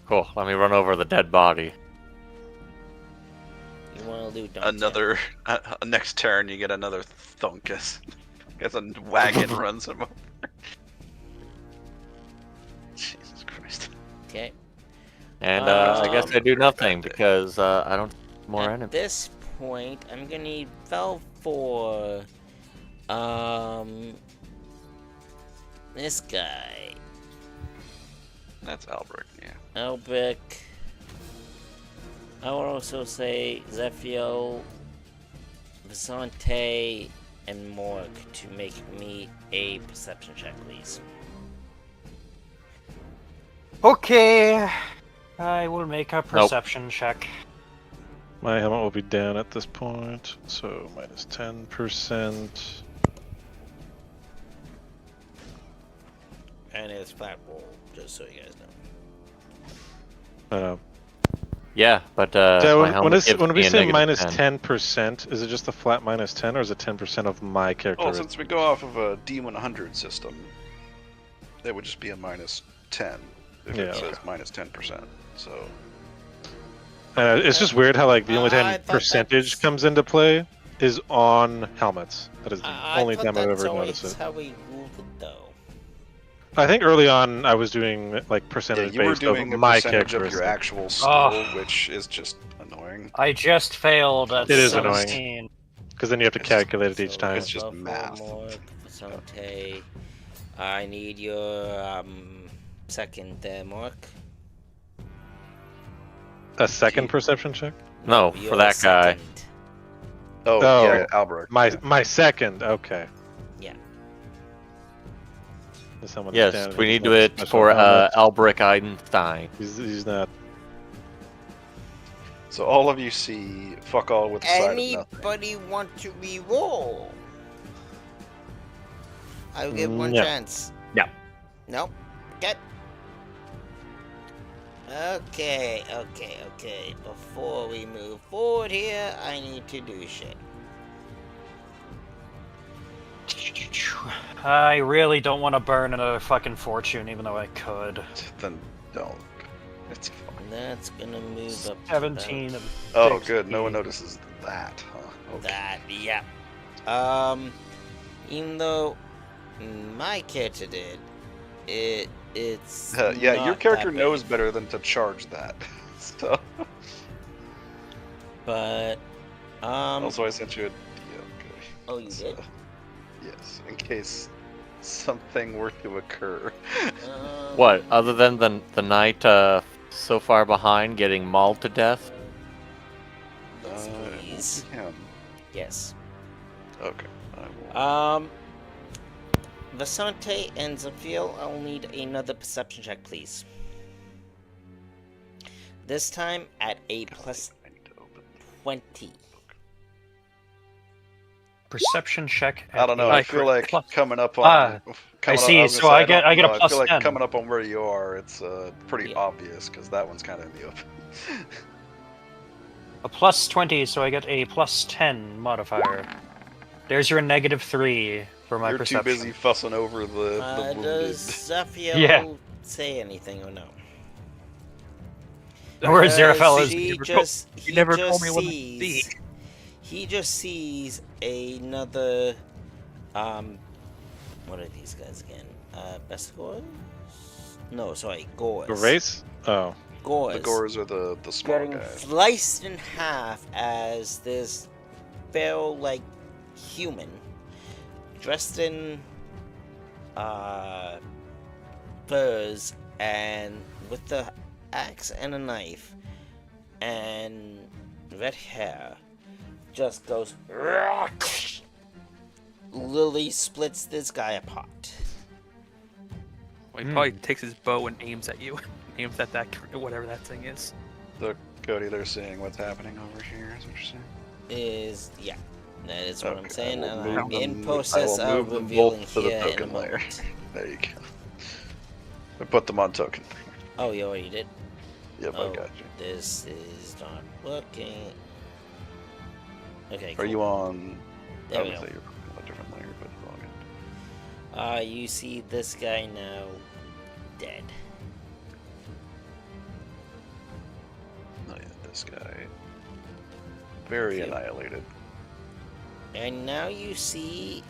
Cool. Let me run over the dead body. You want to do Another next turn, you get another thunkus. Gets a wagon runs him over. Jesus Christ. Okay. And I guess I do nothing because I don't see more At enemies. this point, I'm gonna need Valfor. This guy. That's Albrecht, yeah. Elbrick. I would also say Zephiel, Visante, and Morg to make me a perception check, please. Okay. I will make a perception check. My helmet will be down at this point, so minus 10%. And it's flat roll, just so you guys know. Yeah, but So my helmet gives when we me a say negative minus 10. 10%, is it just a flat minus 10, or is it 10% of my Well, characteristic? since we go off of a D100 system, it would just be a minus 10 if Yeah. it says minus 10%. So It's just weird how the only I time thought percentage that's- comes into play is on helmets. That is the I only thought time I've that's ever always noticed it. how we ruled it, though. I think early on I was doing yeah, percentage you were based doing of a my percentage of characteristic. your actual skill, which is just annoying. I just failed at It is 17. Because then you have to It's- calculate it each So time. It's just Valfor, math. Morg, Visante. I need your second there, Morg. A second perception check? No, for your that guy. second. Oh, Oh, yeah, Albrecht. My second, okay. Yeah. Someone Yes, down, we he's need to got do a it special for helmet. Albrecht Einstein. He's not. So all of you see fuck all with the side of nothing. Anybody want to re-roll? I'll give one No. chance. No. Nope. Okay. Okay. Before we move forward here, I need to do shit. I really don't want to burn another fucking fortune, even though I could. Then don't. It's fine. That's gonna move up. to 17 about of Oh, good. No one 16. notices that, huh? Okay. that. Yeah. Even though my character did, it's. Yeah, your not character that knows big. better than to charge that. So. But Also, I sent you a DM. Oh, you So, did? yes, in case something were to occur. What, other than the knight so far behind getting mauled to death? Yes, It won't please. be him. Yes. Okay. I will. Vasante and Zephiel, I'll need another perception check, please. This time at a plus I need to open. 20. perception check. I don't know. I feel like coming up on. I see. So I get a I feel like +10. coming up on where you are, it's pretty obvious because that one's kind of in the open. A +20, so I get a +10 modifier. There's your -3 for my perception. You're too busy fussing over the wounded. Does Zephiel say anything or no? Where Zarafel is. You never told me what to see. He just sees another. What are these guys again? Bestigors? No, sorry, Gores. The race? Oh. Gores. The Gores are the small getting guys. sliced in half as this feral like human dressed in furs and with the axe and a knife and red hair just goes literally splits this guy apart. Well, he probably takes his bow and aims at you. Aims at that, whatever that thing is. So, Cody, they're seeing what's happening over here, is what you're saying? Yeah, that is what I'm saying, I will and I'm move in them- process I will of move them revealing both to the here in a token layer. moment. There you go. I put them on token. Oh, you already did? Yep, Oh, I got you. this is not working. Okay, Are cool. you on... There I we would go. say you're on a different layer, but log in. You see this guy now dead. Oh yeah, this guy. Very Yep. annihilated. And now you see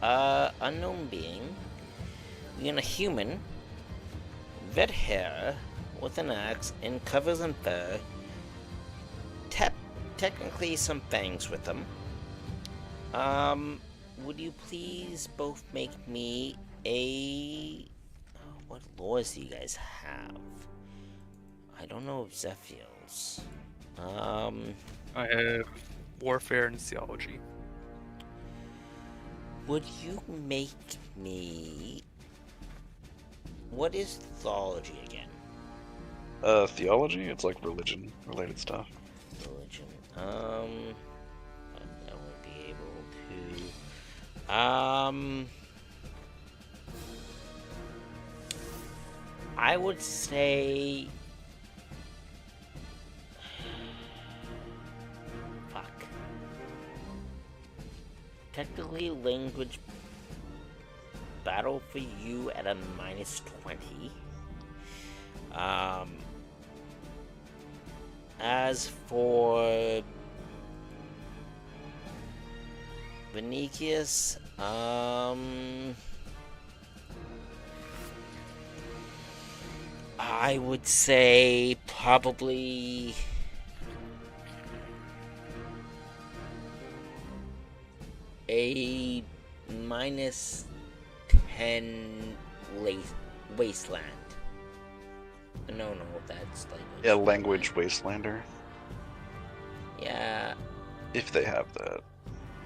unknown being in a human, red hair, with an axe, and covers in fur. Technically some fangs with them. Would you please both make me a... what laws do you guys have? I don't know if Zephiel's. I have warfare and theology. Would you make me... What is theology again? Theology? It's like religion-related stuff. Religion. I won't be able to... I would say... Fuck. Technically, language battle for you at a -20. As for Vinicius, I would say probably a -10 wasteland. No, that's like... Yeah, language wastelander. Yeah. If they have that.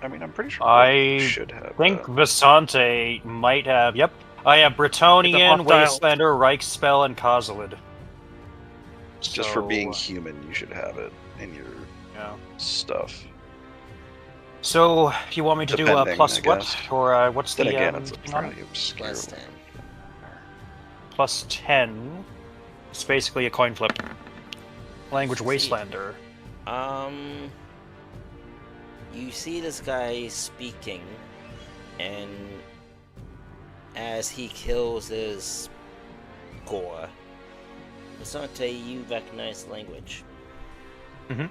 I mean, I'm pretty sure I they should have think that. Visante might have. Yep. I have Bretonian, hostile. Wastelander, Reichspell, and Kozilid. Just for being human, you should have it in your stuff. So, if you want me to do Depending, plus I what? guess. Or what's Then the again, it's thing on it? pretty obscure. Plus 10. Plus 10. It's basically a coin flip. Language Wastelander. You see this guy speaking, and as he kills his gore, Visante, you recognize the language. Mm-hmm.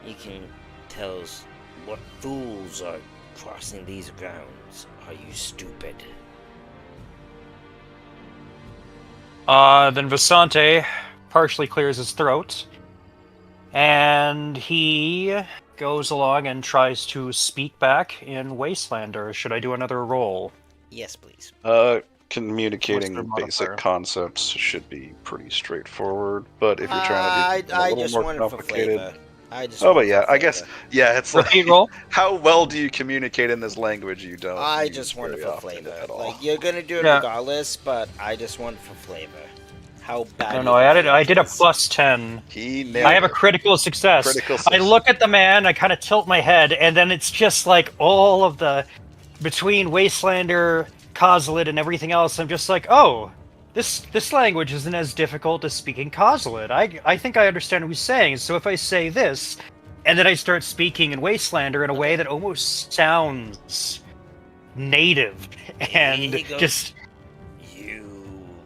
You can tell us what fools are crossing these grounds. Are you stupid? Then Visante partially clears his throat, and he goes along and tries to speak back in Wastelander. Should I do another roll? Yes, please. Communicating What's their basic modifier? concepts should be pretty straightforward, but if you're trying to do I a little just more wanted for complicated... flavor. Oh, but yeah, I guess, yeah, it's like, Repeat roll? how well do you communicate in this language you don't I use just wanted very for often flavor. at all. Like, you're gonna do it Yeah. regardless, but I just want for flavor. how bad. I don't know. I did a +10. He nailed I have a it. critical success. Critical I success. look at the man, I kind of tilt my head, and then it's just like all of the between Wastelander, Kozilid, and everything else. I'm just like, oh, this language isn't as difficult as speaking Kozilid. I think I understand what he's saying. So if I say this, and then I start speaking in Wastelander in a way that almost sounds native, and He goes, just you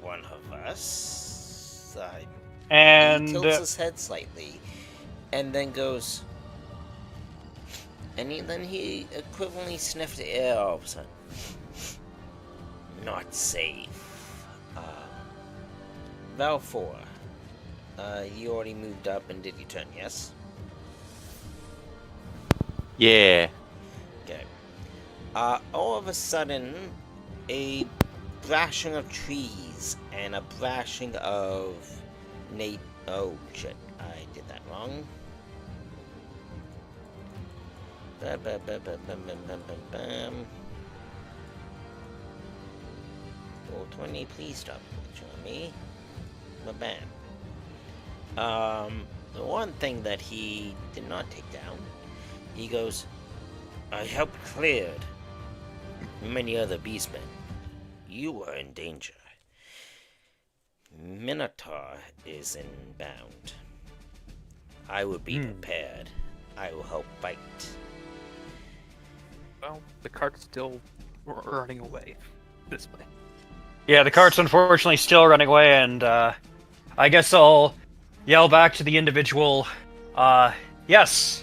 one of us. and He tilts his head slightly, and then goes, and then he equivalently sniffed the air all of a sudden. Not safe. Valfor, you already moved up and did your turn, yes? Yeah. Okay. All of a sudden, a brashing of trees and a brashing of oh shit, I did that wrong. Roll 20, please stop showing me. Bam. The one thing that he did not take down, he goes, I helped cleared many other beastmen. You were in danger. Minotaur is inbound. I will be prepared. I will help fight. Well, the cart's still running away this way. yeah, the cart's unfortunately still running away, and I guess I'll yell back to the individual. Yes,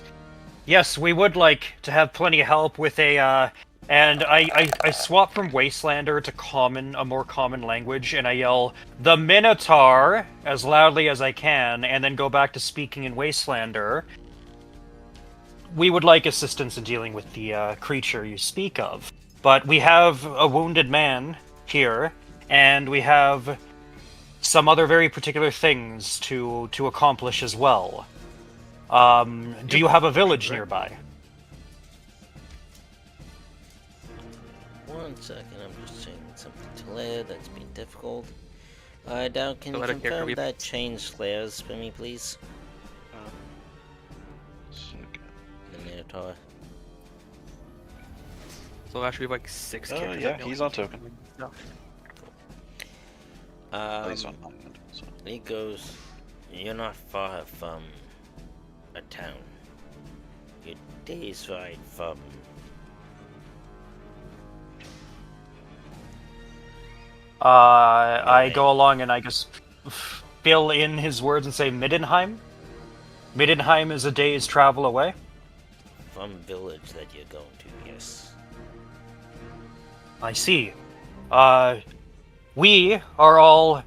we would like to have plenty of help with a. And I swap from Wastelander to a more common language, and I yell, "The Minotaur!" as loudly as I can, and then go back to speaking in Wastelander. We would like assistance in dealing with the creature you speak of. But we have a wounded man here, and we have some other very particular things to accomplish as well. Do you have a village nearby? 1 second, I'm just saying something to Leia that's been difficult. Down, can you Let it get confirm creepy. that change layers for me, please? The Minotaur. So actually, we have like 6 Oh, characters. yeah, that know he's each on token. other. He's on Monument, so. He goes, you're not far from a town. You're days ride from... I go along and I just fill in his words and say Middenheim. Middenheim is a day's travel away. From village that you're going to, yes. I see. We are all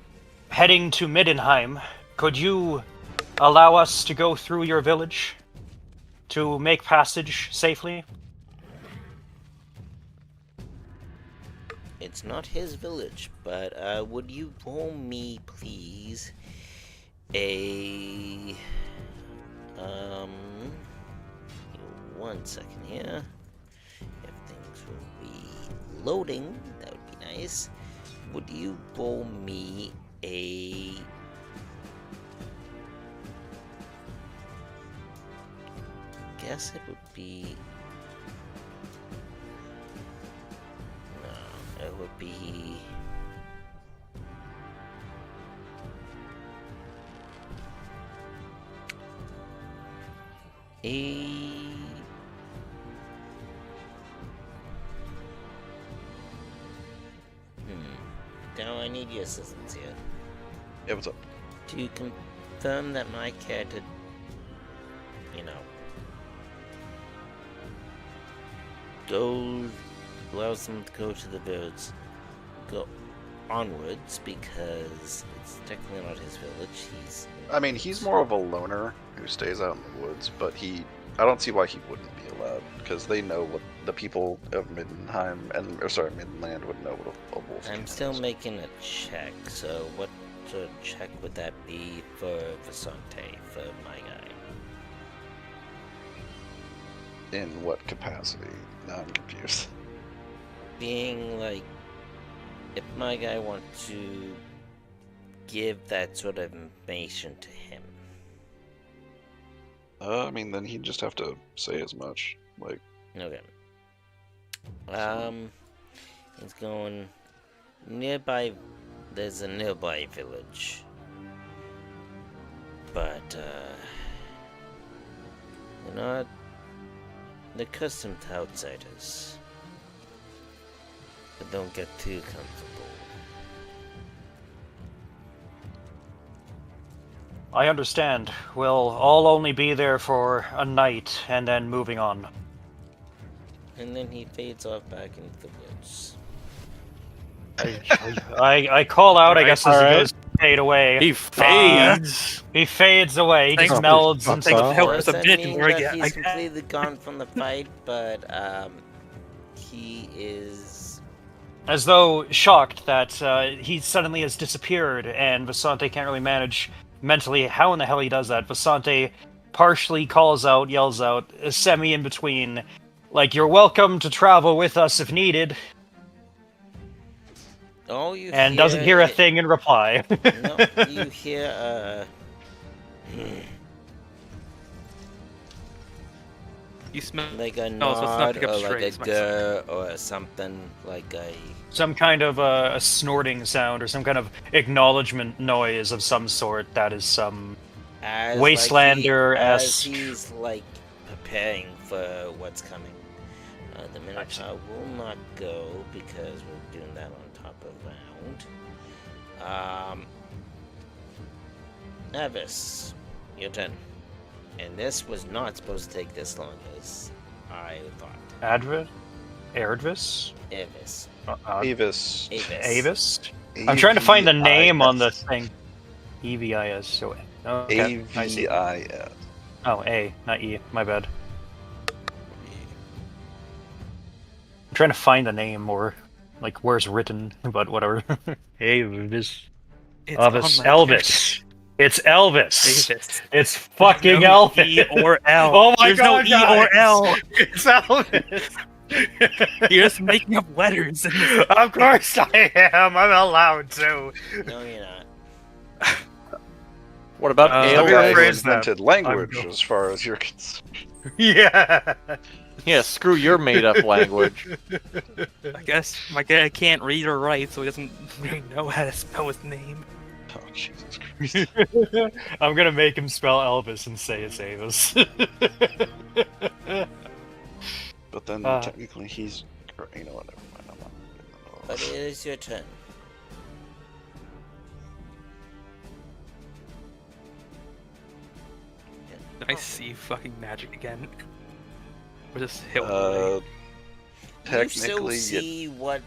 heading to Middenheim. Could you allow us to go through your village to make passage safely? It's not his village, but would you roll me, please, a... 1 second here. If things will be loading, that would be nice. Would you roll me a... guess it would be... no, it would be... Now I need your assistance here. Yeah, what's up? To confirm that my character, allows them to go to the birds, go onwards, because it's technically not his village. I mean, he's more of a loner who stays out in the woods, but I don't see why he wouldn't be allowed, because they know what the people of Middenheim, Midland would know what a wolf I'm is. still making a check, so what sort of check would that be for Vasante, for my guy? In what capacity? Now I'm confused. Being like, if my guy wants to give that sort of information to him? I mean, then he'd just have to say as much. Like, Okay. He's going nearby. There's a nearby village, but they're accustomed to outsiders, but don't get too comfortable. I understand. We'll all only be there for a night, and then moving on. And then he fades off back into the woods. I call out, I guess, as he goes fade away. He fades. He fades away. He just Thank melds you. into Thank the you. Help forest. us a Doesn't bit mean where that I he's get- completely gone from the fight, but he is As though shocked that he suddenly has disappeared, and Vasante can't really manage mentally how in the hell he does that. Vasante partially calls out, yells out, semi in between, like, "You're welcome to travel with us if needed," all you and doesn't hear a it- thing in reply. No, you hear You smell like a No, so let's not nod pick up or like a strays, my grr or something like a. Some kind of a snorting sound or some kind of acknowledgement noise of some sort that is some As Wastelander-esque. As he's like preparing for what's coming. The Minotaur will not go because we're doing that on top of round. Evis, your turn. And this was not supposed to take this long as I thought. Erdvis? Evis. Avis. Avis. I'm trying to find the name on the AVIS. thing. EVIS. So, okay, I see. AVIS. Oh, A, not E. My bad. I'm trying to find the name or like where it's written, but whatever. Elvis. It's on my Elvis. It's Elvis. Davis. It's fucking No Elvis. E or L. Oh my There's god, no E or L. It's Elvis. You're just making up letters. Of course I am. I'm allowed to. No, you're not. What about Uh, The Let me guy who rephrase that. invented language, I'm go- as far as you're concerned. Yeah. Yeah, screw your made-up language. I guess my guy can't read or write, so he doesn't really know how to spell his name. Oh, Jesus Christ. I'm gonna make him spell Elvis and say it's Avis. But then Uh. technically he's. You know what? Never mind. I'm not. But it is your turn. I see fucking magic again. Or just hill. Uh, You still technically, see what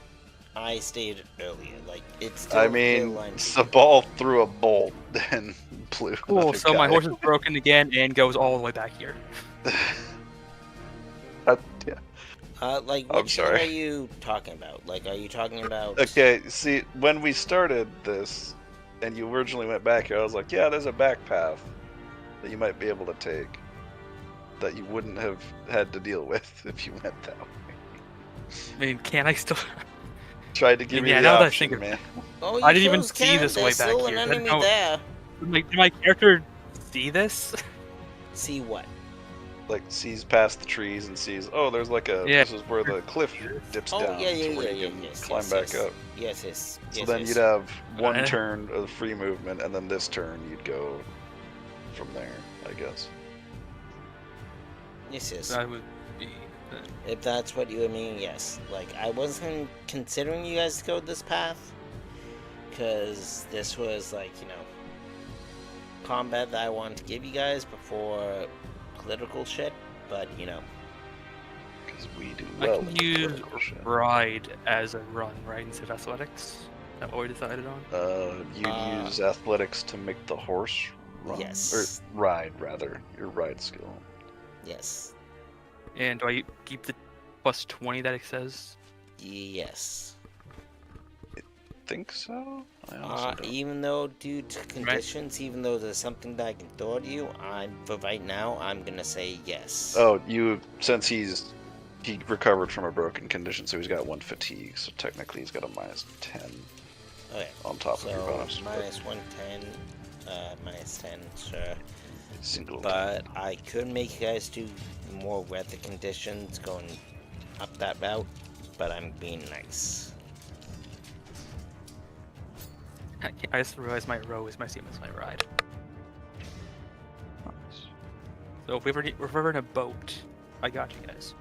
I stated earlier. Like it's. Still I a clear mean, line to the you. ball threw a bolt and blew. cool, another so my guy. horse is broken again and goes all the way back here. Yeah. Like I'm which sorry. are you talking about? Like, are you talking about? Okay, see, when we started this, and you originally went back here, I was like, yeah, there's a back path that you might be able to take that you wouldn't have had to deal with if you went that way. I mean, can I still? Tried to give Yeah, you now the that I option, think of- man. Oh, you I didn't even close see can. this way There's back still here. an Then enemy how- there. Did my character see this? See what? Like, sees past the trees and sees, oh, there's like a, Yeah. this is where the cliff dips Oh down yeah, to yeah, where yeah, you yeah. can Yes, climb yes, back yes. up. Yes, yes. So yes, then yes. you'd have one Uh, turn of free movement, and then this turn you'd go from there, I guess. Yes, yes. That would be. If that's what you mean, yes. Like, I wasn't considering you guys to go this path, because this was, like, combat that I wanted to give you guys before political shit, but, Because we do I well can in use political shit. ride as a run, right, instead of athletics. Is that what we decided on? You'd use athletics to make the horse run. Yes. Or ride, rather. Your ride skill. yes. And do I keep the plus 20 that it says? Yes. Think so? I honestly don't. Even though, due to conditions, even though there's something that I can throw at you, for right now, I'm gonna say yes. Oh, since he recovered from a broken condition, so he's got 1 fatigue, so technically he's got a -10. Okay. on top of your bonus. Minus 110, minus 10, sure. Single. But I could make you guys do more weather conditions going up that route, but I'm being nice. I just realized my row is my same as my ride. So if we're ever in a boat, I got you guys.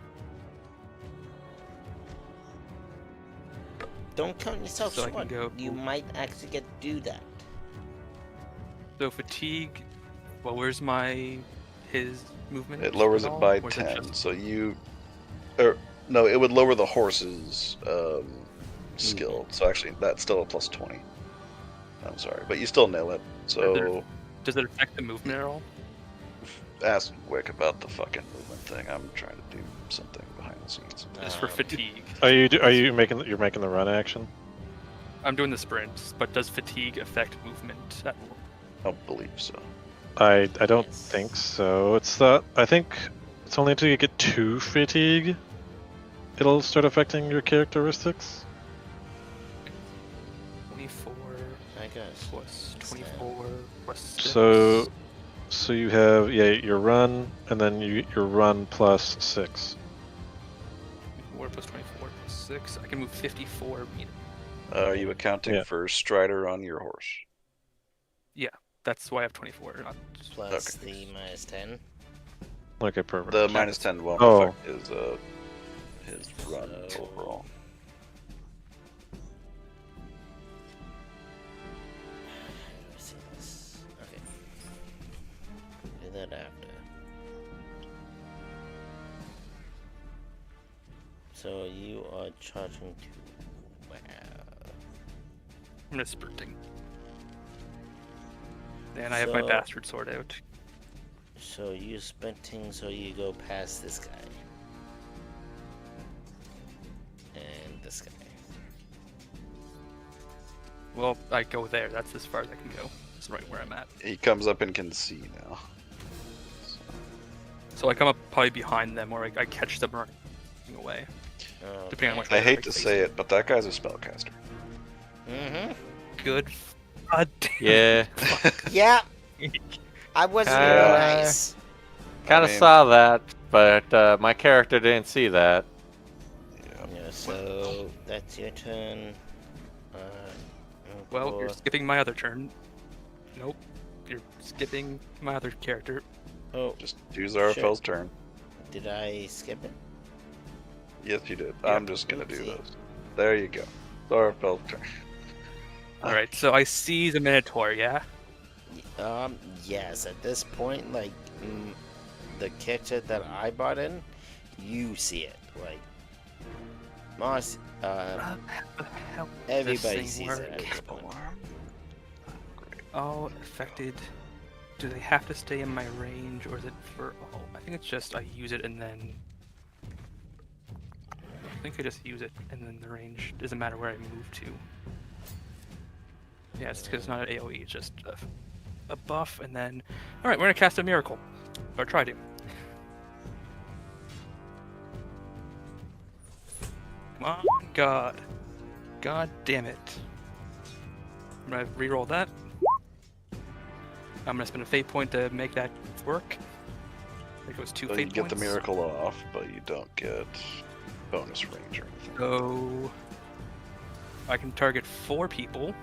Don't count yourself So I short. can go- You might actually get to do that. So fatigue, well, where's his movement? It lowers at it all? by Or is it 10. just- So no, it would lower the horse's skill. So actually, that's still a plus 20. I'm sorry, but you still nail it. So Does it affect the movement at all? ask Wick about the fucking movement thing. I'm trying to do something behind the scenes. Just for fatigue. Are you making the run action? I'm doing the sprint, but does fatigue affect movement at all? I don't believe so. I don't Yes. think so. I think it's only until you get 2 fatigue it'll start affecting your characteristics. 24 I guess. plus 24 plus 6. So you have your run and then your run plus 6. 4 plus 24 plus 6. I can move 54 meters. Are you accounting Yeah. for Strider on your horse? That's why I have 24. Not Plus the minus 10. Okay, perfect. The minus 10 won't Oh. affect his run So- overall. Let me see this. Okay. Do that after. So you are charging to I'm just sprinting. And I have my So- bastard sword out. So you sprinting so you go past this guy. And this guy. Well, I go there. That's as far as I can go. That's right where I'm at. He comes up and can see now. So I come up probably behind them, or I catch them running away. Depending on what- I hate to say it, but that guy's a spellcaster. Mm-hmm. Good. God damn. Yeah, Yeah. I wasn't nice. kind of mean- saw that, but my character didn't see that. Yeah, so that's your turn. Well, four. you're skipping my other turn. Nope. You're skipping my other character. Oh, Just use Zarfel's turn. did I skip it? Yes, you did. Yeah. I'm just gonna do Oopsie. those. There you go. Zarfel's turn. Alright, so I see the Minotaur, yeah? Yes. At this point, like, the character that I brought in, you see it. Like, Moss, How the hell does this everybody thing sees work? it at this point. All affected. Do they have to stay in my range, or is it for all? I think it's just I use it and then. I think I just use it and then the range doesn't matter where I move to. Yeah, it's because it's not an AoE, it's just a buff and then. Alright, we're gonna cast a miracle. Or try to. Come on, God. God damn it. I'm gonna reroll that. I'm gonna spend a fate point to make that work. I think it was 2 So fate you get points. the miracle off, but you don't get bonus range or anything. So I can target 4 people.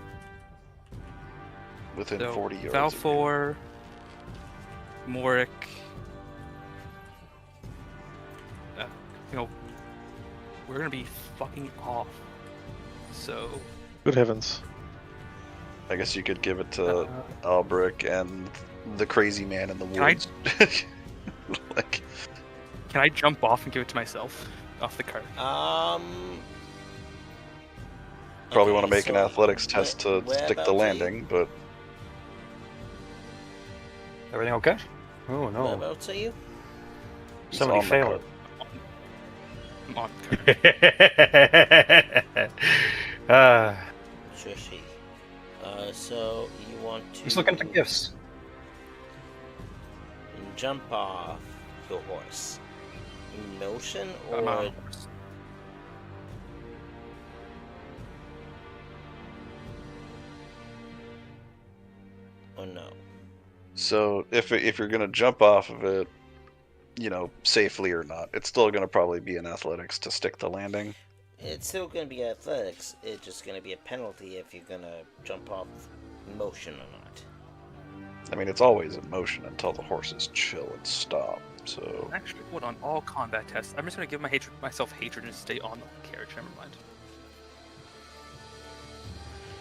Within So 40 yards. of you. Valfor, Morik. We're gonna be fucking off. So Good heavens. I guess you could give it to uh, Albric and the crazy man in the Can I- woods. Like, can I jump off and give it to myself off the cart? probably want okay, to make an so athletics test to where stick the about you? landing, but Everything okay? Oh no. Whereabouts are you? he's Somebody on the failed. I'm on the cart. Trishy. So you want to... He's looking at the gifts. Jump off your horse. In motion or... I'm on a horse. So if you're gonna jump off of it, safely or not, it's still gonna probably be in athletics to stick the landing. It's still going to be athletics. It's just going to be a penalty if you're going to jump off motion or not. I mean, it's always in motion until the horses chill and stop. So Actually, hold on. All combat tests. I'm just gonna give myself hatred and stay on the carriage. Never mind.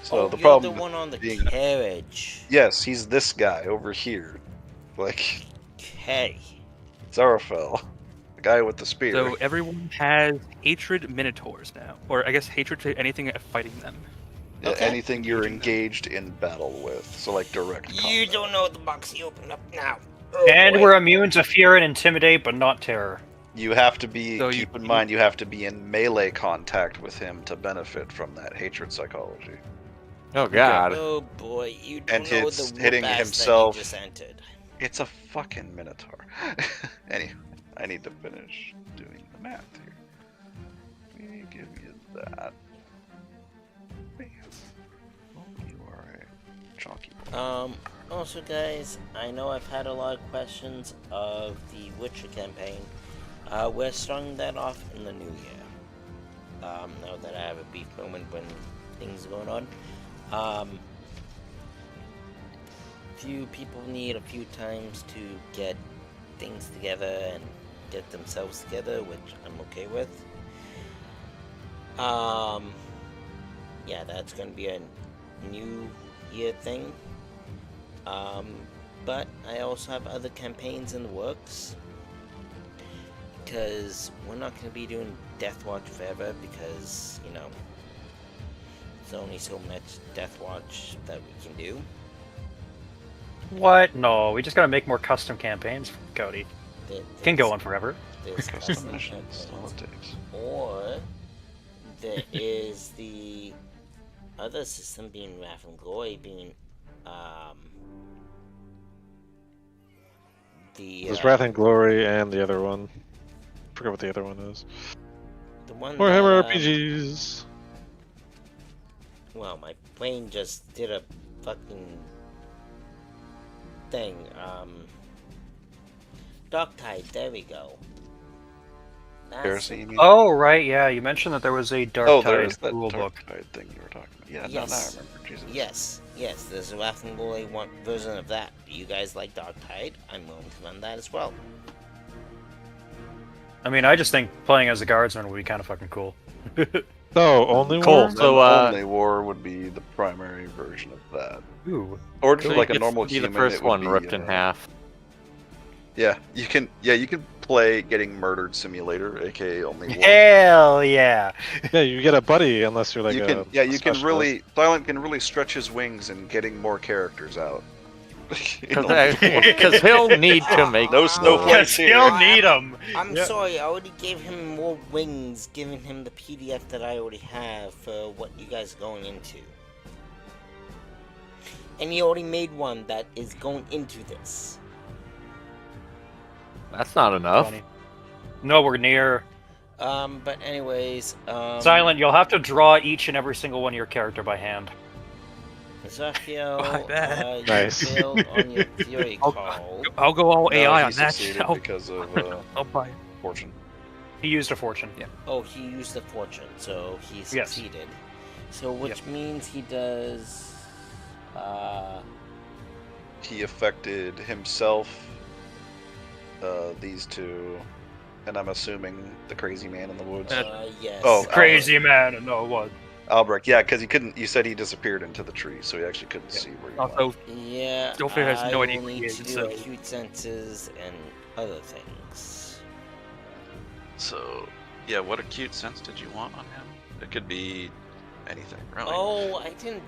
So the you're problem the one on the being, carriage. yes, he's this guy over here, like Okay. Zarafel, the guy with the spear. So everyone has hatred minotaurs now, or I guess hatred to anything fighting them. Yeah, Okay. anything you're engaged in battle with, so like direct combat. You don't know what the box you opened up now. And boy. we're immune to fear and intimidate, but not terror. You have to be, So keep in mind, you have to be in melee contact with him to benefit from that hatred psychology. Oh god. Oh boy, you don't And know it's the hitting whoop-ass himself. that you just entered. It's a fucking minotaur. Anyway, I need to finish doing the math here. Let me give you that. Bam. Oh, you are a chunky boy. Also guys, I know I've had a lot of questions of the Witcher campaign. We're starting that off in the new year. Now that I have a brief moment when things are going on. Few people need a few times to get things together and get themselves together, which I'm okay with. Yeah, that's going to be a new year thing. But I also have other campaigns in the works, because we're not going to be doing Deathwatch forever, because, there's only so much Deathwatch that we can do. What? No, we just gotta make more custom campaigns, Cody. Can go on forever. There's Custom custom missions, all campaigns. it takes. Or there is the other system being Wrath and Glory, being There's Wrath and Glory and the other one. Forget what the other one is. the one Warhammer that, RPGs. Well, my brain just did a fucking thing. Darktide, there we go. That's Heresy, you mean? Oh, right, yeah, you mentioned that there was a Dark Oh, Tide there's that rule Dark book. Tide thing you were talking about. Yeah, Yes. now I remember. Jesus. Yes, there's a Wrath and Glory one version of that. You guys like Darktide? I'm willing to run that as well. I mean, I just think playing as a guardsman would be kind of fucking cool. So, only Cool. one? So, Only War would be the primary version of that. Ooh. Or just so like a it's normal be human. the first it would one be, ripped in half. Yeah, you can play Getting Murdered Simulator, aka Only War. Hell yeah! Yeah, you get a buddy unless you're like you a can you can specialist. really Silent can really stretch his wings in getting more characters out. Because he'll need to make No more. snowflakes here. You'll need them! I'm sorry, I already gave him more wings, giving him the PDF that I already have for what you guys are going into. And he already made one that is going into this. That's not enough. Funny. Nowhere near. But anyways, Silent, you'll have to draw each and every single one of your character by hand. Zafiel, My bad. you Nice. failed on your Fury I'll- call. I'll go all No, AI he on that. succeeded I'll, because of I'll buy it. fortune. He used a fortune. Yeah. Oh, he used the fortune, so he Yes. succeeded. So which means he does... He affected himself, these two, and I'm assuming the crazy man in the woods. yes. Oh, Crazy man, no what? Albrecht, yeah, because he couldn't. You said he disappeared into the tree, so he actually couldn't see where he Also, went. Yeah, Stillfair has no I idea will who he need is, to do so- acute senses and other things. So, yeah, what acute sense did you want on him? It could be anything, really. Oh, I didn't...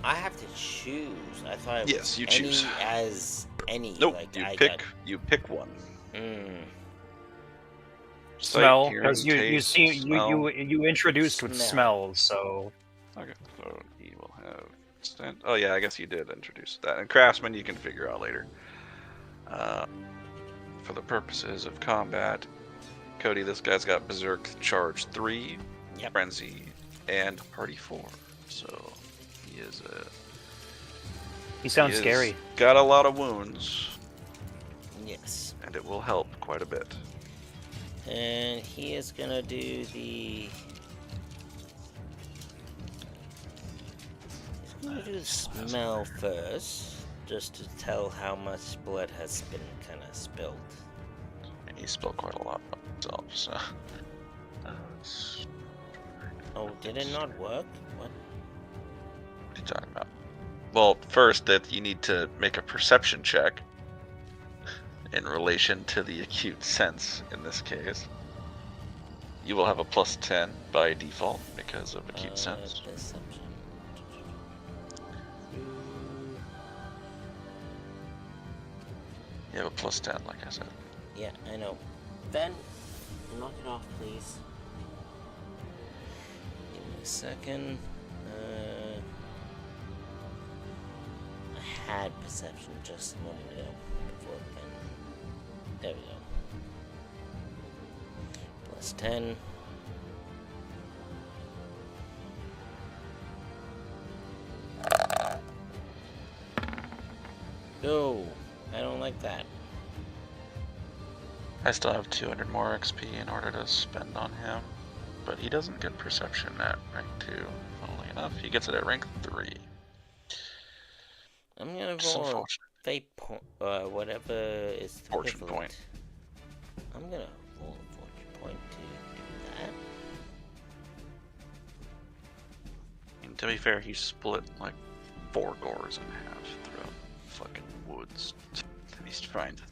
I have to choose. I thought it was Yes, you any choose. as any. Nope, like, you I pick. You pick one. Got... Sight, Smell, hearing, because you taste, see smell. you introduced with Smell. smells, so Okay, so he will have stand. Oh yeah, I guess you did introduce that. And craftsman, you can figure out later. For the purposes of combat, Cody, this guy's got Berserk Charge 3, Yep. Frenzy, and Party 4. So he is He sounds He scary. got a lot of wounds. Yes. And it will help quite a bit. And he is gonna do the... He's gonna do the smell first, just to tell how much blood has been kind of spilled. He spilled quite a lot of himself, so... Oh, did it not work? What? What are you talking about? Well, first, that you need to make a perception check in relation to the acute sense in this case. You will have a +10 by default because of acute sense. Perception. You have a +10, like I said. Yeah, I know. Ben, knock it off, please. Give me a second. I had perception just a moment ago before Ben. There we go. +10. No, I don't like that. I still have 200 more XP in order to spend on him, but he doesn't get perception at rank 2, funnily enough. He gets it at rank 3. I'm gonna Just roll a unfortunate. fate point, whatever is the Fortune equivalent. point. I'm gonna roll a fortune point to do that. And to be fair, he split like 4 gores in half throughout fucking woods. He's trying to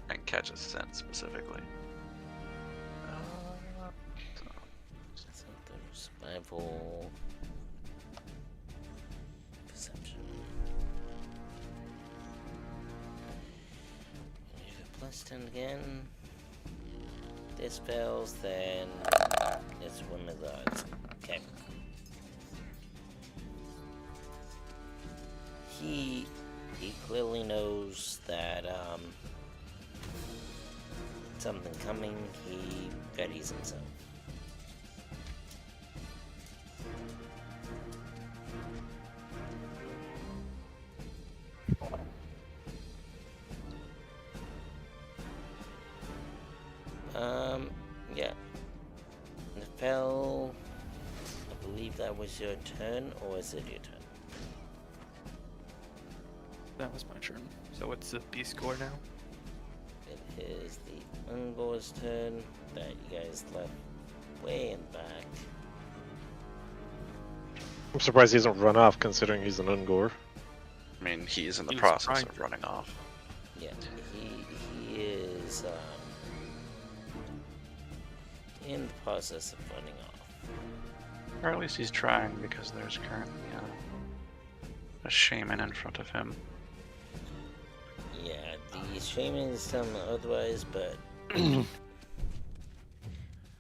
and catch a scent specifically. So the survival, perception. Use a +10 again. This fails, then it's 1 of those. Okay. He clearly knows that something coming. He readies himself. Yeah. Nefel, I believe that was your turn, or is it your turn? That was my turn. So what's the B score now? It is the Ungor's turn that you guys left way in the back. I'm surprised he hasn't run off considering he's an Ungor. I mean, he's in the He was process trying of running off. Yeah, he is in the process of running off. Or at least he's trying, because there's currently a shaman in front of him. Yeah, the shaman is telling me otherwise, but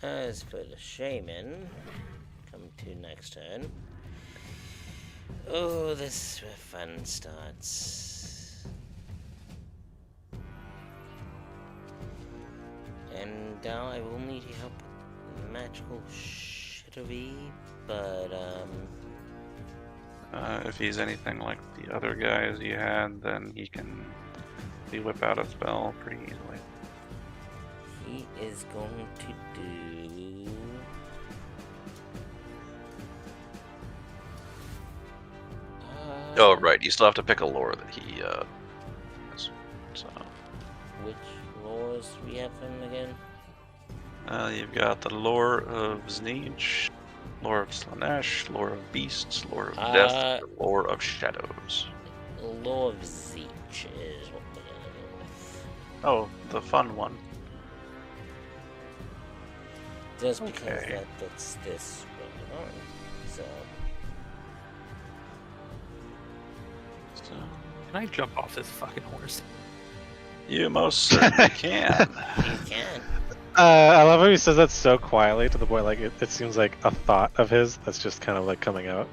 as for the shaman, come to next turn. Oh, this is where fun starts. And now I will need your help with magical shittery, but If he's anything like the other guys you had, then he can whip out a spell pretty easily. he is going to do... Oh, right. You still have to pick a lore that he has. So, Which lores do we have for him again? you've got the lore of Zneej, lore of Slanesh, lore of beasts, lore of death, and lore of shadows. Lore of Zeech is what we're gonna go with. Oh, the fun one. Just because Okay. that fits this going on. So, So, Can I jump off this fucking horse? you most certainly can. you can. I love how he says that so quietly to the point like it seems like a thought of his that's just kind of like coming out.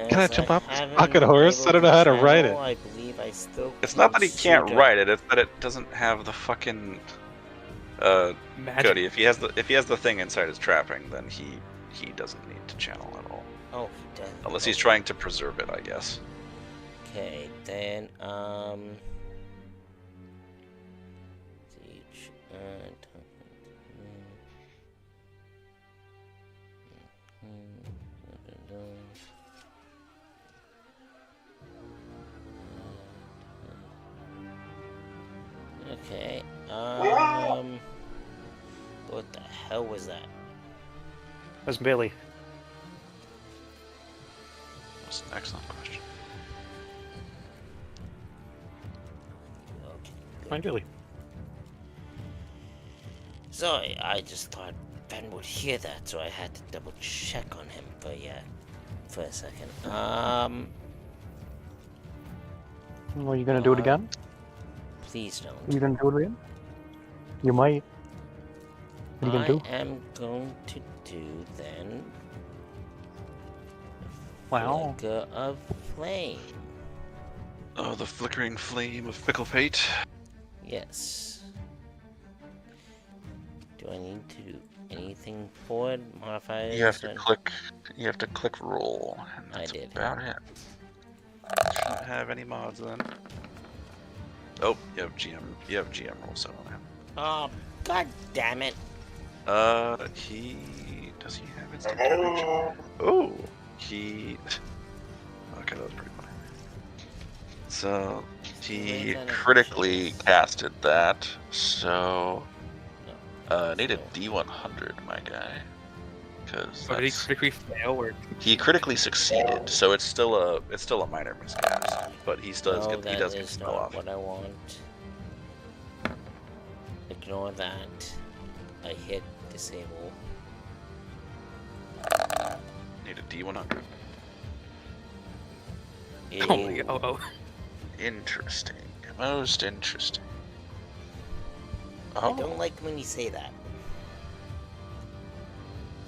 Can I As jump off this haven't fucking been horse? able I don't know how to write channel, it. I believe I still It's not that he can't suit up. write it; it's that it doesn't have the fucking Magic. Goody. If he has the thing inside his trapping, then he doesn't need to channel at all, Oh, he does. unless he's Okay. trying to preserve it, I guess. Okay, then, siege, okay, what the hell was that? That's Billy. That's an excellent question. Okay, Fine, Billy. sorry, I just thought Ben would hear that, so I had to double check on him for a second. Are you gonna do it again? Please don't. Are you gonna do it again? You might. What are you gonna do? I am going to do then. Wow. Flicker of flame. Oh, the flickering flame of fickle fate. Yes. Do I need to do anything for it? Modifiers? You have to click. You have to click roll. And I that's did. about it. Shouldn't have any mods then. Oh, you have GM. You have GM roll set on him. Oh, god damn it! He does he have instant damage? Oh, he. Okay, that was pretty funny. So he critically casted that. So need a D100, my guy, because Did he critically fail or? he critically succeeded. So it's still a minor miscast, but he does No, get that get is spell not off. what I want. Ignore that. I hit disable. Need a D100. Oh my god! Oh. Interesting. Most interesting. I don't like when you say that.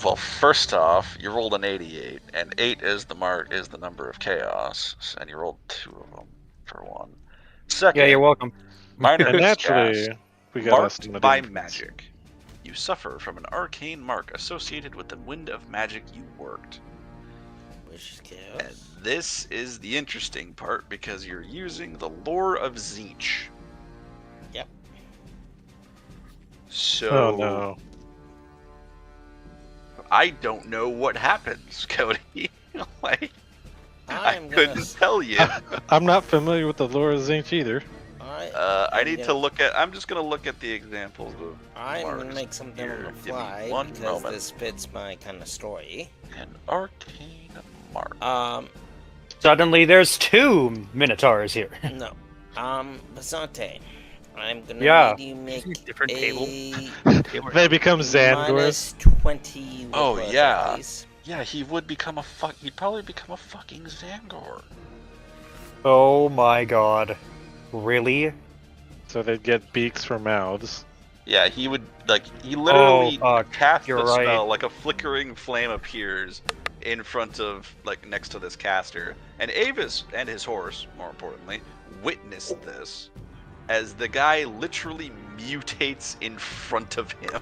Well, first off, you rolled an 88, and 8 is the number of chaos, and you rolled 2 of them for 1. Second, Yeah, you're welcome. minor And miscast, naturally, we got marked estimate by influence. magic. You suffer from an arcane mark associated with the wind of magic you worked. Which is And chaos. this is the interesting part because you're using the lore of Tzeentch. Yep. So Oh no. I don't know what happens, Cody. Like, I I'm couldn't gonna. tell you. I'm not familiar with the lore of Tzeentch either. I need to look at. I'm just gonna look at the examples of. I'm gonna marks make something here. on the Give me fly one because moment. this fits my kind of story. An arcane mark. Suddenly, there's 2 Minotaurs here. No. Basante, I'm gonna Yeah. need you make Different table. They become Zangors. minus 20 Oh, with yeah. please. Yeah, he would become a fuck. He'd probably become a fucking Zangor. Oh my god. Really? So they'd get beaks for mouths. Yeah, he would he literally fuck, cast you're the right. spell like a flickering flame appears in front of next to this caster, and Avis and his horse, more importantly, witnessed this as the guy literally mutates in front of him.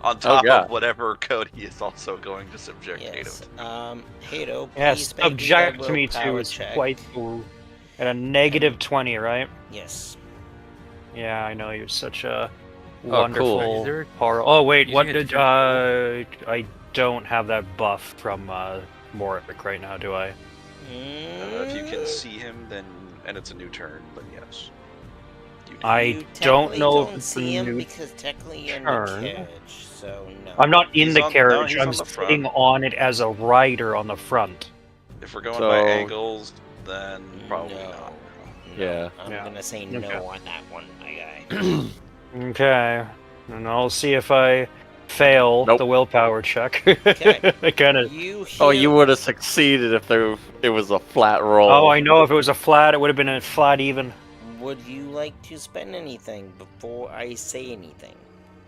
On top God. of whatever Cody is also going to subject Yes. Hato. Hato, Yes, please make subject a me to willpower is check. quite cool. At a negative 20, right? Yes. Yeah, I know, you're such a cool. wonderful Is there- horror. Oh, wait, Using what a did, different I don't have that buff from, Morik right now, do I? If you can see him, then and it's a new turn, then yes. You do. I You don't technically know if don't it's see a him new because technically you're in turn. the carriage, so no. I'm not in He's the on- no, carriage, he's I'm on the front. sitting on it as a rider on the front. If we're going So- by angles, then probably No. not. No, Yeah. I'm Yeah. gonna say Okay. no on that one, my guy. Okay, and I'll see if I fail Nope. the willpower check. Okay. I kinda... You Oh, hear- you would have succeeded if it was a flat roll. Oh, I know, if it was a flat, it would have been a flat even. Would you like to spend anything before I say anything?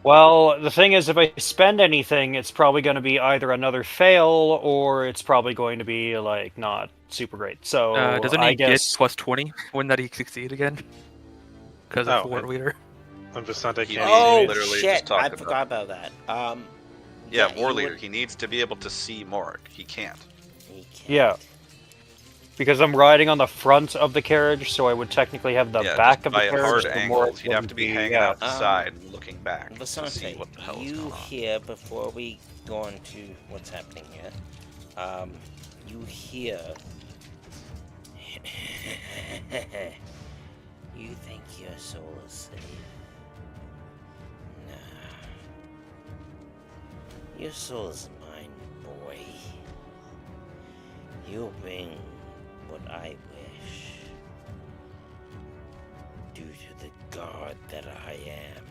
Well, the thing is, if I spend anything, it's probably going to be either another fail, or it's probably going to be, like, not super great. So, doesn't I he guess... get plus 20 when that he succeed again? Because of Oh, war and- leader. I'm just not taking Yeah, any Oh literally just shit! talked I about forgot about that. Yeah, you war would- leader. He needs to be able to see Morik. He can't. He can't. Yeah. Because I'm riding on the front of the carriage, so I would technically have the back of the by carriage. hard the angles, you'd have to be hanging out the side and looking back to see Vasante, what the hell is you going on. hear, before we go on to what's happening here, you hear... You think your soul is safe? Nah. Your soul is mine, boy. You'll bring what I wish. Due to the god that I am.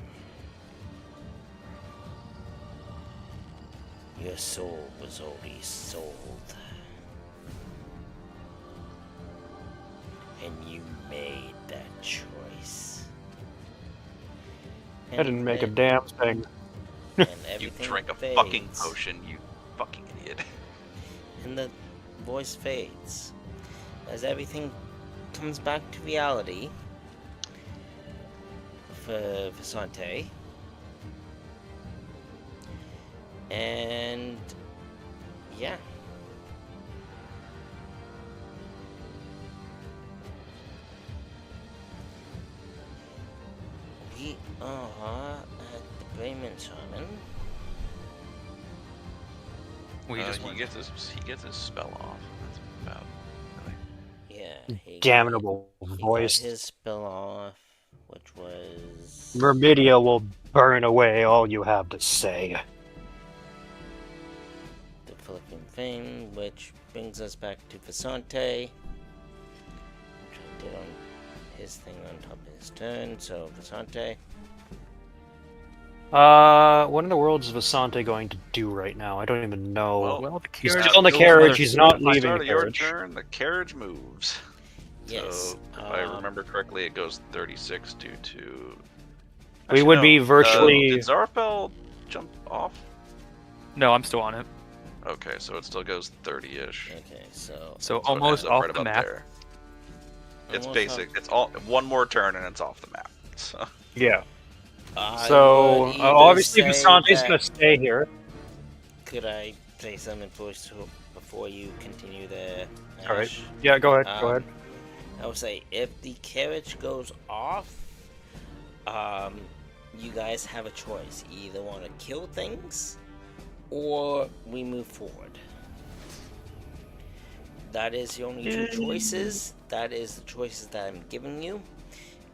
Your soul was already sold. And you made that choice. I didn't make a damn thing. And You everything drink a fades. fucking potion, you fucking idiot. And the voice fades. As everything comes back to reality for Vasante. And yeah. We are at the Bremen Shaman. Well, he just he gets his spell off. That's about Yeah. He Damnable got voice. his spell off, which was Myrmidia will burn away all you have to say. the Flickering Flame, which brings us back to Vasante. Which I did on his thing on top of his turn, so Vasante. What in the world is Vasante going to do right now? I don't even know. Well, the He's carriage still on the goes carriage, another he's not At the leaving start the of your carriage. turn, the carriage moves. Yes. So, if I remember correctly, it goes 36 due to... We would be no, virtually... did Zarfel jump off? No, I'm still on it. Okay, so it still goes 30-ish. Okay, so So it almost ends up off right the above map. there. It's Almost basic. It's all one more turn and it's off the map. So Yeah. I So, would either obviously say Vasante's that- gonna stay here. Could I say something before you continue the Alright. Ash? Yeah, go ahead, go Um, ahead. I would say if the carriage goes off, you guys have a choice. You either want to kill things or we move forward. That is the only two choices. That is the choices that I'm giving you.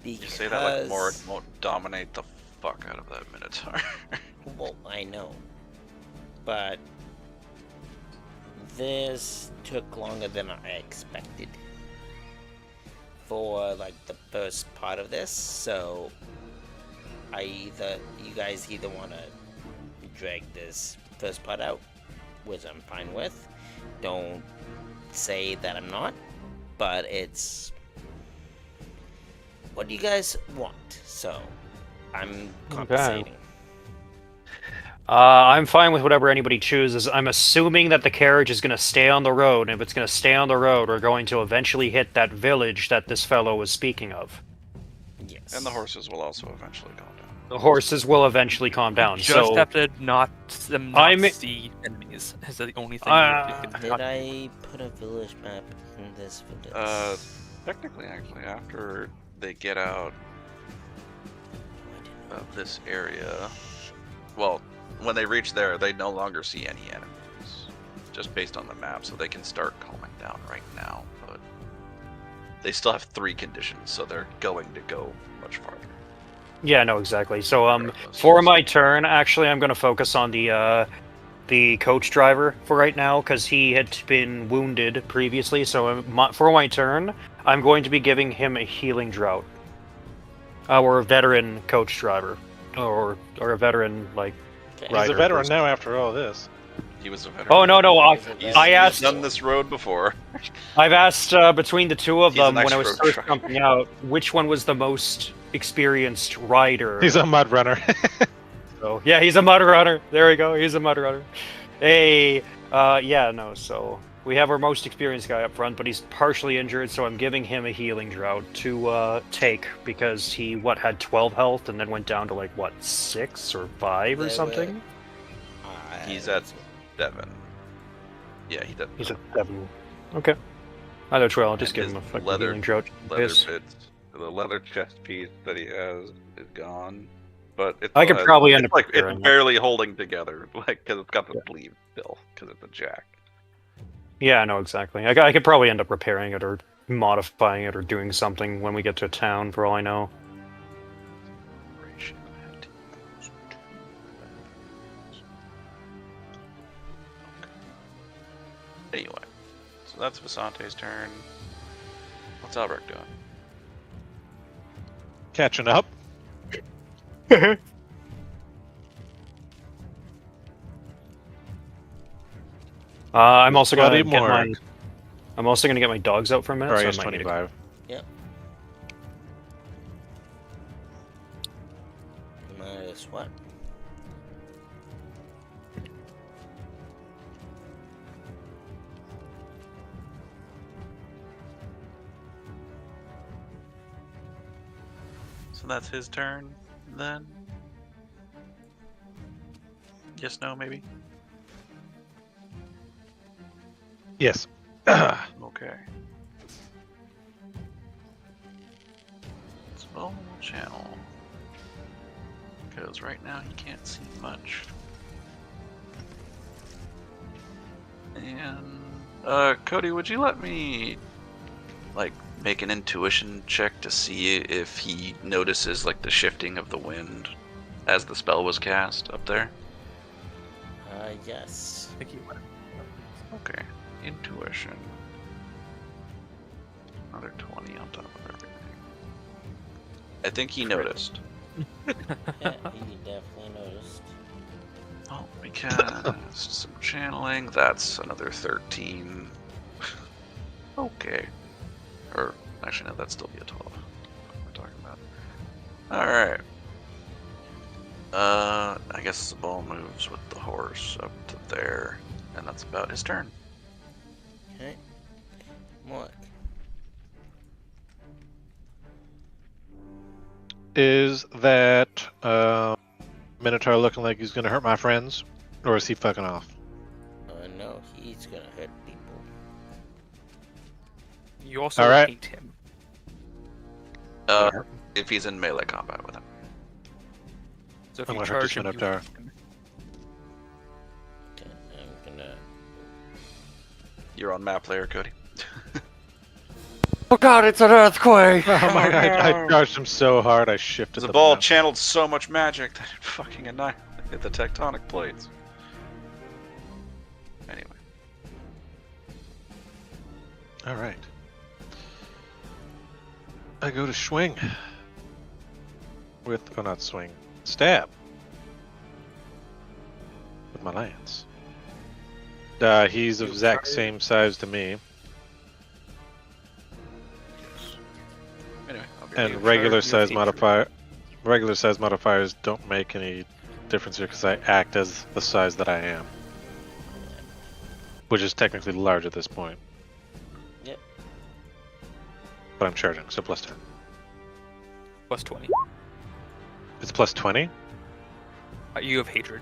Because... you say that like Mord won't dominate the fuck out of that Minotaur. Well, I know. But this took longer than I expected for like the first part of this, so you guys either want to drag this first part out, which I'm fine with. Don't say that I'm not, but it's what do you guys want? So I'm compensating. I'm fine with whatever anybody chooses. I'm assuming that the carriage is going to stay on the road, and if it's going to stay on the road, we're going to eventually hit that village that this fellow was speaking of. Yes. And the horses will also eventually calm down. The horses will eventually calm down. Just So have to not see enemies. Is the only thing. Did I put a village map in this for this? Technically, actually, after they get out of this area, well, when they reach there, they no longer see any enemies, just based on the map, so they can start calming down right now, but they still have 3 conditions, so they're going to go much farther. yeah, no, exactly. So for my turn, actually, I'm going to focus on the coach driver for right now because he had been wounded previously. So for my turn, I'm going to be giving him a healing drought, or a veteran coach driver, or a veteran like. Okay. He's a Rider veteran person. now after all this. He was a veteran. Oh no! He's I asked. done this road before. I've asked between the two of He's a them nice when I was road first driver. jumping out, which one was the most experienced rider. He's a mud runner. So yeah, he's a mud runner. There we go. He's a mud runner. Hey, yeah, no. So we have our most experienced guy up front, but he's partially injured, so I'm giving him a healing drought to take because he had 12 health and then went down to like 6 or 5 or something. He's at 7. Yeah, he does. He's at 7. Okay. Either way, I'll just And give his him a fucking leather healing drought. leather Yes. bits. The leather chest piece that he has is gone, but I could probably end it's up like repairing it's it. barely holding together, like because it's got the Yeah. sleeve still, because it's a jack. Yeah, I know exactly. I could probably end up repairing it or modifying it or doing something when we get to town, for all I know. Anyway, so that's Visante's turn. What's Albrecht doing? Catching up. I'm also Bloody gonna get my. Morg. I'm also gonna get my dogs out for a minute. Or I so guess might need to- 25. Yep. Minus what? So that's his turn, then? Yes, no, maybe? Yes. Okay. Spell channel. Because right now he can't see much. And, Cody, would you let me, like, make an intuition check to see if he notices, like, the shifting of the wind as the spell was cast up there? Yes. I think he went. Okay. Intuition. Another 20 on top of everything. I think he noticed. Yeah, he definitely noticed. Oh, we cast some channeling. That's another 13. Okay. Or, actually, no, that'd still be a 12. What we're talking about. Alright. I guess the ball moves with the horse up to there. And that's about his turn. Okay. What? Is that Minotaur looking like he's gonna hurt my friends? Or is he fucking off? No, he's gonna hurt people. You also All right. hate him. If he's in melee combat with him. So if I'm you gonna hurt this charge him, you Minotaur. hate him. Okay, I'm gonna. You're on map player, Cody. Oh god, it's an earthquake! Oh my god, I charged him so hard I shifted The the ball map. channeled so much magic that it fucking annihilated the tectonic plates. Anyway. Alright. I go to swing. With, oh not swing, stab. With my lance. He's the exact same size to me. Anyway, I'll be And You regular charge, size you have regular size modifiers don't make any difference here because I act as the size that I am. Which is technically large at this point. Yep. But I'm charging, so plus 10. plus 20. It's plus 20? You have hatred.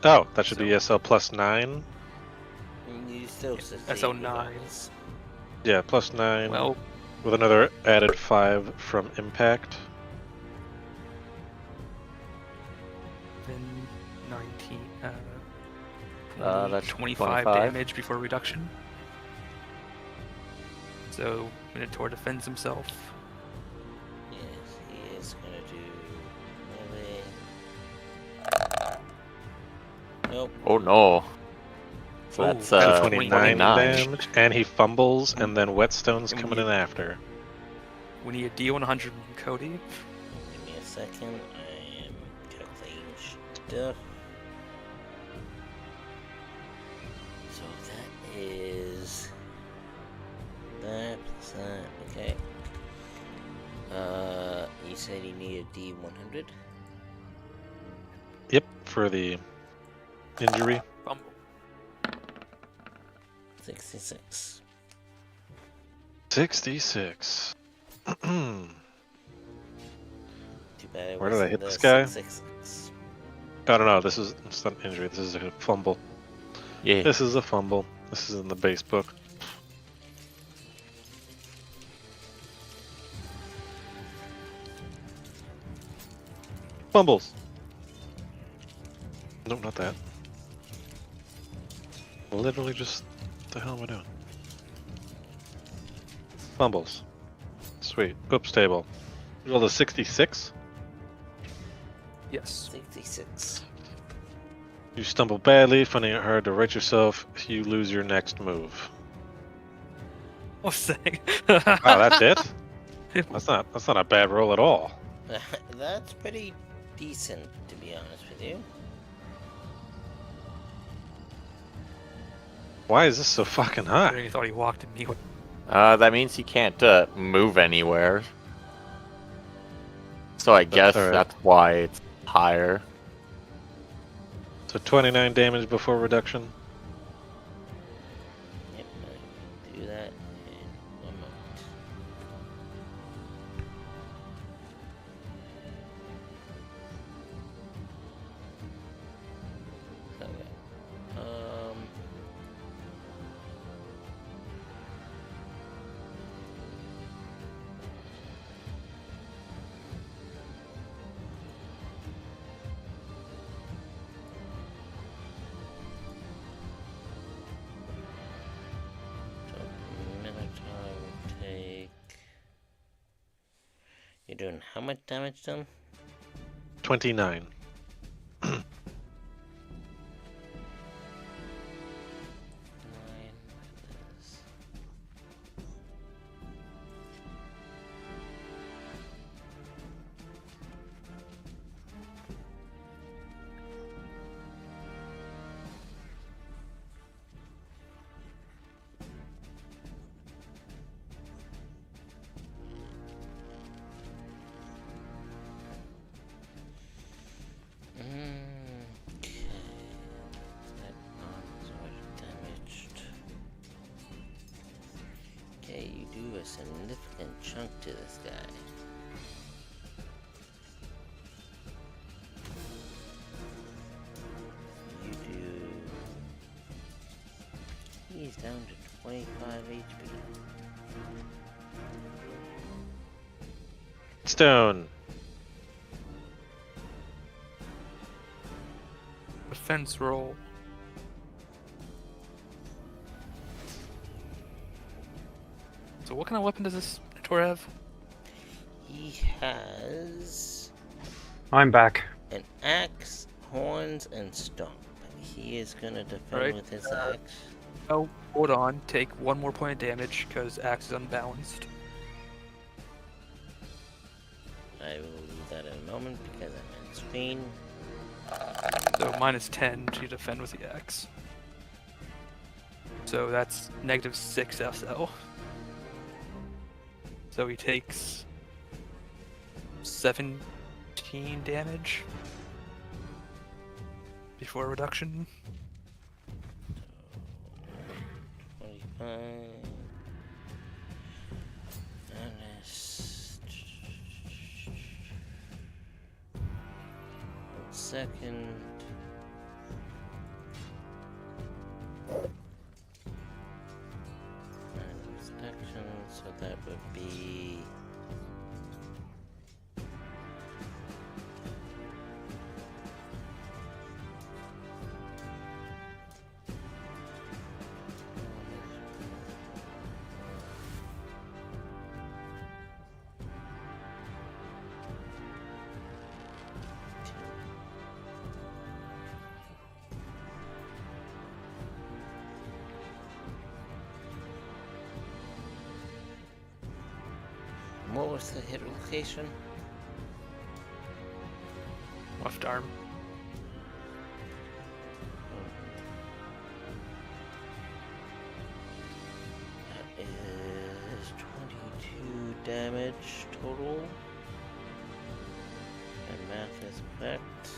Oh, that should So- be SL plus 9. You still succeed SO9. regardless. Yeah, plus 9. Well, With another added 5 from impact. then 19. That's 25 25. damage before reduction. So Minotaur defends himself. Yes, he is gonna do melee. Nope. Oh no. So Oh, that's that's 29 29. damage. And he fumbles, and then Whetstone's And coming we- in after. We need a D100 from Cody. Give me a second. I am calculating stuff. So that is that plus that. Okay. You said you need a D100. Yep, for the injury. Fumble. 66. 66. Too bad it Where did I wasn't hit the this guy? 666. I don't know, this is it's not an injury, this is a fumble. Yeah. This is a fumble. This is in the base book. Fumbles. No, not that. Literally just... What the hell am I doing? Fumbles. Sweet. Oops, table. Roll a 66. Yes. 66. You stumble badly, finding it hard to right yourself. You lose your next move. Oh, dang. Wow, that's it? That's not a bad roll at all. That's pretty decent, to be honest with you. Why is this so fucking high? I thought he walked at me. That means he can't move anywhere. So I guess alright. that's why it's higher. So 29 damage before reduction. Yep, I can do that in 1 moment. Okay. You're doing how much damage to him? 29. Okay. That arm's already damaged. Okay, you do a significant chunk to this guy. You do... He's down to 25 HP. Stone. Defense roll. So what kind of weapon does this Tor have? He has I'm back. an axe, horns, and stomp. He is gonna defend Right. with his axe. Oh, hold on. Take 1 more point of damage because axe is unbalanced. I will do that in a moment because I'm in screen. So -10 to defend with the axe. So that's -6 SL. So he takes 17 damage before reduction. 25. Minus 1 second. Minus reduction, so that would be. What was the hit location? Left arm. That is 22 damage total. And math is correct.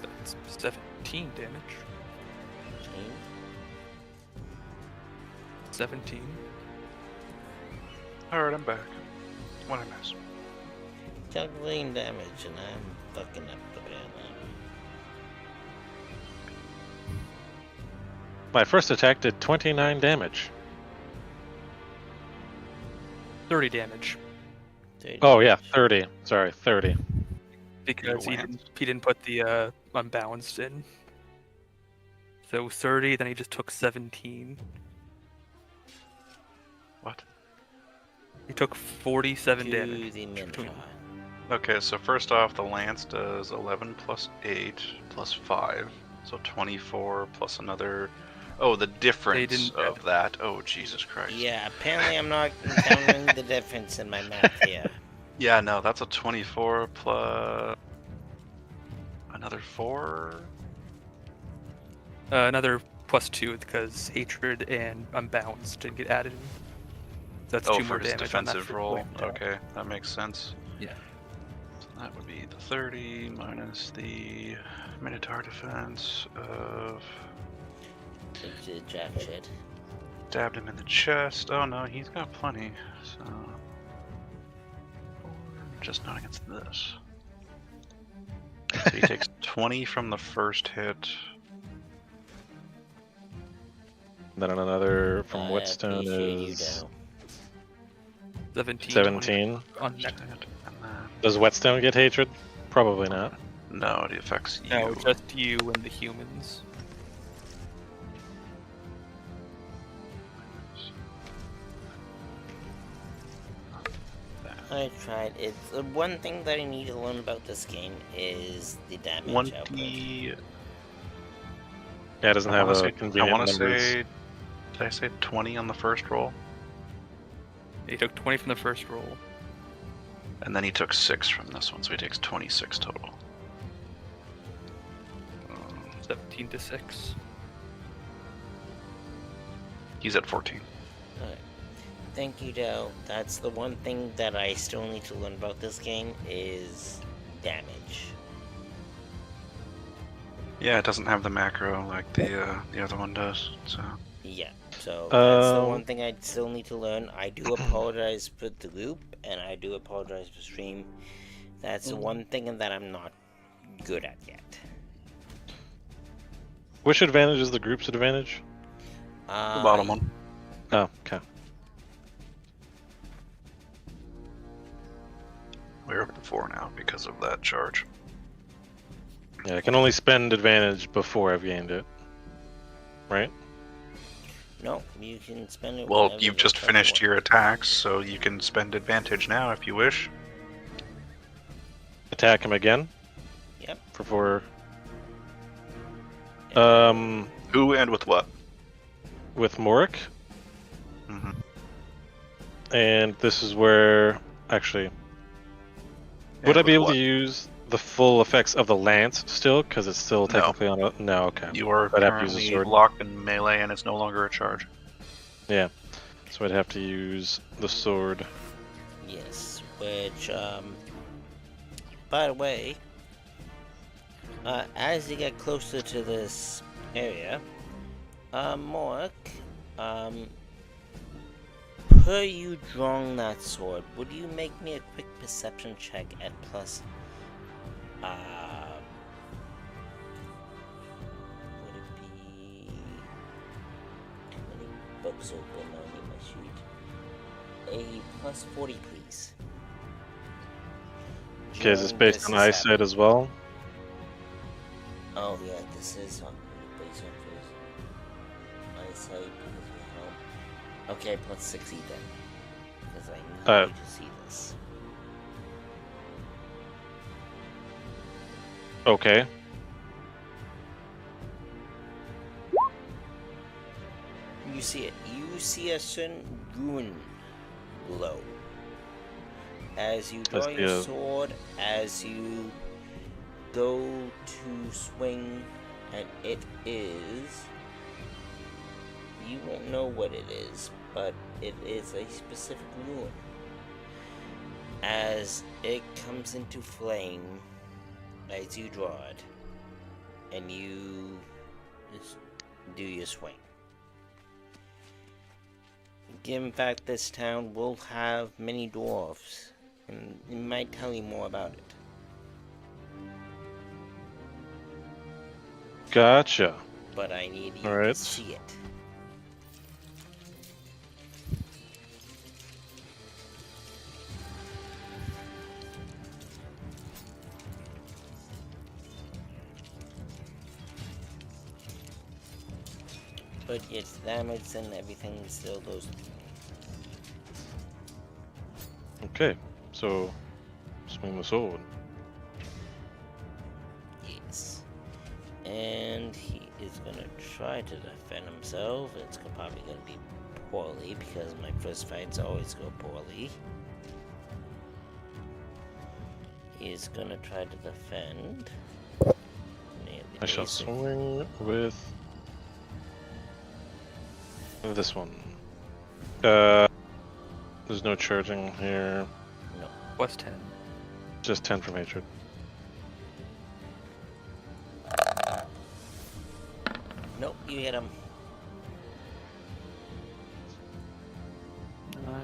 That's 17 damage. 15. 17. Alright, I'm back. What I miss? Juggling damage, and I'm fucking up the banana. My first attack did 29 damage. 30 damage. 30 Oh yeah, damage. 30. Sorry, 30. because You he lance? didn't put the unbalanced in. So 30, then he just took 17. What? He took 47 To damage. the Ninja. Okay, so first off, the lance does 11 plus 8 plus 5. So 24 plus another... Oh, the difference didn't of that. Oh, Jesus Christ. Yeah, apparently I'm not encountering the difference in my math here. Yeah, no, that's a 24 plus... Another 4? Another +2 because hatred and unbalanced didn't get added in. So that's Oh, 2 for more his damage on that defensive for roll. random attack. Okay, that makes sense. Yeah. So that would be the 30 minus the Minotaur defense of... It's a jack shit. Stabbed him in the chest. Oh no, he's got plenty. So... Just not against this. So he takes 20 from the first hit. Then another from I Whetstone appreciate you, is Dell. 17. 17. On next. And then... Does Whetstone get hatred? Probably not. No, it affects you. No, just you and the humans. I tried. It's the one thing that I need to learn about this game is the damage 1d... output. Yeah, it doesn't have a I convenient want to numbers. say... Did I say 20 on the first roll? He took 20 from the first roll. And then he took 6 from this one, so he takes 26 total. 17 to 6. He's at 14. Alright. Thank you, Dell. That's the one thing that I still need to learn about this game is damage. Yeah, it doesn't have the macro like the other one does, so... Yeah, so that's the Um, one thing I still need to learn. I do apologize for the loop, and I do apologize for stream. That's the one thing that I'm not good at yet. Which advantage is the group's advantage? The bottom one. Oh, okay. We're up to 4 now because of that charge. Yeah, I can only spend advantage before I've gained it. Right? No, you can spend it. Well, whenever you've the just attack finished works. your attacks, so you can spend advantage now if you wish. Attack him again Yep. for 4. Who and with what? With Morik. hmm And this is where, actually, would I be able to use the full effects of the lance still? Because it's still No. technically on a... No, okay. You are I'd have to use a currently sword. locked in melee, and it's no longer a charge. Yeah. So I'd have to use the sword. Yes, which, by the way, as you get closer to this area, Morik, per you drawing that sword, would you make me a quick perception check at plus, would it be too many books open on my sheet? A plus 40, please. Okay, is this Drawing based on is eyesight happening. as well? Oh yeah, this is on based on first eyesight because we help. Okay, plus 60 then, because I need to see this. Okay. You see it. You see a certain ruin glow as you draw That's your the, sword. As you go to swing, and it is. You won't know what it is, but it is a specific ruin. As it comes into flame, as you draw it, and you just do your swing. Given fact this town will have many dwarves, and it might tell you more about it. Gotcha. But I need you to Alright. see it. But its damage and everything still goes. Okay, so swing the sword. Yes. And he is gonna try to defend himself. It's probably gonna be poorly because my first fights always go poorly. He's gonna try to defend. I shall swing with this one. There's no charging here. No. Plus 10. Just 10 from hatred. Nope, you hit him. 9,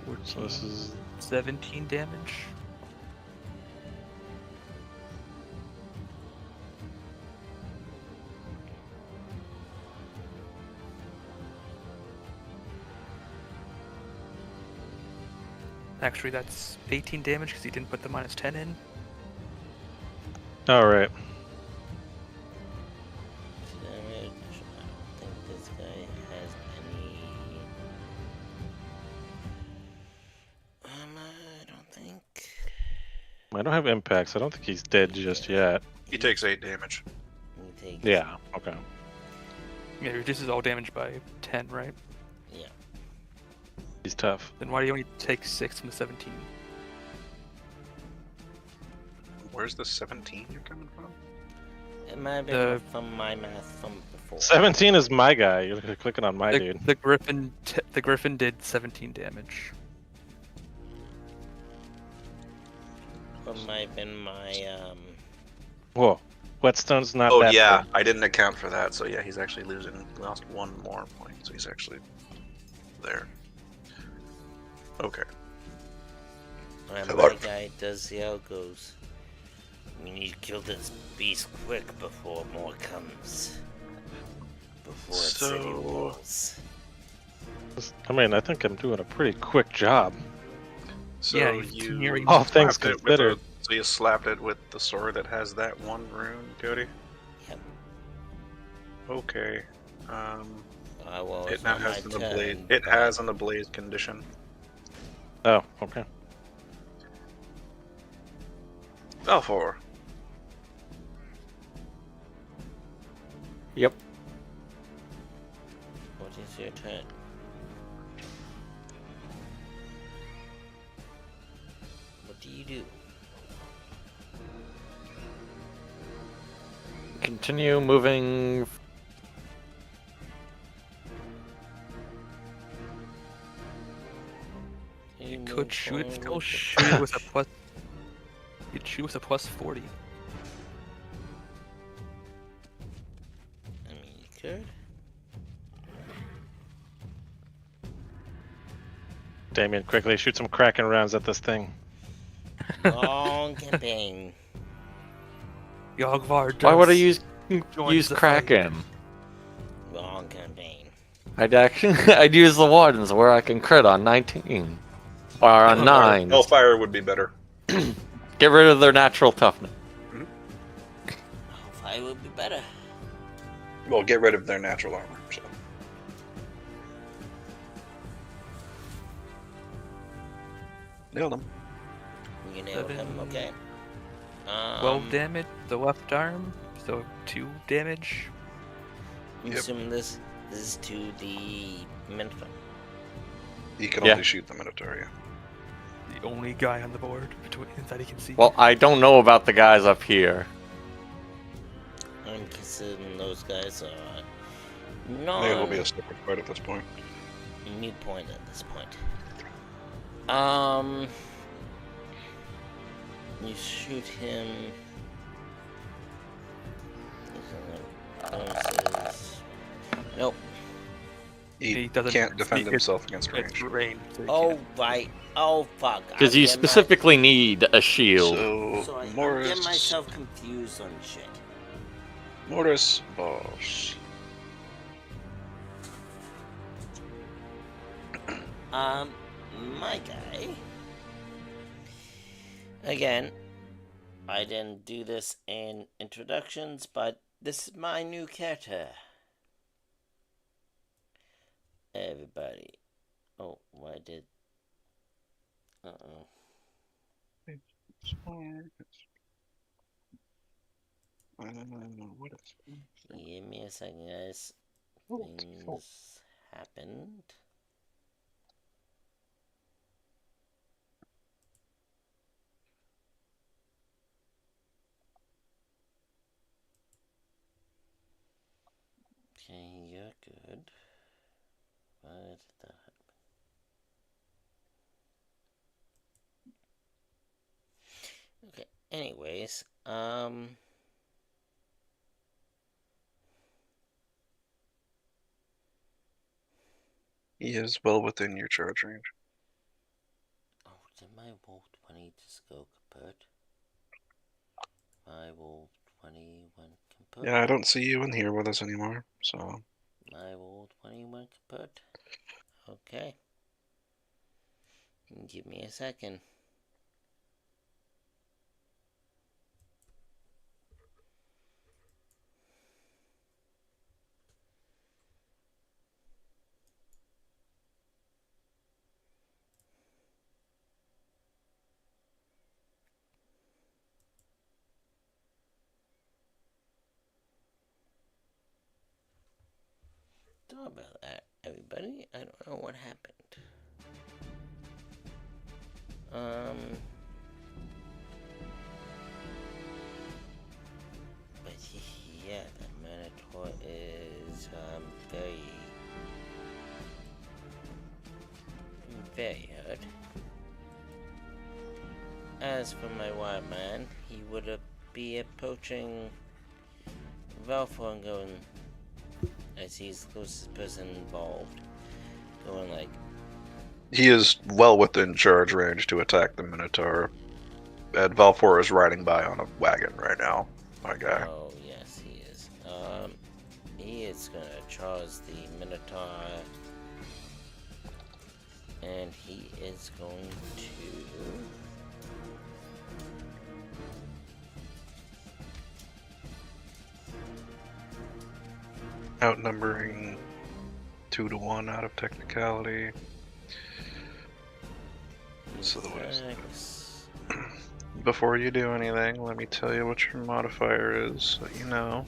14, So this is 17 damage. Actually, that's 18 damage because he didn't put the minus 10 in. all right. Damage. I don't think this guy has any. I don't think. I don't have impacts. I don't think he's dead just yet. He takes 8 damage. He takes. Yeah. Okay. Yeah, it reduces all damage by 10, right? Yeah. He's tough. Then why do you only take 6 from the 17? Where's the 17 you're coming from? It might have been from my math from before. 17 is my guy. You're clicking on my dude. The Griffin did 17 damage. It might have been my Whoa. Whetstone's not Oh that yeah, big. I didn't account for that. So yeah, he's actually lost 1 more point. So he's actually there. Okay. my guy does see how it goes. We need to kill this beast quick before more comes. Before its city walls. I mean, I think I'm doing a pretty quick job. So Yeah, you All things slapped it with considered. so you slapped it with the sword that has that 1 rune, Cody? Yep. Okay. Well, It it's now not has my an turn, ablaze. It but- has an ablaze condition. Oh, okay. Balfour. Yep. What is your turn? What do you do? Continue moving. You move could shoot it, forward still with shoot it with a plus. You'd shoot with a plus 40. I mean, you could. Damien, quickly shoot some Kraken rounds at this thing. Long campaign. Yogvar does. Why would I use joins the Kraken? Long campaign. I'd use the Wardens where I can crit on 19 or on 9. Hellfire would be better. Get rid of their natural toughness. Fire would be better. Well, get rid of their natural armor. So. Nailed him. You nailed him, okay. 12 damage, the left arm, so 2 damage. I'm Yep. assuming this is to the Minotaur. He can Yeah. only shoot the Minotaur, yeah. The only guy on the board that he can see. Well, I don't know about the guys up here. I'm considering those guys are Maybe non it'll be a separate fight at this point. mute point at this point. You shoot him. Bonuses. Nope. He doesn't can't defend it's- himself against It's range. range. So he Oh can't. right. Oh fuck. Because you specifically need a shield. So I Morris, get myself confused on shit. Morris, boss. My guy. Again, I didn't do this in introductions, but this is my new character. Everybody. Oh, why did... Uh-oh. What is... Give me a second, guys. Things happened. Okay, you're good. Why did that happen? Okay, anyways, He is well within your charge range. oh, did my roll 20 just go kaput? My roll 20 went kaput? Yeah, I don't see you in here with us anymore, so... My roll 20 went kaput? Okay. Give me a second. Sorry about that, everybody. I don't know what happened. But yeah, the Minotaur is, very hurt. As for my wild man, he would be approaching Valfor and going, as he's the closest person involved, going like... He is well within charge range to attack the Minotaur. And Valfor is riding by on a wagon right now, my guy. Oh, yes, he is. He is gonna charge the Minotaur, and he is going to... Outnumbering 2 to 1 out of technicality. So what is this? Before you do anything, let me tell you what your modifier is, so you know.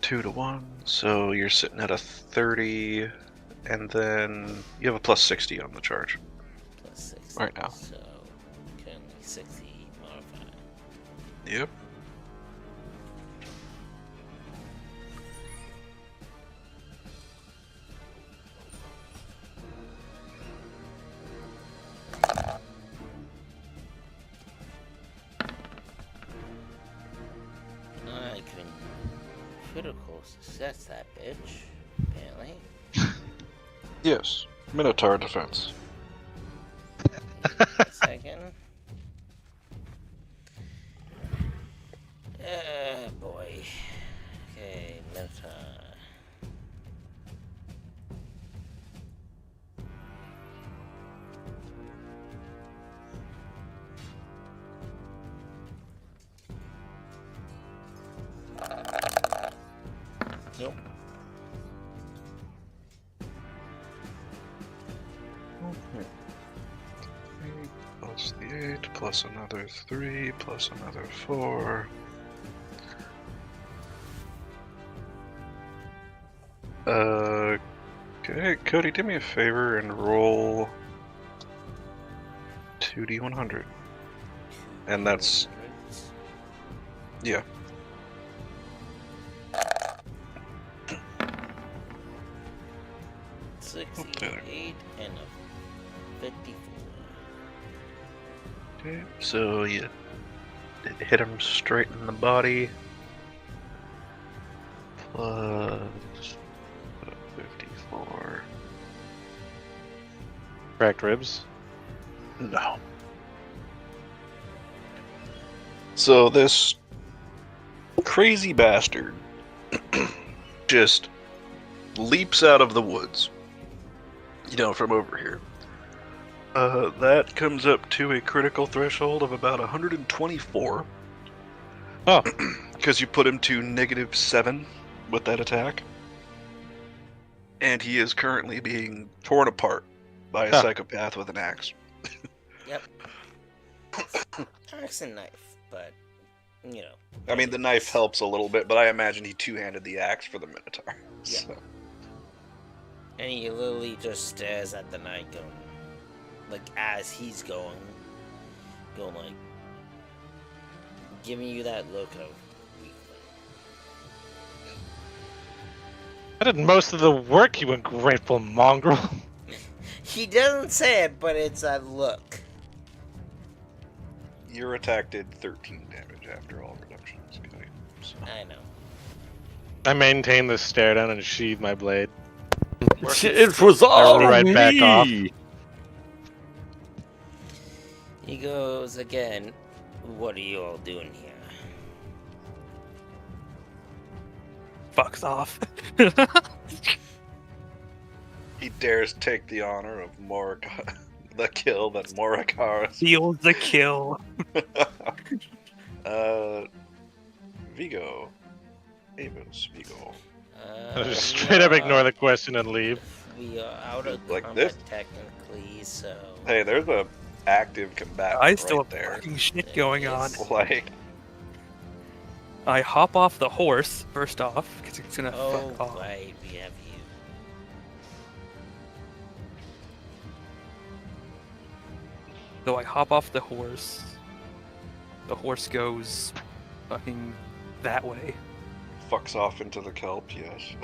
2 to 1, so you're sitting at a 30, and then you have a plus 60 on the charge. Plus 60. Right now. So, currently 60 modifier. Yep. I can critical success that bitch, apparently. Yes. Minotaur defense. A second. Boy. Okay, Minotaur. Nope. Okay. 3 plus the 8, plus another 3, plus another 4. Okay, Cody, do me a favor and roll 2d100. And that's... yeah. There. 68 and a 54. Okay, so you hit him straight in the body. Plus 54. Cracked ribs. No. So this crazy bastard just leaps out of the woods. You know, from over here. That comes up to a critical threshold of about 124. Oh. Because you put him to -7 with that attack. And he is currently being torn apart by a psychopath with an axe. Yep. Axe and knife, but, you know. I mean, the knife helps a little bit, but I imagine he two-handed the axe for the Minotaur. Yeah. So. And he literally just stares at the knight going, like, as he's going like, giving you that look of weakling. I did most of the work, you ungrateful mongrel. He doesn't say it, but it's a look. Your attack did 13 damage after all reductions. Okay, so. I know. I maintain the stare down and sheathe my blade. It was all right me. back off. He goes again, what are you all doing here? Fucks off. He dares take the honor of the kill that Morikar Steals the kill. Vigo. Avis, Vigo. Just straight up ignore the question and leave. We are out of Like combat this? technically, so... Hey, there's a active combatant I still right have there. fucking shit going on. Like, I hop off the horse, first off, because it's gonna Oh, fuck off. right, we have you. So I hop off the horse. The horse goes fucking that way. fucks off into the kelp, yes.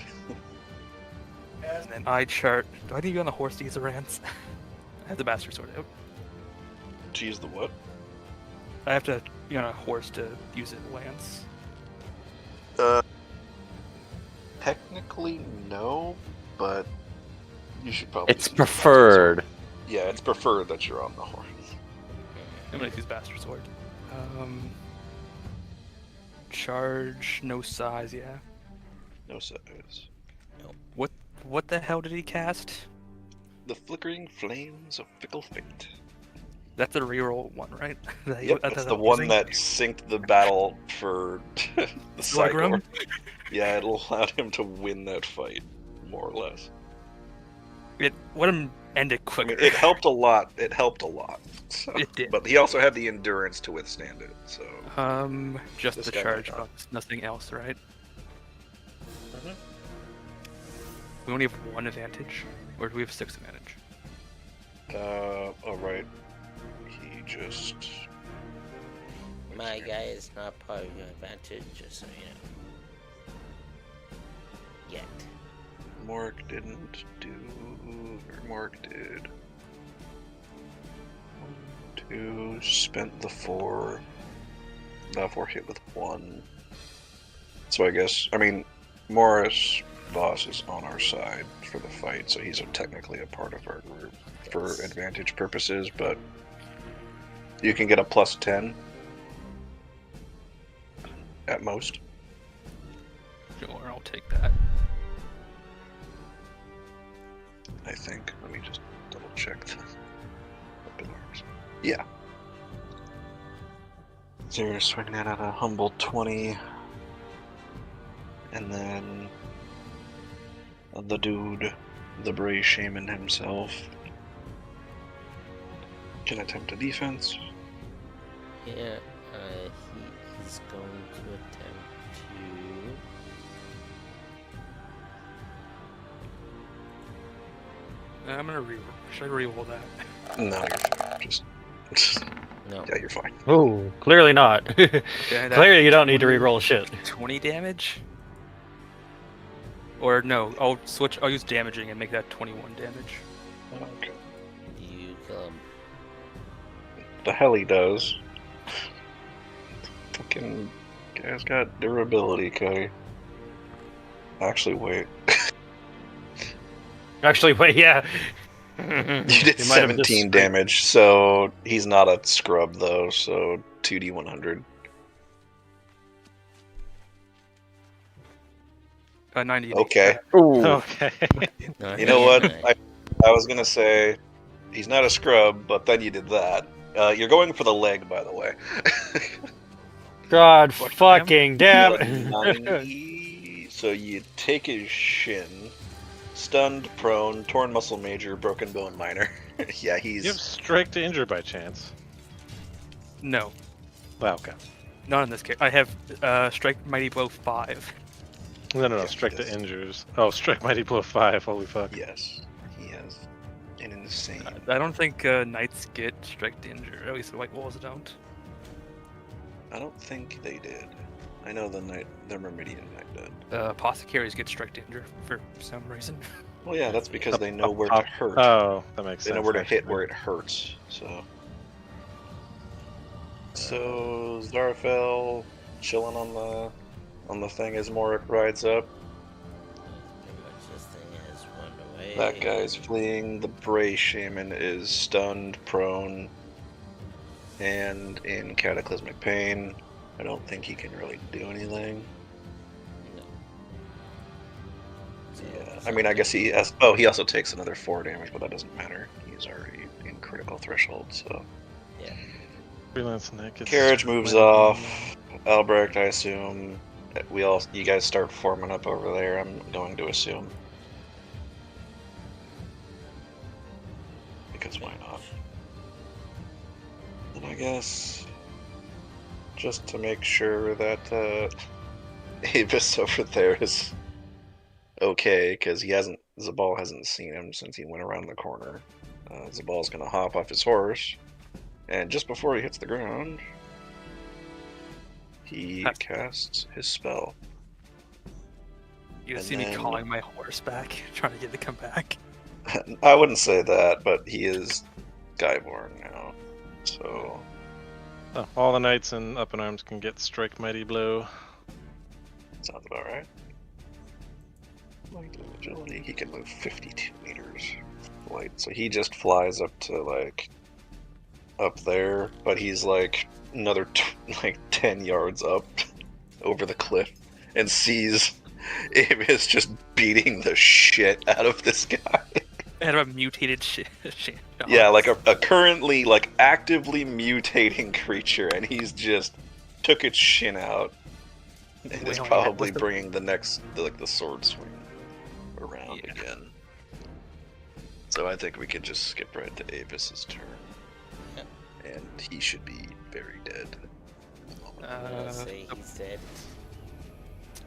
And then I chart. Do I need to be on the horse to use the rants? I have the bastard sword out. Geez, the what? I have to be on a horse to use it lance. Technically, no, but you should probably. It's preferred. Yeah, it's preferred that you're on the horse. I'm gonna use bastard sword. Charge, no size, yeah. No size. What the hell did he cast? The flickering flames of fickle fate. That's a reroll one, right? Yep, that's the one that synced the battle for the Slagram? Cygor. Yeah, it allowed him to win that fight, more or less. It let him end it I quicker. mean, it helped a lot. It helped a lot. So. It did. But he also had the endurance to withstand it. So. Just This the guy charge might not. bonus, nothing else, right? Mhm. We only have one advantage, or do we have 6 advantage? All right. He just. My guy is not part of your advantage, just so you know. Yet. Mork didn't do. Or Mork did. 1, 2, spent the 4. That 4 hit with 1. So I guess, I mean, Morris Boss is on our side for the fight, so he's technically a part of our group for advantage purposes, but you can get a +10 at most. Sure, I'll take that. I think. Let me just double check the weapon arms. Yeah. So you're swinging it at a humble 20. And then the dude, the Bray Shaman himself, can attempt a defense. Yeah, he's going to attempt to... I'm gonna reroll. Should I reroll that? No, you're fine. Just No. yeah, you're fine. Oh, clearly not. Okay, that- Clearly you don't need to reroll shit. 20 damage? Or no, I'll switch. I'll use damaging and make that 21 damage. Okay. You kill him. The hell he does. Fucking guy's got durability, Cody. Actually, wait. Actually, wait, yeah. You did You might have 17 just- damage, so he's not a scrub though, so 2d100. 90. Okay. Ooh. Okay. No, You know what? he's I was gonna say he's not a scrub, but then you did that. You're going for the leg, by the way. God Fuck fucking damn. 90, so you take his shin, Stunned, prone, torn muscle major, broken bone minor. Yeah, You have he's... strike to injure by chance. No, Well, okay. not in this case. I have strike mighty blow 5. No, Yeah, strike he to does. injures. Oh, strike mighty blow 5. Holy fuck. Yes, he has an insane... I don't think knights get strike to injure. At least the white walls don't. I don't think they did. I know the Meridian Knight did. Apothecaries get strike to injure for some reason. Well, yeah, that's because they know where to hurt. Oh, that makes sense. They know where to hit actually. where it hurts, so... So, Zarfel chilling on the thing as Morik rides up. Pretty much this thing has run away. That guy's fleeing. The Bray Shaman is stunned, prone, and in cataclysmic pain. I don't think he can really do anything. No. Yeah, I mean, I guess he has... Oh, he also takes another 4 damage, but that doesn't matter. He's already in critical threshold, so... Yeah. Freelance Nick. Carriage moves off. Albrecht, I assume. You guys start forming up over there, I'm going to assume. Because why not? And I guess... just to make sure that Avis over there is okay, because Zabal hasn't seen him since he went around the corner. Zabal's gonna hop off his horse, and just before he hits the ground, he casts his spell. You And see me then- calling my horse back, trying to get it to come back. I wouldn't say that, but he is Skyborn now, so... Oh, all the knights in up in arms can get strike mighty blow. Sounds about right. Light agility, he can move 52 meters. Light, so he just flies up to like up there, but he's like another like 10 yards up over the cliff and sees Avis just beating the shit out of this guy. I had a mutated shit. Yeah, like a currently like actively mutating creature, and he's just took its shin out, and is Wait, probably what's the- bringing the next the sword swing around again. So I think we could just skip right to Avis's turn, and he should be very dead. I'm gonna say he's dead.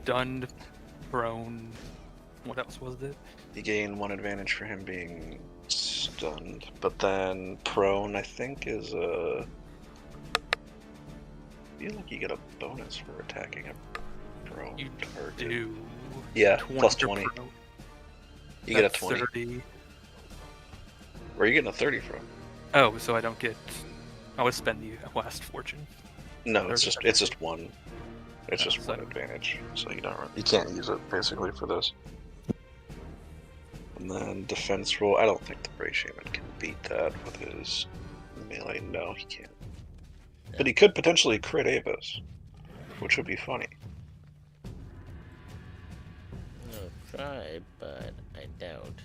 Stunned, prone. What else was it? You gain 1 advantage for him being stunned, but then prone I think is a... I feel like you get a bonus for attacking a prone You target. do. Yeah, plus for 20. prone. You get a That's 20. 30. Where are you getting a 30 from? Oh, so I don't get. I would spend the last fortune. No, it's 30. just 1. It's just so- 1 advantage, so you can't use it basically for this. And then defense roll. I don't think the Bray Shaman can beat that with his melee. No, he can't. But he could potentially crit Avis, which would be funny. I'll try, but I doubt.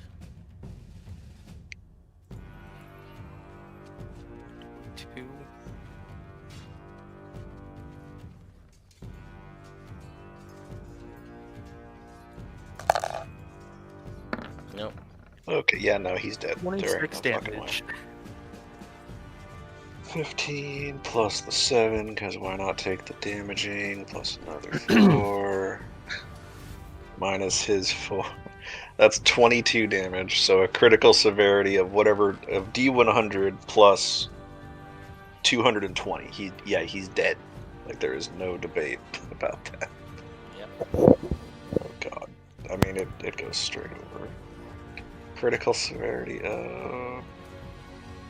Two. Nope. Okay, yeah, no, he's dead. 26 There ain't no fucking way. damage. 15 plus the 7, because why not take the damaging, plus another 4, minus his 4. That's 22 damage, so a critical severity of whatever, of D100 plus 220. He's dead. Like, there is no debate about that. Yep. Oh god. I mean, it goes straight over. Critical severity of...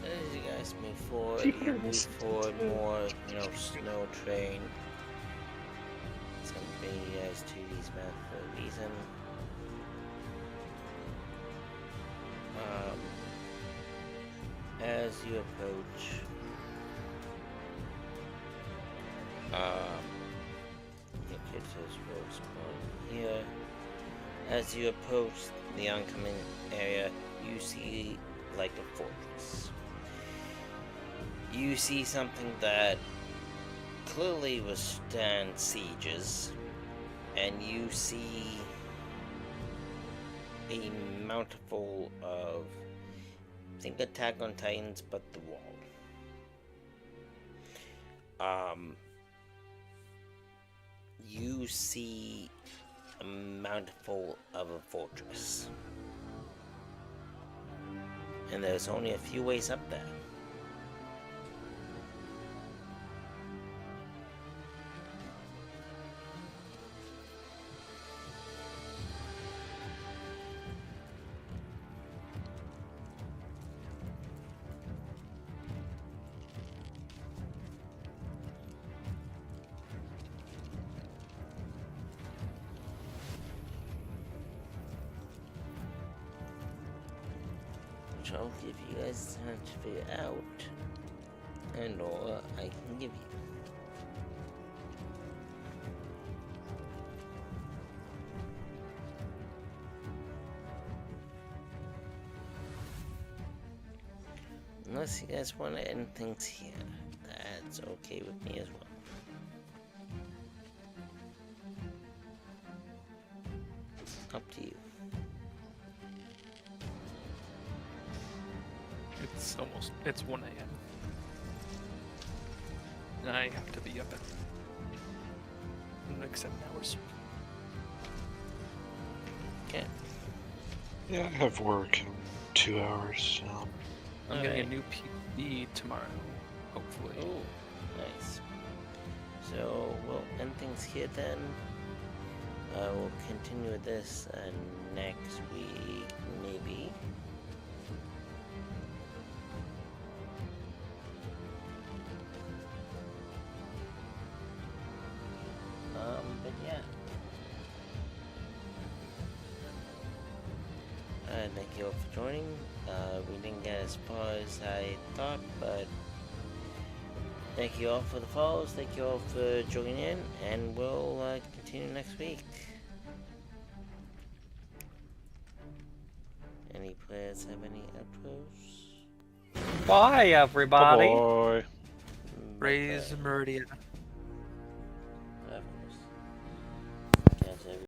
As you guys move forward, Keep you it move forward more, snow train. Something you guys to these maps for a reason. As you approach, it says road spawn here. As you approach the oncoming area, you see like a fortress. You see something that clearly withstand sieges, and you see a mountful of, think Attack on Titans, but the wall. You see a mountful of a fortress. And there's only a few ways up there. Which I'll give you guys time to figure out, and or I can give you. Unless you guys want to end things here, that's okay with me as well. Up to you. It's 1 a.m. And I have to be up in like 7 hours. Okay. Yeah, I have work in 2 hours, so. I'm getting a new PC tomorrow, hopefully. Oh, nice. So we'll end things here then. We'll continue with this next week, maybe. But yeah. Thank you all for joining. We didn't get as far as I thought, but thank you all for the follows. Thank you all for joining in, and we'll continue next week. Any players have any outros? Bye, everybody. Oh boy. Raise Meridia.